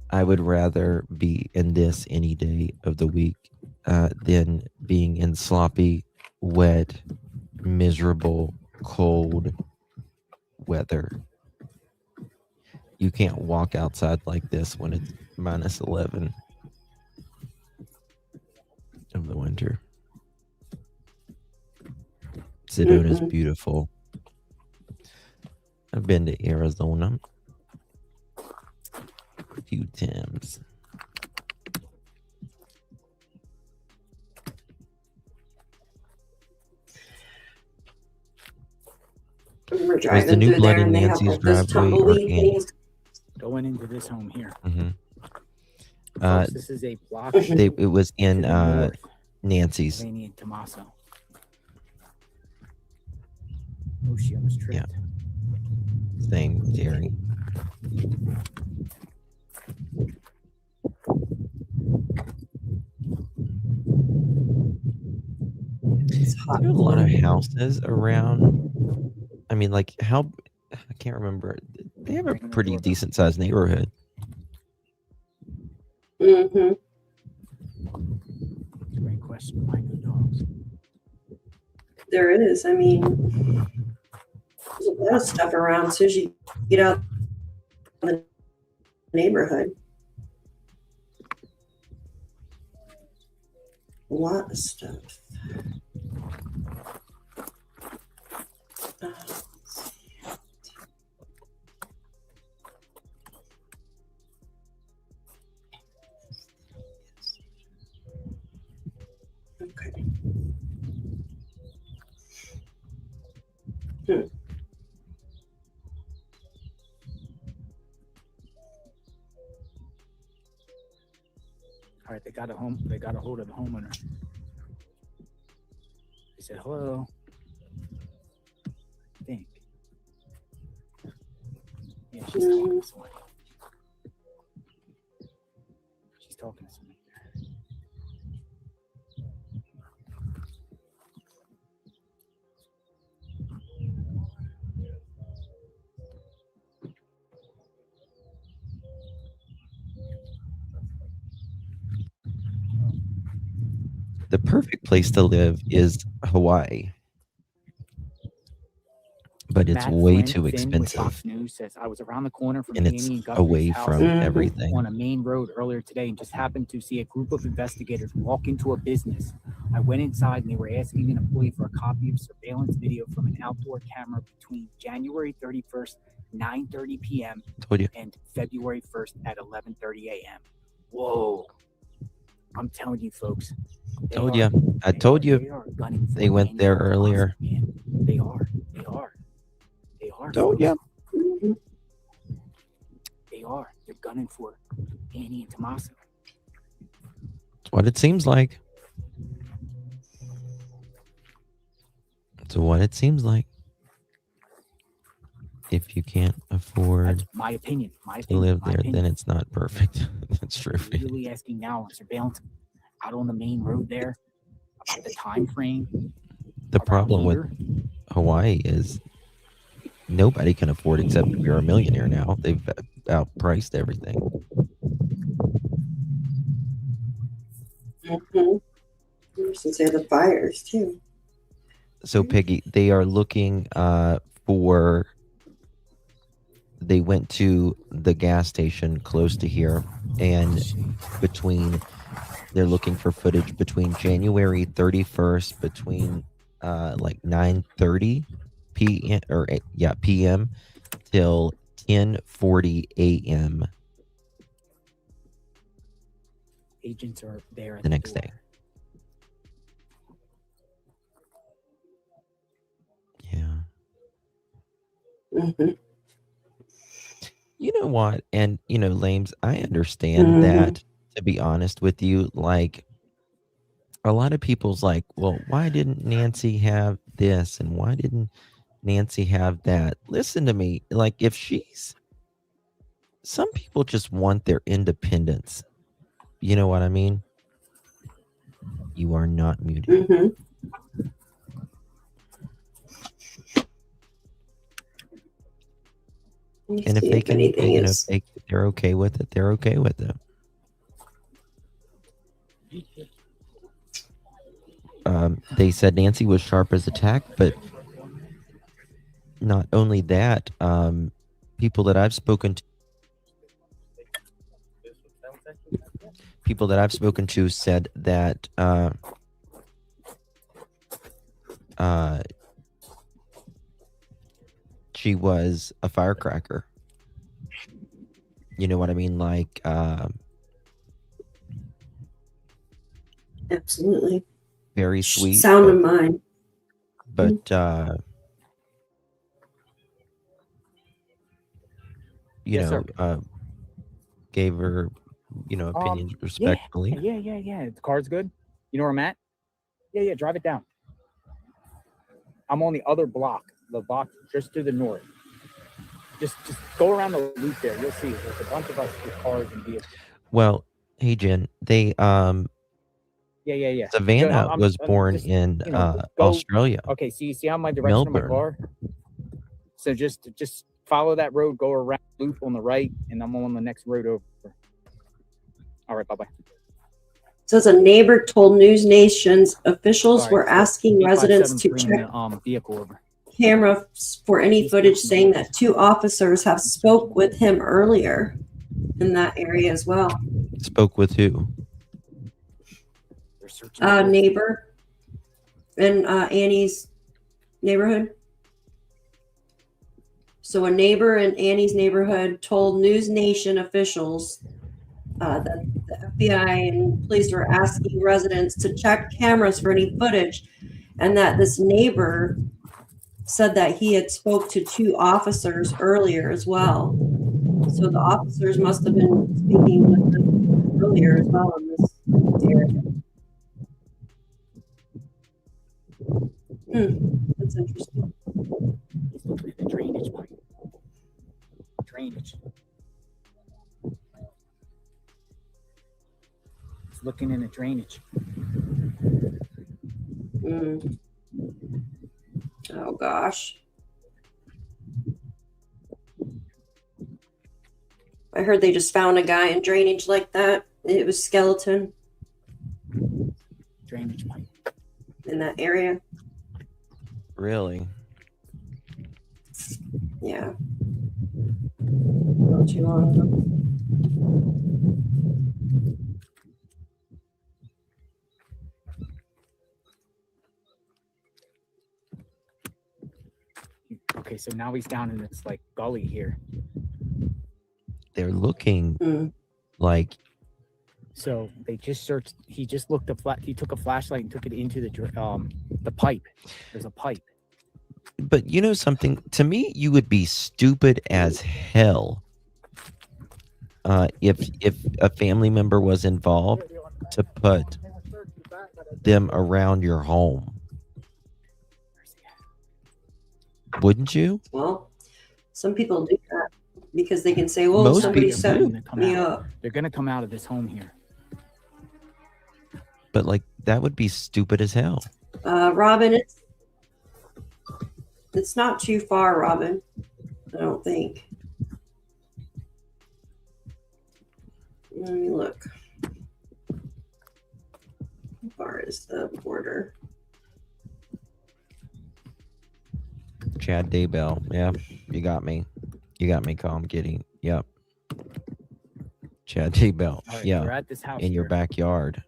I would rather be in this any day of the week than being in sloppy, wet, miserable, cold weather. You can't walk outside like this when it's minus 11 of the winter. Sedona's beautiful. I've been to Arizona a few times. We're Was the new blood in Nancy's driveway or Annie's? Going into this home here. Mm-hmm. Folks, this is a block. It was in Nancy's. Laney and Tommaso. Oh, she almost tripped. Yeah. Same, Jerry. There are a lot of houses around. I mean, like how I can't remember. They have a pretty decent sized neighborhood. Mm-hmm. Great question. Mind your dogs. There is. I mean, there's a lot of stuff around as soon as you get out of the neighborhood. A lot of stuff. Okay. All right, they got a hold of the homeowner. They said, hello. I think. Yeah, she's talking to somebody. She's talking to somebody. The perfect place to live is Hawaii, but it's Matt way Flynn too with expensive, Fox News says, I was around the corner from and Annie it's and Guthrie's away house from everything. on a main road earlier today and just happened to see a group of investigators walk into a business. I went inside and they were asking an employee for a copy of surveillance video from an outdoor camera between January 31st, 9:30 p.m. Told you. and February 1st at 11:30 a.m. Whoa. I'm telling you, folks. Told you. I told you. They went there earlier. They are. They are. They are. Told you. They are. They're gunning for Annie and Tommaso. That's what it seems like. That's what it seems like. If you can't afford My opinion. My to opinion. live my there, opinion. then it's not perfect. That's true. They're really asking now on surveillance out on the main road there about the time frame. The problem with Hawaii is nobody can afford except if you're a millionaire now. They've outpriced everything. Mm-hmm. Since they have the fires too. So Peggy, they are looking for. They went to the gas station close to here, and they're looking for footage between January 31st, between like 9:30 p.m. or p.m. till 10:40 a.m. Agents are there at the next day. Yeah. Mm-hmm. You know what? And, Lames, I understand that, to be honest with you. Like, a lot of people's like, well, why didn't Nancy have this? And why didn't Nancy have that? Listen to me. Like, some people just want their independence. You know what I mean? You are not muted. Mm-hmm. And if they can, if they're okay with it, they're okay with it. They said Nancy was sharp as a tack, but not only that, people that I've spoken to said that she was a firecracker. You know what I mean? Like, absolutely. Very sweet. Sound of mind. But, gave her, opinions respectfully. Yeah. The car's good. You know where I'm at? Yeah. Drive it down. I'm on the other block. The block just to the north. Just go around the loop there. You'll see. There's a bunch of us with cars and vehicles. Well, hey Jen, they Yeah. Savannah I'm was born just, in go- Australia. Okay, so you see how my direction of my Melbourne. car? So just follow that road, go around loop on the right, and I'm on the next road over. All right, bye-bye. Says a neighbor told News Nation's officials Sorry, were so asking residents to 8573 check in the vehicle over. cameras for any footage saying that 2 officers have spoke with him earlier in that area as well. Spoke with who? Neighbor in Annie's neighborhood. So a neighbor in Annie's neighborhood told News Nation officials that the FBI and police were asking residents to check cameras for any footage, and that this neighbor said that he had spoke to 2 officers earlier as well. So the officers must have been speaking with them earlier as well in this area. That's interesting. He's looking at the drainage pipe. Drainage. He's looking in the drainage. Oh gosh. I heard they just found a guy in drainage like that. It was skeleton Drainage pipe. in that area. Really? Yeah. Not too long ago. Okay, so now he's down in this like gully here. They're looking like So they just searched. He just looked he took a flashlight and took it into the pipe. There's a pipe. But you know something? To me, you would be stupid as hell if a family member was involved to put them around your home. Wouldn't you? Well, some people do that because they can say, well, Most somebody people set do. me up. They're gonna come out of this home here. But like that would be stupid as hell. Robin, it's not too far, Robin. I don't think. Let me look. How far is the border? Chad Daybell. Yeah, you got me. You got me, Calm Kitty. Yep. Chad Daybell. All right, Yeah. we're at this house in your here. backyard.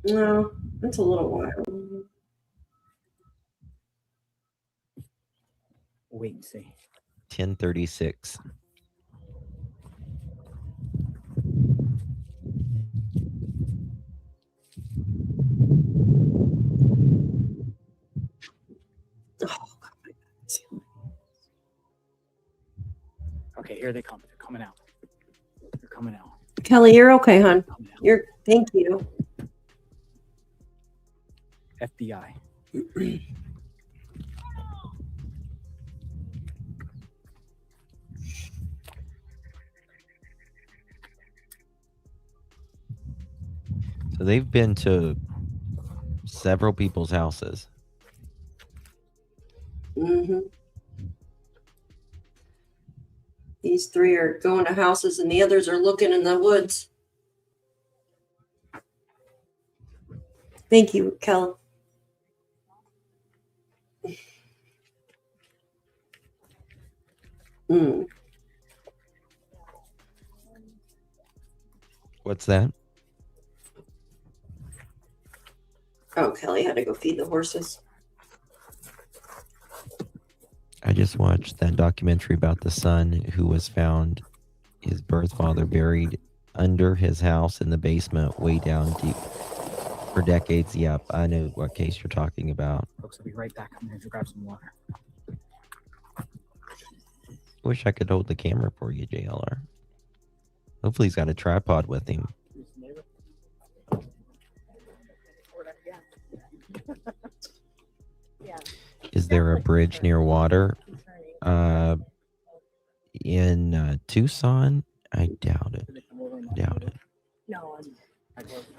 No, it's a little while. Wait and see. 10:36. Okay, here they come. They're coming out. They're coming out. Kelly, you're okay, hon. Thank you. FBI. So they've been to several people's houses. These 3 are going to houses and the others are looking in the woods. Thank you, Kel. What's that? Oh, Kelly had to go feed the horses. I just watched that documentary about the son who was found, his birth father buried under his house in the basement, way down deep for decades. Yep, I know what case you're talking about. Folks, I'll be right back. I'm going to grab some water. Wish I could hold the camera for you, JLR. Hopefully he's got a tripod with him. Is there a bridge near water? In Tucson? I doubt it.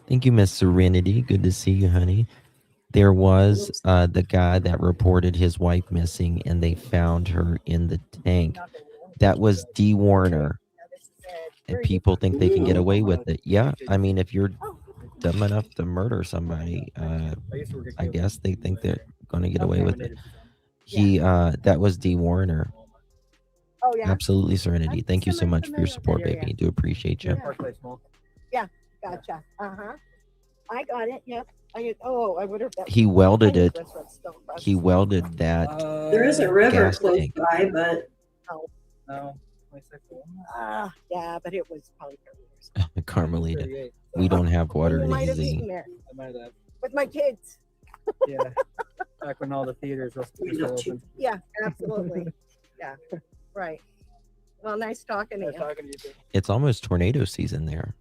Thank you, Miss Serenity. Good to see you, honey. There was the guy that reported his wife missing, and they found her in the tank. That was D. Warner. And people think they can get away with it. Yeah, I mean, if you're dumb enough to murder somebody, I guess they think they're going to get away with it. That was D. Warner. Oh, yeah. Absolutely, Serenity. Thank you so much for your support, baby. Do appreciate you. Yeah, gotcha. I got it. Yep. I wonder if that. He welded it. He welded that. There is a river gas close tank. by, but No. Yeah, but it was probably 30 years. Carmelita, we don't have water You in might have eaten EZ. there I might have. with my kids. Yeah. Back when all the theaters were still open. Yeah, absolutely. Yeah, right. Well, nice talking to you. Talking to you too. It's almost tornado season there.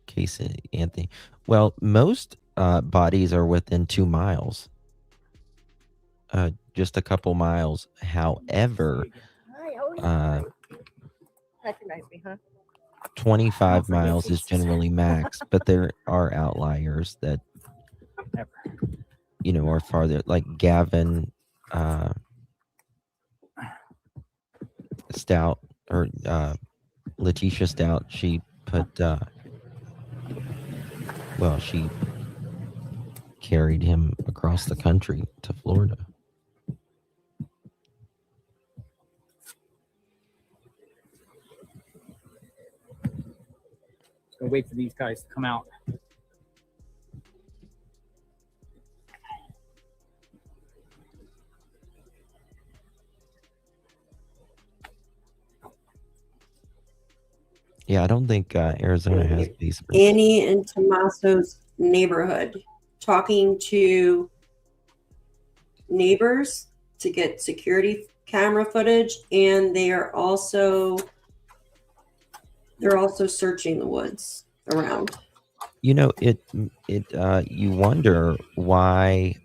Casey, Anthony. Well, most bodies are within 2 miles. Just a couple miles. However, Recognize me, huh? 25 miles is generally max, but there are outliers that, are farther, like Gavin Stout, or Letitia Stout. She put, she carried him across the country to Florida. Gonna wait for these guys to come out. Yeah, I don't think Arizona has basements. Annie and Tommaso's neighborhood, talking to neighbors to get security camera footage, and they're also searching the woods around. You wonder why.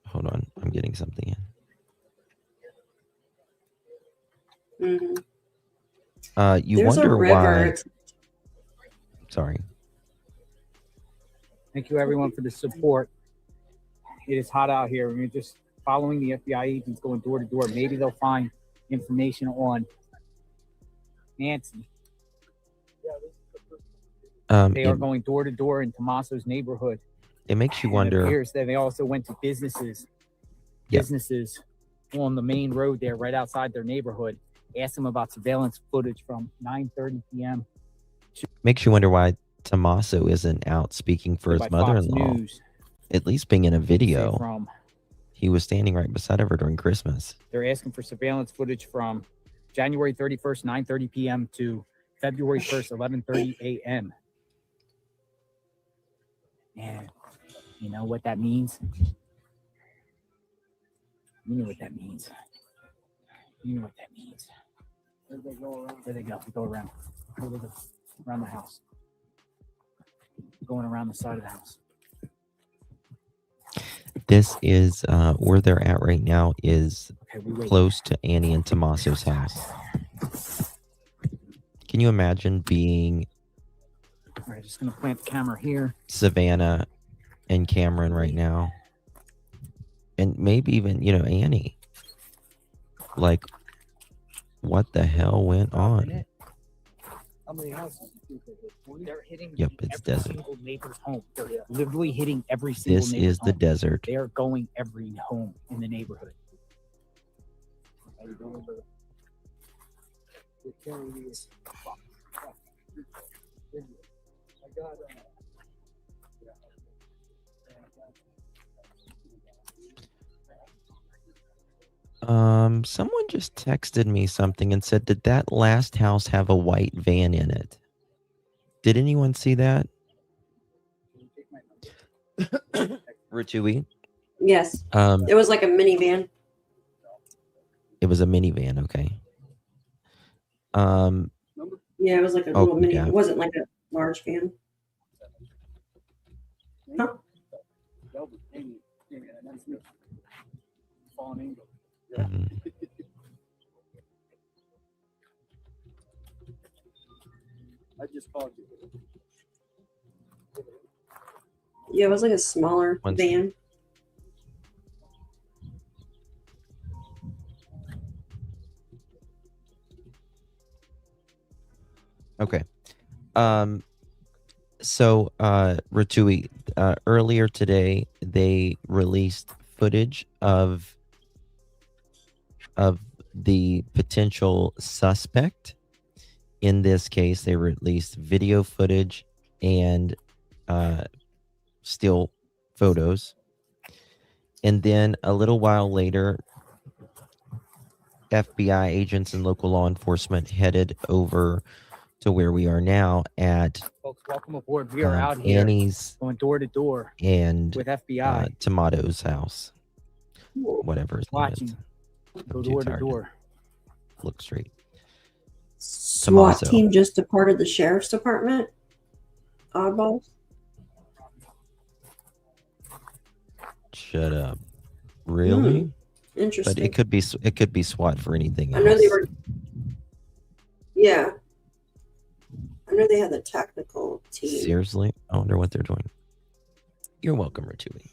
Hold on, I'm getting something in. Mm-hmm. You There's wonder a river. why. Sorry. Thank you, everyone, for the support. It is hot out here. We're just following the FBI agents, going door to door. Maybe they'll find information on Nancy. They are going door to door in Tommaso's neighborhood. It makes you And wonder. It appears that they also went to businesses on the main road there, right outside their neighborhood. Asked them about surveillance footage from 9:30 p.m. Makes you wonder why Tommaso isn't out speaking for his by Fox mother-in-law. News. At least being in a video. From He was standing right beside her during Christmas. they're asking for surveillance footage from January 31st, 9:30 p.m. to February 1st, 11:30 a.m. And you know what that means? You know what that means. You know what that means. Where they go around? Where they go? They go around. Where they go? Around the house. Going around the side of the house. This is where they're at right now is we wait. close to Annie and Tommaso's house. Can you imagine being All right, just gonna plant the camera here. Savannah and Cameron right now? And maybe even, Annie. Like, what the hell went on? How many houses? They're hitting Yep, it's every desert. single neighbor's home. They're literally hitting every single This neighbor's is the home. desert. They are going every home in the neighborhood. Someone just texted me something and said, did that last house have a white van in it? Did anyone see that? Rutui? Yes. It was like a minivan. It was a minivan, okay. Yeah, it was like a little mini. It wasn't like a large van. Huh? Fallen angel. Mhm. I just called you. Yeah, it was like a smaller van. Okay. So, Ratui, earlier today, they released footage of the potential suspect. In this case, they released video footage and still photos. And then a little while later, FBI agents and local law enforcement headed over to where we are now at Folks, welcome aboard. We are out here Annie's going door to door and with FBI. Tomato's house. Whatever his name is. Watching. Go I'm too door to tired to door. Look straight. SWAT Tommaso. team just departed the sheriff's department. Oddballs. Shut up. Really? Interesting. But it could be SWAT for anything I else. know they were. Yeah. I know they had the technical team. Seriously? I wonder what they're doing. You're welcome, Ratui.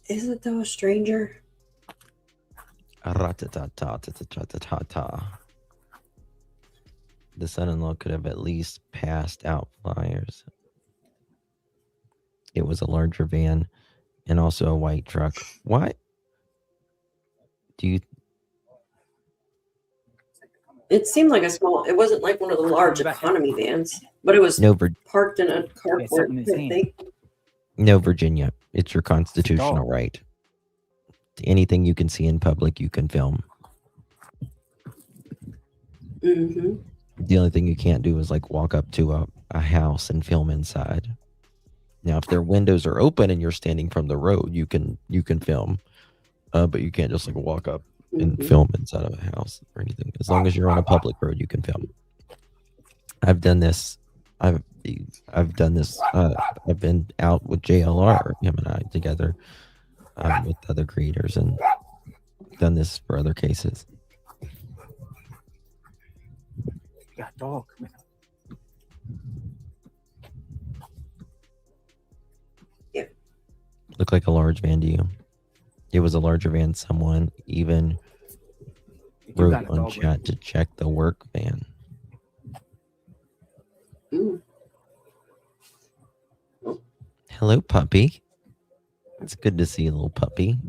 Is it though a stranger? Ra-ta-ta-ta-ta-ta-ta-ta-ta. The son-in-law could have at least passed out flyers. It was a larger van and also a white truck. What? Do you? It seemed like a small. It wasn't like one of the large economy vans, but it was No, parked in a carport. No, Virginia. It's your constitutional right. Anything you can see in public, you can film. Mm-hmm. The only thing you can't do is like walk up to a house and film inside. Now, if their windows are open and you're standing from the road, you can film, but you can't just like walk up and film inside of a house or anything. As long as you're on a public road, you can film. I've done this. I've done this. I've been out with JLR, him and I together, with other creators, and done this for other cases. You got a dog. Looked like a large van to you. It was a larger van. Someone even wrote on chat to check the work van. Hello, puppy. It's good to see you, little puppy.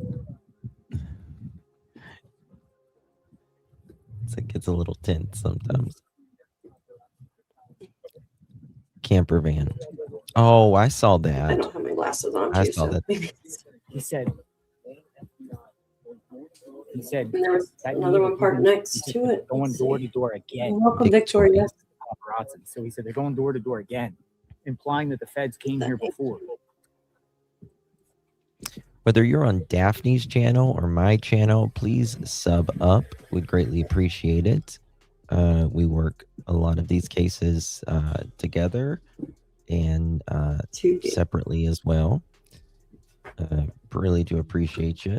It's a little tense sometimes. Camper van. Oh, I saw that. I don't have my glasses on. I too, saw so that. He said. And there was another one parked next to it. Going door to door again. Welcome, Victoria. Paparazzi. So he said they're going door to door again, implying that the feds came here before. Whether you're on Daphne's channel or my channel, please sub up. We'd greatly appreciate it. We work a lot of these cases together and separately as well. Really do appreciate you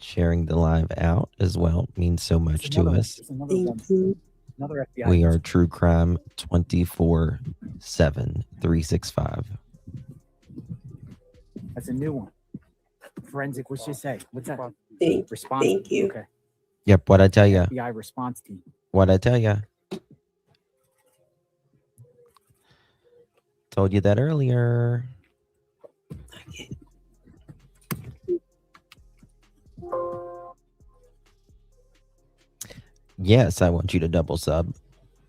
sharing the live out as well. Means so much to us. Another FBI. We are true crime 24/7, 365. That's a new one. Forensic, what's you say? What's that? Response. Thank you. Okay. Yep, what I tell you. FBI response team. What I tell you. Told you that earlier. Yes, I want you to double sub.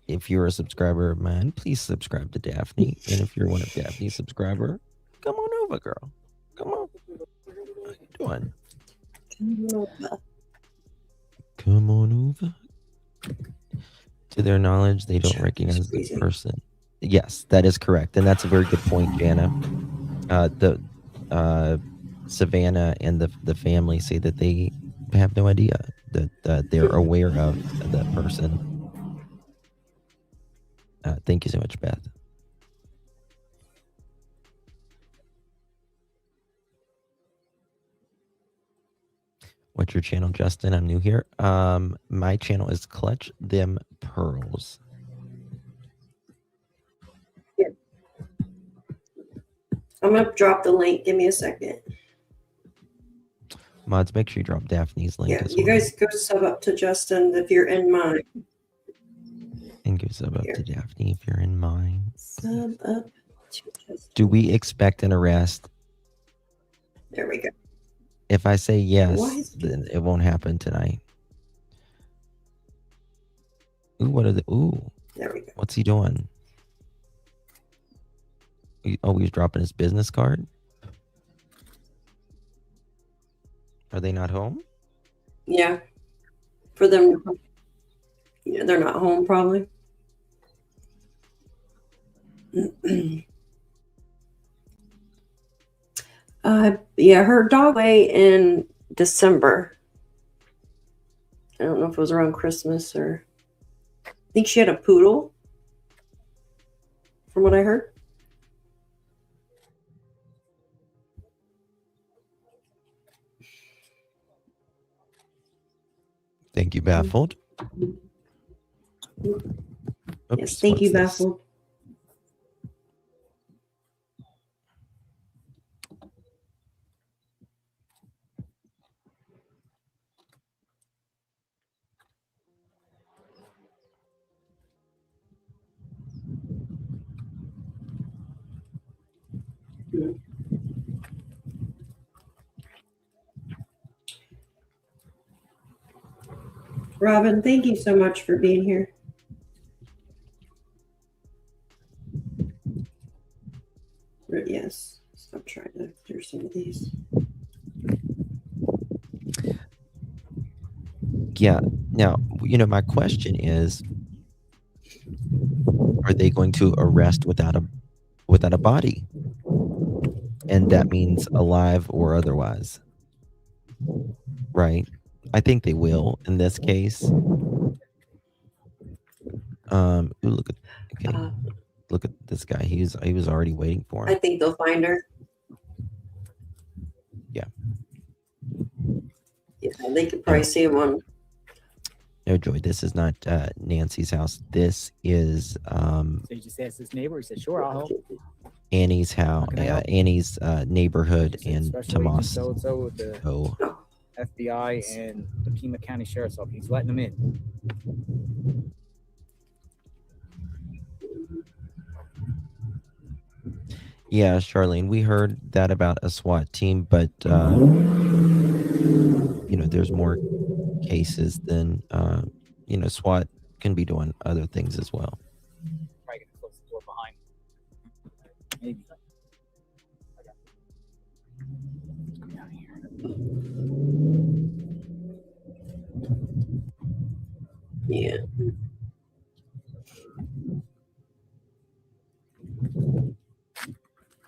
If you're a subscriber of mine, please subscribe to Daphne. And if you're one of Daphne's subscriber, come on over, girl. Come on. How you doing? Come on over. To their knowledge, they don't recognize the person. Yes, that is correct. And that's a very good point, Jana. Savannah and the family say that they have no idea that they're aware of that person. Thank you so much, Beth. What's your channel, Justin? I'm new here. My channel is Clutch Them Pearls. I'm gonna drop the link. Give me a second. Mods, make sure you drop Daphne's link Yeah, as you well. guys go sub up to Justin if you're in mine. And go sub up to Daphne if you're in mine. Sub up to Justin. Do we expect an arrest? There we go. If I say yes, Why then it won't happen tonight. Ooh, what are the There we go. What's he doing? He's dropping his business card. Are they not home? Yeah. For them, yeah, they're not home probably. Yeah, her dog away in December. I don't know if it was around Christmas or I think she had a poodle from what I heard. Thank you, Baffled. Yes, Oops, thank you, what's this? Baffled. Robin, thank you so much for being here. Yes, stop trying to clear some of these. Yeah. Now, my question is, are they going to arrest without a body? And that means alive or otherwise. Right? I think they will in this case. Look at this guy. He was already waiting for him. I think they'll find her. Yeah. Yeah, they could probably see him on. No, Joy, this is not Nancy's house. This is So he just asked his neighbor. He said, "Sure, I'll help." Annie's house, Annie's neighborhood in Special Agent Tomas. so-and-so with the FBI and the Pima County Sheriff's Office. He's letting them in. Yeah, Charlene, we heard that about a SWAT team, but there's more cases than SWAT can be doing other things as well. Probably gonna close the door behind. Maybe. Come down here. Yeah.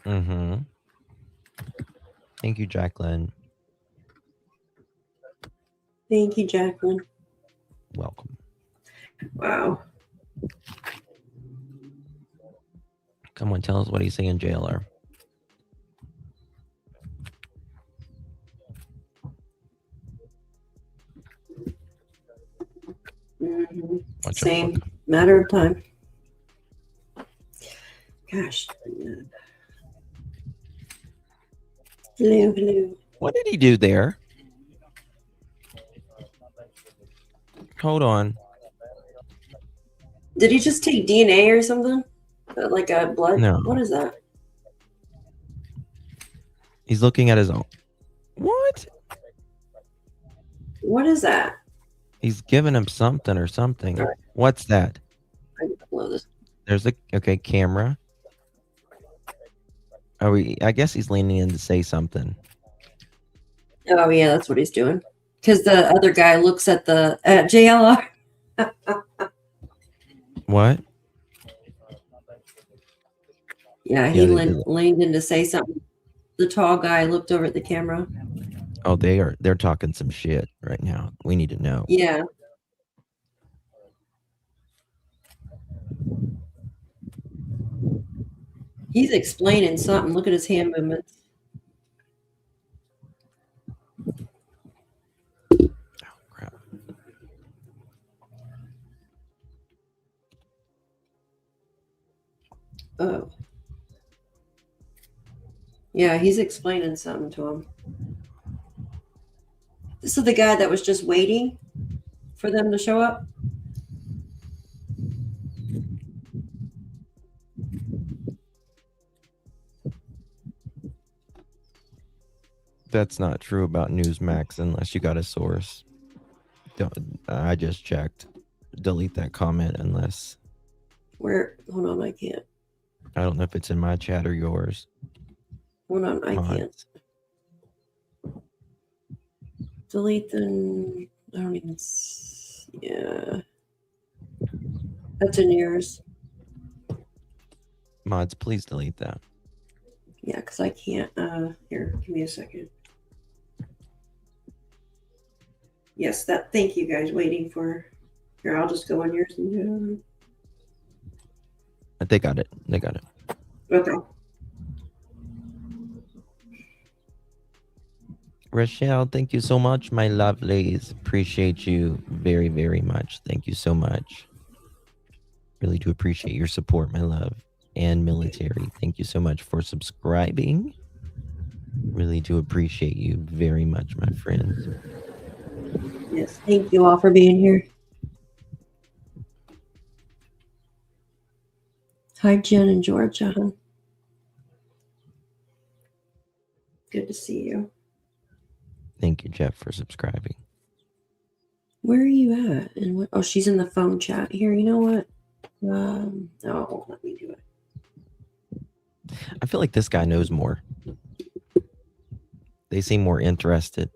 Mm-hmm. Thank you, Jacqueline. Thank you, Jacqueline. Welcome. Wow. Come on, tell us what he's saying, JLR. Same matter of time. Gosh. Hello. What did he do there? Hold on. Did he just take DNA or something? Like a blood? No. What is that? He's looking at his own. What? What is that? He's giving him something or something. Right. What's that? I don't know this. There's a camera. I guess he's leaning in to say something. Oh yeah, that's what he's doing. Because the other guy looks at the JLR. What? Yeah, he leaned in to say something. The tall guy looked over at the camera. Oh, they're talking some shit right now. We need to know. Yeah. He's explaining something. Look at his hand movements. Oh. Yeah, he's explaining something to him. This is the guy that was just waiting for them to show up. That's not true about Newsmax unless you got a source. I just checked. Delete that comment unless. Where? Hold on, I can't. I don't know if it's in my chat or yours. Hold on, I can't. Delete the. I don't even. Yeah. That's in yours. Mods, please delete that. Yeah, because I can't. Here, give me a second. Yes, that. Thank you guys. Waiting for. Here, I'll just go on yours and do They got it. They got it. Okay. Rochelle, thank you so much, my lovelies. Appreciate you very, very much. Thank you so much. Really do appreciate your support, my love. And military, thank you so much for subscribing. Really do appreciate you very much, my friends. Yes, thank you all for being here. Hi, Jen and Georgia. Good to see you. Thank you, Jeff, for subscribing. Where are you at? And what? Oh, she's in the phone chat here. You know what? Oh, let me do it. I feel like this guy knows more. They seem more interested.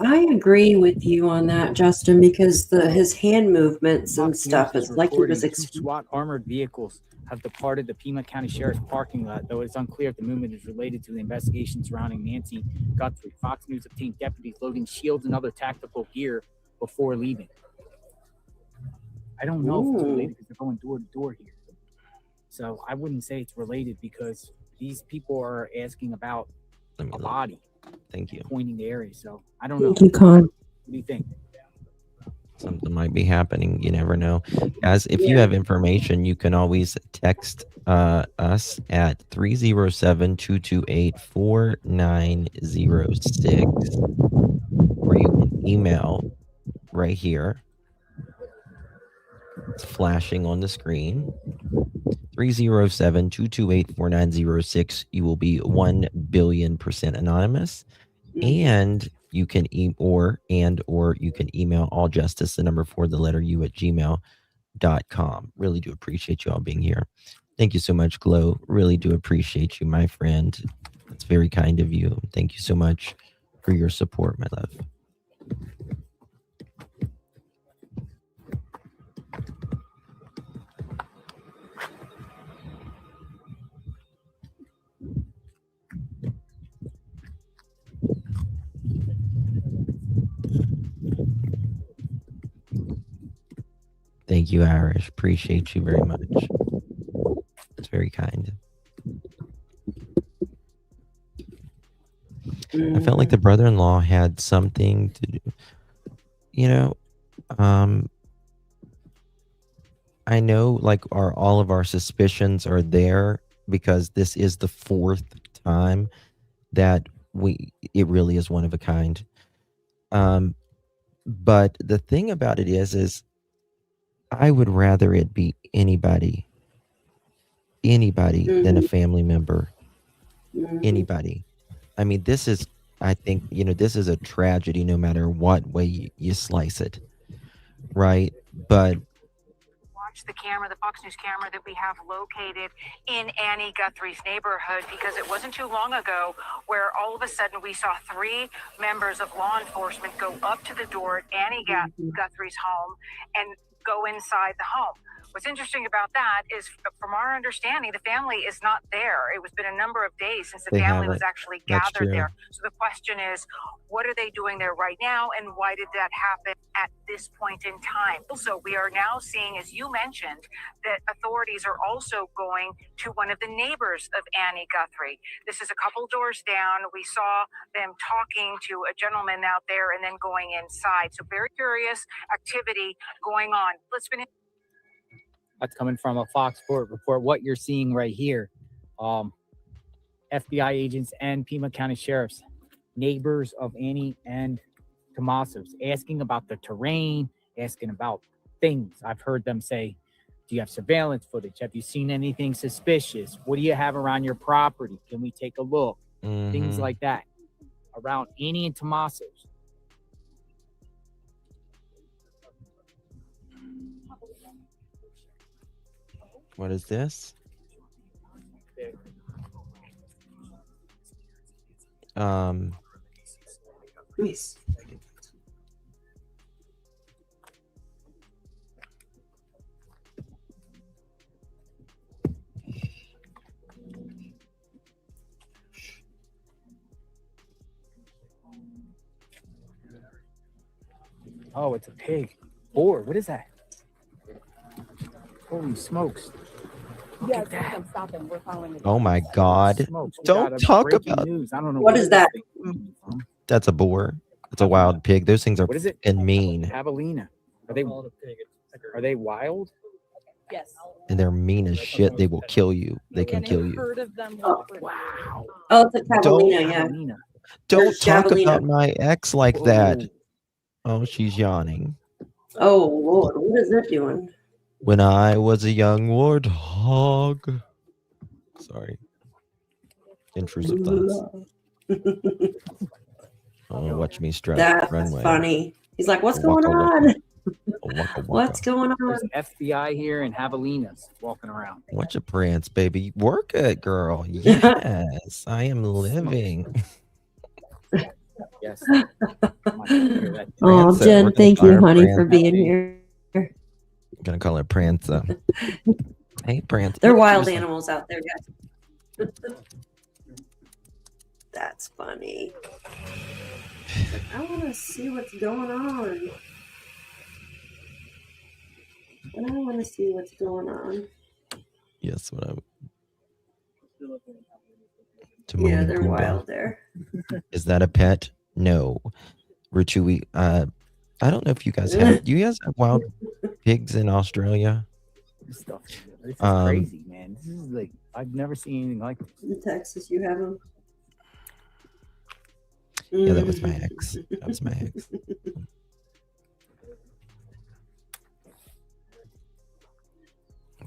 I agree with you on that, Justin, because his hand movements and stuff is like he was. Two SWAT armored vehicles have departed the Pima County Sheriff's parking lot, though it's unclear if the movement is related to the investigation surrounding Nancy Guthrie. Fox News obtained deputies loading shields and other tactical gear before leaving. I don't know if it's related because they're going door to door here. So I wouldn't say it's related because these people are asking about a body. Thank you. Pointing the area. So I don't know. Thank you, Con. What do you think? Something might be happening. You never know. Guys, if you have information, you can always text us at 307-228-4906, or you can email right here. It's flashing on the screen. 307-228-4906. You will be 1 billion% anonymous. And you can or you can email alljustice, the number 4, the letter U, at gmail.com. Really do appreciate you all being here. Thank you so much, Glow. Really do appreciate you, my friend. It's very kind of you. Thank you so much for your support, my love. Thank you, Irish. Appreciate you very much. It's very kind. I felt like the brother-in-law had something to do. You know, I know like all of our suspicions are there because this is the 4th time that it really is one of a kind. But the thing about it is I would rather it be anybody than a family member. Anybody. I mean, this is, I think, this is a tragedy no matter what way you slice it. Right? But Watch the camera, the Fox News camera that we have located in Annie Guthrie's neighborhood, because it wasn't too long ago where all of a sudden we saw 3 members of law enforcement go up to the door at Annie Guthrie's home and go inside the home. What's interesting about that is, from our understanding, the family is not there. It was been a number of days since the family was actually gathered there. So the question is, what are they doing there right now, and why did that happen at this point in time? Also, we are now seeing, as you mentioned, that authorities are also going to one of the neighbors of Annie Guthrie. This is a couple doors down. We saw them talking to a gentleman out there and then going inside. So very curious activity going on. Let's finish. That's coming from a Fox Sports report. What you're seeing right here, FBI agents and Pima County sheriffs, neighbors of Annie and Tomaso's, asking about the terrain, asking about things. I've heard them say, do you have surveillance footage? Have you seen anything suspicious? What do you have around your property? Can we take a look? Things like that around Annie and Tomaso's. What is this? Nice. Oh, it's a pig. Boar. What is that? Holy smokes. Look Yeah, at that. stop him. We're following it. Oh my God! Smokes. We Don't got talk breaking about. news. I don't know What is that? That's a boar. It's a wild pig. Those things are What is it? fucking mean, Javelina. Are they wild? Yes. and they're mean as shit. They will kill you. They can kill you. Heard of them. Wow. Oh, it's a Don't- javelina, yeah. Don't There's talk javelina. about my ex like that. Oh, she's yawning. Oh Lord, what is it doing? When I was a young warthog. Sorry. Intrusive thoughts. Oh, watch me strut That's runway. funny. He's like, what's Waka going waka. on? Waka waka. What's going on? There's FBI here and javelinas walking around. Watch a prance, baby. Work it, girl. Yes, I am living. Yes. Oh, Prancer. Jen, We're gonna thank call you, her honey, for Prancer. being here. I'm gonna call her Prancer. Hey, Prancer. They're Look, wild she's like- animals out there, guys. That's funny. Like, I want to see what's going on. I want to see what's going on. Yes, what I would. Yeah, they're wild there. Is that a pet? No. Richui, I don't know if you guys have. Do you guys have wild pigs in Australia? This stuff. This is crazy, man. This is like I've never seen anything like this. In Texas, you have them. Yeah, that was my ex. That was my ex.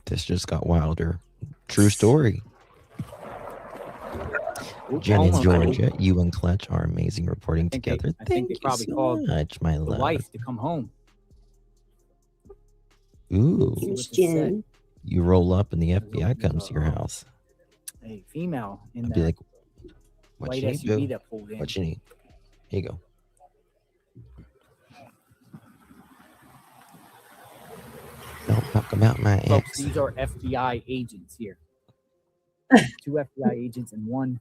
This just got wilder. True story. Jen in Georgia, you and Clutch are amazing reporting together. I think they probably so called much, my the love. wife to come home. Ooh. See what they said. You roll up and the FBI comes to your house. A female in I'd be the like, what white you need, SUV boo? that pulled in. What you need? Here you go. Don't talk about my Folks, ex. these are FBI agents here. 2 FBI agents and 1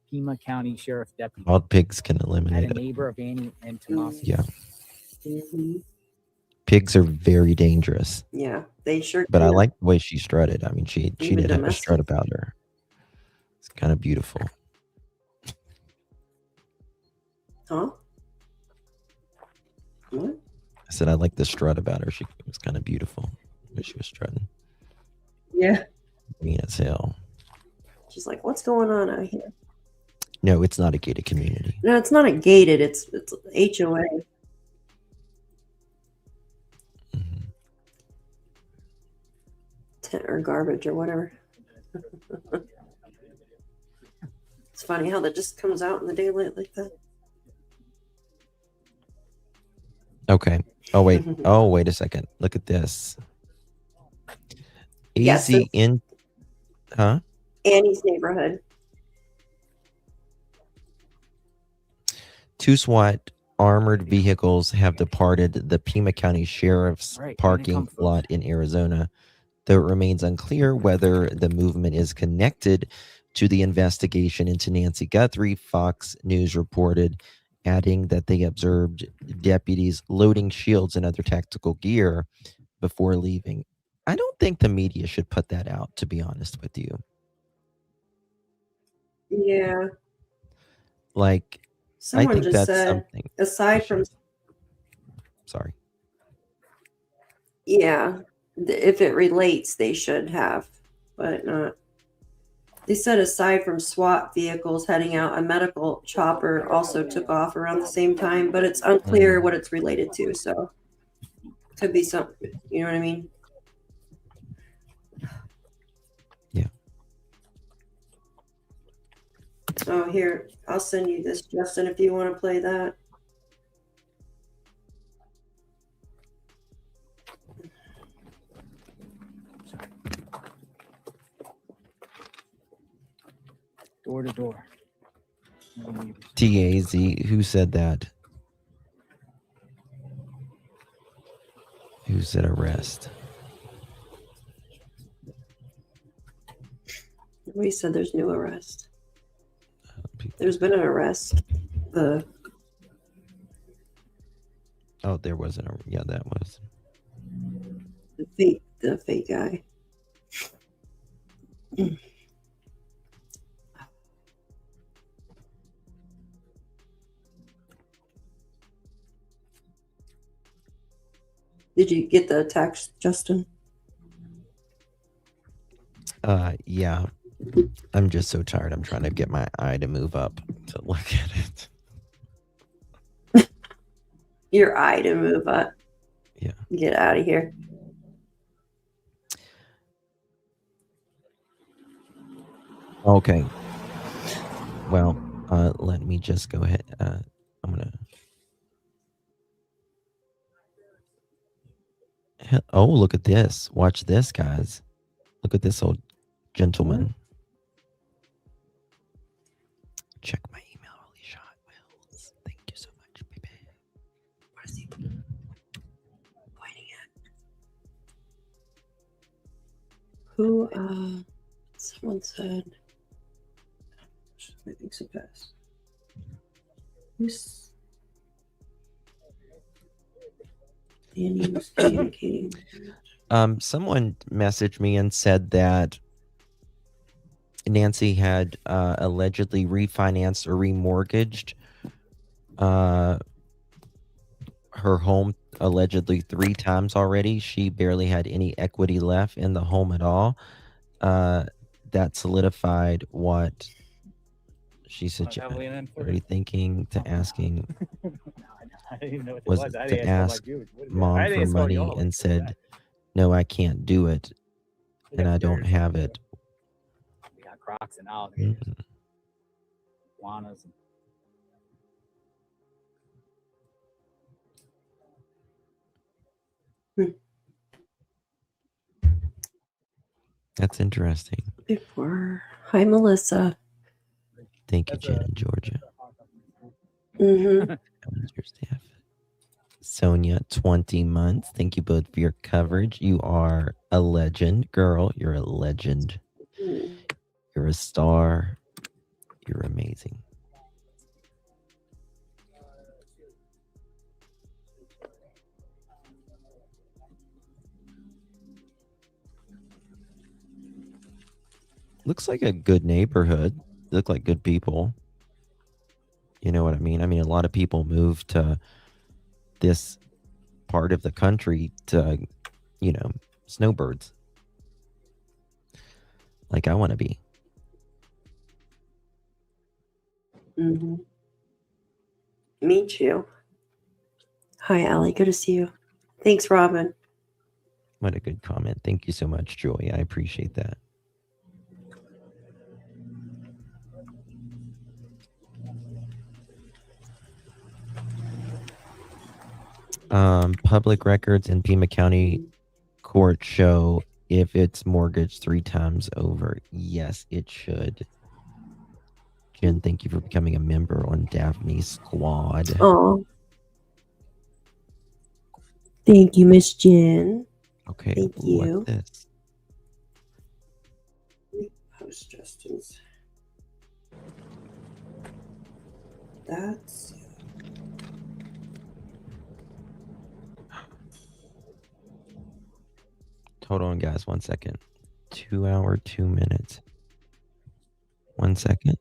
Pima County Sheriff deputy. Wild pigs can At eliminate a it. neighbor of Annie and Tomas. Yeah. Pigs are very dangerous. Yeah, they sure. But I can. like the way she strutted. I mean, she Even did have a domestic. strut about her. It's kind of beautiful. Huh? What? I said I like the strut about her. She was kind of beautiful when she was strutting. Yeah. Mean as hell. She's like, what's going on out here? No, it's not a gated community. No, it's not a gated. It's HOA. Tent or garbage or whatever. It's funny how that just comes out in the daylight like that. Okay. Oh wait. Oh wait a second. Look at this. Yeah, Easy so- in. Huh? Annie's neighborhood. 2 SWAT armored vehicles have departed the Pima County Sheriff's Right, parking lot in Arizona, though it remains unclear whether the movement is connected to the investigation into Nancy Guthrie. Fox News reported, adding that they observed deputies loading shields and other tactical gear before leaving. I don't think the media should put that out, to be honest with you. Yeah. Like, Someone I think just that's said, something. aside from, Sorry. yeah, If it relates, they should have, but not. They said aside from SWAT vehicles heading out, a medical chopper also took off around the same time, but it's unclear what it's related to. So could be something, you know what I mean? Yeah. Oh, here, I'll send you this, Justin, if you want to play that. Door to door. TAZ, who said that? Who said arrest? We said there's no arrest. There's been an arrest. Oh, there wasn't a. Yeah, that was. The fake guy. Did you get the text, Justin? Yeah. I'm just so tired. I'm trying to get my eye to move up to look at it. Your eye to move up. Yeah. Get out of here. Okay. Well, let me just go ahead. I'm gonna. Oh, look at this. Watch this, guys. Look at this old gentleman. Check my email, Holy Shot Wills. Thank you so much, baby. What is he pointing at? Who, someone said, I think so fast. Who's Andy was communicating? Someone messaged me and said that Nancy had allegedly refinanced or remortgaged her home allegedly 3 times already. She barely had any equity left in the home at all. That solidified what she said. Already thinking to asking I didn't even know what it was was. I to didn't ask ask what you- what is that? mom I for didn't money know. and said, no, I can't do it. And I don't have it. We got Crocs and all. Mhm. Juanas. That's interesting. Before. Hi, Melissa. Thank you, Jen in Georgia. Mm-hmm. Your staff. Sonia, 20 months. Thank you both for your coverage. You are a legend, girl. You're a legend. You're a star. You're amazing. Looks like a good neighborhood. Look like good people. You know what I mean? I mean, a lot of people move to this part of the country to, you know, snowbirds. Like I want to be. Mm-hmm. Me too. Hi, Allie. Good to see you. Thanks, Robin. What a good comment. Thank you so much, Joy. I appreciate that. Public records in Pima County court show if it's mortgaged 3 times over. Yes, it should. Jen, thank you for becoming a member on Daphne's squad. Oh. Thank you, Miss Jen. Okay, Thank you. what's this? Post Justin's. That's. Hold on, guys. 1 second. 2 hour, 2 minutes. 1 second.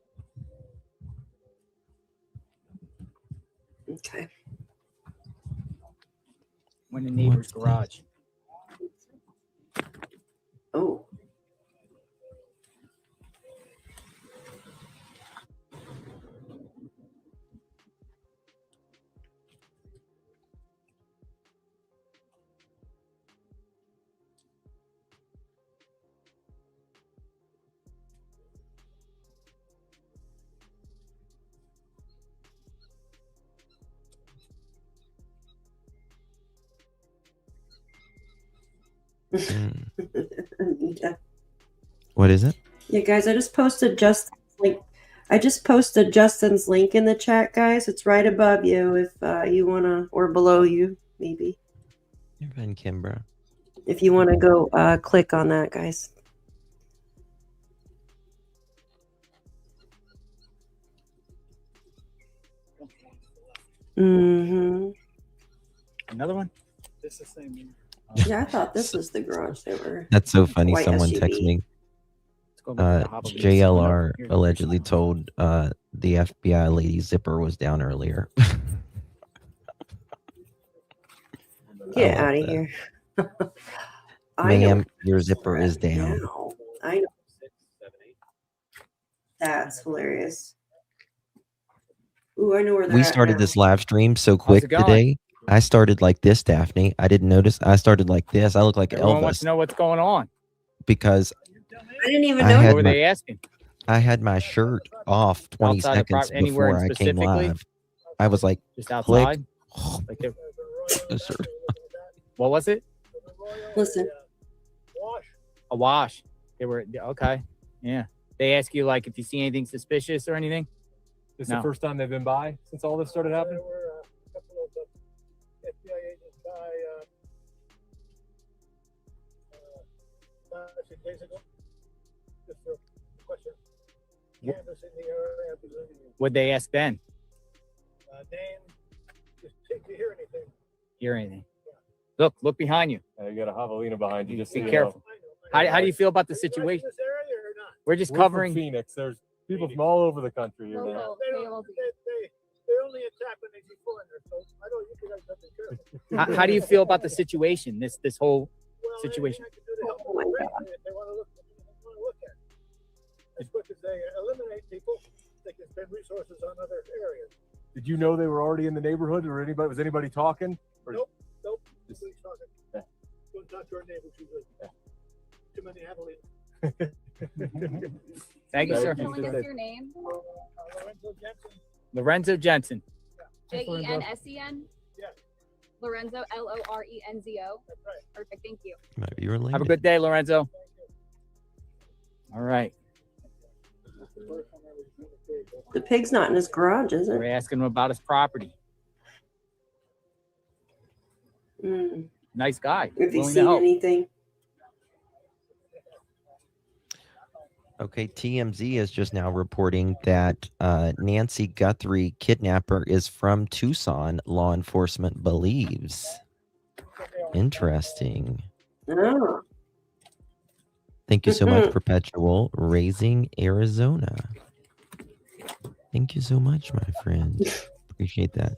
When the neighbor's garage. Yeah. What is it? Yeah, guys, I just posted Justin's link. I just posted Justin's link in the chat, guys. It's right above you if you want to, or below you, maybe. You're fine, Kimbra. If you want to go click on that, guys. Mm-hmm. Another one? It's the same. Yeah, I thought this was the garage they were. That's so funny. White Someone SUV. texted me. go back to the hobble. JLR allegedly told the FBI lady zipper was down earlier. Get out of here. Ma'am, your zipper is down. I know. That's hilarious. Ooh, I know where they're We at started now. this live stream so quick it going? today. I started like this, Daphne. I didn't notice. I started like this. I look like Everyone Elvis wants to know what's going on. because I didn't even I know. had What were my- they asking? I had my shirt off 20 Outside of seconds anywhere before I came specifically? live. I was like, Just click. outside? Like they- The shirt. what was it? Listen. A wash. They were okay. Yeah. They ask you like if you see anything suspicious or anything. This is No. the first time they've been by since all this started happening? There were a couple of FBI agents by 6 days ago. Just for a question. Canvassing the area. What'd they ask then? Name. Just see if you hear anything. Hear anything? Look behind you. You got a javelina behind you. Just Be so you careful. know. How do you feel about the situation? This area or not? We're just We're covering. from Phoenix. There's people from all over the country here now. They only attack when they see foreigners, so I know you guys have to be careful. How do you feel about the situation? This whole situation. Oh my God. If they want to look at it. As quick as they eliminate people, they can spend resources on other areas. Did you know they were already in the neighborhood, or was anybody talking? Or Nope. Nobody's talking. Don't talk to our neighbors usually. Too many javelins. Thank you, sir. Someone is your name? Lorenzo Jensen. Lorenzo Jensen. Jensen? Yes. Lorenzo, Lorenzo. That's right. Perfect. Thank you. Might be related. Have a good day, Lorenzo. All right. The pig's not in his garage, is We're it? asking him about his property. Mm. Nice guy. Have you Willing to seen help. anything? Okay, TMZ is just now reporting that Nancy Guthrie, kidnapper, is from Tucson, law enforcement believes. Interesting. Oh. Thank you so much, Perpetual. Raising Arizona. Thank you so much, my friend. Appreciate that.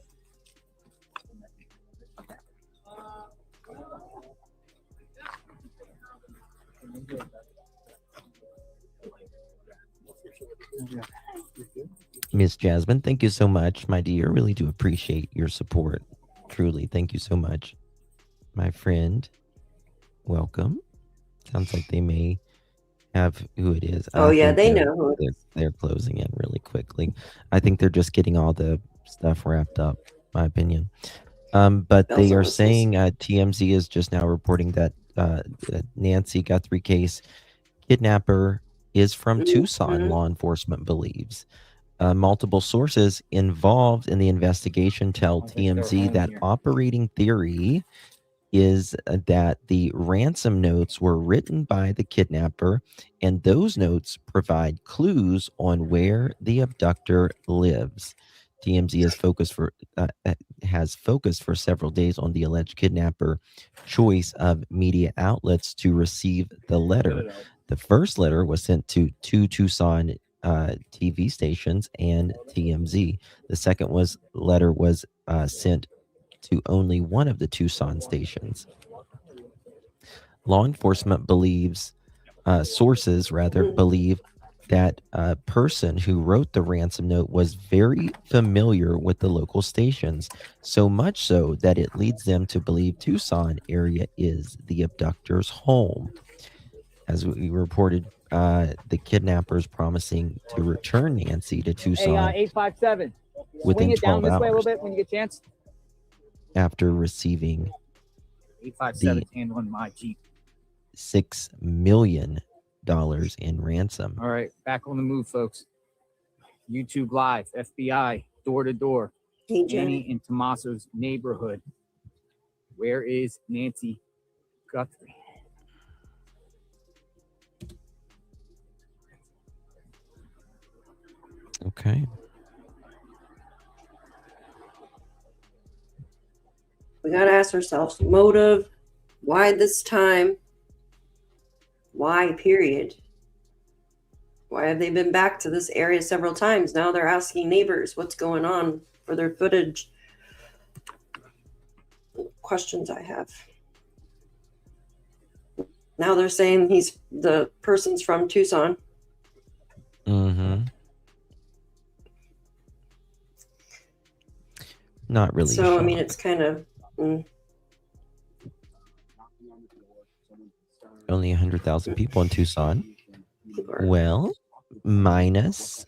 Miss Jasmine, thank you so much, my dear. Really do appreciate your support. Truly, thank you so much. My friend, welcome. Sounds like they may have who it is. Oh, yeah, think they they're- know who it they're closing in really quickly. I think they're just getting all the stuff wrapped up, my opinion. But Bells they and are whistles. saying TMZ is just now reporting that Nancy Guthrie case kidnapper is from Tucson, law enforcement believes. Multiple sources involved in the investigation tell TMZ that operating theory is that the ransom notes were written by the kidnapper, and those notes provide clues on where the abductor lives. TMZ has focused for several days on the alleged kidnapper choice of media outlets to receive the letter. The first letter was sent to two Tucson TV stations and TMZ. The second letter was sent to only one of the Tucson stations. Law enforcement sources believe that a person who wrote the ransom note was very familiar with the local stations, so much so that it leads them to believe Tucson area is the abductor's home. As we reported, the kidnappers promising to return Nancy to Tucson Hey, 857. within Swing it down 12 this way a little hours bit when you get a chance. after receiving 857 handling my Jeep. $6 million in ransom. All right, back on the move, folks. YouTube Live, FBI, door to door. Annie in Tommaso's neighborhood. Where is Nancy Guthrie? Okay. We got to ask ourselves motive. Why this time? Why, period? Why have they been back to this area several times? Now they're asking neighbors what's going on for their footage. Questions I have. Now they're saying the person's from Tucson. Mm-hmm. Not really. So, I mean, it's kind of... Only 100,000 people in Tucson. Well, minus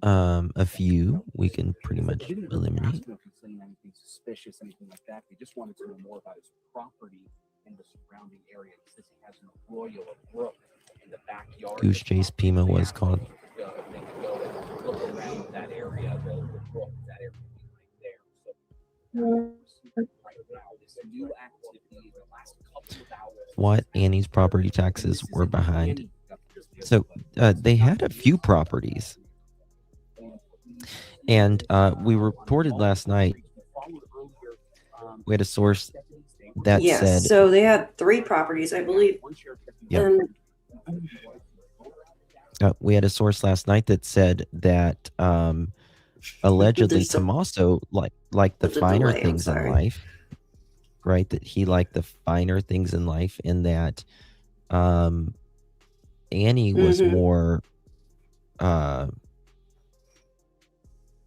a few, we can pretty much eliminate. Suspicious, anything like that. They just wanted to know more about his property and the surrounding area. He says he has an arroyo, a brook in the backyard. Goose Chase Pima was called. They could go and look around that area, the brook, that area right there. So right now, this new activity in the last couple of hours. What Annie's property taxes were behind. So they had a few properties. And we reported last night, we had a source that said... so they had 3 properties, I believe. Yep. We had a source last night that said that allegedly Tommaso liked the finer things in life, right? That he liked the finer things in life, and that Annie was more...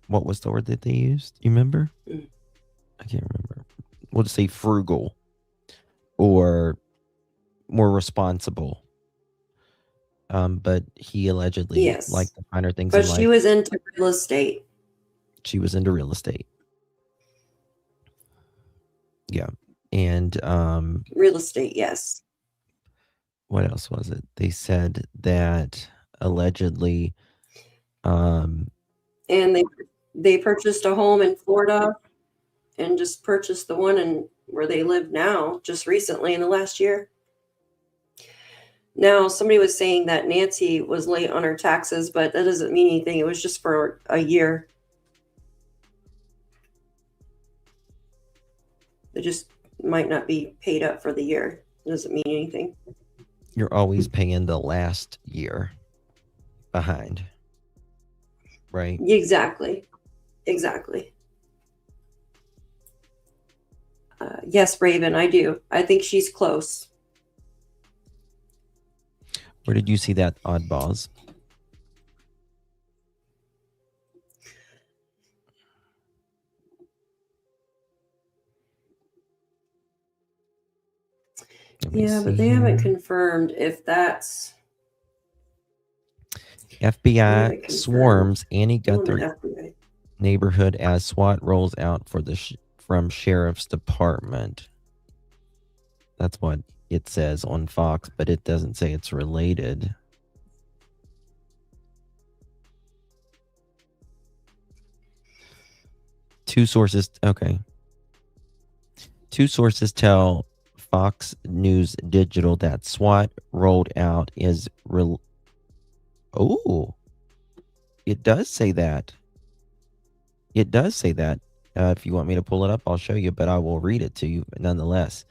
what was the word that they used? You remember? I can't remember. We'll just say frugal or more responsible. But he allegedly liked the finer things in life. But she was into real estate. She was into real estate. Yeah. And real estate, yes. What else was it? They said that allegedly and they purchased a home in Florida and just purchased the one where they live now just recently in the last year. Now, somebody was saying that Nancy was late on her taxes, but that doesn't mean anything. It was just for a year. They just might not be paid up for the year. It doesn't mean anything. You're always paying the last year behind. Right? Exactly. Yes, Raven, I do. I think she's close. Where did you see that, Oddballs? Yeah, but they haven't confirmed if that's... FBI swarms Annie Guthrie neighborhood as SWAT rolls out for the from Sheriff's Department. That's what it says on Fox, but it doesn't say it's related. Two sources tell Fox News Digital that SWAT rolled out is it does say that. It does say that. If you want me to pull it up, I'll show you, but I will read it to you nonetheless.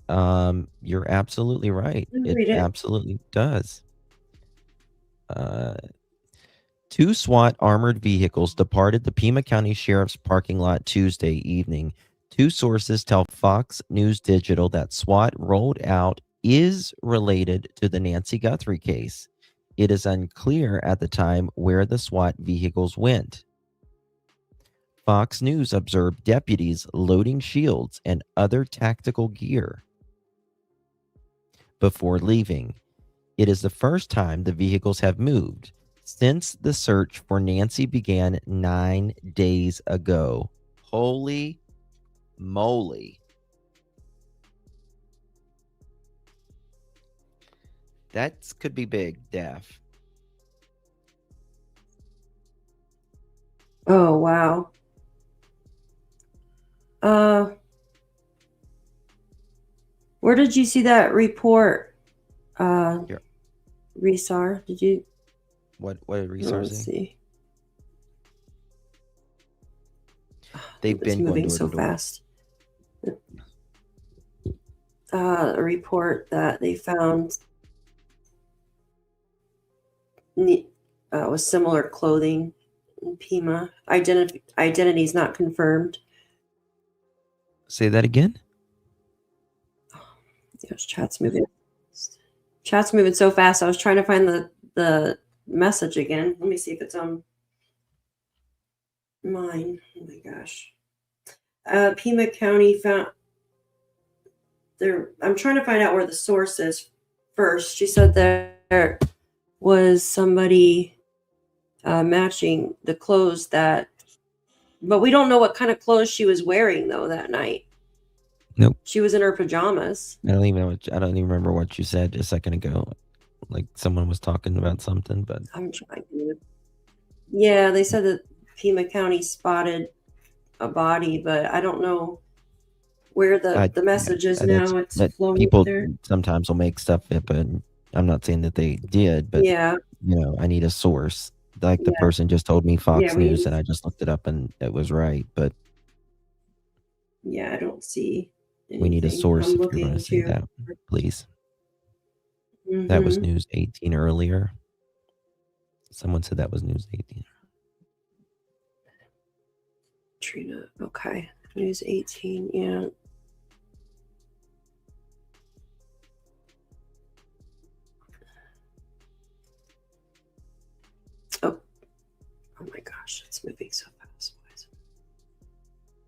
You're absolutely right. It absolutely does. 2 SWAT armored vehicles departed the Pima County Sheriff's parking lot Tuesday evening. 2 sources tell Fox News Digital that SWAT rolled out is related to the Nancy Guthrie case. It is unclear at the time where the SWAT vehicles went. Fox News observed deputies loading shields and other tactical gear before leaving. It is the first time the vehicles have moved since the search for Nancy began 9 days ago. Holy moly. That could be big, Daph. Oh, wow. Where did you see that report? Here. Resar, did you? What did Resar Let's say? see. They've It's been going moving door so to door. fast. A report that they found with similar clothing in Pima. Identities not confirmed. Say that again? Yes, chat's moving. Chat's moving so fast. I was trying to find the message again. Let me see if it's on mine. Oh my gosh. Pima County found there. I'm trying to find out where the source is first. She said there was somebody matching the clothes but we don't know what kind of clothes she was wearing though that night. Nope. She was in her pajamas. I don't even remember what you said a second ago. Like someone was talking about something, but I'm trying to. Yeah, they said that Pima County spotted a body, but I don't know where the message is now. It's flowing people up there. sometimes will make stuff up, and I'm not saying that they did, but Yeah. I need a source. Like the Yeah. person just told me Fox Yeah, we News, need- and I just looked it up, and it was right. But Yeah, I don't see anything. we need a source I'm if you're going to say too. that, please. That was Mhm. News 18 earlier. Someone said that was News 18. Trina. Okay. News 18. Yeah. Oh my gosh, it's moving so fast.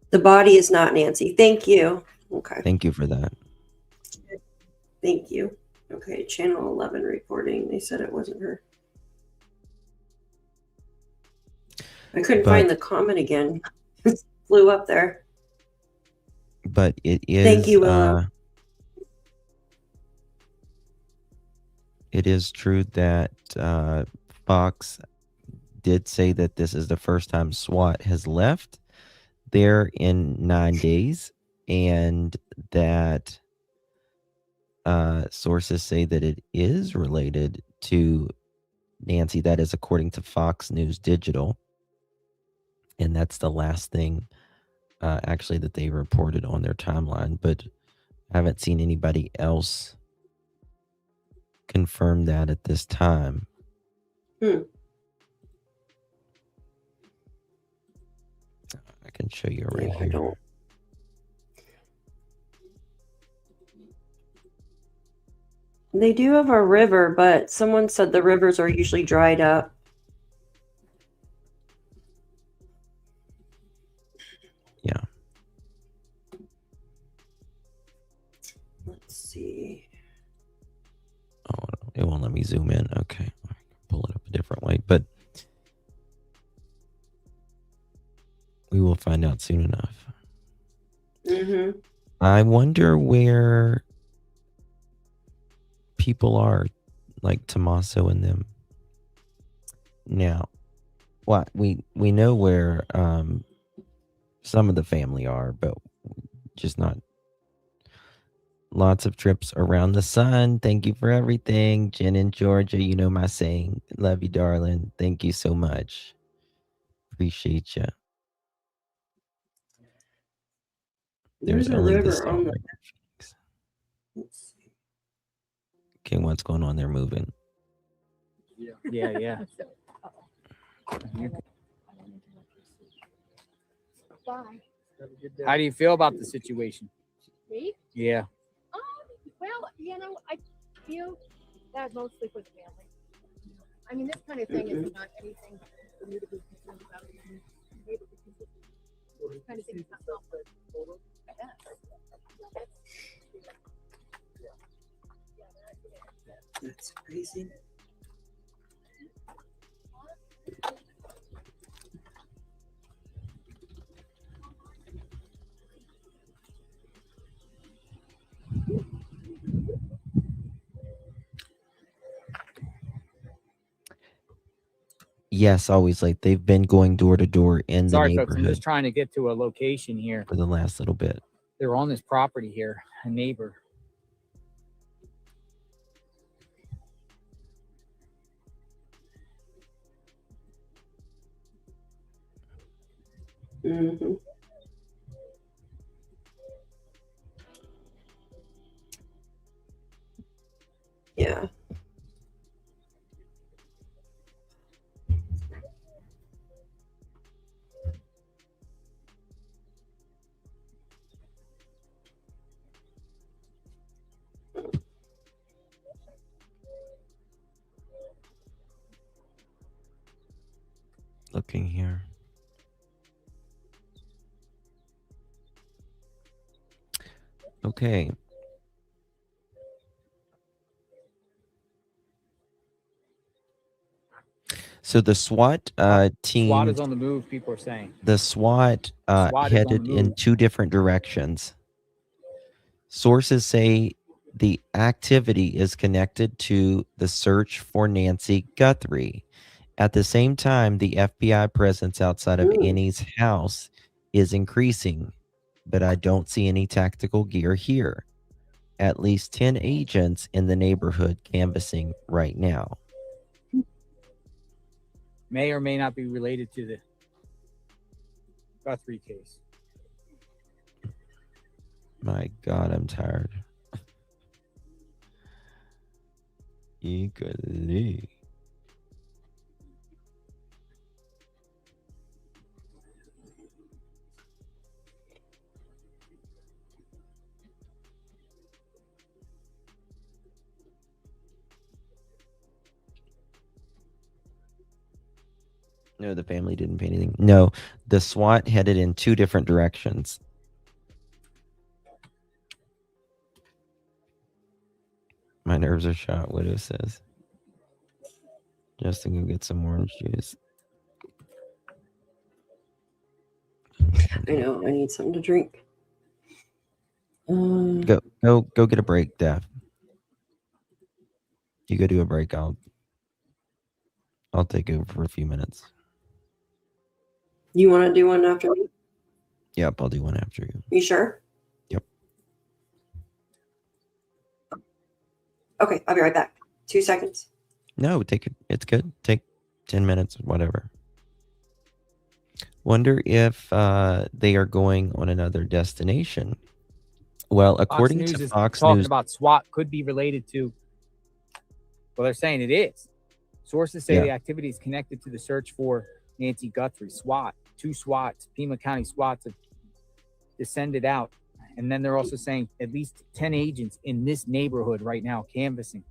The body is not Nancy. Thank you. Okay. Thank you for that. Thank you. Okay, Channel 11 reporting. They said it wasn't her. I couldn't But- find the comment again. It flew up there. But it is. Thank you, Willow. It is true that Fox did say that this is the first time SWAT has left there in 9 days, and that sources say that it is related to Nancy. That is according to Fox News Digital, and that's the last thing actually that they reported on their timeline. But I haven't seen anybody else confirm that at this time. I can show you right here. They do have a river, but someone said the rivers are usually dried up. Yeah. Let's see. Oh, no, it won't let me zoom in. Okay. I can pull it up a different way, but we will find out soon enough. Mm-hmm. I wonder where people are, like Tommaso and them. Now, what we know where some of the family are, but just not. Lots of trips around the sun. Thank you for everything. Jen in Georgia, you know my saying. Love you, darling. Thank you so much. Appreciate you. There's a only river this on the. Let's see. Okay, what's going on there moving? Yeah. Bye. How do you feel about the situation? Me? Yeah. Well, I feel that mostly for the family. I mean, this kind of thing is not anything for you to be concerned about. This kind of thing is not helpful. That's crazy. Yes, always late. They've been going door to door in the Sorry, folks. I'm neighborhood just trying to get to a location here. for the last little bit. They're on this property here, a neighbor. Mm-hmm. Yeah. Looking here. Okay. So the SWAT team. SWAT is on the move, people are saying. The SWAT, SWAT is on the headed in move. 2 different directions. Sources say the activity is connected to the search for Nancy Guthrie. At the same time, the FBI presence outside of Annie's house is increasing, but I don't see any tactical gear here. At least 10 agents in the neighborhood canvassing right now. May or may not be related to the Guthrie case. My God, I'm tired. Eagerly. No, the family didn't pay anything. No, the SWAT headed in 2 different directions. My nerves are shot, Widow says. Justin, go get some orange juice. I know. I need something to drink. Go get a break, Daph. You go do a break. I'll take over for a few minutes. You want to do one after me? Yep, I'll do one after you. You sure? Yep. Okay, I'll be right back. 2 seconds. No, take it. It's good. Take 10 minutes, whatever. Wonder if they are going on another destination. Well, according Fox News to is Fox talking News, about SWAT could be related to. Well, they're saying it is. Sources say Yeah. the activity is connected to the search for Nancy Guthrie. SWAT, 2 SWATs, Pima County SWATs have descended out. And then they're also saying at least 10 agents in this neighborhood right now canvassing.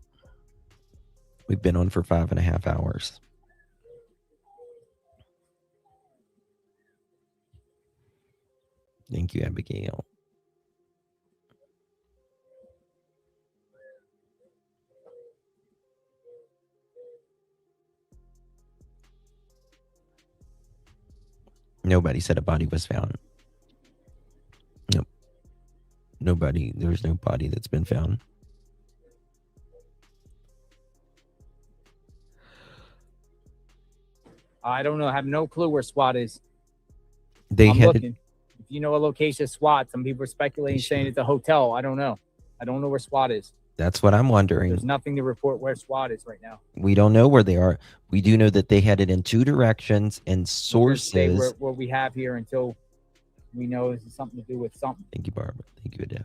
we've been on for 5.5 hours. Thank you, Abigail. Nobody said a body was found. Nope. Nobody. There's no body that's been found. I don't know. I have no clue where SWAT is. They I'm headed. looking. If you know a location of SWAT, some people are speculating, saying it's a hotel. I don't know. I don't know where SWAT is. That's what I'm wondering. There's nothing to report where SWAT is right now. We don't know where they are. We do know that they headed in 2 directions, and We're gonna stay sources. where we have here until we know this is something to do with something. Thank you, Barbara. Thank you, Adele.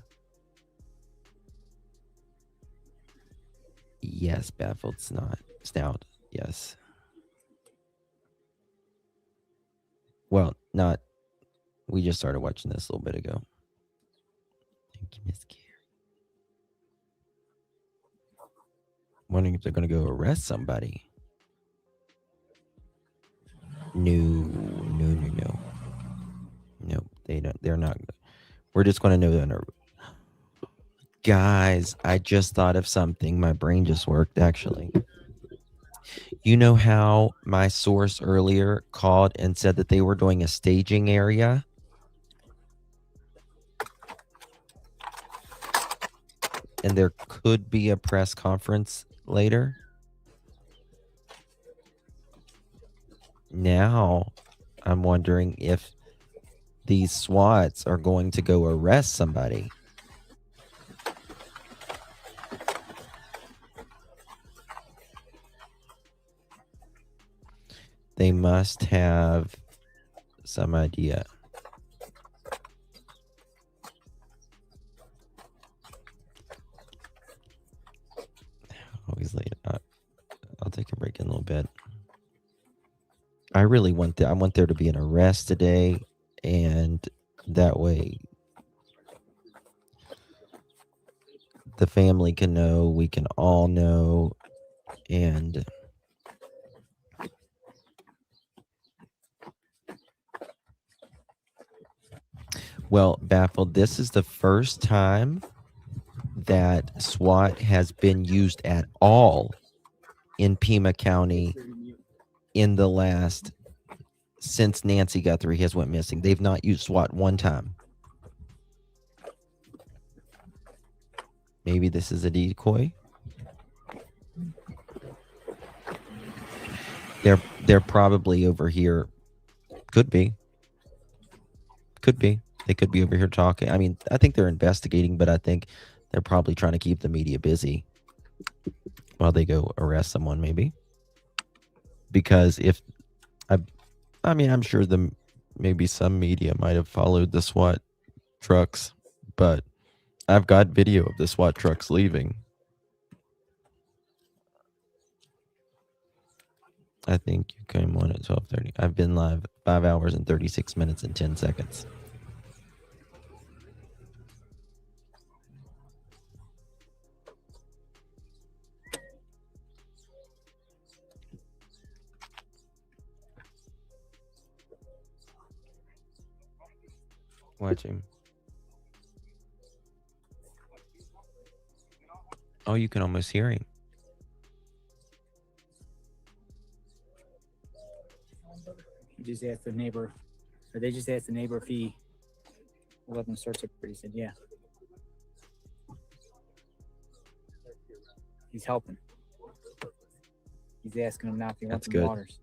Yes, baffled snout. Yes. Well, not. We just started watching this a little bit ago. Thank you, Miss Carrie. Wondering if they're going to go arrest somebody. No. Nope, they don't. They're not. We're just going to know that. Guys, I just thought of something. My brain just worked, actually. You know how my source earlier called and said that they were doing a staging area? And there could be a press conference later? now I'm wondering if these SWATs are going to go arrest somebody. They must have some idea. Always late. I'll take a break in a little bit. I really want I want there to be an arrest today, and that way the family can know, we can all know, and well, Baffled, this is the first time that SWAT has been used at all in Pima County in the last, since Nancy Guthrie has went missing. They've not used SWAT one time. Maybe this is a decoy. They're probably over here. Could be. Could be. They could be over here talking. I mean, I think they're investigating, but I think they're probably trying to keep the media busy while they go arrest someone, maybe. Because if I mean, I'm sure maybe some media might have followed the SWAT trucks, but I've got video of the SWAT trucks leaving. I think you came on at 12:30. I've been live 5 hours and 36 minutes and 10 seconds. Watch him. Oh, you can almost hear him. You just asked the neighbor, or they just asked the neighbor if he will let them search it. But he said, yeah. He's helping. He's asking him now if he wants some waters.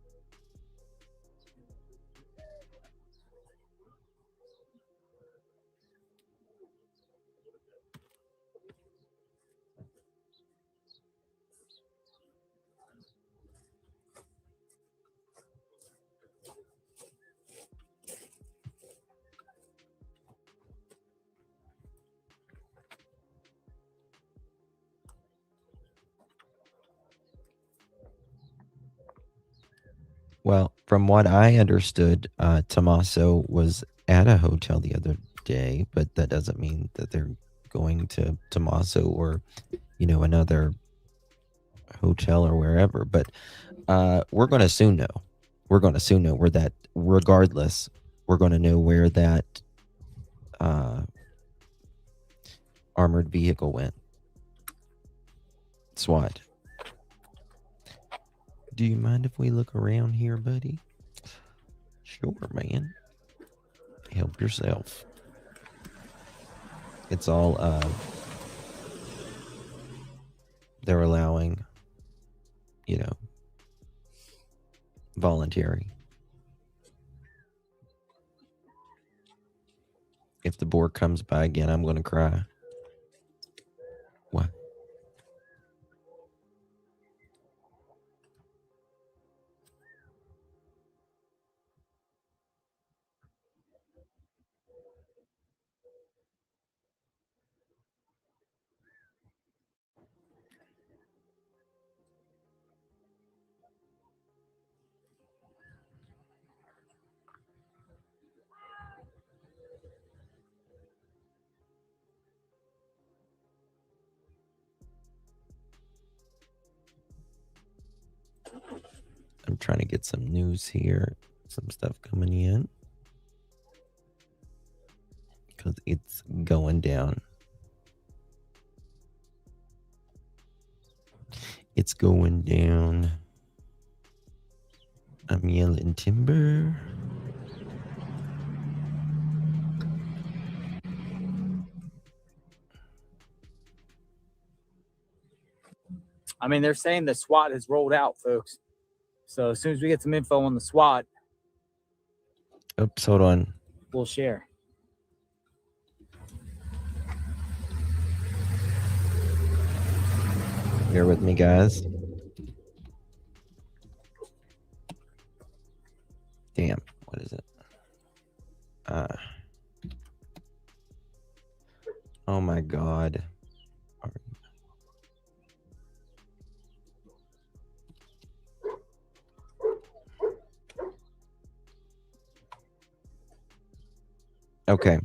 Well, from what I understood, Tommaso was at a hotel the other day, but that doesn't mean that they're going to Tommaso or, another hotel or wherever. But we're going to soon know. We're going to soon know where that, regardless, we're going to know where that armored vehicle went. SWAT. Do you mind if we look around here, buddy? Sure, man. Help yourself. It's all they're allowing, voluntary. If the board comes by again, I'm going to cry. What? I'm trying to get some news here, some stuff coming in, because it's going down. It's going down. I'm yelling timber. I mean, they're saying the SWAT has rolled out, folks. So as soon as we get some info on the SWAT, Oops, hold on. we'll share. Bear with me, guys. Damn, what is it? Oh my God. Okay.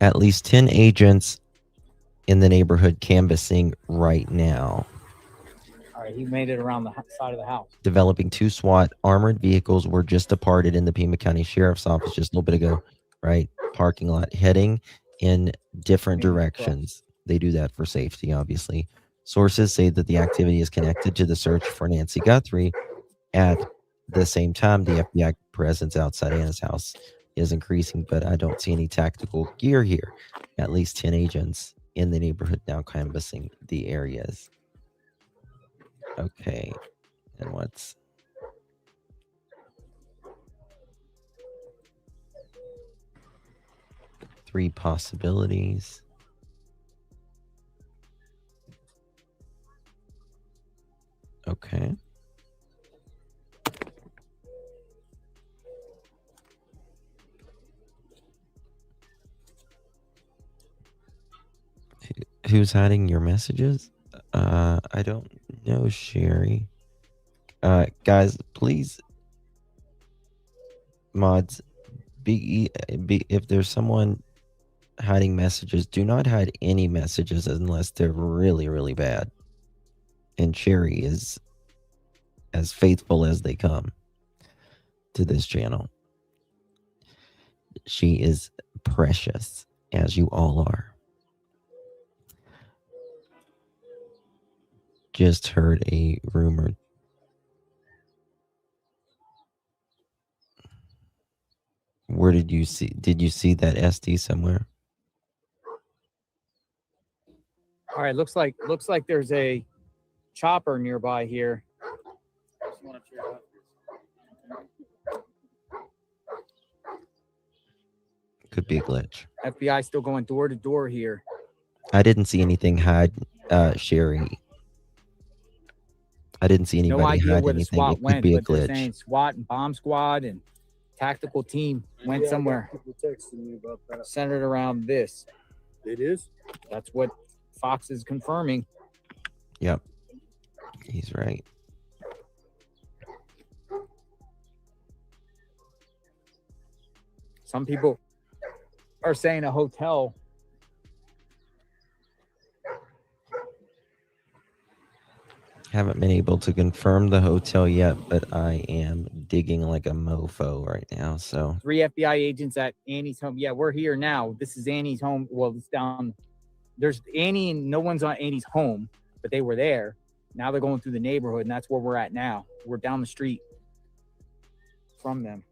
At least 10 agents in the neighborhood canvassing right now. All right, he made it around the side of the house. Developing 2 SWAT armored vehicles were just departed in the Pima County Sheriff's Office just a little bit ago, right? Parking lot, heading in different directions. They do that for safety, obviously. Sources say that the activity is connected to the search for Nancy Guthrie. At the same time, the FBI presence outside Anna's house is increasing, but I don't see any tactical gear here. At least 10 agents in the neighborhood now canvassing the areas. Okay, and what's... Three possibilities. Okay. Who's hiding your messages? I don't know, Sherry. Guys, please, mods, if there's someone hiding messages, do not hide any messages unless they're really, really bad. And Sherry is as faithful as they come to this channel. She is precious, as you all are. Just heard a rumor. Where did you see that SD somewhere? All right, looks like there's a chopper nearby here. Could be a glitch. FBI still going door to door here. I didn't see anything hide, Sherry. I didn't see anybody No idea hide where the anything. SWAT It could went, be a but they're glitch. saying SWAT and bomb squad and tactical team went somewhere. People texting me about that. Centered around this. It is? That's what Fox is confirming. Yep. He's right. Some people are saying a hotel. Haven't been able to confirm the hotel yet, but I am digging like a mofo right now. So 3 FBI agents at Annie's home. Yeah, we're here now. This is Annie's home. Well, it's down. There's Annie and no one's on Annie's home, but they were there. Now they're going through the neighborhood, and that's where we're at now. We're down the street from them.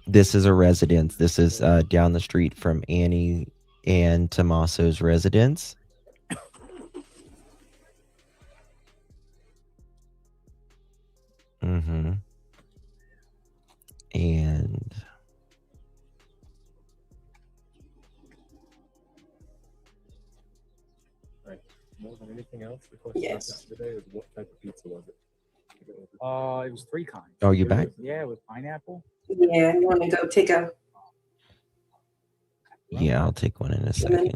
this is a residence. This is down the street from Annie and Tommaso's residence. Mm-hmm. And more than anything else, the question Yes. today is what type of pizza was it? It was 3 kinds. Oh, you back? Yeah, with pineapple. Yeah, you want to go take a Yeah, I'll take one in a second.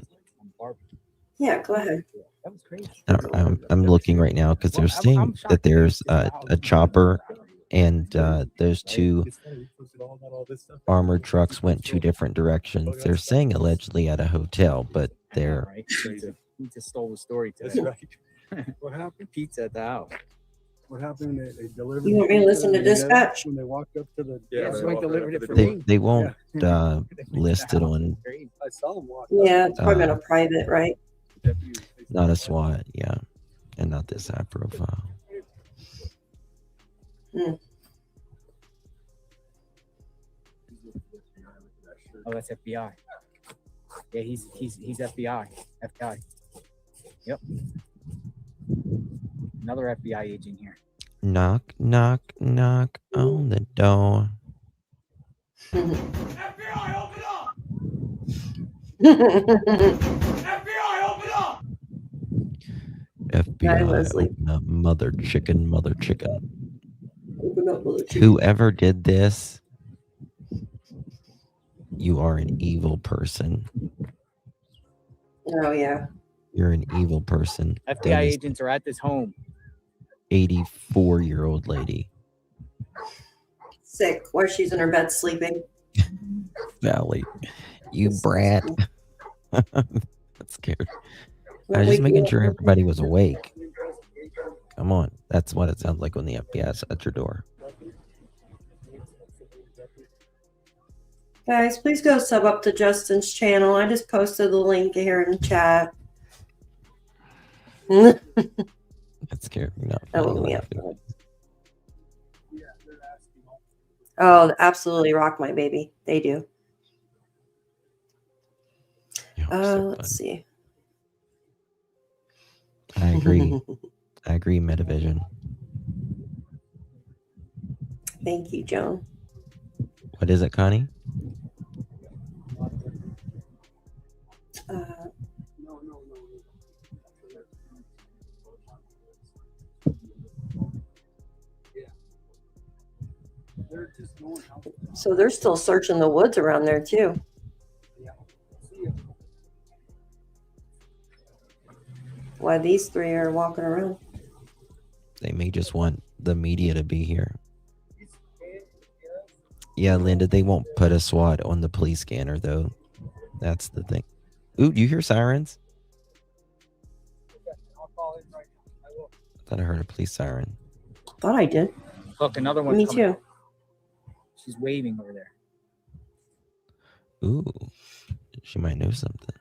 yeah, go ahead. That was crazy. I'm looking right now because they're saying that there's a chopper and those 2 armored trucks went 2 different directions. They're saying allegedly at a hotel, but they're Pizza stole the story today. That's right. What happened? Pizza at the house. What happened? They delivered. You want me to listen to dispatch? When they walked up to the Somebody delivered it for me. they won't list it on I saw them walk. Yeah, it's probably been a private, right? not a SWAT, yeah, and not this high profile. Oh, that's FBI. Yeah, he's FBI. FBI. Yep. Another FBI agent here. Knock, knock, knock on the door. FBI, open up! FBI, open up! FBI, Leslie. open up, mother chicken, mother chicken. Open up, mother chicken. Whoever did this, you are an evil person. Oh, yeah. You're an evil person. FBI agents are at this home. 84-year-old lady. Sick. While she's in her bed sleeping. Valley. You brat. That's scared. I was just making sure everybody was awake. Come on. That's what it sounds like when the FBI is at your door. Guys, please go sub up to Justin's channel. I just posted the link here in the chat. That scared me. Oh, absolutely rock my baby. They do. Let's see. I agree. I agree, Metavision. Thank you, Joan. What is it, Connie? So they're still searching the woods around there too. Why these three are walking around? They may just want the media to be here. Yeah, Linda, they won't put a SWAT on the police scanner, though. That's the thing. Ooh, do you hear sirens? I thought I heard a police siren. Thought I did. Look, another one. Me too. She's waving over there. Ooh, she might know something.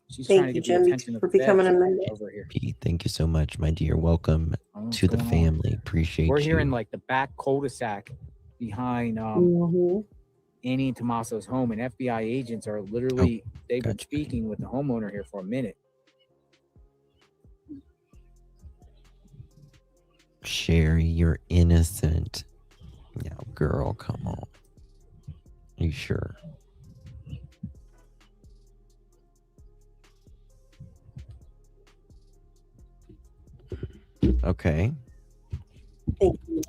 She's trying to Thank you, get the Jim, attention of for the becoming a feds member. over here. Pete, thank you so much, my dear. Welcome to the family. Appreciate We're you. here in like the back cul-de-sac behind Annie and Tommaso's home, and FBI agents are literally they've been speaking with the homeowner here for a minute. Sherry, you're innocent. Now, girl, come on. Are you sure? Okay. Thank you.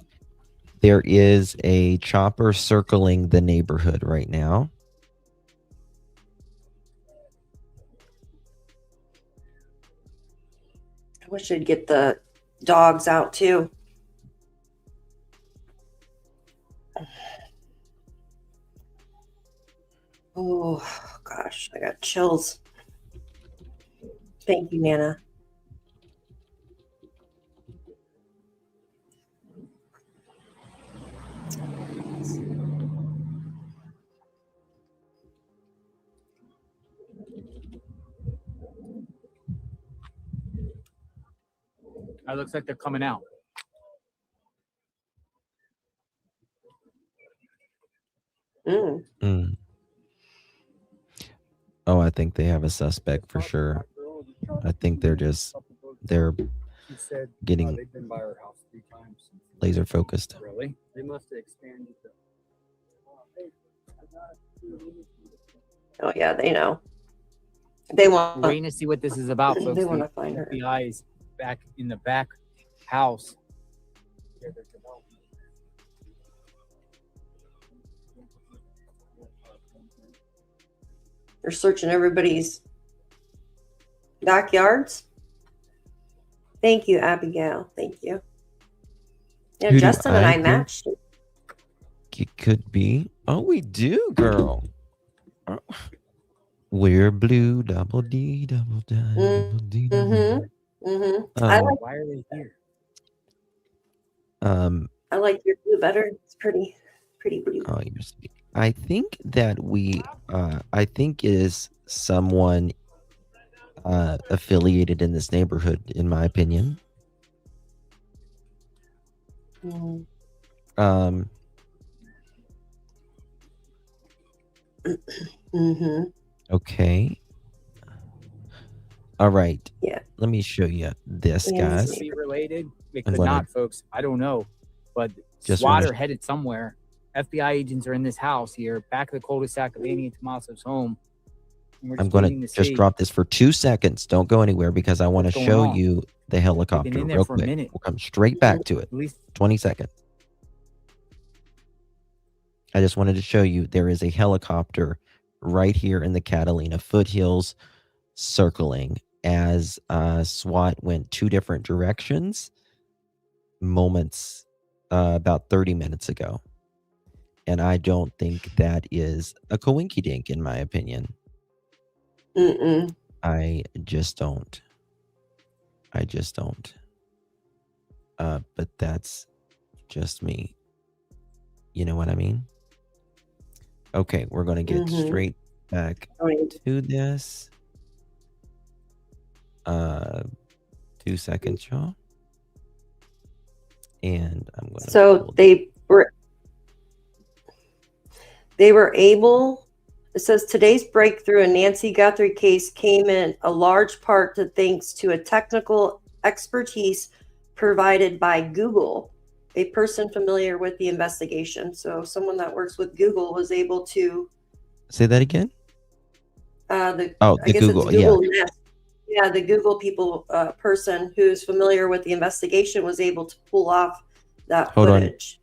There is a chopper circling the neighborhood right now. I wish I'd get the dogs out too. Oh gosh, I got chills. Thank you, Nana. It looks like they're coming out. Mm. Oh, I think they have a suspect for sure. I think they're She said getting they've been by her house 3 times. laser focused. Really? They must have expanded the. Oh yeah, they know. They want. We're waiting to see what this is about, folks. They want The to find her. FBI is back in the back house. They're searching everybody's backyards. Thank you, Abigail. Thank you. Yeah, Who do Justin and I I think? matched. It could be. Oh, we do, girl. Oh. We're blue, double D, double D, double D. I like. Why are they here? I like your blue better. It's pretty blue. Oh, you're sweet. I think that I think is someone affiliated in this neighborhood, in my opinion. Okay. All right. Yeah. Let me show you this, Could guys. this be related? It I'm could gonna not, folks. I don't know. But just SWAT wanna- are headed somewhere. FBI agents are in this house here, back of the cul-de-sac of Amy and Tommaso's home. And we're I'm just going waiting to to just see. drop this for 2 seconds. Don't go anywhere because I want to What's going show on? you the helicopter in there real for a quick. minute. We'll come straight back to it. At least 20 seconds. I just wanted to show you there is a helicopter right here in the Catalina foothills circling as SWAT went 2 different directions moments about 30 minutes ago. And I don't think that is a coinkydink in my opinion. I just don't. But that's just me. You know what I mean? Okay, we're going to get straight back to this. 2 seconds, y'all. And I'm going to... So they were able, it says today's breakthrough in Nancy Guthrie case came in a large part to thanks to a technical expertise provided by Google, a person familiar with the investigation. So someone that works with Google was able to... Say that again? The Google, Nest. Yeah, the Google people person who's familiar with the investigation was able to pull off that footage.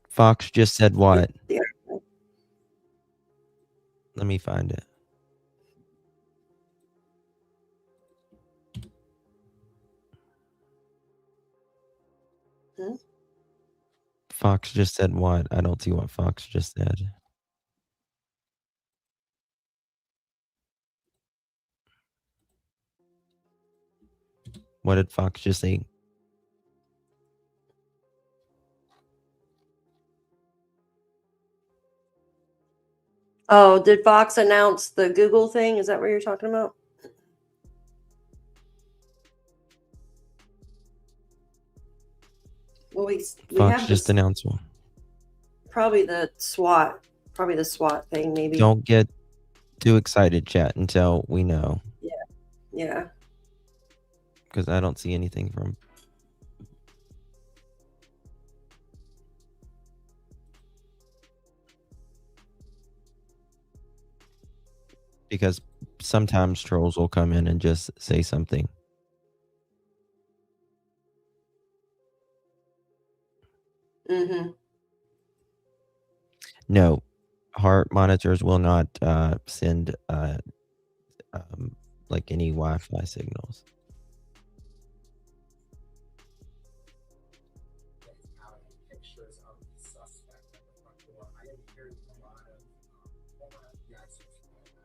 Fox just said what? Yeah. Let me find it. Fox just said what? I don't see what Fox just said. What did Fox just say? Oh, did Fox announce the Google thing? Is that what you're talking about? Well, we Fox have just announced one. probably the SWAT thing, maybe. Don't get too excited, chat, until we know. Yeah. Because I don't see anything from... Because sometimes trolls will come in and just say something. No, heart monitors will not send like any Wi-Fi signals.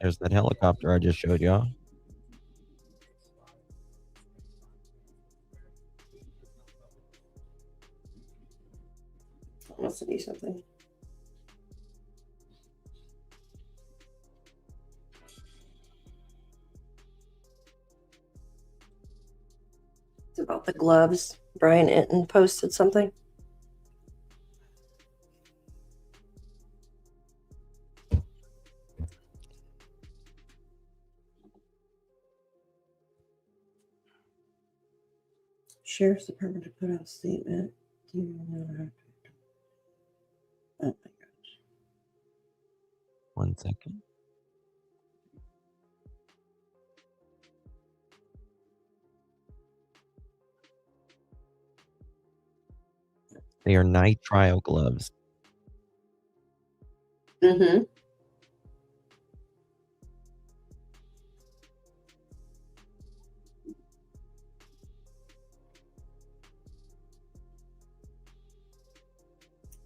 There's that helicopter I just showed y'all. Wants to be something. It's about the gloves. Brian Inton posted something. Sheriff's Department to put out a statement. Oh my gosh. 1 second. They are nitrile gloves.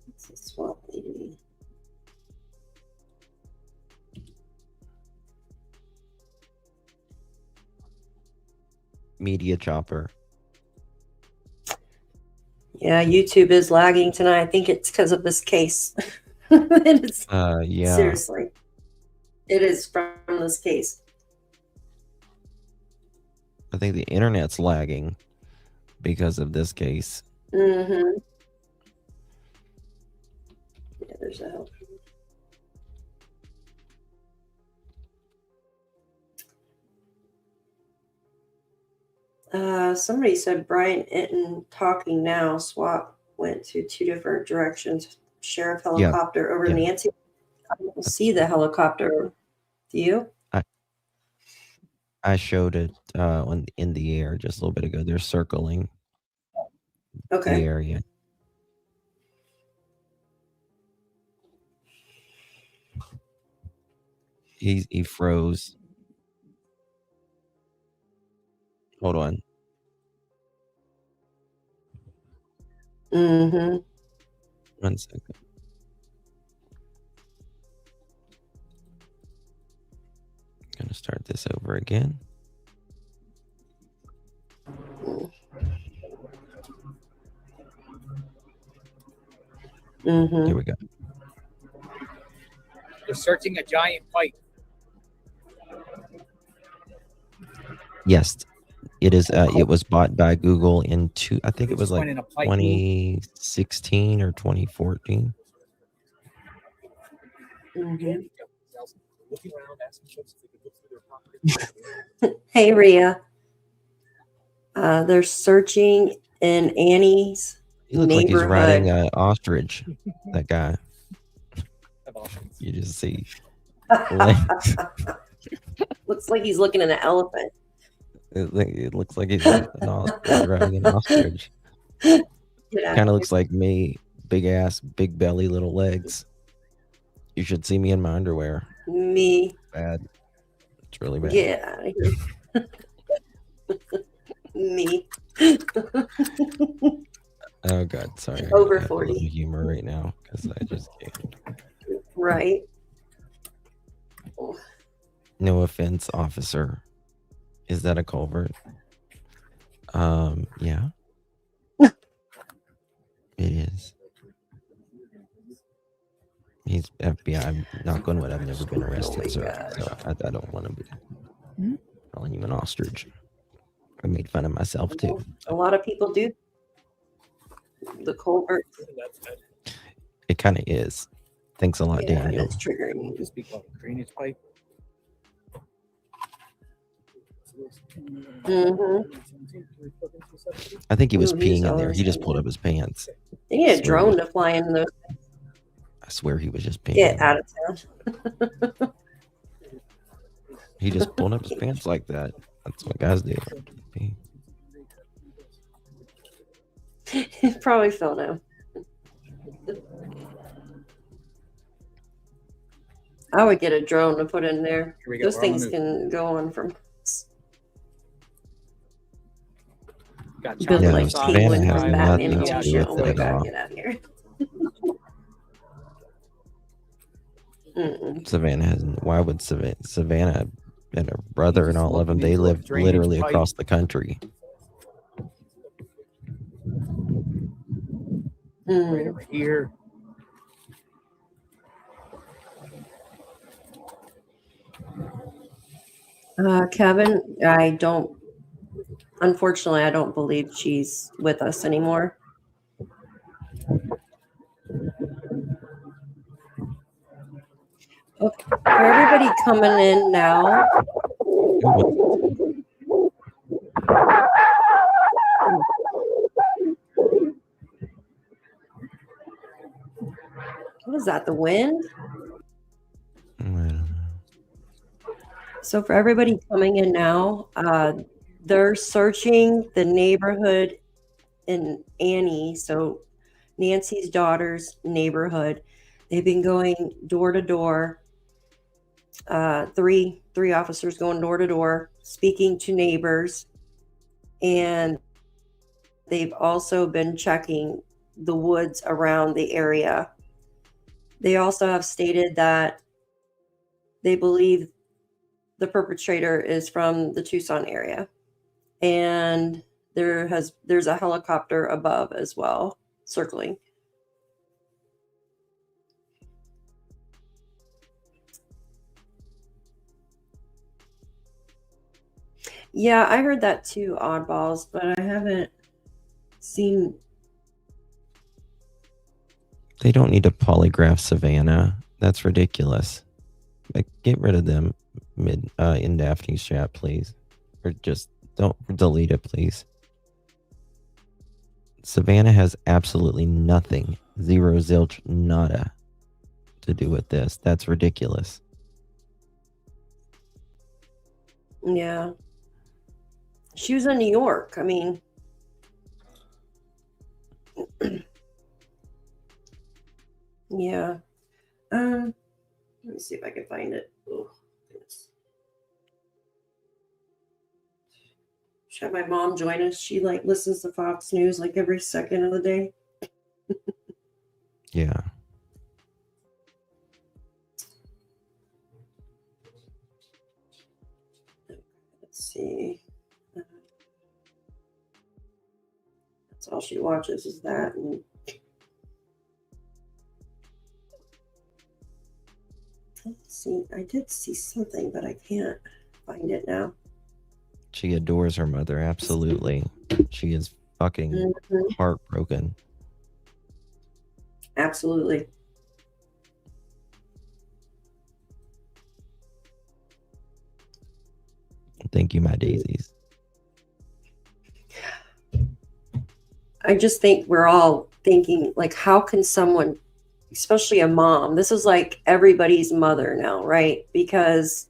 It's a SWAT lady. Media chopper. Yeah, YouTube is lagging tonight. I think it's because of this case. It is. Yeah. Seriously. It is from this case. I think the internet's lagging because of this case. There's a help. Somebody said Brian Inton talking now. SWAT went to 2 different directions. Sheriff helicopter over Nancy. I don't see the helicopter. Do you? I showed it in the air just a little bit ago. They're circling the area. He froze. Hold on. Mm-hmm. 1 second. Gonna start this over again. Mm-hmm. Here we go. They're searching a giant pipe. Yes, it is. It was bought by Google in I think it was like 2016 or 2014. Mm-hmm. Hey, Rhea. They're searching in Annie's He looks like he's neighborhood. riding an ostrich. That guy. You just see legs. Looks like he's looking at an elephant. It looks like he's riding an ostrich. Kind of looks like me. Big ass, big belly, little legs. You should see me in my underwear. Me. Bad. It's really bad. Get out of here. Me. Oh God, sorry. Over I have 40. a little humor right now because I just can't. Right. No offense, officer. Is that a culvert? Yeah. It is. He's FBI. I'm not going with. I've never been arrested, so I don't want to be calling you an ostrich. I made fun of myself too. A lot of people do. The culvert. It kind of is. Thanks a lot, Yeah, Daniel. that's triggering. This be called a drainage pipe. Mm-hmm. I think he was Ooh, he's peeing in there. always He just in pulled up his pants. They need I a swear drone to fly in those. I swear he was just peeing. Get out of town. He just pulled up his pants like that. That's what guys do. Pee. He probably fell down. I would get a drone to put in there. Here we go. Those We're on the things move. can go on from Got build No, like chocolate Savannah penguins has from nothing Batman. to Oh do shit! with Oh my it at god! all. Get out of here. Mm-mm. Savannah hasn't. Why would Savannah and her brother and all of them? They live literally across the country. right over here. Kevin, unfortunately, I don't believe she's with us anymore. Okay, for everybody coming in now. What is that, the wind? So for everybody coming in now, they're searching the neighborhood in Annie, so Nancy's daughter's neighborhood. They've been going door to door. Three officers going door to door, speaking to neighbors, and they've also been checking the woods around the area. They also have stated that they believe the perpetrator is from the Tucson area, and there's a helicopter above as well, circling. Yeah, I heard that too, oddballs, but I haven't seen. They don't need to polygraph Savannah. That's ridiculous. Like, get rid of them in Daphne's chat, please. Or just don't delete it, please. Savannah has absolutely nothing, zero, zilch, nada to do with this. That's ridiculous. Yeah. She was in New York. I mean, yeah. Let me see if I can find it. Oh, goodness. Should have my mom join us. She like listens to Fox News like every second of the day. Yeah. Let's see. That's all she watches is that. And let's see. I did see something, but I can't find it now. She adores her mother, absolutely. She is fucking heartbroken. Absolutely. Thank you, my daisies. I just think we're all thinking, like, how can someone, especially a mom, this is like everybody's mother now, right? Because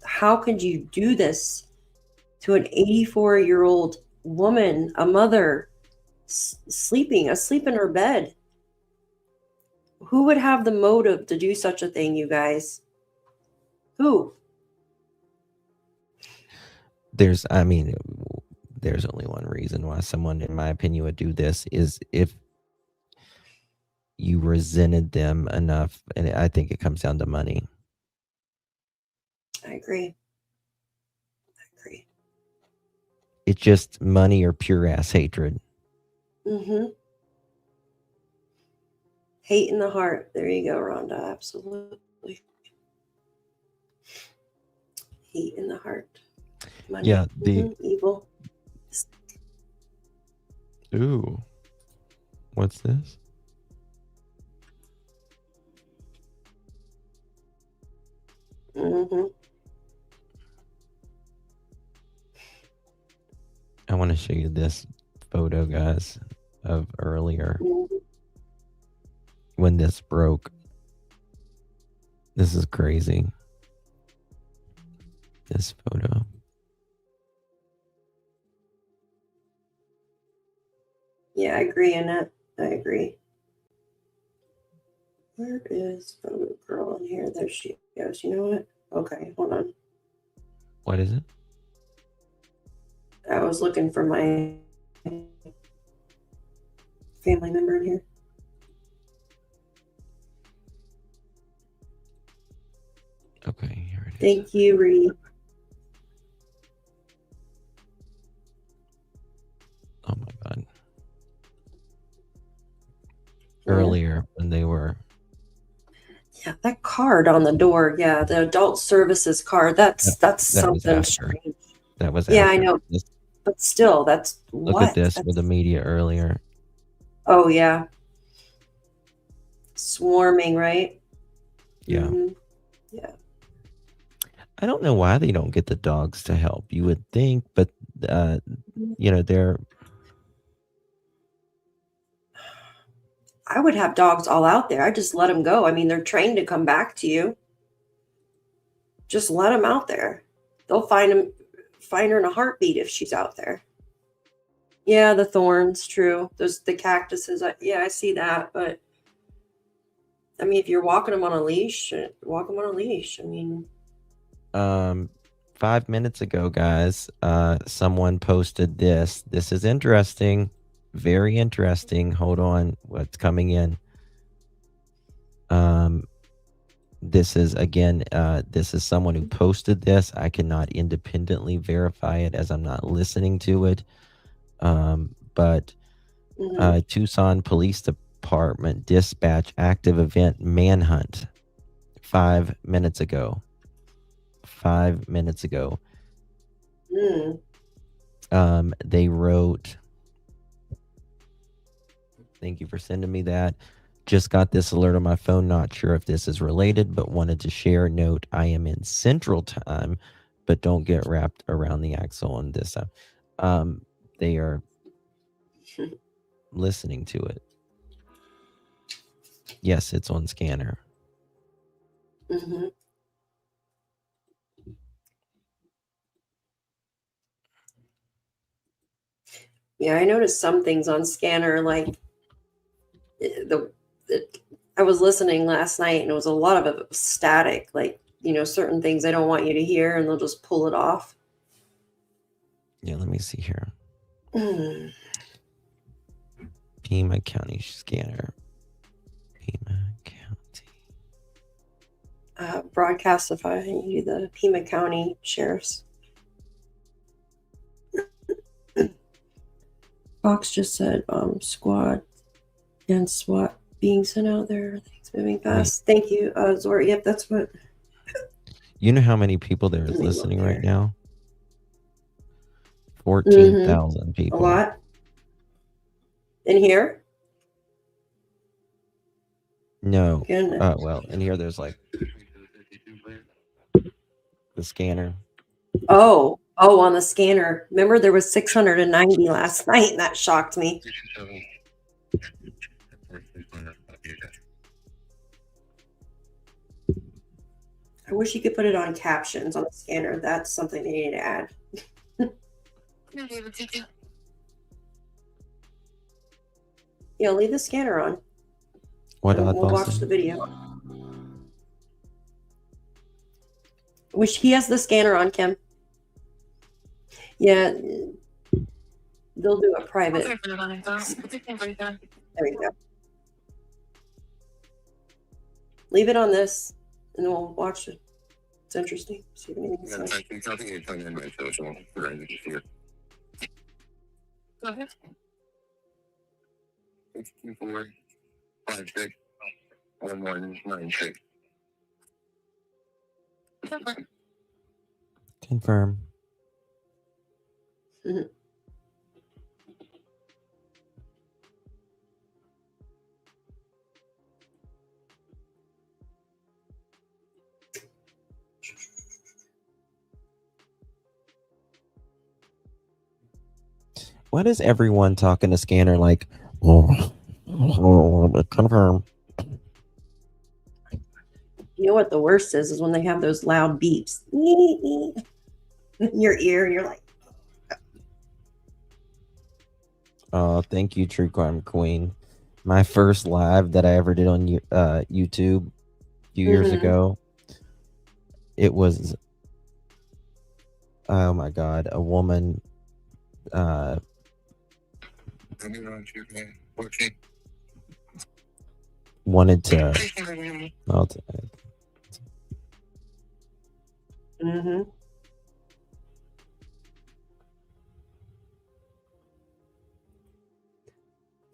how could you do this to an 84-year-old woman, a mother, asleep in her bed? Who would have the motive to do such a thing, you guys? Who? There's only one reason why someone, in my opinion, would do this, is if you resented them enough, and I think it comes down to money. I agree. It's just money or pure ass hatred. Mm-hmm. Hate in the heart. There you go, Rhonda. Absolutely. Hate in the heart. Money. Yeah, evil. Ooh. What's this? Mm-hmm. I want to show you this photo, guys, of earlier when this broke. This is crazy. This photo. Yeah, I agree, Annette. I agree. Where is photo girl in here? There she goes. You know what? Okay, hold on. What is it? I was looking for my family member in here. Okay, here it is. Thank you, Reed. Oh my God. Earlier when they were. Yeah, that card on the door. Yeah, the adult services card. That's that something was after. strange. That was Yeah, after. I know. This, But still, that's look what? at this with the media earlier. Oh, yeah. Swarming, right? Yeah. Mm-hmm. Yeah. I don't know why they don't get the dogs to help. You would think, but they're. I would have dogs all out there. I just let them go. I mean, they're trained to come back to you. Just let them out there. They'll find her in a heartbeat if she's out there. Yeah, the thorns, true. The cactuses. I see that. But I mean, if you're walking them on a leash, walk them on a leash. I mean, 5 minutes ago, guys, someone posted this. This is interesting. Very interesting. Hold on. What's coming in? This is this is someone who posted this. I cannot independently verify it as I'm not listening to it. But Tucson Police Department dispatch active event manhunt 5 minutes ago. 5 minutes ago. They wrote, thank you for sending me that. Just got this alert on my phone. Not sure if this is related, but wanted to share. Note, I am in Central Time, but don't get wrapped around the axle on this. They are listening to it. Yes, it's on scanner. Mm-hmm. Yeah, I noticed some things on scanner, like I was listening last night and it was a lot of it was static, like, certain things they don't want you to hear and they'll just pull it off. Yeah, let me see here. Mm. Pima County scanner. Pima County. Broadcastify, you do the Pima County Sheriff's. Fox just said squad and SWAT being sent out there. Things moving fast. Thank you, Zora. Yep, that's what. You know how many people there is listening right now? 14,000 people. A lot. In here? No. Goodness. Well, in here there's like the scanner. Oh, on the scanner. Remember there was 690 last night and that shocked me. I wish you could put it on captions on the scanner. That's something they need to add. Yeah, leave the scanner on. What and we'll watch the video. Wish he has the scanner on, Kim. Yeah, they'll do a private. There we go. Leave it on this, and we'll watch it. It's interesting. See if anything says. Go ahead. 624561196. Confirm. Why does everyone talking to scanner like, confirm? You know what the worst is when they have those loud beeps in your ear, and you're like, Oh, thank you, True Crime Queen. My first live that I ever did on YouTube a few years ago, it was, oh my God, a woman wanted to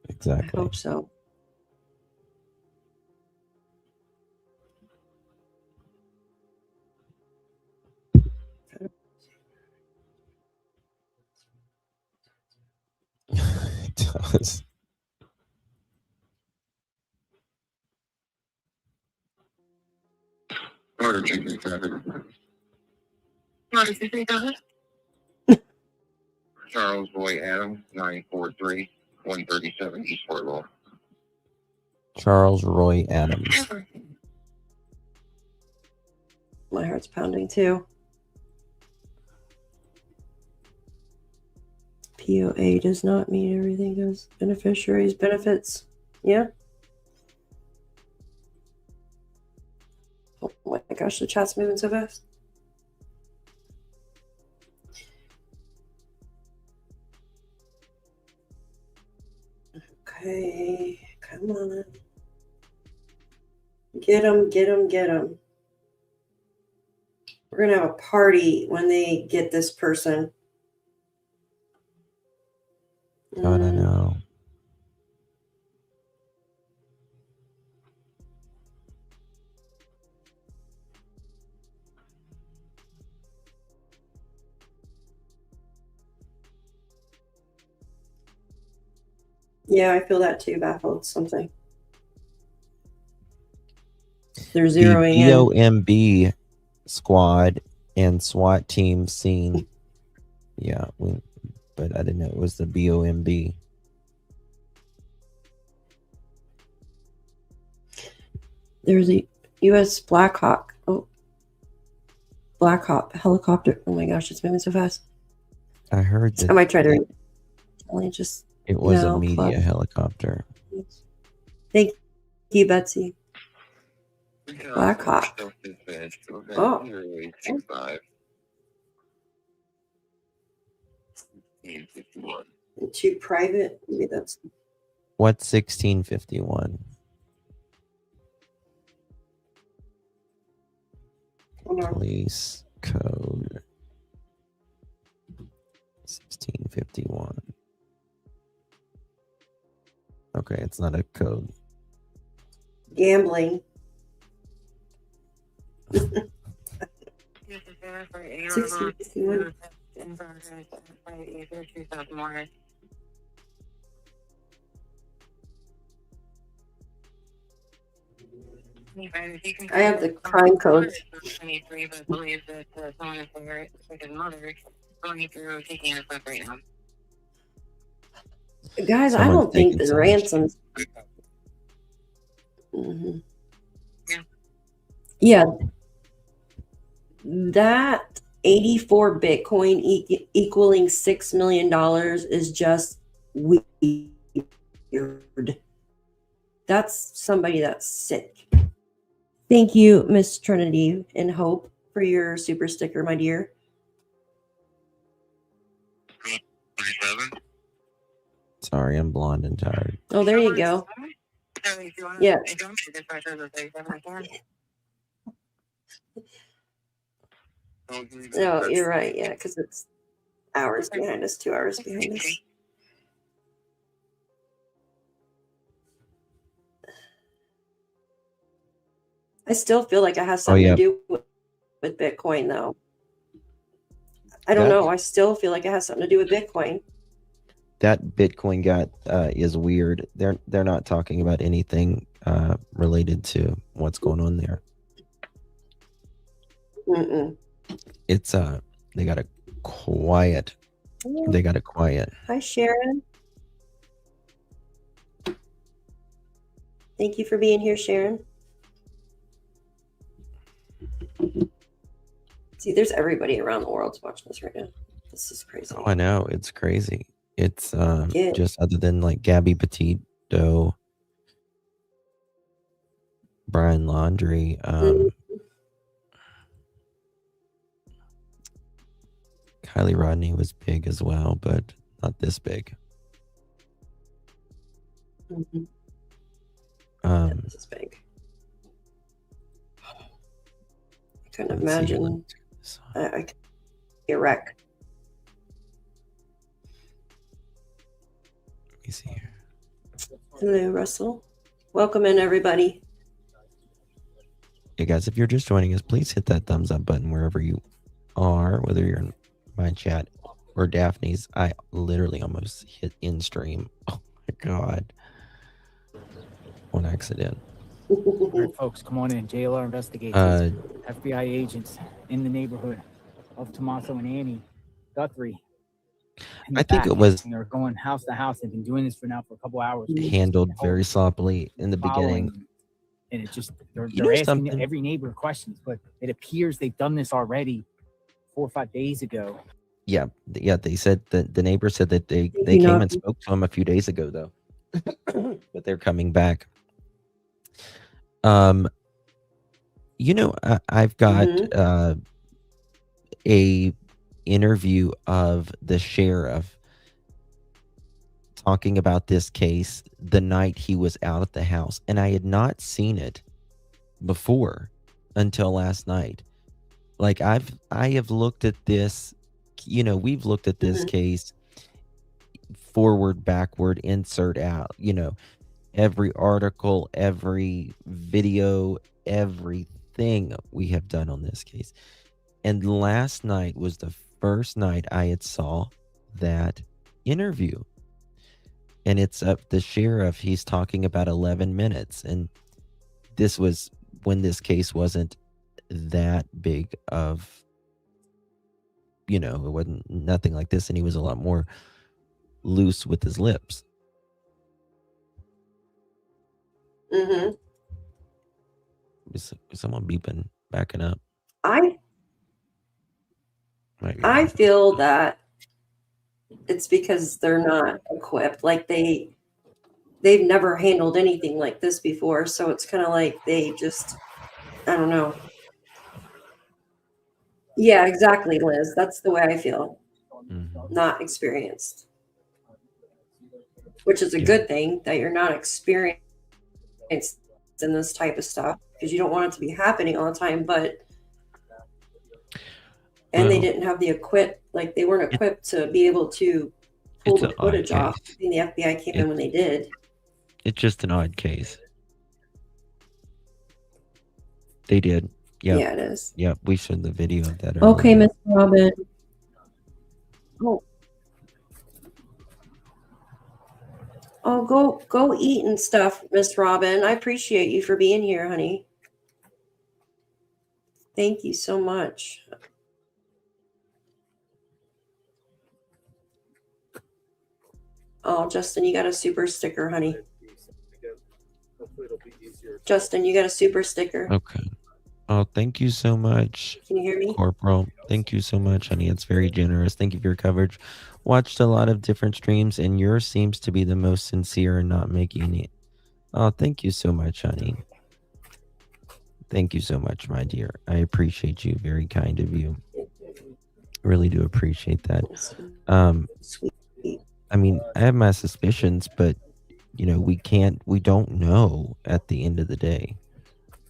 exactly. I hope so. It does. Charles Roy Adams, 943-137 East Fort Law. Charles Roy Adams. My heart's pounding too. POA does not mean everything does. Beneficiaries, benefits. Yeah. Oh my gosh, the chat's moving so fast. Okay, come on. Get them, get them, get them. We're going to have a party when they get this person. God, I know. Yeah, I feel that too, baffled something. they're zeroing the in. BOMB squad and SWAT team seen. Yeah, but I didn't know it was the BOMB. There's a U.S. Black Hawk. Oh, Black Hawk helicopter. Oh my gosh, it's moving so fast. I heard that I might try to read. Only just it was a no, media fluff. helicopter. Thank you, Betsy. Black Hawk. Oh. Too private. Maybe that's. What's 1651? Police code 1651. Okay, it's not a code. Gambling. 1651. I have the crime codes. Guys, I don't think the ransoms. Mhm. Yeah. That 84 Bitcoin equaling $6 million is just weird. That's somebody that's sick. Thank you, Miss Trinity and Hope, for your super sticker, my dear. Sorry, I'm blonde and tired. Oh, there you go. Yeah. No, you're right. Yeah, because it's hours behind us, 2 hours behind us. I still feel like it has something to do with Bitcoin, though. I don't know. I still feel like it has something to do with Bitcoin. That Bitcoin got is weird. They're not talking about anything related to what's going on there. Mm-mm. It's they got a quiet. They got it quiet. Hi, Sharon. Thank you for being here, Sharon. See, there's everybody around the world watching this right now. This is crazy. Oh, I know. It's crazy. It's just other than like Gabby Petito, Brian Laundrie, Kylie Rodney was big as well, but not this big. Mm-hmm. This is big. I couldn't imagine. I could be a wreck. Let me see here. Hello, Russell. Welcome in, everybody. Hey guys, if you're just joining us, please hit that thumbs up button wherever you are, whether you're in my chat or Daphne's. I literally almost hit in stream. Oh my god. On accident. All right, folks, come on in. JLR investigators, FBI agents in the neighborhood of Tommaso and Annie Guthrie. I think it was They're going house to house. They've been doing this for a couple hours. handled very sloppily in the beginning. And it just they're know asking something? every neighbor questions, but it appears they've done this already 4 or 5 days ago. Yeah. They said that the neighbor said that they came and spoke to him a few days ago, though. But they're coming back. I've got a interview of the sheriff talking about this case the night he was out at the house, and I had not seen it before until last night. Like I have looked at this, we've looked at this case forward, backward, insert out, every article, every video, everything we have done on this case. And last night was the first night I had saw that interview. And it's the sheriff, he's talking about 11 minutes. And this was when this case wasn't that big of, it wasn't nothing like this, and he was a lot more loose with his lips. Mm-hmm. Is someone beeping, backing up? I feel that it's because they're not equipped. Like they've never handled anything like this before, so it's kind of like they just, I don't know. Yeah, exactly, Liz. That's the way I feel. Not experienced, which is a good thing that you're not experienced in this type of stuff, because you don't want it to be happening all the time. And they didn't have the they weren't equipped to be able to pull the footage off. I think the FBI came in when they did. It's just an odd case. They did. Yep. Yeah, it is. Yep, we showed the video of that. Okay, earlier. Miss Robin. Oh, go eat and stuff, Miss Robin. I appreciate you for being here, honey. Thank you so much. Oh, Justin, you got a super sticker, honey. Justin, you got a super sticker. Okay. Oh, thank you so much. Can you hear me? Corporal, thank you so much, honey. It's very generous. Thank you for your coverage. Watched a lot of different streams, and yours seems to be the most sincere and not making any. Oh, thank you so much, honey. Thank you so much, my dear. I appreciate you. Very kind of you. Really do appreciate that. I mean, I have my suspicions, but we don't know at the end of the day.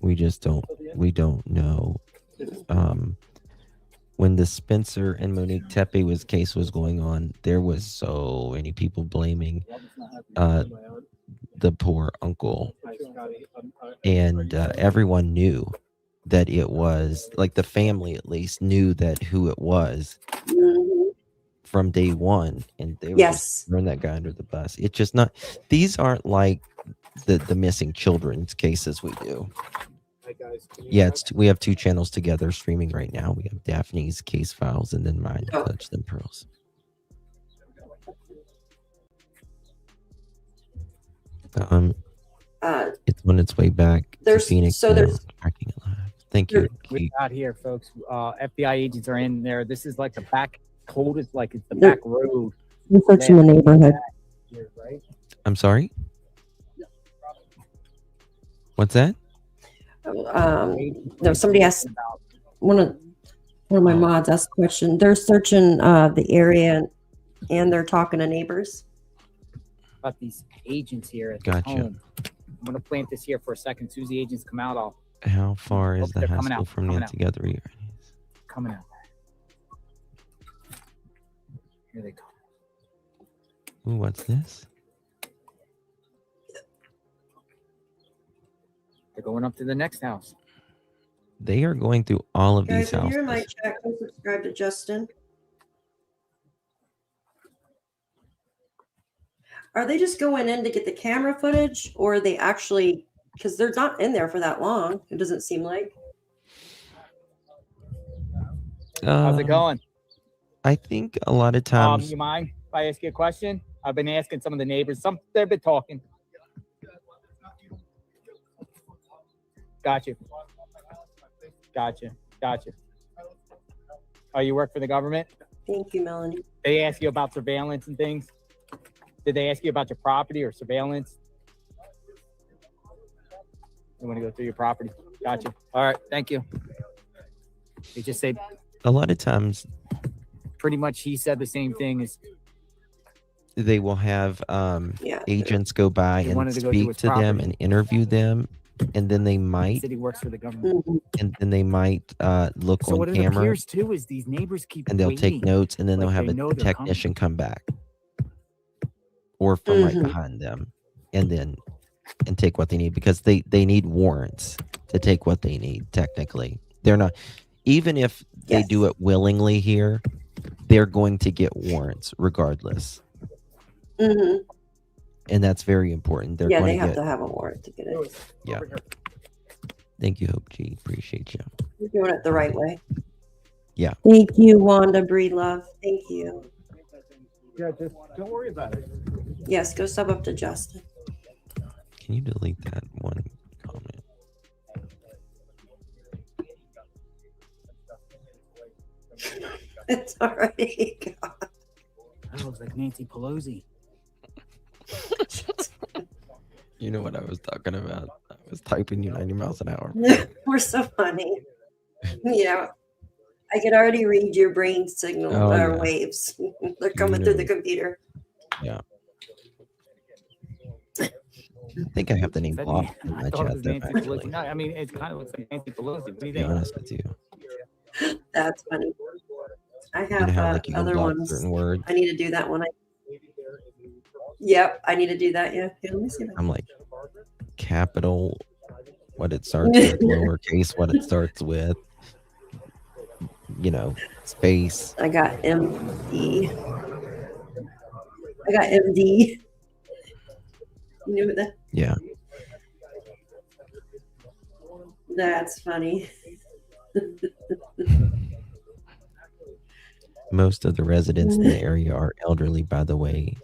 We don't know. When the Spencer and Monique Tepe case was going on, there was so many people blaming the poor uncle, and everyone knew that it was, like, the family at least knew that who it was from day one, and they were just throwing that guy under the bus. It's just not. These aren't like the missing children's cases we do. Yeah, we have two channels together streaming right now. We have Daphne's Case Files and then mine, Clutch Them Pearls. It's on its way back to Phoenix. Parking it live. Thank you. We got here, folks. FBI agents are in there. This is like the back coldest, like it's the back road. We're searching the neighborhood. Here, right? I'm sorry? What's that? No, somebody asked, one of my mods asked a question. They're searching the area, and they're talking to neighbors About these agents here at Gotcha. the home. I'm gonna plant this here for a second. Soon agents come out. How far is the they're high coming school out, from coming Nancy Guthrie? coming out. Here they come. Ooh, what's this? They're going up to the next house. They are going through all of guys. these If houses. you're in my chat, go subscribe to Justin. Are they just going in to get the camera footage, or are they actually? Because they're not in there for that long. It doesn't seem like. How's it going? I think a lot of times. You mind if I ask you a question? I've been asking some of the neighbors. They've been talking. Gotcha. Oh, you work for the government? Thank you, Melanie. They ask you about surveillance and things? Did they ask you about your property or surveillance? You want to go through your property? Gotcha. All right, thank you. They just say A lot of times pretty much he said the same thing as they will have agents go by He wanted and to go to speak his to them property. and interview them, and then they he might said he works for the government. and then they might look So on what it camera appears too is these neighbors keep and they'll waiting. take notes, and then Like they'll have they a know they're technician come back or from right behind them, and take what they need, because they need warrants to take what they need. Technically, they're not, even if they do it willingly here, they're going to get warrants regardless. Mm-hmm. And that's very important. They're Yeah, going they to have get, to have a warrant to get it. yeah. Thank you, Hope G. Appreciate you. You're doing it the right way. Yeah. Thank you, Wanda Breed Love. Thank you. Yeah, just don't worry about it. Yes, go sub up to Justin. Can you delete that one comment? It's all right. God. That looks like Nancy Pelosi. You know what I was talking about? I was typing you 90 miles an hour. We're so funny. Yeah. I can already read your brain signal Yeah. waves. They're coming through the computer. Yeah. I think I have the name That- blocked in I my thought it chat was though, Nancy actually. Pelosi. No, I mean, it kind of looks like Nancy Pelosi. What do To you be think? honest with you. That's funny. I You know have how like you can other block ones. certain words? I need to do that one. Yep, I need to do that. Yeah. Here, let me see. If I I'm like capital, what it starts with, lowercase, what it starts with, you know, space. I got MD. I got MD. You knew that? Yeah. That's funny. Most of the residents in the area are elderly, by the way.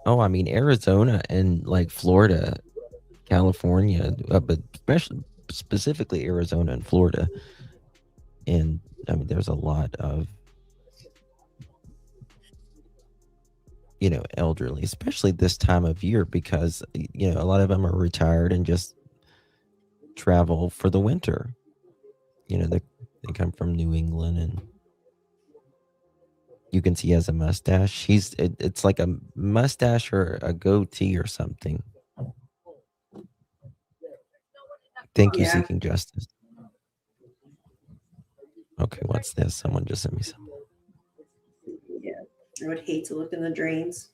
Oh, I mean, Arizona and like Florida, California, but specifically Arizona and Florida. And I mean, there's a lot of, you know, elderly, especially this time of year, because, you know, a lot of them are retired and just travel for the winter. You know, they come from New England, and you can see he has a mustache. It's like a mustache or a goatee or something. Thank you, Yeah. Seeking Justice. Okay, what's this? Someone just sent me some. Yeah. I would hate to look in the drains.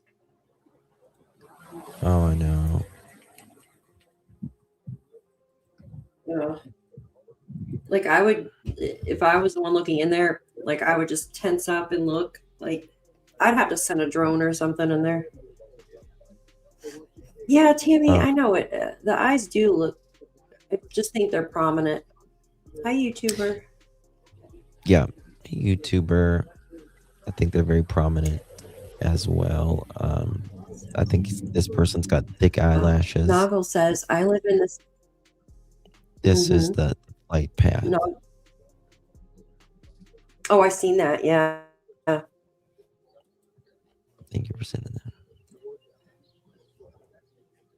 Oh, I know. Like I would, if I was the one looking in there, like I would just tense up and look. Like I'd have to send a drone or something in there. Yeah, Tammy, I know it. The eyes do look. I just think they're prominent. Hi, YouTuber. Yeah, YouTuber. I think they're very prominent as well. I think this person's got thick eyelashes. Noggle says, "I live in this." This is the flight path. No. Oh, I've seen that. Yeah. Thank you for sending that.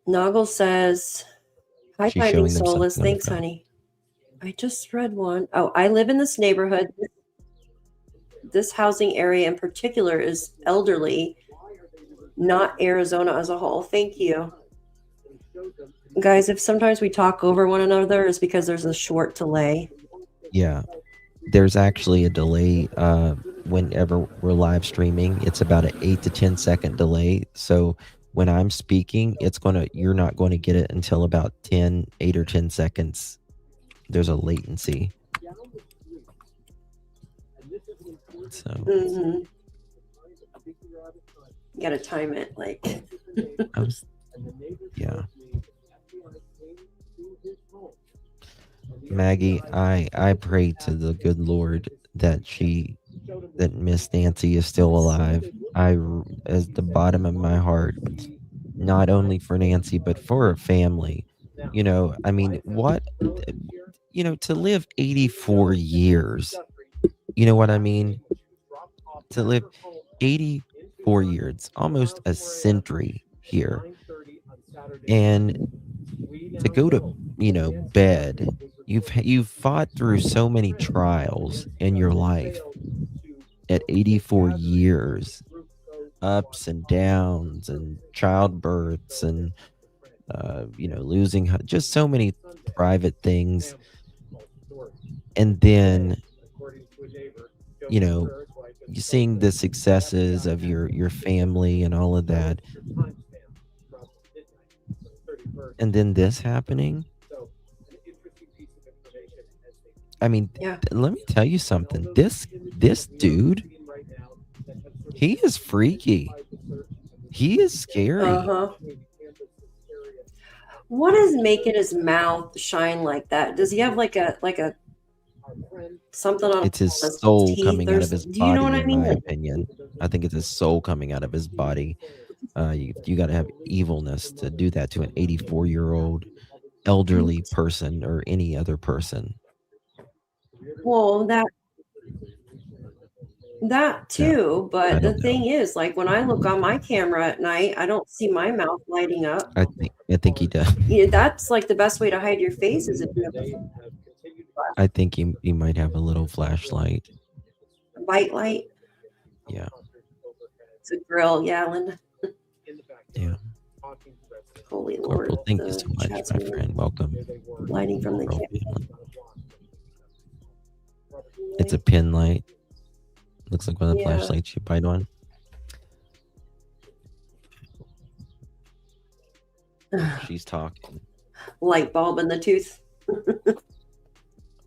Noggle says, "Hi, She's Finding showing them Solace. something on the Thanks, phone. honey. I just read one. Oh, I live in this neighborhood. This housing area in particular is elderly, not Arizona as a whole. Thank you." Guys, if sometimes we talk over one another, it's because there's a short delay. Yeah, there's actually a delay whenever we're live streaming. It's about an 8 to 10 second delay. So when I'm speaking, you're not going to get it until about 8 or 10 seconds. There's a latency. So You gotta time it, like. yeah. Maggie, I pray to the good Lord that Miss Nancy is still alive. As the bottom of my heart, not only for Nancy, but for her family. You know, I mean, to live 84 years, you know what I mean? To live 84 years, almost a century here. And to go to, bed, you've fought through so many trials in your life at 84 years, ups and downs and childbirths and losing just so many private things. And then you seeing the successes of your family and all of that, and then this happening. I mean, let me tell you something. This dude, he is freaky. He is scary. Well, What is making his mouth shine like that? Does he have like a something on It's his his soul teeth coming or out of his do you know body, what I in mean? my Like, opinion. I think it's his soul coming out of his body. You got to have evilness to do that to an 84-year-old elderly person or any other person. well, that too, I but the don't know. thing is, like when I look on my camera at night, I don't see my mouth lighting up. I think he does. You know, that's like the best way to hide your face is if you have I think he might have a little flashlight. a bite light. Yeah. It's a grill, yeah, Linda. Yeah. Holy Lord. Corporal, thank you the so much, chat's my moving. friend. Welcome. Lighting from the Corporal camera. family. It's a pin light. Looks like one of the Yeah. flashlights you bite on. She's talking. Light bulb in the tooth.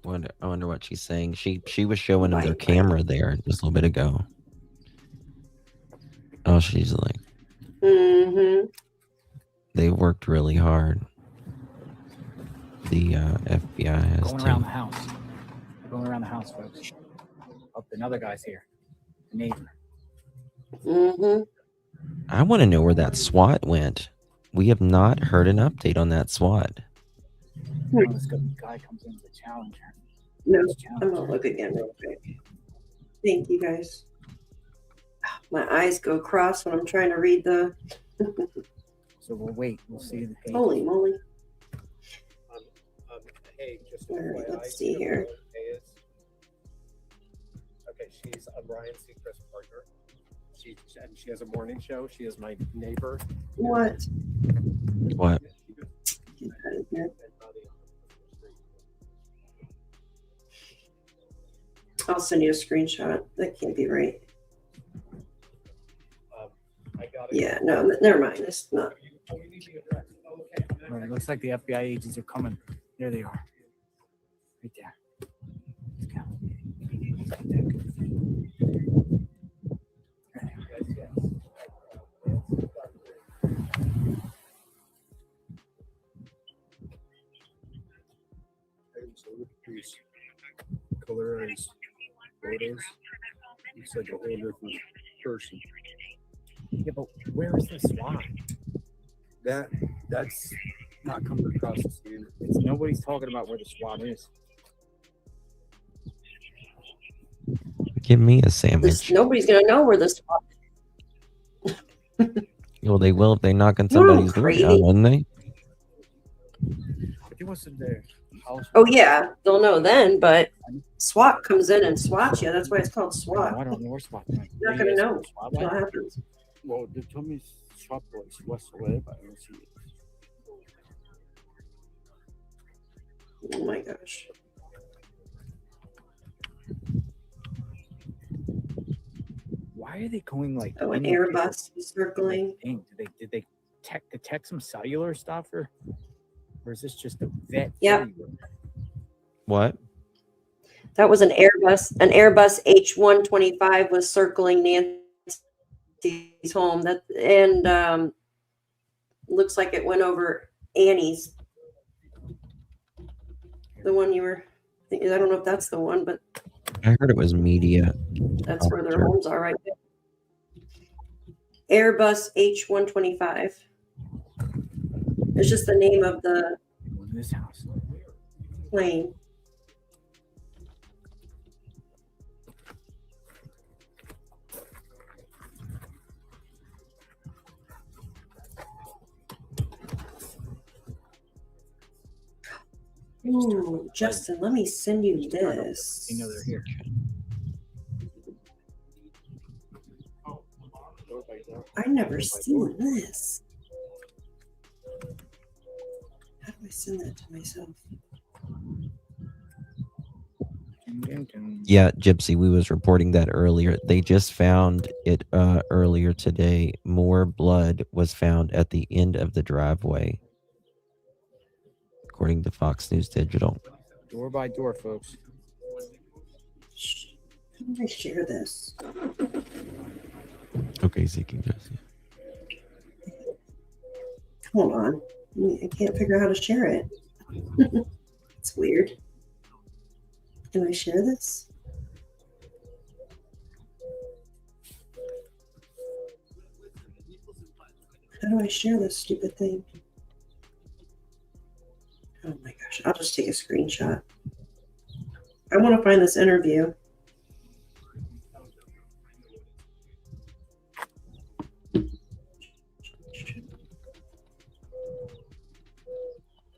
I wonder what she's saying. She was showing him their camera there just a little bit ago. Oh, she's like, Mm-hmm. they worked really hard. The FBI has Going too. around the house. Going around the house, folks. Oh, another guy's here. The neighbor. Mm-hmm. I want to know where that SWAT went. We have not heard an update on that SWAT. Oh, this guy comes in with a challenger. No, I'm gonna look again real quick. Thank you guys. My eyes go cross when I'm trying to read the. So we'll wait. We'll see the page. Holy moly! Hey, just All right, FYI, let's see here. Okay, she's Ryan Seacrest's partner. She has a morning show. She is my neighbor. What? What? Get out of here. I'll send you a screenshot. That can't be right. Yeah, no, never mind. It's not. All right, looks like the FBI agents are coming. There they are. Right there. Let's go. So look at these colorized photos. Looks like a whole different person. Yeah, but where is the SWAT? That's not coming across the scanner. Nobody's talking about where the SWAT is. Give me a sandwich. Nobody's gonna know where this. Well, they will if they knock on You're all somebody's door crazy. down, wouldn't they? But there wasn't the house. Oh yeah, they'll know then. But SWAT comes in and swats you. That's why it's called SWAT. I don't know where SWAT is. You're not gonna know what happens. Well, they told me swap was west away, but I don't see it. Oh my gosh. Why are they going like? Oh, an in the Airbus circling. thing? Did they detect some cellular stuff or is this just a vet? Yep. What? That was an Airbus. An Airbus H-125 was circling Nancy's home. That and looks like it went over Annie's. The one you were. I don't know if that's the one, but I heard it was media. that's where their homes are right there. Airbus H-125. It's just the name of the this house. plane. Ooh, Justin, let me send you this. You know they're here. I never seen this. How do I send that to myself? Yeah, Gypsy, we was reporting that earlier. They just found it earlier today. More blood was found at the end of the driveway, according to Fox News Digital. Door by door, folks. How do I share this? Okay, Zeke and Jesse. Hold on. I can't figure out how to share it. It's weird. Can I share this? How do I share this stupid thing? Oh my gosh, I'll just take a screenshot. I want to find this interview.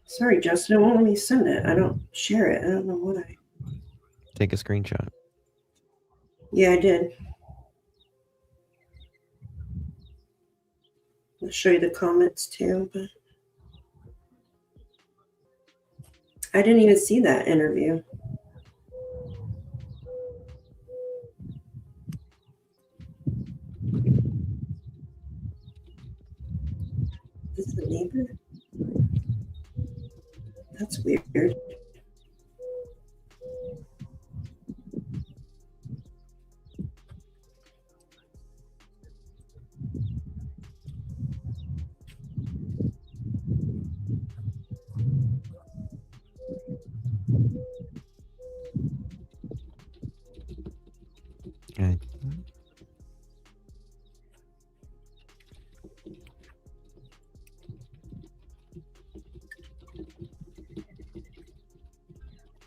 Sorry, Justin, it won't let me send it. I don't share it. I don't know why. Take a screenshot. Yeah, I did. I'll show you the comments too, but I didn't even see that interview. This is a neighbor? That's weird. Okay.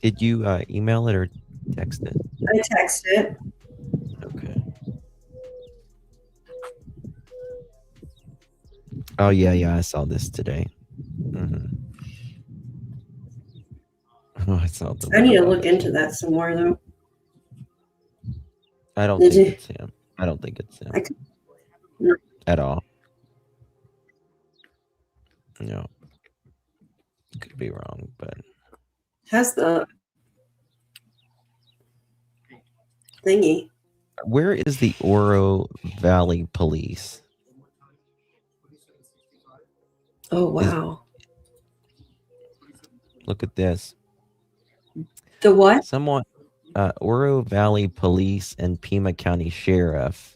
Did you email it or text it? I texted it. Okay. Oh yeah, I saw this today. Oh, I saw the. I need to look into that some more though. I don't Did think you? it's him. I don't think it's him No. at all. No, could be wrong, but Has the thingy. where is the Oro Valley Police? Oh wow. Look at this. The what? Someone, Oro Valley Police and Pima County Sheriff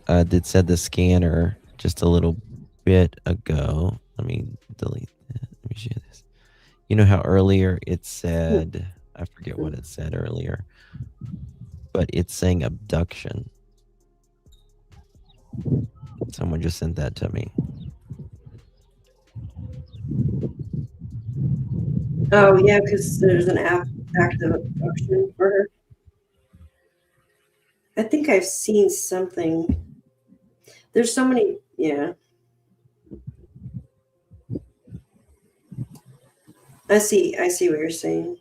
did said the scanner just a little bit ago. Let me delete that. Let me share this. You know how earlier it said, I forget what it said earlier, but it's saying abduction. Someone just sent that to me. Oh yeah, because there's an active abduction for her. I think I've seen something. There's so many, yeah. I see what you're saying.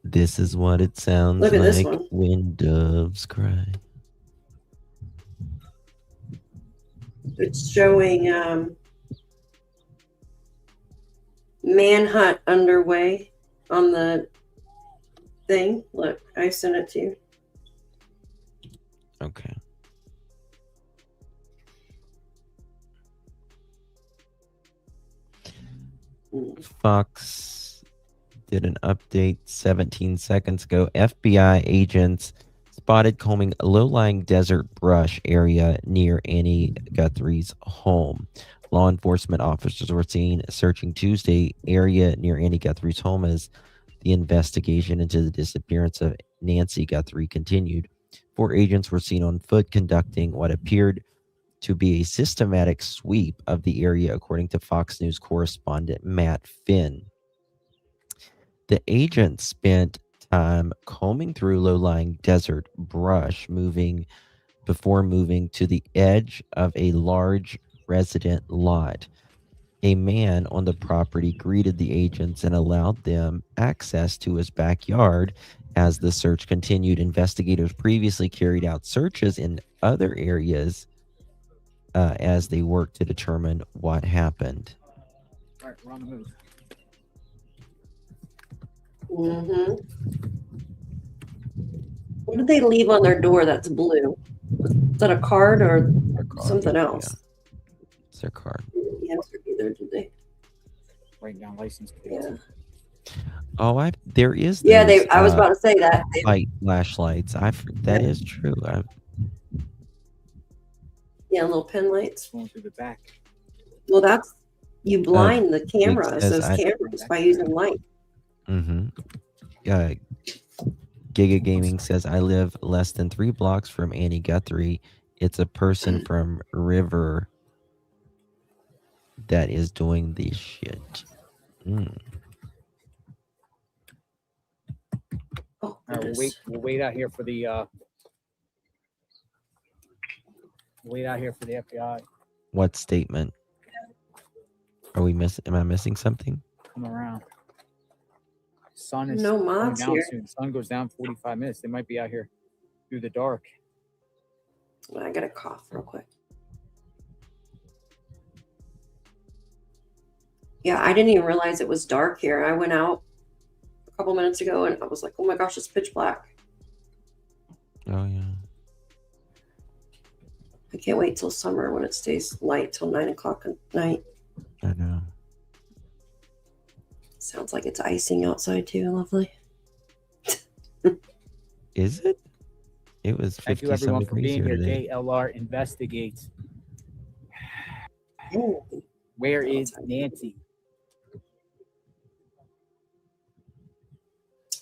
This is what it sounds Look at this like one. when doves cry. It's showing manhunt underway on the thing. Look, I sent it to you. Okay. Fox did an update 17 seconds ago. FBI agents spotted combing a low-lying desert brush area near Annie Guthrie's home. Law enforcement officers were seen searching Tuesday area near Annie Guthrie's home as the investigation into the disappearance of Nancy Guthrie continued. 4 agents were seen on foot conducting what appeared to be a systematic sweep of the area, according to Fox News correspondent Matt Finn. The agents spent time combing through low-lying desert brush, before moving to the edge of a large resident lot. A man on the property greeted the agents and allowed them access to his backyard. As the search continued, investigators previously carried out searches in other areas as they worked to determine what happened. All right, we're on the move. Mm-hmm. What did they leave on their door that's blue? Is that a card or something else? Yeah. It's their card. The answer either, did they? Writing down license plates. Yeah. Oh, there is. Yeah, those, I was about to say that. Flashlights. That is true. Yeah, little pen lights. Going through the back. Well, that's you blind the Big cameras, says those cameras, by using light. Mm-hmm. Giga Gaming says, I live less than 3 blocks from Annie Guthrie. It's a person from River that is doing this shit. Mm. All right, we'll wait out here for the FBI. What statement? Are we missing? Am I missing something? Come around. Sun is No going mods down here. soon. Sun goes down 45 minutes. They might be out here through the dark. I gotta cough real quick. Yeah, I didn't even realize it was dark here. I went out a couple minutes ago and I was like, oh my gosh, it's pitch black. Oh yeah. I can't wait till summer when it stays light till 9 o'clock at night. I know. Sounds like it's icing outside too. Lovely. Is it? It was 50 Thank you everyone for being here. today. JLR investigates. Where is Nancy?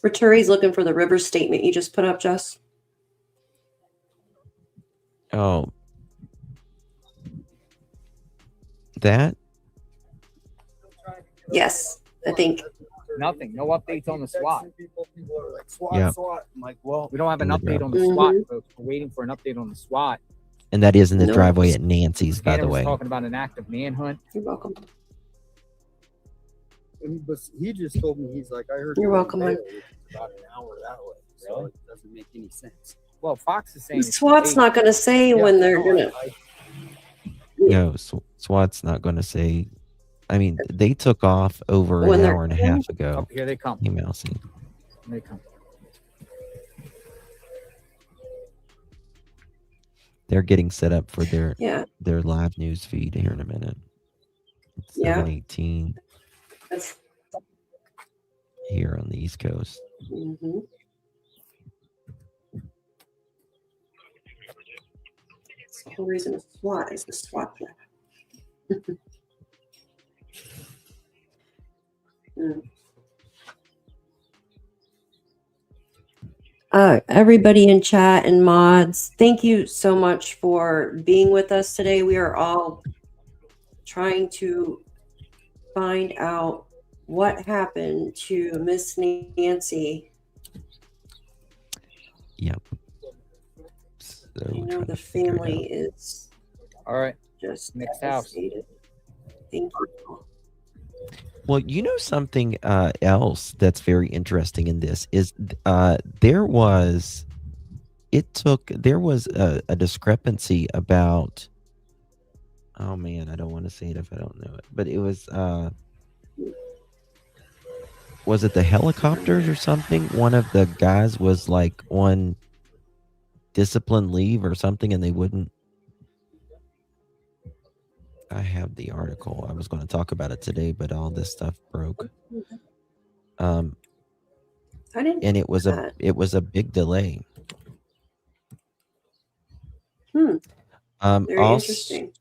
Raturi's looking for the river statement you just put up, Jess. Oh. That? Yes, I think. Nothing. No updates on the SWAT. People are like, SWAT, Yeah. SWAT. I'm like, well, We don't have an In the update on the driveway. SWAT, folks. We're waiting for an update on the SWAT. And that is in the No. driveway at Nancy's, by Scanner the was way. talking about an active manhunt. You're welcome. but he just told me, he's like, I heard. You're welcome, It's hon. about an hour that way, so it doesn't make any sense. Well, Fox is saying it's SWAT's not going to say when they're going to. No, SWAT's not going to say. I mean, they took off over When an they're hour and a half ago. Here they come. Hey, Mousy. Here they come. They're getting set up for their Yeah. their live news feed here in a minute. It's Yeah. 7:18 That's, here on the East Coast. mm-hmm. That's the whole reason it's SWAT is the SWAT check. Everybody in chat and mods, thank you so much for being with us today. We are all trying to find out what happened to Miss Nancy. Yep. So I know trying the to figure it family is All right. just Next house. devastated. Thank you. Well, you know something else that's very interesting in this is there was a discrepancy about, oh man, I don't want to say it if I don't know it, but it was it the helicopters or something? One of the guys was like on discipline leave or something, and they wouldn't. I have the article. I was going to talk about it today, but all this stuff broke. I didn't. And it was a big delay. Very Also, interesting.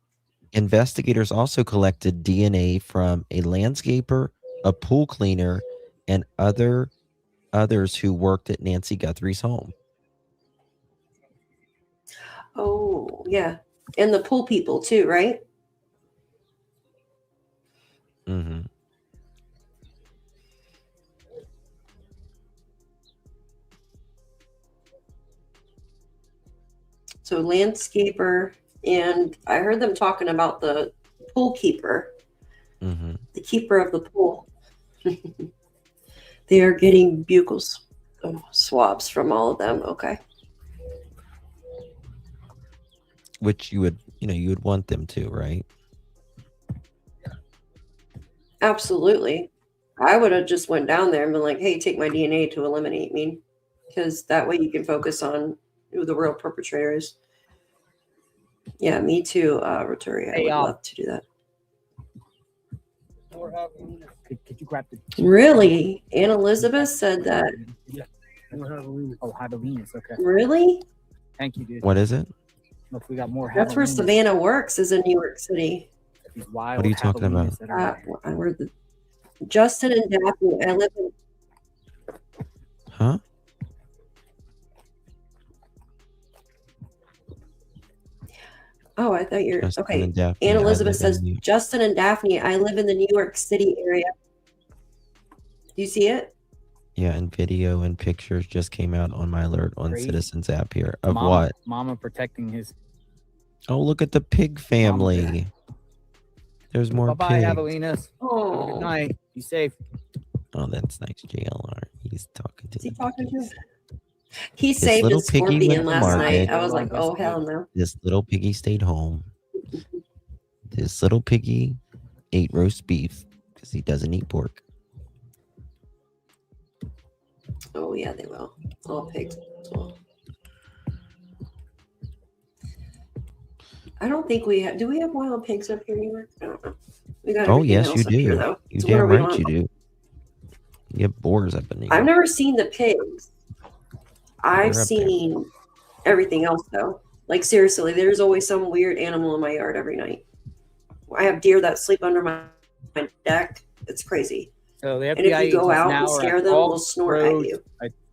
investigators also collected DNA from a landscaper, a pool cleaner, and others who worked at Nancy Guthrie's home. Oh, yeah. And the pool people too, right? Mm-hmm. So landscaper, and I heard them talking about the pool keeper, Mm-hmm. the keeper of the pool. They are getting bugles, swabs from all of them. Okay. Which you would want them to, right? Absolutely. I would have just went down there and been like, hey, take my DNA to eliminate me. Because that way you can focus on who the real perpetrator is. Yeah, me too, Roturi. I would love to do that. Could you grab the... Really? Aunt Elizabeth said that. Yeah. Oh, Javelinas. Okay. Really? Thank you, dude. What is it? Look, we got more. That's where Javelinas. Savannah works, is in New York City. These wild What are you talking about? javelinas that are We're Justin and Daphne. I live in. Huh? Oh, I thought you're Justin okay. and Daphne, Anne I Elizabeth live in says, New- Justin and Daphne, I live in the New York City area. Do you see it? Yeah, and video and pictures just came out on my alert on Crazy. Citizens app here. Of mama, what? Mama protecting his. Oh, look at the pig family. There's more Bye-bye, pigs. javelinas. Oh. Good night. Be safe. Oh, that's nice, JLR. He's talking to Is he the talking piggies. to? He This saved little his piggy went scorpion to last night. market. I was like, oh, hell no. This little piggy stayed home. This little piggy ate roast beef because he doesn't eat pork. Oh, yeah, they will. All pigs will. I don't think we have. Do we have wild pigs up here anywhere? I don't know. We got Oh, everything yes, else you up here, do. though. You So what are damn we right on? you do. You have boars up in New I've York. never seen the pigs. I've They're up there. seen everything else, though. Like, seriously, there's always some weird animal in my yard every night. I have deer that sleep under my deck. It's crazy. So the And FBI if you go agents out now and are scare at them, Gulf they'll snort Road, at you.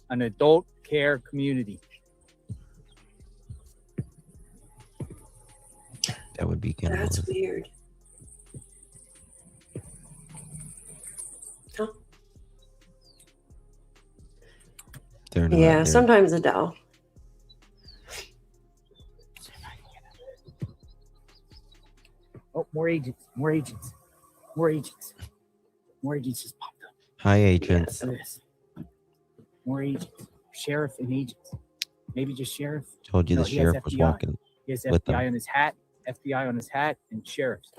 an adult care community. That would be kind of That's weird. Huh? They're not. Yeah, They're, sometimes a doll. Oh, more agents, more agents, more agents. More agents just popped up. Hi, agents. Look at this. More agents. Sheriff and agents. Maybe just sheriff. Told you No, the he has sheriff was FBI. walking He has with FBI them. on his hat, FBI on his hat, and sheriffs.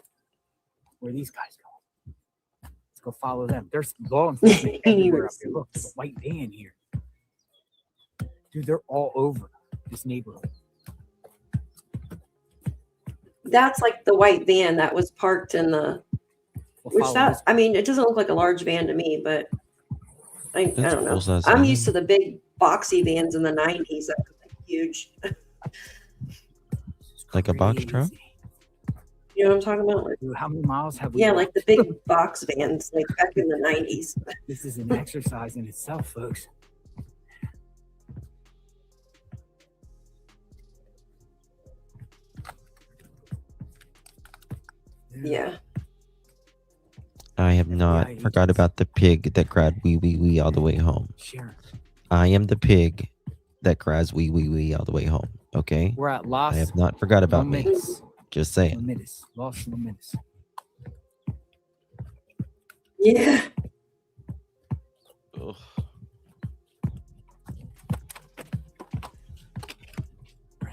Where are these guys going? Let's go follow them. There's law enforcement everywhere up here. Look, there's a white van here. Dude, they're all over this neighborhood. That's like the white van that was parked in the. Which follow that this. I mean, it doesn't look like a large van to me, but I That's don't know. full-size I'm van. used to the big boxy vans in the 90s that were like huge. Like a box truck? You know what I'm talking about? Like, Dude, how many miles have we yeah, walked? like the big box vans, like back in the 90s. This is an exercise in itself, folks. Yeah. I have not forgot about the pig that cried wee wee wee all the way home. Sheriff. I am the pig that cries wee wee wee all the way home. Okay? We're at Los I have not forgot about me. Momentos. Just saying. Momentos. Los Momentos. Yeah. Ugh.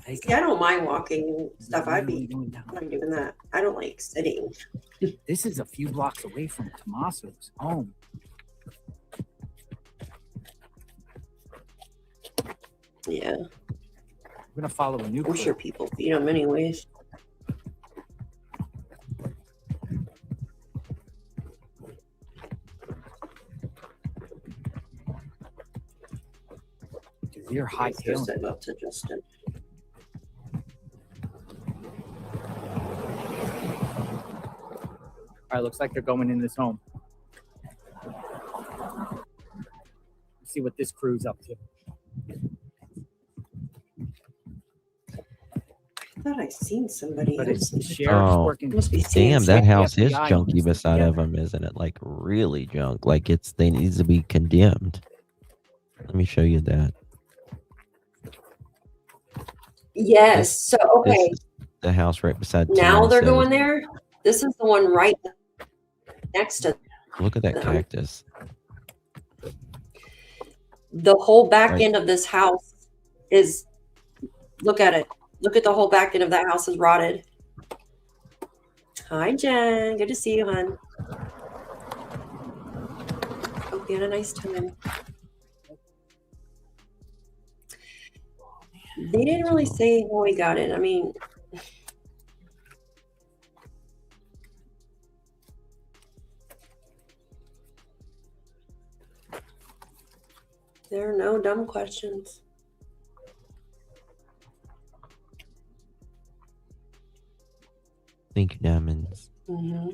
See, I don't mind walking and stuff. I'd be fine doing that. I don't like sitting. This is a few blocks away from Tommaso's home. Yeah. We're gonna follow a new. I'm sure people feed them anyways. You're high Let's go tailing. send up to Justin. All right, looks like they're going in this home. Let's see what this crew's up to. I thought I seen somebody But else. it's the sheriff's Oh, working. Must be seeing damn, that the house is FBI junky almost beside of together. them, isn't it? Like really junk. Like they needs to be condemned. Let me show you that. Yes. So This okay. is the house right beside Now they're Tommaso's. going there. This is the one right next to Look at that them. cactus. The whole back Right. end of this house is. Look at it. Look at the whole back end of that house is rotted. Hi, Jen. Good to see you, hon. Hope you had a nice time. They didn't really say how we got it. I mean, there are no dumb questions. Thank you, Diamonds. Mm-hmm.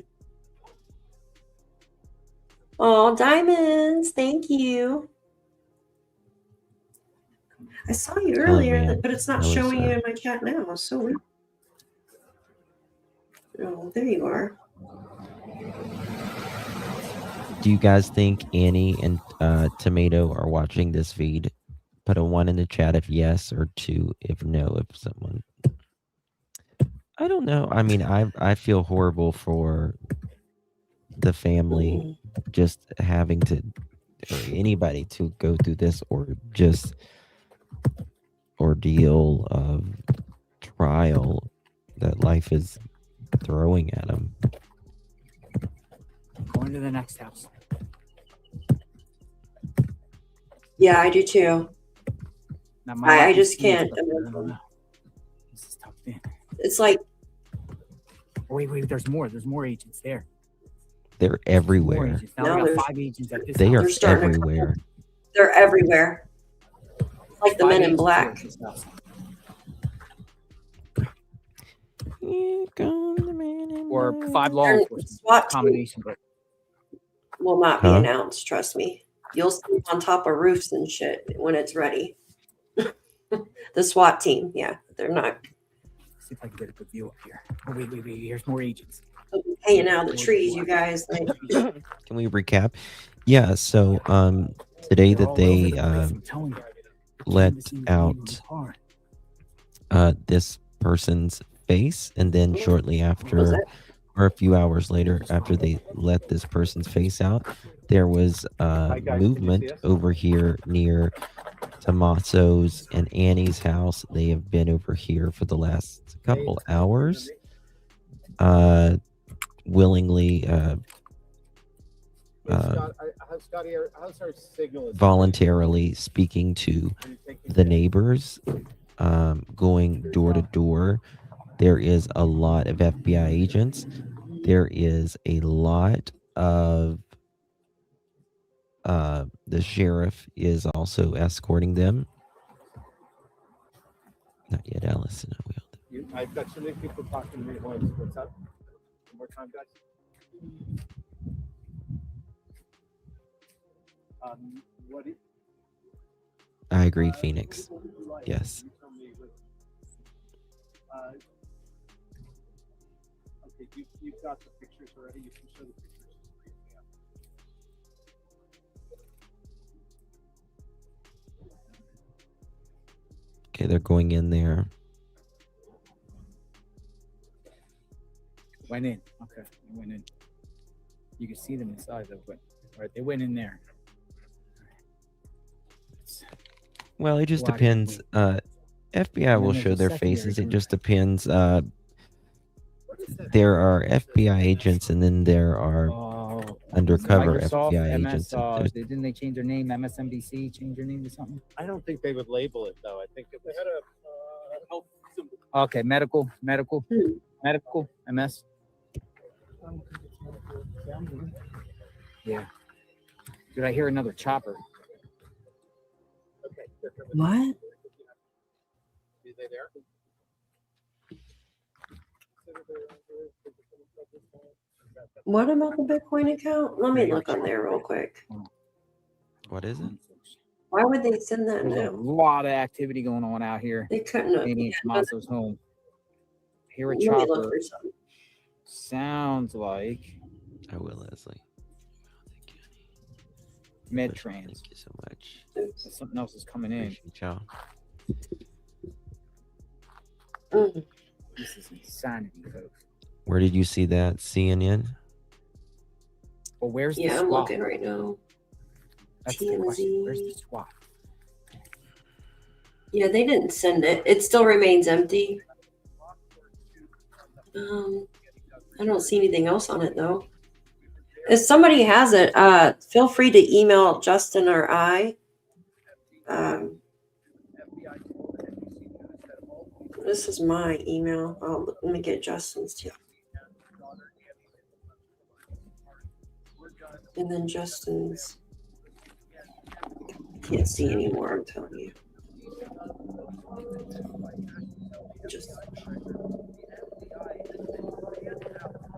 Oh, diamonds! Thank you. I saw you earlier, man, but it's not that was, showing you in my chat now. It's so weird. Oh, there you are. Do you guys think Annie and Tomato are watching this feed? Put a 1 in the chat if yes, or 2 if no. If someone, I don't know. I mean, I feel horrible for the family just having to, or anybody to go through this, or just ordeal of trial that life is throwing at them. Going to the next house. Yeah, I do too. I just can't. This is tough, man. It's like. Wait, there's more. There's more agents there. They're everywhere. Now we got 5 agents at this They are house. everywhere. They're everywhere. Like the Men in Black. Or 5 law enforcement. SWAT Combination, but will not be announced. Trust me. You'll see them on top of roofs and shit when it's ready. The SWAT team. Yeah, they're not. See if I can get a good view up here. Oh, wait. Here's more agents. Hanging out of the trees, you guys. Can we recap? Yeah, so today that they let out this person's face, and then shortly after, or a few hours later after they let this person's face out, there was movement over here near Tommaso's and Annie's house. They have been over here for the last couple hours, willingly voluntarily speaking to the neighbors, going door to door. There is a lot of FBI agents. There is a lot of the sheriff is also escorting them. Not yet, Allison. I've got so many people talking to me. What's up? One more time, guys. What do you, I agree, Phoenix. Yes. Okay, you've got the pictures already. You can show the pictures. Okay, they're going in there. Went in. Okay, they went in. You can see them inside though, but all right, they went in there. Well, it just depends. FBI will show their faces. It just depends. There are FBI agents, and then there are undercover Microsoft, FBI MS, agents. didn't they change their name? MSNBC change their name to something? I don't think they would label it though. I think it was. They had a health symbol. Okay, medical, MS. Yeah. Did I hear another chopper? What? Is they there? What about the Bitcoin account? Let me look on there real quick. What is it? Why would they send that There's a now? lot of activity going on out here. They couldn't have. Maybe it's Tommaso's home. Hear a Let me look chopper. for something. Sounds like I will, Leslie. Medtrans. Thank you so much. Something else is coming in. Appreciate y'all. This is insanity, folks. Where did you see that? CNN? Well, where's the Yeah, I'm SWAT? looking right now. That's the question. Where's the SWAT? Yeah, they didn't send it. It still remains empty. I don't see anything else on it though. If somebody has it, feel free to email Justin or I. This is my email. Oh, let me get Justin's too. And then Justin's. I can't see anymore, I'm telling you. Just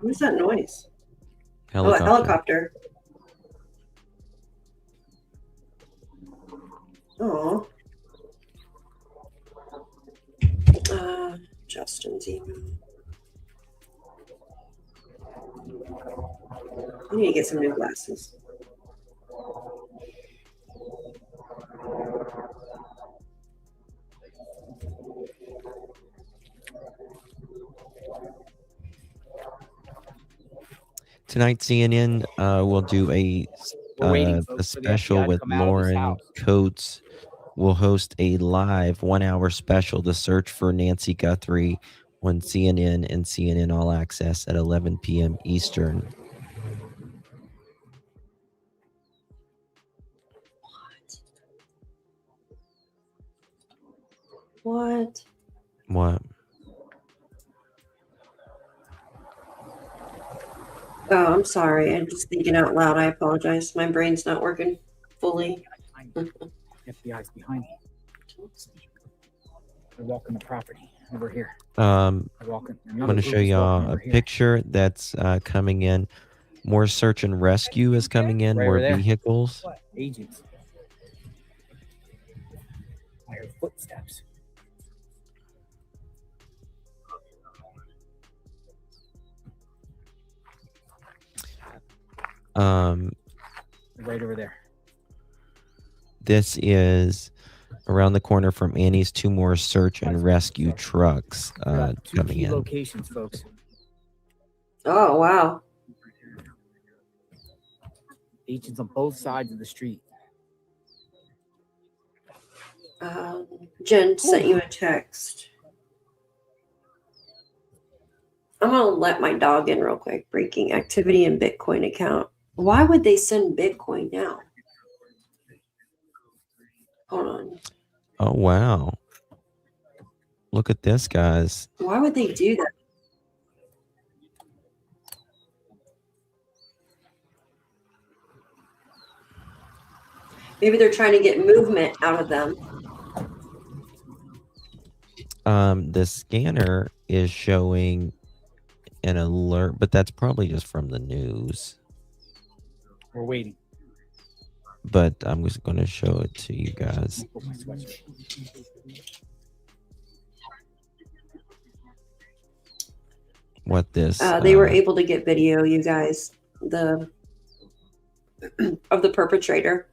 What is that noise? Helicopter. Oh, a helicopter. Oh. Justin's email. I need to get some new glasses. Tonight, CNN will do a waiting, a folks, for the special FBI to with come out of this Lauren house. Coates. Will host a live 1 hour special, The Search for Nancy Guthrie, on CNN and CNN All Access at 11 p.m. Eastern. What? What? Oh, I'm sorry. I'm just thinking out loud. I apologize. My brain's not working fully. FBI's behind me. They're walking the property over here. I'm They're walking. going to show y'all a picture that's coming in. More search and rescue is coming in. Right More over there. vehicles. What? Agents. I heard footsteps. Right over there. This is around the corner from Annie's. 2 more search and rescue trucks Two coming key in. locations, folks. Oh, wow. Agents on both sides of the street. Jen sent you a text. I'm going to let my dog in real quick. Breaking activity in Bitcoin account. Why would they send Bitcoin now? Hold on. Oh, wow. Look at this, guys. Why would they do that? Maybe they're trying to get movement out of them. The scanner is showing an alert, but that's probably just from the news. We're waiting. But I'm just going to show it to you guys. What this? They were able to get video, you guys, of the perpetrator.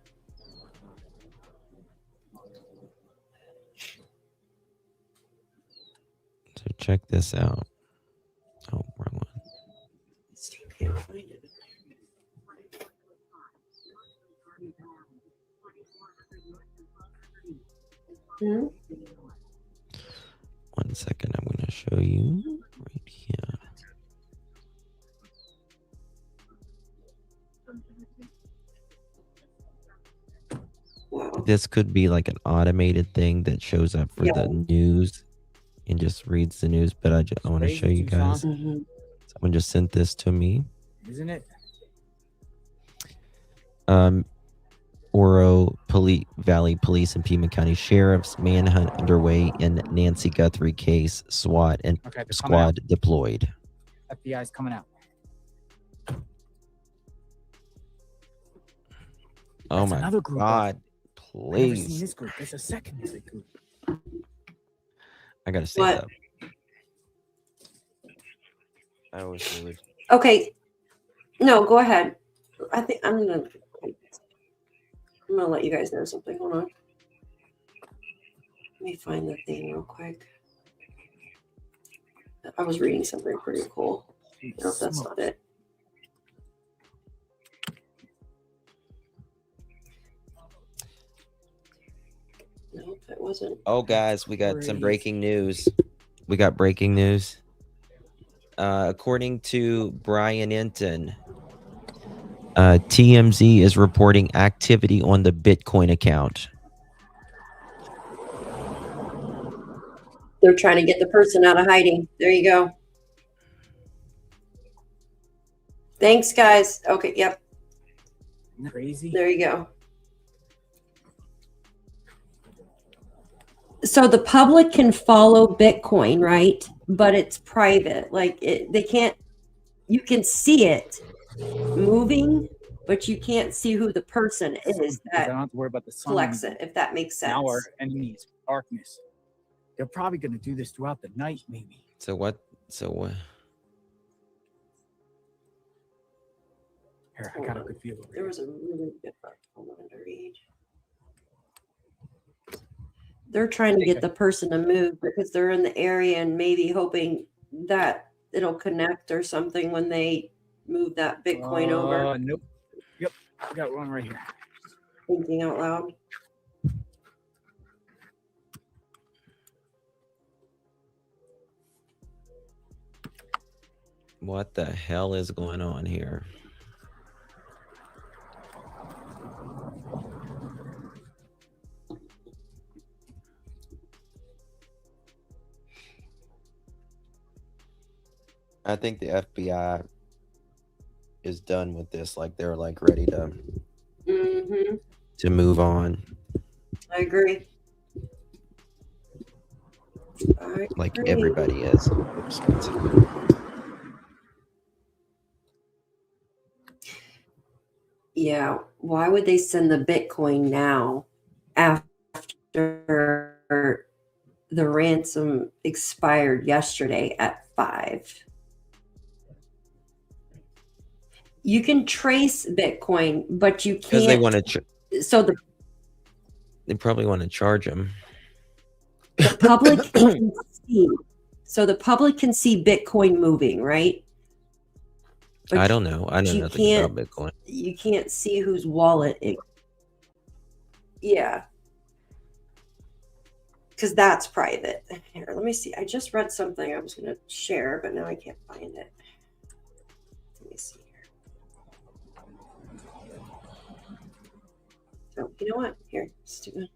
So check this out. Oh, wrong one. Can't find it. Hmm? 1 second. I'm going to show you right here. Wow. This could be like an automated thing that shows up for the news and just reads the news. But I want to show you guys. Mm-hmm. Someone just sent this to me. Isn't it? Oro Valley Police and Pima County Sheriff's manhunt underway in Nancy Guthrie case. SWAT and Okay, they're coming squad deployed. FBI's coming out. Oh That's my another group. God! I've never seen Please, this group. There's a second group. I gotta say What? that. I wish they would. Okay. No, go ahead. I think I'm gonna let you guys know something. Hold on. Let me find the thing real quick. I was reading something pretty cool. No, that's not it. Nope, it wasn't. Oh, guys, we got some breaking news. We got breaking news. According to Brian Enton, TMZ is reporting activity on the Bitcoin account. They're trying to get the person out of hiding. There you go. Thanks, guys. Okay, yep. Crazy. There you go. So the public can follow Bitcoin, right? But it's private. Like they can't you can see it moving, but you can't see who the person is I that don't have to worry about the sun collects anymore. it, if that makes sense. Now our enemies, darkness. They're probably going to do this throughout the night, maybe. So what? So what? Here, I got a good feel. There was a really good article underage. They're trying to get the person to move because they're in the area and maybe hoping that it'll connect or something when they move that Bitcoin over. Nope. Yep, I got one right here. Thinking out loud. What the hell is going on here? I think the FBI is done with this. Like they're like ready to move on. I agree. Like everybody is. Oops. Yeah, why would they send the Bitcoin now after the ransom expired yesterday at 5? You can trace Bitcoin, but you can't. Because they want to. They probably want to charge them. The public can see. So the public can see Bitcoin moving, right? But I don't know. I know nothing about Bitcoin. You can't see whose wallet it. Yeah. Because that's private. Here, let me see. I just read something I was going to share, but now I can't find it. Let me see here. Oh, you know what? Here, stupid.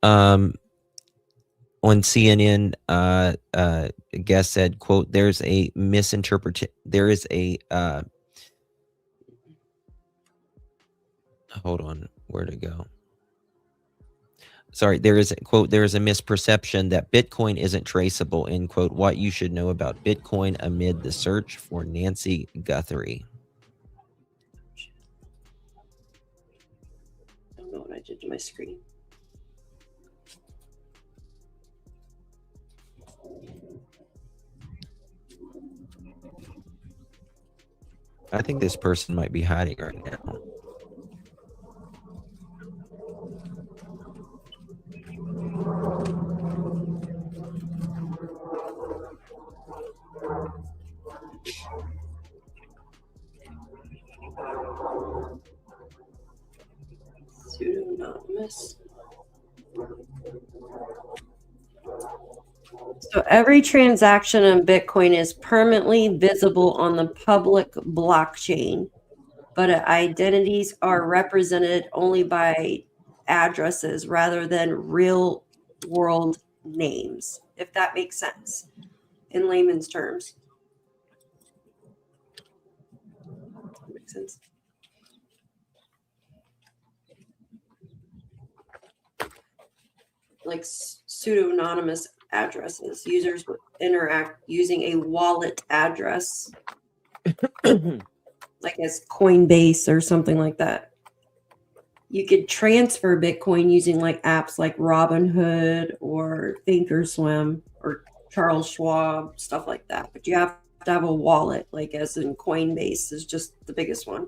On CNN, a guest said, quote, there is a hold on, where'd it go? Sorry, there is a misperception that Bitcoin isn't traceable, end quote. What you should know about Bitcoin amid the search for Nancy Guthrie. I don't know what I did to my screen. I think this person might be hiding right now. Pseudo-anonymous. So every transaction in Bitcoin is permanently visible on the public blockchain, but identities are represented only by addresses rather than real world names, if that makes sense in layman's terms. That makes sense. Like pseudo-anonymous addresses. Users would interact using a wallet address, like as Coinbase or something like that. You could transfer Bitcoin using like apps like Robinhood or Thinkorswim or Charles Schwab, stuff like that. But you have to have a wallet, like as in Coinbase is just the biggest one.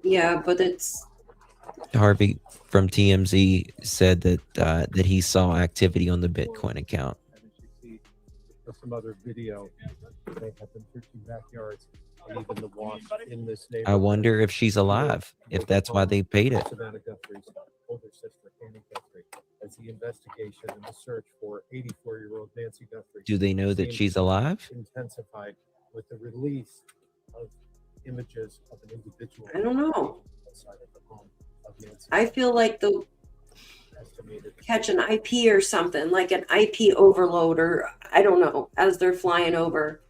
Yeah, but it's Harvey from TMZ said that that he saw activity on the Bitcoin account. Some other video. They have been searching backyards and even the wash in this neighborhood. I wonder if she's alive, if that's why they paid it. Savannah Guthrie's older sister, Annie Guthrie, as the investigation and the search for 84-year-old Nancy Guthrie. Do they know that she's alive? Intensified with the release of images of an individual. I don't know. Outside of the home of Nancy. I feel like they'll catch an IP or something, like an IP overload, or I don't know, as they're flying over.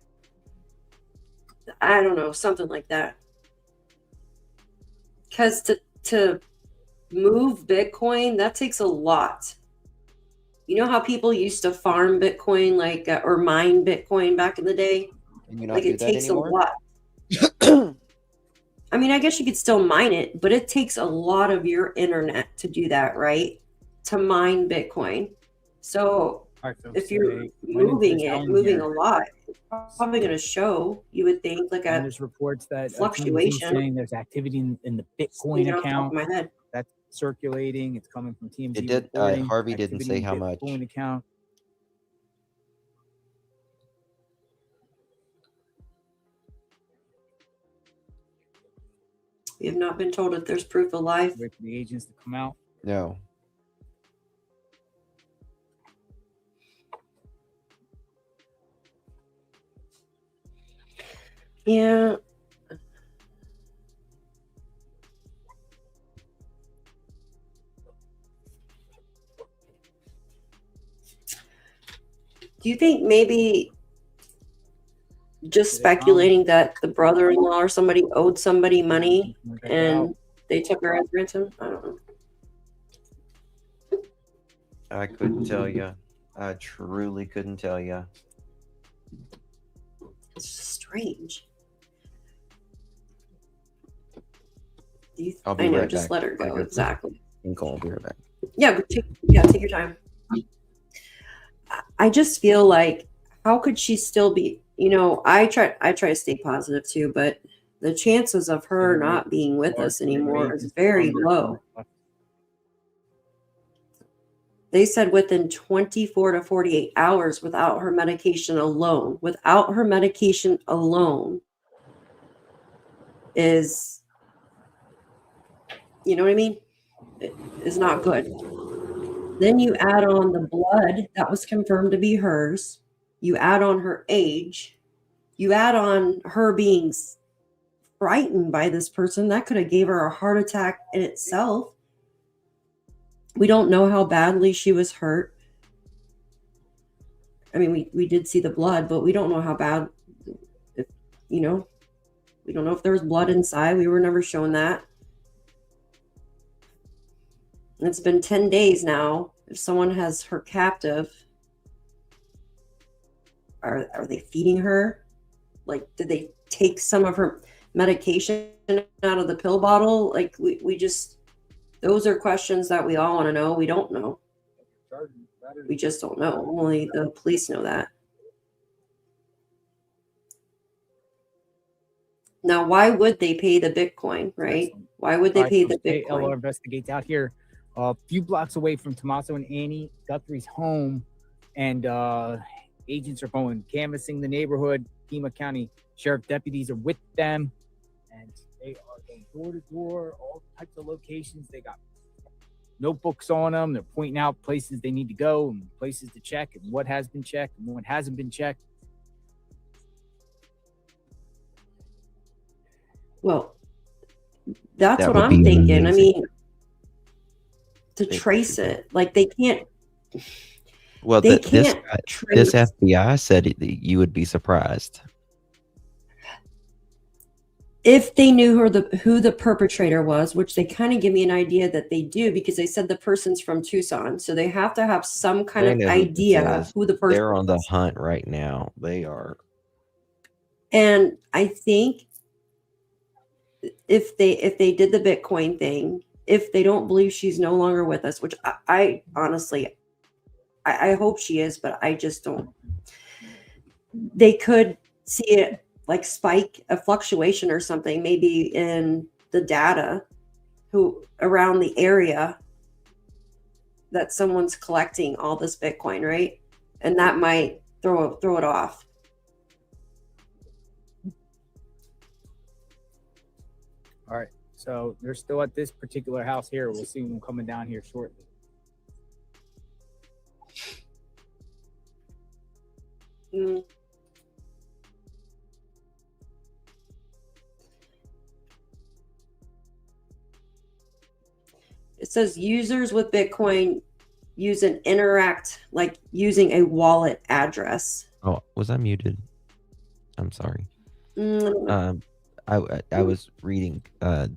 I don't know, something like that. Because to move Bitcoin, that takes a lot. You know how people used to farm Bitcoin, like or mine Bitcoin back in the day? Can you not Like do it that takes anymore? a lot. I mean, I guess you could still mine it, but it takes a lot of your internet to do that, right? To mine Bitcoin. So All right, folks, if you're went into moving the it, zone moving here. a lot, it's probably going to show, you would think, like And a there's reports that fluctuation. saying there's activity in the Bitcoin Thinking off the top account of my head. that's circulating. It's coming from TMZ It did. reporting. Harvey didn't activity say in how the much. Bitcoin account. We have not been told if there's proof of life. Wait for the agents to come out. No. Yeah. Do you think maybe just speculating that the brother-in-law or somebody owed somebody money and they took her as ransom? I don't know. I couldn't tell you. I truly couldn't tell you. It's strange. I'll be I know, right just back. let her go. Exactly. I'll be right back. Yeah, but take your time. I just feel like, how could she still be? You know, I try to stay positive too, but the chances of her not being with us anymore is very low. They said within 24 to 48 hours without her medication alone. Without her medication alone is, you know what I mean? It is not good. Then you add on the blood that was confirmed to be hers. You add on her age. You add on her being frightened by this person. That could have gave her a heart attack in itself. We don't know how badly she was hurt. I mean, we did see the blood, but we don't know how bad, we don't know if there was blood inside. We were never shown that. It's been 10 days now. If someone has her captive, are they feeding her? Like, did they take some of her medication out of the pill bottle? Like, we just, those are questions that we all want to know. We don't know. We just don't know. Only the police know that. Now, why would they pay the Bitcoin, right? Why would they pay the Bitcoin? LR investigates out here a few blocks away from Tommaso and Annie Guthrie's home, and agents are going canvassing the neighborhood. Pima County Sheriff deputies are with them, and they are going door to door, all types of locations. They got notebooks on them. They're pointing out places they need to go and places to check and what has been checked and what hasn't been checked. Well, that's what I'm thinking. I mean, to trace it, like they can't. Well, they this can't this FBI said you would be surprised. If they knew who the perpetrator was, which they kind of give me an idea that they do, because they said the person's from Tucson, so they have to have some kind They of know idea who the person They're on the is. hunt right now. They are. And I think if they did the Bitcoin thing, if they don't believe she's no longer with us, which I honestly, I hope she is, but I just don't. They could see it like spike, a fluctuation or something, maybe in the data who around the area that someone's collecting all this Bitcoin, right? And that might throw it off. All right, so they're still at this particular house here. We'll see them coming down here shortly. Mm. It says users with Bitcoin use an interact, like using a wallet address. Oh, was I muted? I'm sorry. I was reading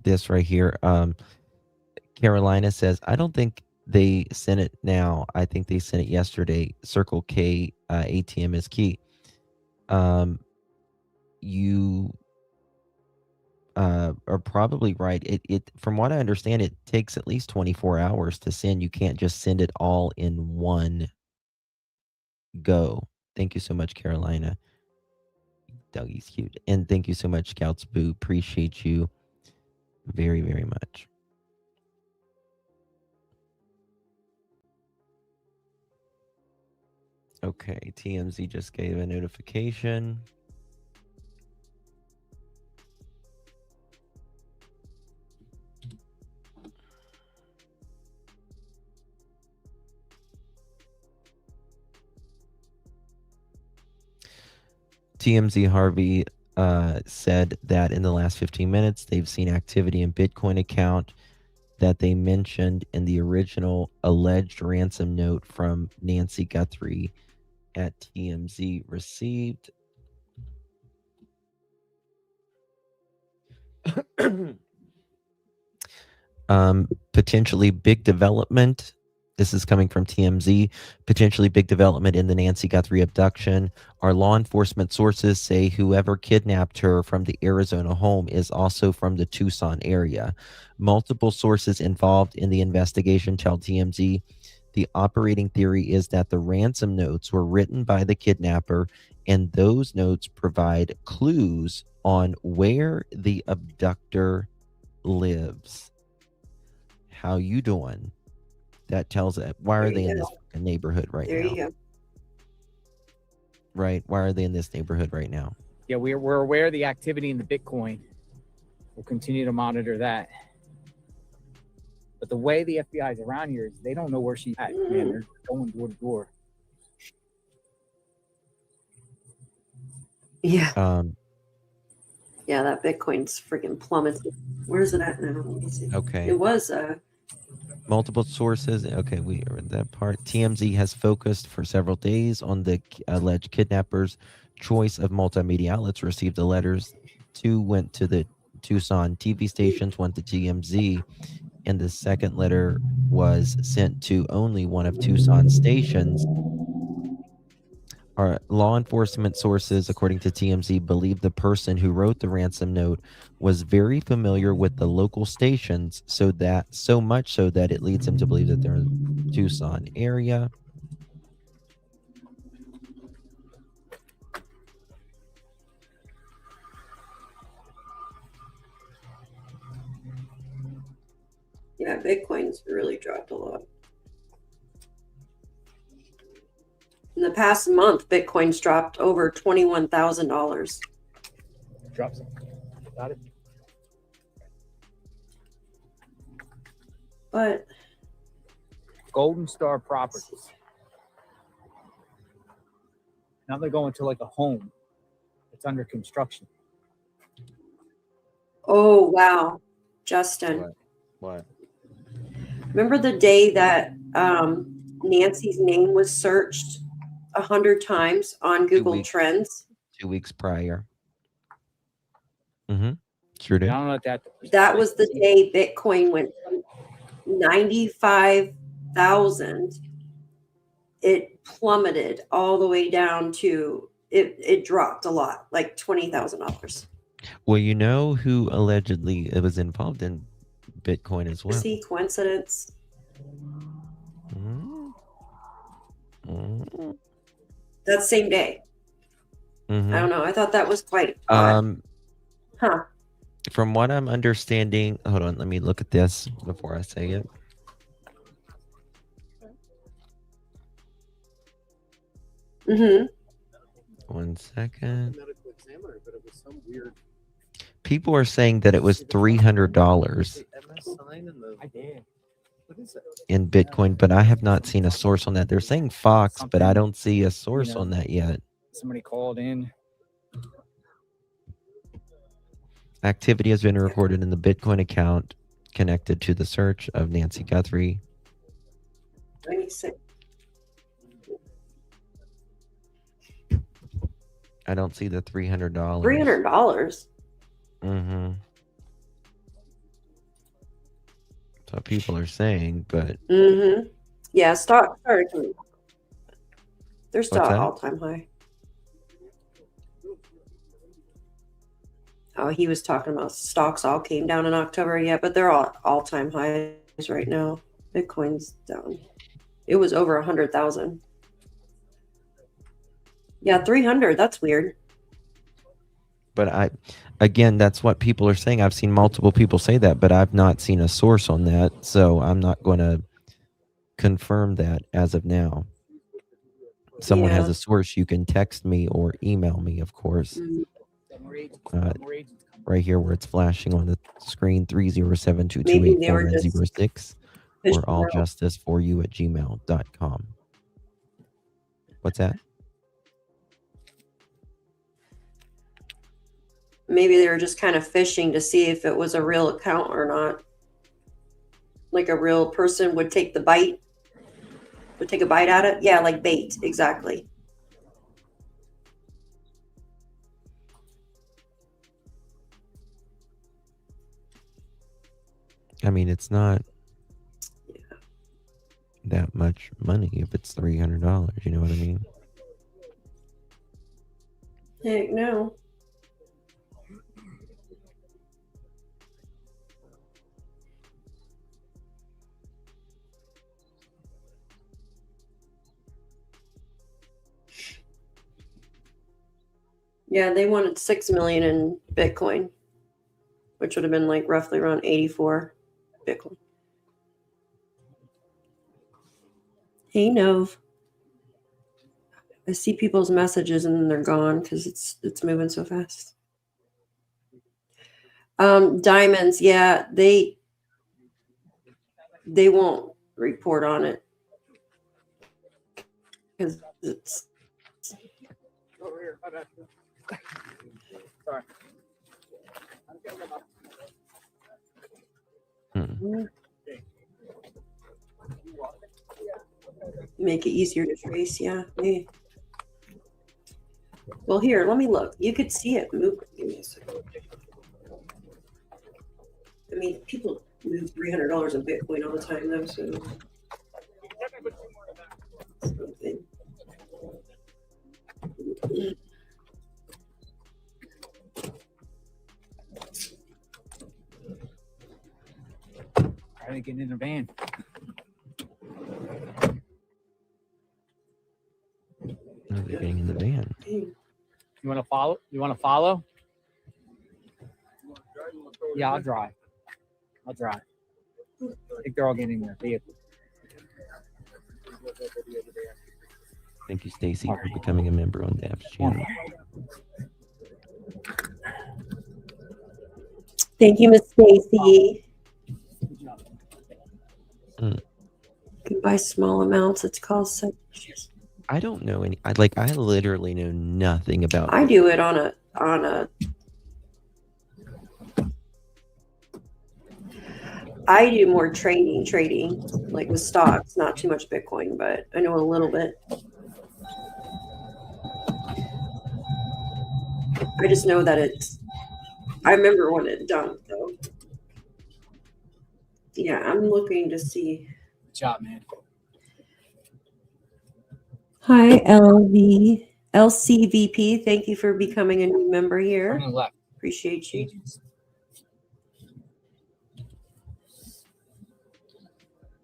this right here. Carolina says, I don't think they sent it now. I think they sent it yesterday. Circle K ATM is key. You are probably right. It from what I understand, it takes at least 24 hours to send. You can't just send it all in one go. Thank you so much, Carolina. Dougie's cute. And thank you so much, Scouts Boo. Appreciate you very, very much. Okay, TMZ just gave a notification. TMZ Harvey said that in the last 15 minutes, they've seen activity in Bitcoin account that they mentioned in the original alleged ransom note from Nancy Guthrie at TMZ received. Potentially big development. This is coming from TMZ. Potentially big development in the Nancy Guthrie abduction. Our law enforcement sources say whoever kidnapped her from the Arizona home is also from the Tucson area. Multiple sources involved in the investigation tell TMZ the operating theory is that the ransom notes were written by the kidnapper, and those notes provide clues on where the abductor lives. How you doing? That tells it. Why are they in this neighborhood right now? There you go. Right. Why are they in this neighborhood right now? Yeah, we're aware of the activity in the Bitcoin. We'll continue to monitor that. But the way the FBI is around here is they don't know where she's at. Man, they're going door to door. Yeah. Yeah, that Bitcoin's freaking plummeted. Where's it at now? Let me see. Okay. It was Multiple sources. Okay, we are in that part. TMZ has focused for several days on the alleged kidnappers' choice of multimedia outlets. Received the letters. 2 went to the Tucson TV stations, one to TMZ, and the second letter was sent to only one of Tucson stations. Our law enforcement sources, according to TMZ, believe the person who wrote the ransom note was very familiar with the local stations, so much so that it leads him to believe that they're in the Tucson area. yeah, Bitcoin's really dropped a lot. In the past month, Bitcoin's dropped over $21,000. Drop some. Got it. But Golden Star Properties. Now they're going to like a home. It's under construction. oh wow, Justin. What? Remember the day that Nancy's name was searched 100 times on Google Trends? 2 weeks prior. Sure do. I don't know what that. That was the day Bitcoin went from 95,000. It plummeted all the way down to it dropped a lot, like $20,000. Well, you know who allegedly was involved in Bitcoin as well. See, coincidence. That same day. I don't know. I thought that was quite odd. Huh. From what I'm understanding, hold on, let me look at this before I say it. One second. People are saying that it was $300 in Bitcoin, but I have not seen a source on that. They're saying Fox, but I don't see a source on that yet. Somebody called in. Activity has been recorded in the Bitcoin account connected to the search of Nancy Guthrie. 96. I don't see the $300. $300. Mm-hmm. That's what people are saying, but Mm-hmm. Yeah, stock started coming. They're still What's at that? all-time high. Oh, he was talking about stocks all came down in October. Yeah, but they're all-time highs right now. Bitcoin's down. It was over 100,000. Yeah, 300. That's weird. But again, that's what people are saying. I've seen multiple people say that, but I've not seen a source on that, so I'm not going to confirm that as of now. If someone has Yeah. a source, you can text me or email me, of course. Right here where it's flashing on the screen, 307-228-4106, Maybe they were just or fishing alljusticeforyou@gmail.com. What's that? Maybe they were just kind of fishing to see if it was a real account or not. Like a real person would take a bite at it. Yeah, like bait. Exactly. I mean, it's not that much money if it's $300. You know what I mean? Heck no. Yeah, they wanted 6 million in Bitcoin, which would have been like roughly around 84 Bitcoin. Hey Nove. I see people's messages and then they're gone because it's moving so fast. Diamonds, yeah, they won't report on it because it's Sorry. make it easier to trace. Yeah. Maybe. Well, here, let me look. You could see it move. Give me a second. I mean, people move $300 in Bitcoin all the time, though. So something. Try to get in the van. They're getting in the van. You want to follow? You want to follow? Yeah, I'll drive. I think they're all getting in their vehicle. Thank you, Stacy, for becoming a member on Daph's channel. Thank you, Miss Stacy. You can buy small amounts. It's called subscriptions. I don't know any. I literally know nothing about. I do it on a. I do more trading, like with stocks. Not too much Bitcoin, but I know a little bit. I just know that it's. I remember when it dumped, though. Yeah, I'm looking to see. Good job, man. Hi, LCVP. Thank you for becoming a new member here. Turn left. Appreciate you.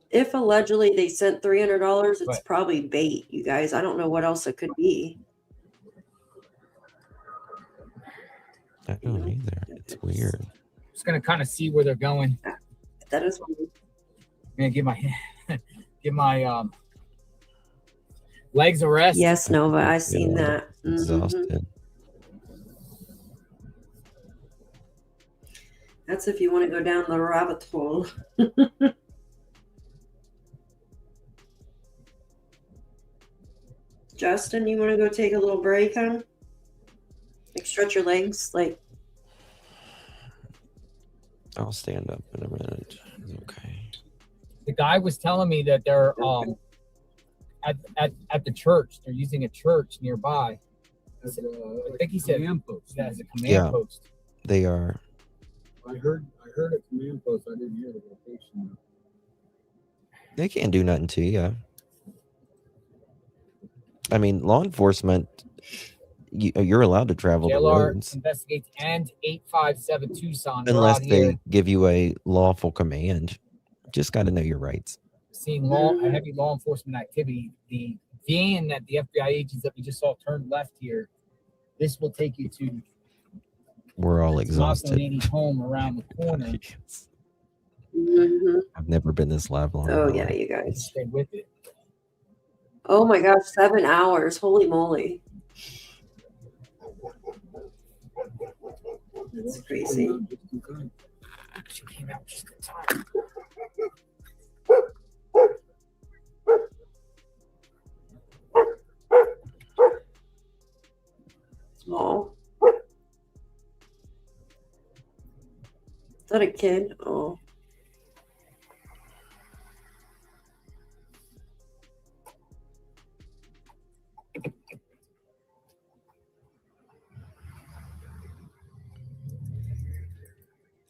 If allegedly they sent $300, it's probably bait, you guys. I don't know what else it could be. I don't either. It's weird. Just gonna kind of see where they're going. That is weird. I'm gonna give my legs a rest. Yes, Nova, I seen that. Exhausted. That's if you want to go down the rabbit hole. Justin, you want to go take a little break, huh? Like stretch your legs, like. I'll stand up in a minute. It's okay. The guy was telling me that they're at the church. They're using a church nearby I think he said command post. Yeah, as a command Yeah. post. They are. I heard a command post. I didn't hear the location. They can't do nothing to you. I mean, law enforcement, you're allowed to travel the JLR roads investigates and 857 Tucson. We're unless out here they give you a lawful command. Just got to know your rights. seeing heavy law enforcement activity. The van that the FBI agents that we just saw turned left here. This will take you to We're all Tomaso exhausted. and Annie's home around the corner. I've never been this live long. Oh in my yeah, life. you guys. Stay with it. Oh my gosh, 7 hours. Holy moly. That's crazy. She came out just in time. Oh. Is that a kid? Oh.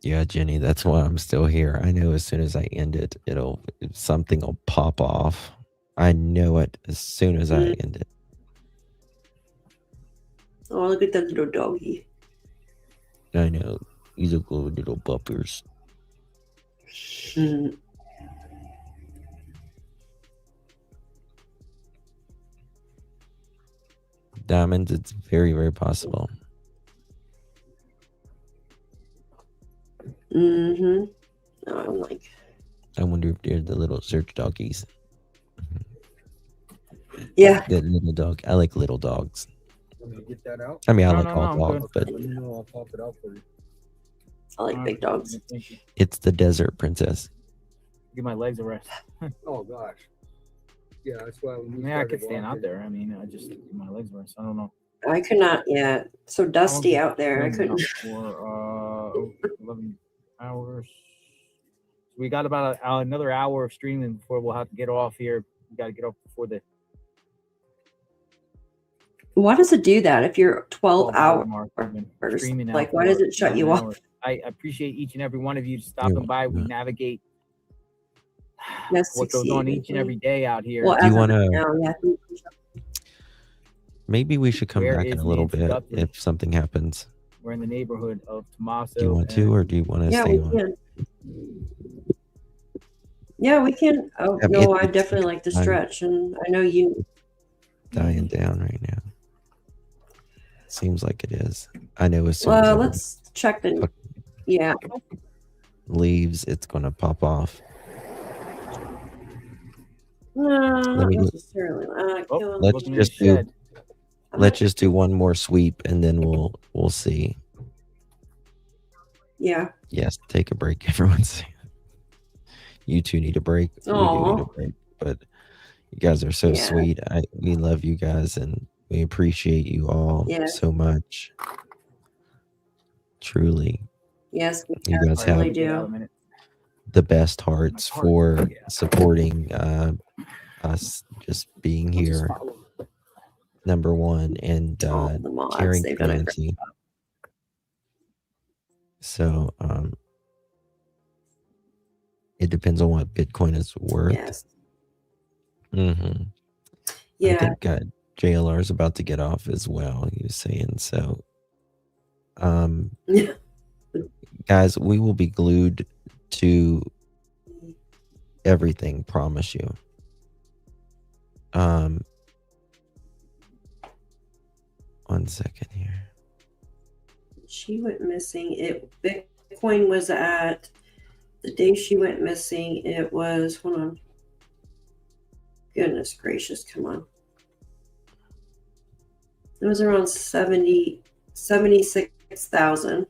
Yeah, Jenny, that's why I'm still here. I know as soon as I end it, something will pop off. I know it as soon as I end it. Oh, look at that little doggy. I know. These are good little bumpers. Diamonds, it's very, very possible. No, I'm like, I wonder if they're the little search doggies. yeah. The little dog. I like little dogs. Want me to get that out? I mean, I No, like no, all no, I'm dogs, good. but Let me know, I'll pop it out for you. I like big dogs. it's the desert princess. Give my legs a rest. Oh gosh. Yeah, that's why. I mean, I could stand out there. I mean, I just give my legs a rest. I don't know. I could not, yeah. So dusty out there. I couldn't. For 11 hours. We got about another hour of streaming before we'll have to get off here. We got to get off before the Why does it do that if you're 12 hour hours? mark. We've been streaming now Like, why does for it shut 11 you off? hours. I appreciate each and every one of you stopping by. We navigate what goes on each and every day out here. Well, Do you as of want to? now, yeah. Maybe we should come Where back is in a little Nancy bit Guthrie? if something happens. We're in the neighborhood of Tomaso. Do you want to, or do you want to Yeah, stay we on? can. Yeah, we can. Oh, I mean, no, I it's definitely like the I'm stretch. And I know you. dying down right now. Seems like it is. I know as soon as Well, it let's check the. Yeah. leaves, it's going to pop off. No, Let not me do- necessarily. Killing Let's the just do. shed. Let's just do one more sweep, and then we'll see. Yeah. Yes, take a break, everyone. You two need a break. We do need Aw. a break, but you guys are so Yeah. sweet. We love you guys, and we appreciate you all Yes. so much. Truly, Yes, we you guys have definitely do. the best hearts for supporting us, just being here. Number one, and mods, caring they've done a great community. So it depends on what Bitcoin is worth. Yes. Mm-hmm. Yeah. I think JLR is about to get off as well. He was saying so. Guys, we will be glued to everything. Promise you. One second here. She went missing. Bitcoin was at the day she went missing. It was, hold on. Goodness gracious, come on. It was around 76,000.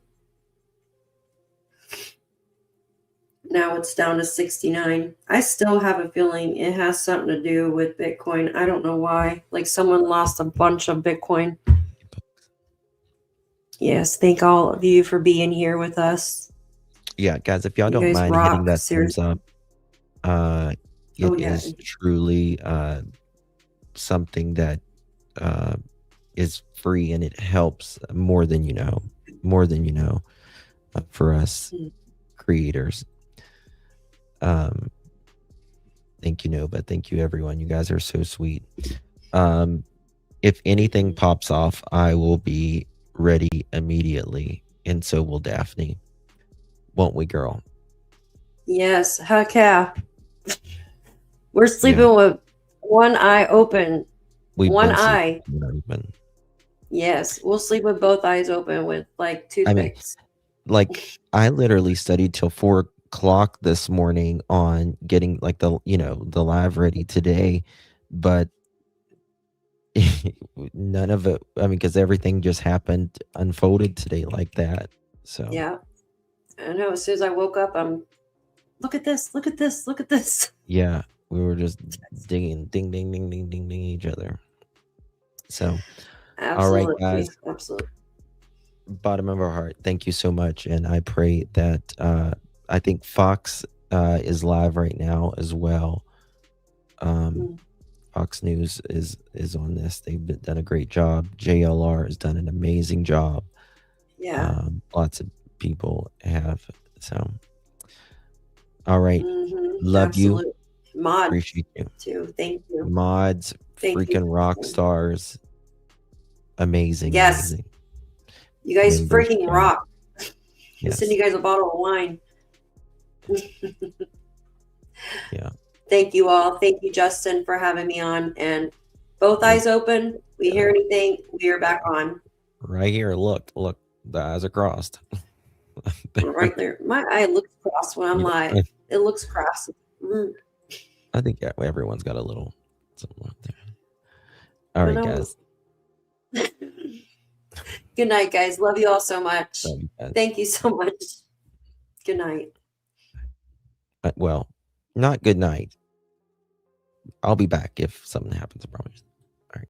Now it's down to 69. I still have a feeling it has something to do with Bitcoin. I don't know why. Like someone lost a bunch of Bitcoin. Yes, thank all of you for being here with us. Yeah, guys, if y'all You don't guys mind rock, hitting that thumbs seriously. up, it yeah. is truly something that is free, and it helps more than you know, for us creators. Thank you, Nova. Thank you, everyone. You guys are so sweet. If anything pops off, I will be ready immediately, and so will Daphne. Won't we, girl? Yes, heck yeah. We're sleeping with one eye open. One eye. Open. Yes, we'll sleep with both eyes open with like toothpicks. Like, I literally studied till 4 o'clock this morning on getting like the live ready today, but none of it. I mean, because everything just unfolded today like that. So Yeah, I know. As soon as I woke up, look at this, look at this, look at this. yeah, we were just ding, ding, ding, ding each other. So, Absolutely. all right, guys. Absolutely. Bottom of our heart, thank you so much, and I pray that I think Fox is live right now as well. Fox News is on this. They've done a great job. JLR has done an amazing job. Yeah. Lots of people have. So, all right. Love Absolutely. you. Mods Appreciate you too. Thank you. Mods, Thank freaking you. rock stars. Amazing. Yes. Amazing. You guys Members, freaking rock. I'll Yes. send you guys a bottle of wine. Yeah. Thank you all. Thank you, Justin, for having me on. And both eyes open. We hear anything, we are back on. Right here. Look. The eyes are crossed. Right there. My eye looks crossed when I'm live. It looks crossed. I think everyone's got a little something like that. All right, guys. Good night, guys. Love you all so much. Love you guys. Thank you so much. Good night. Well, not good night. I'll be back if something happens, I promise.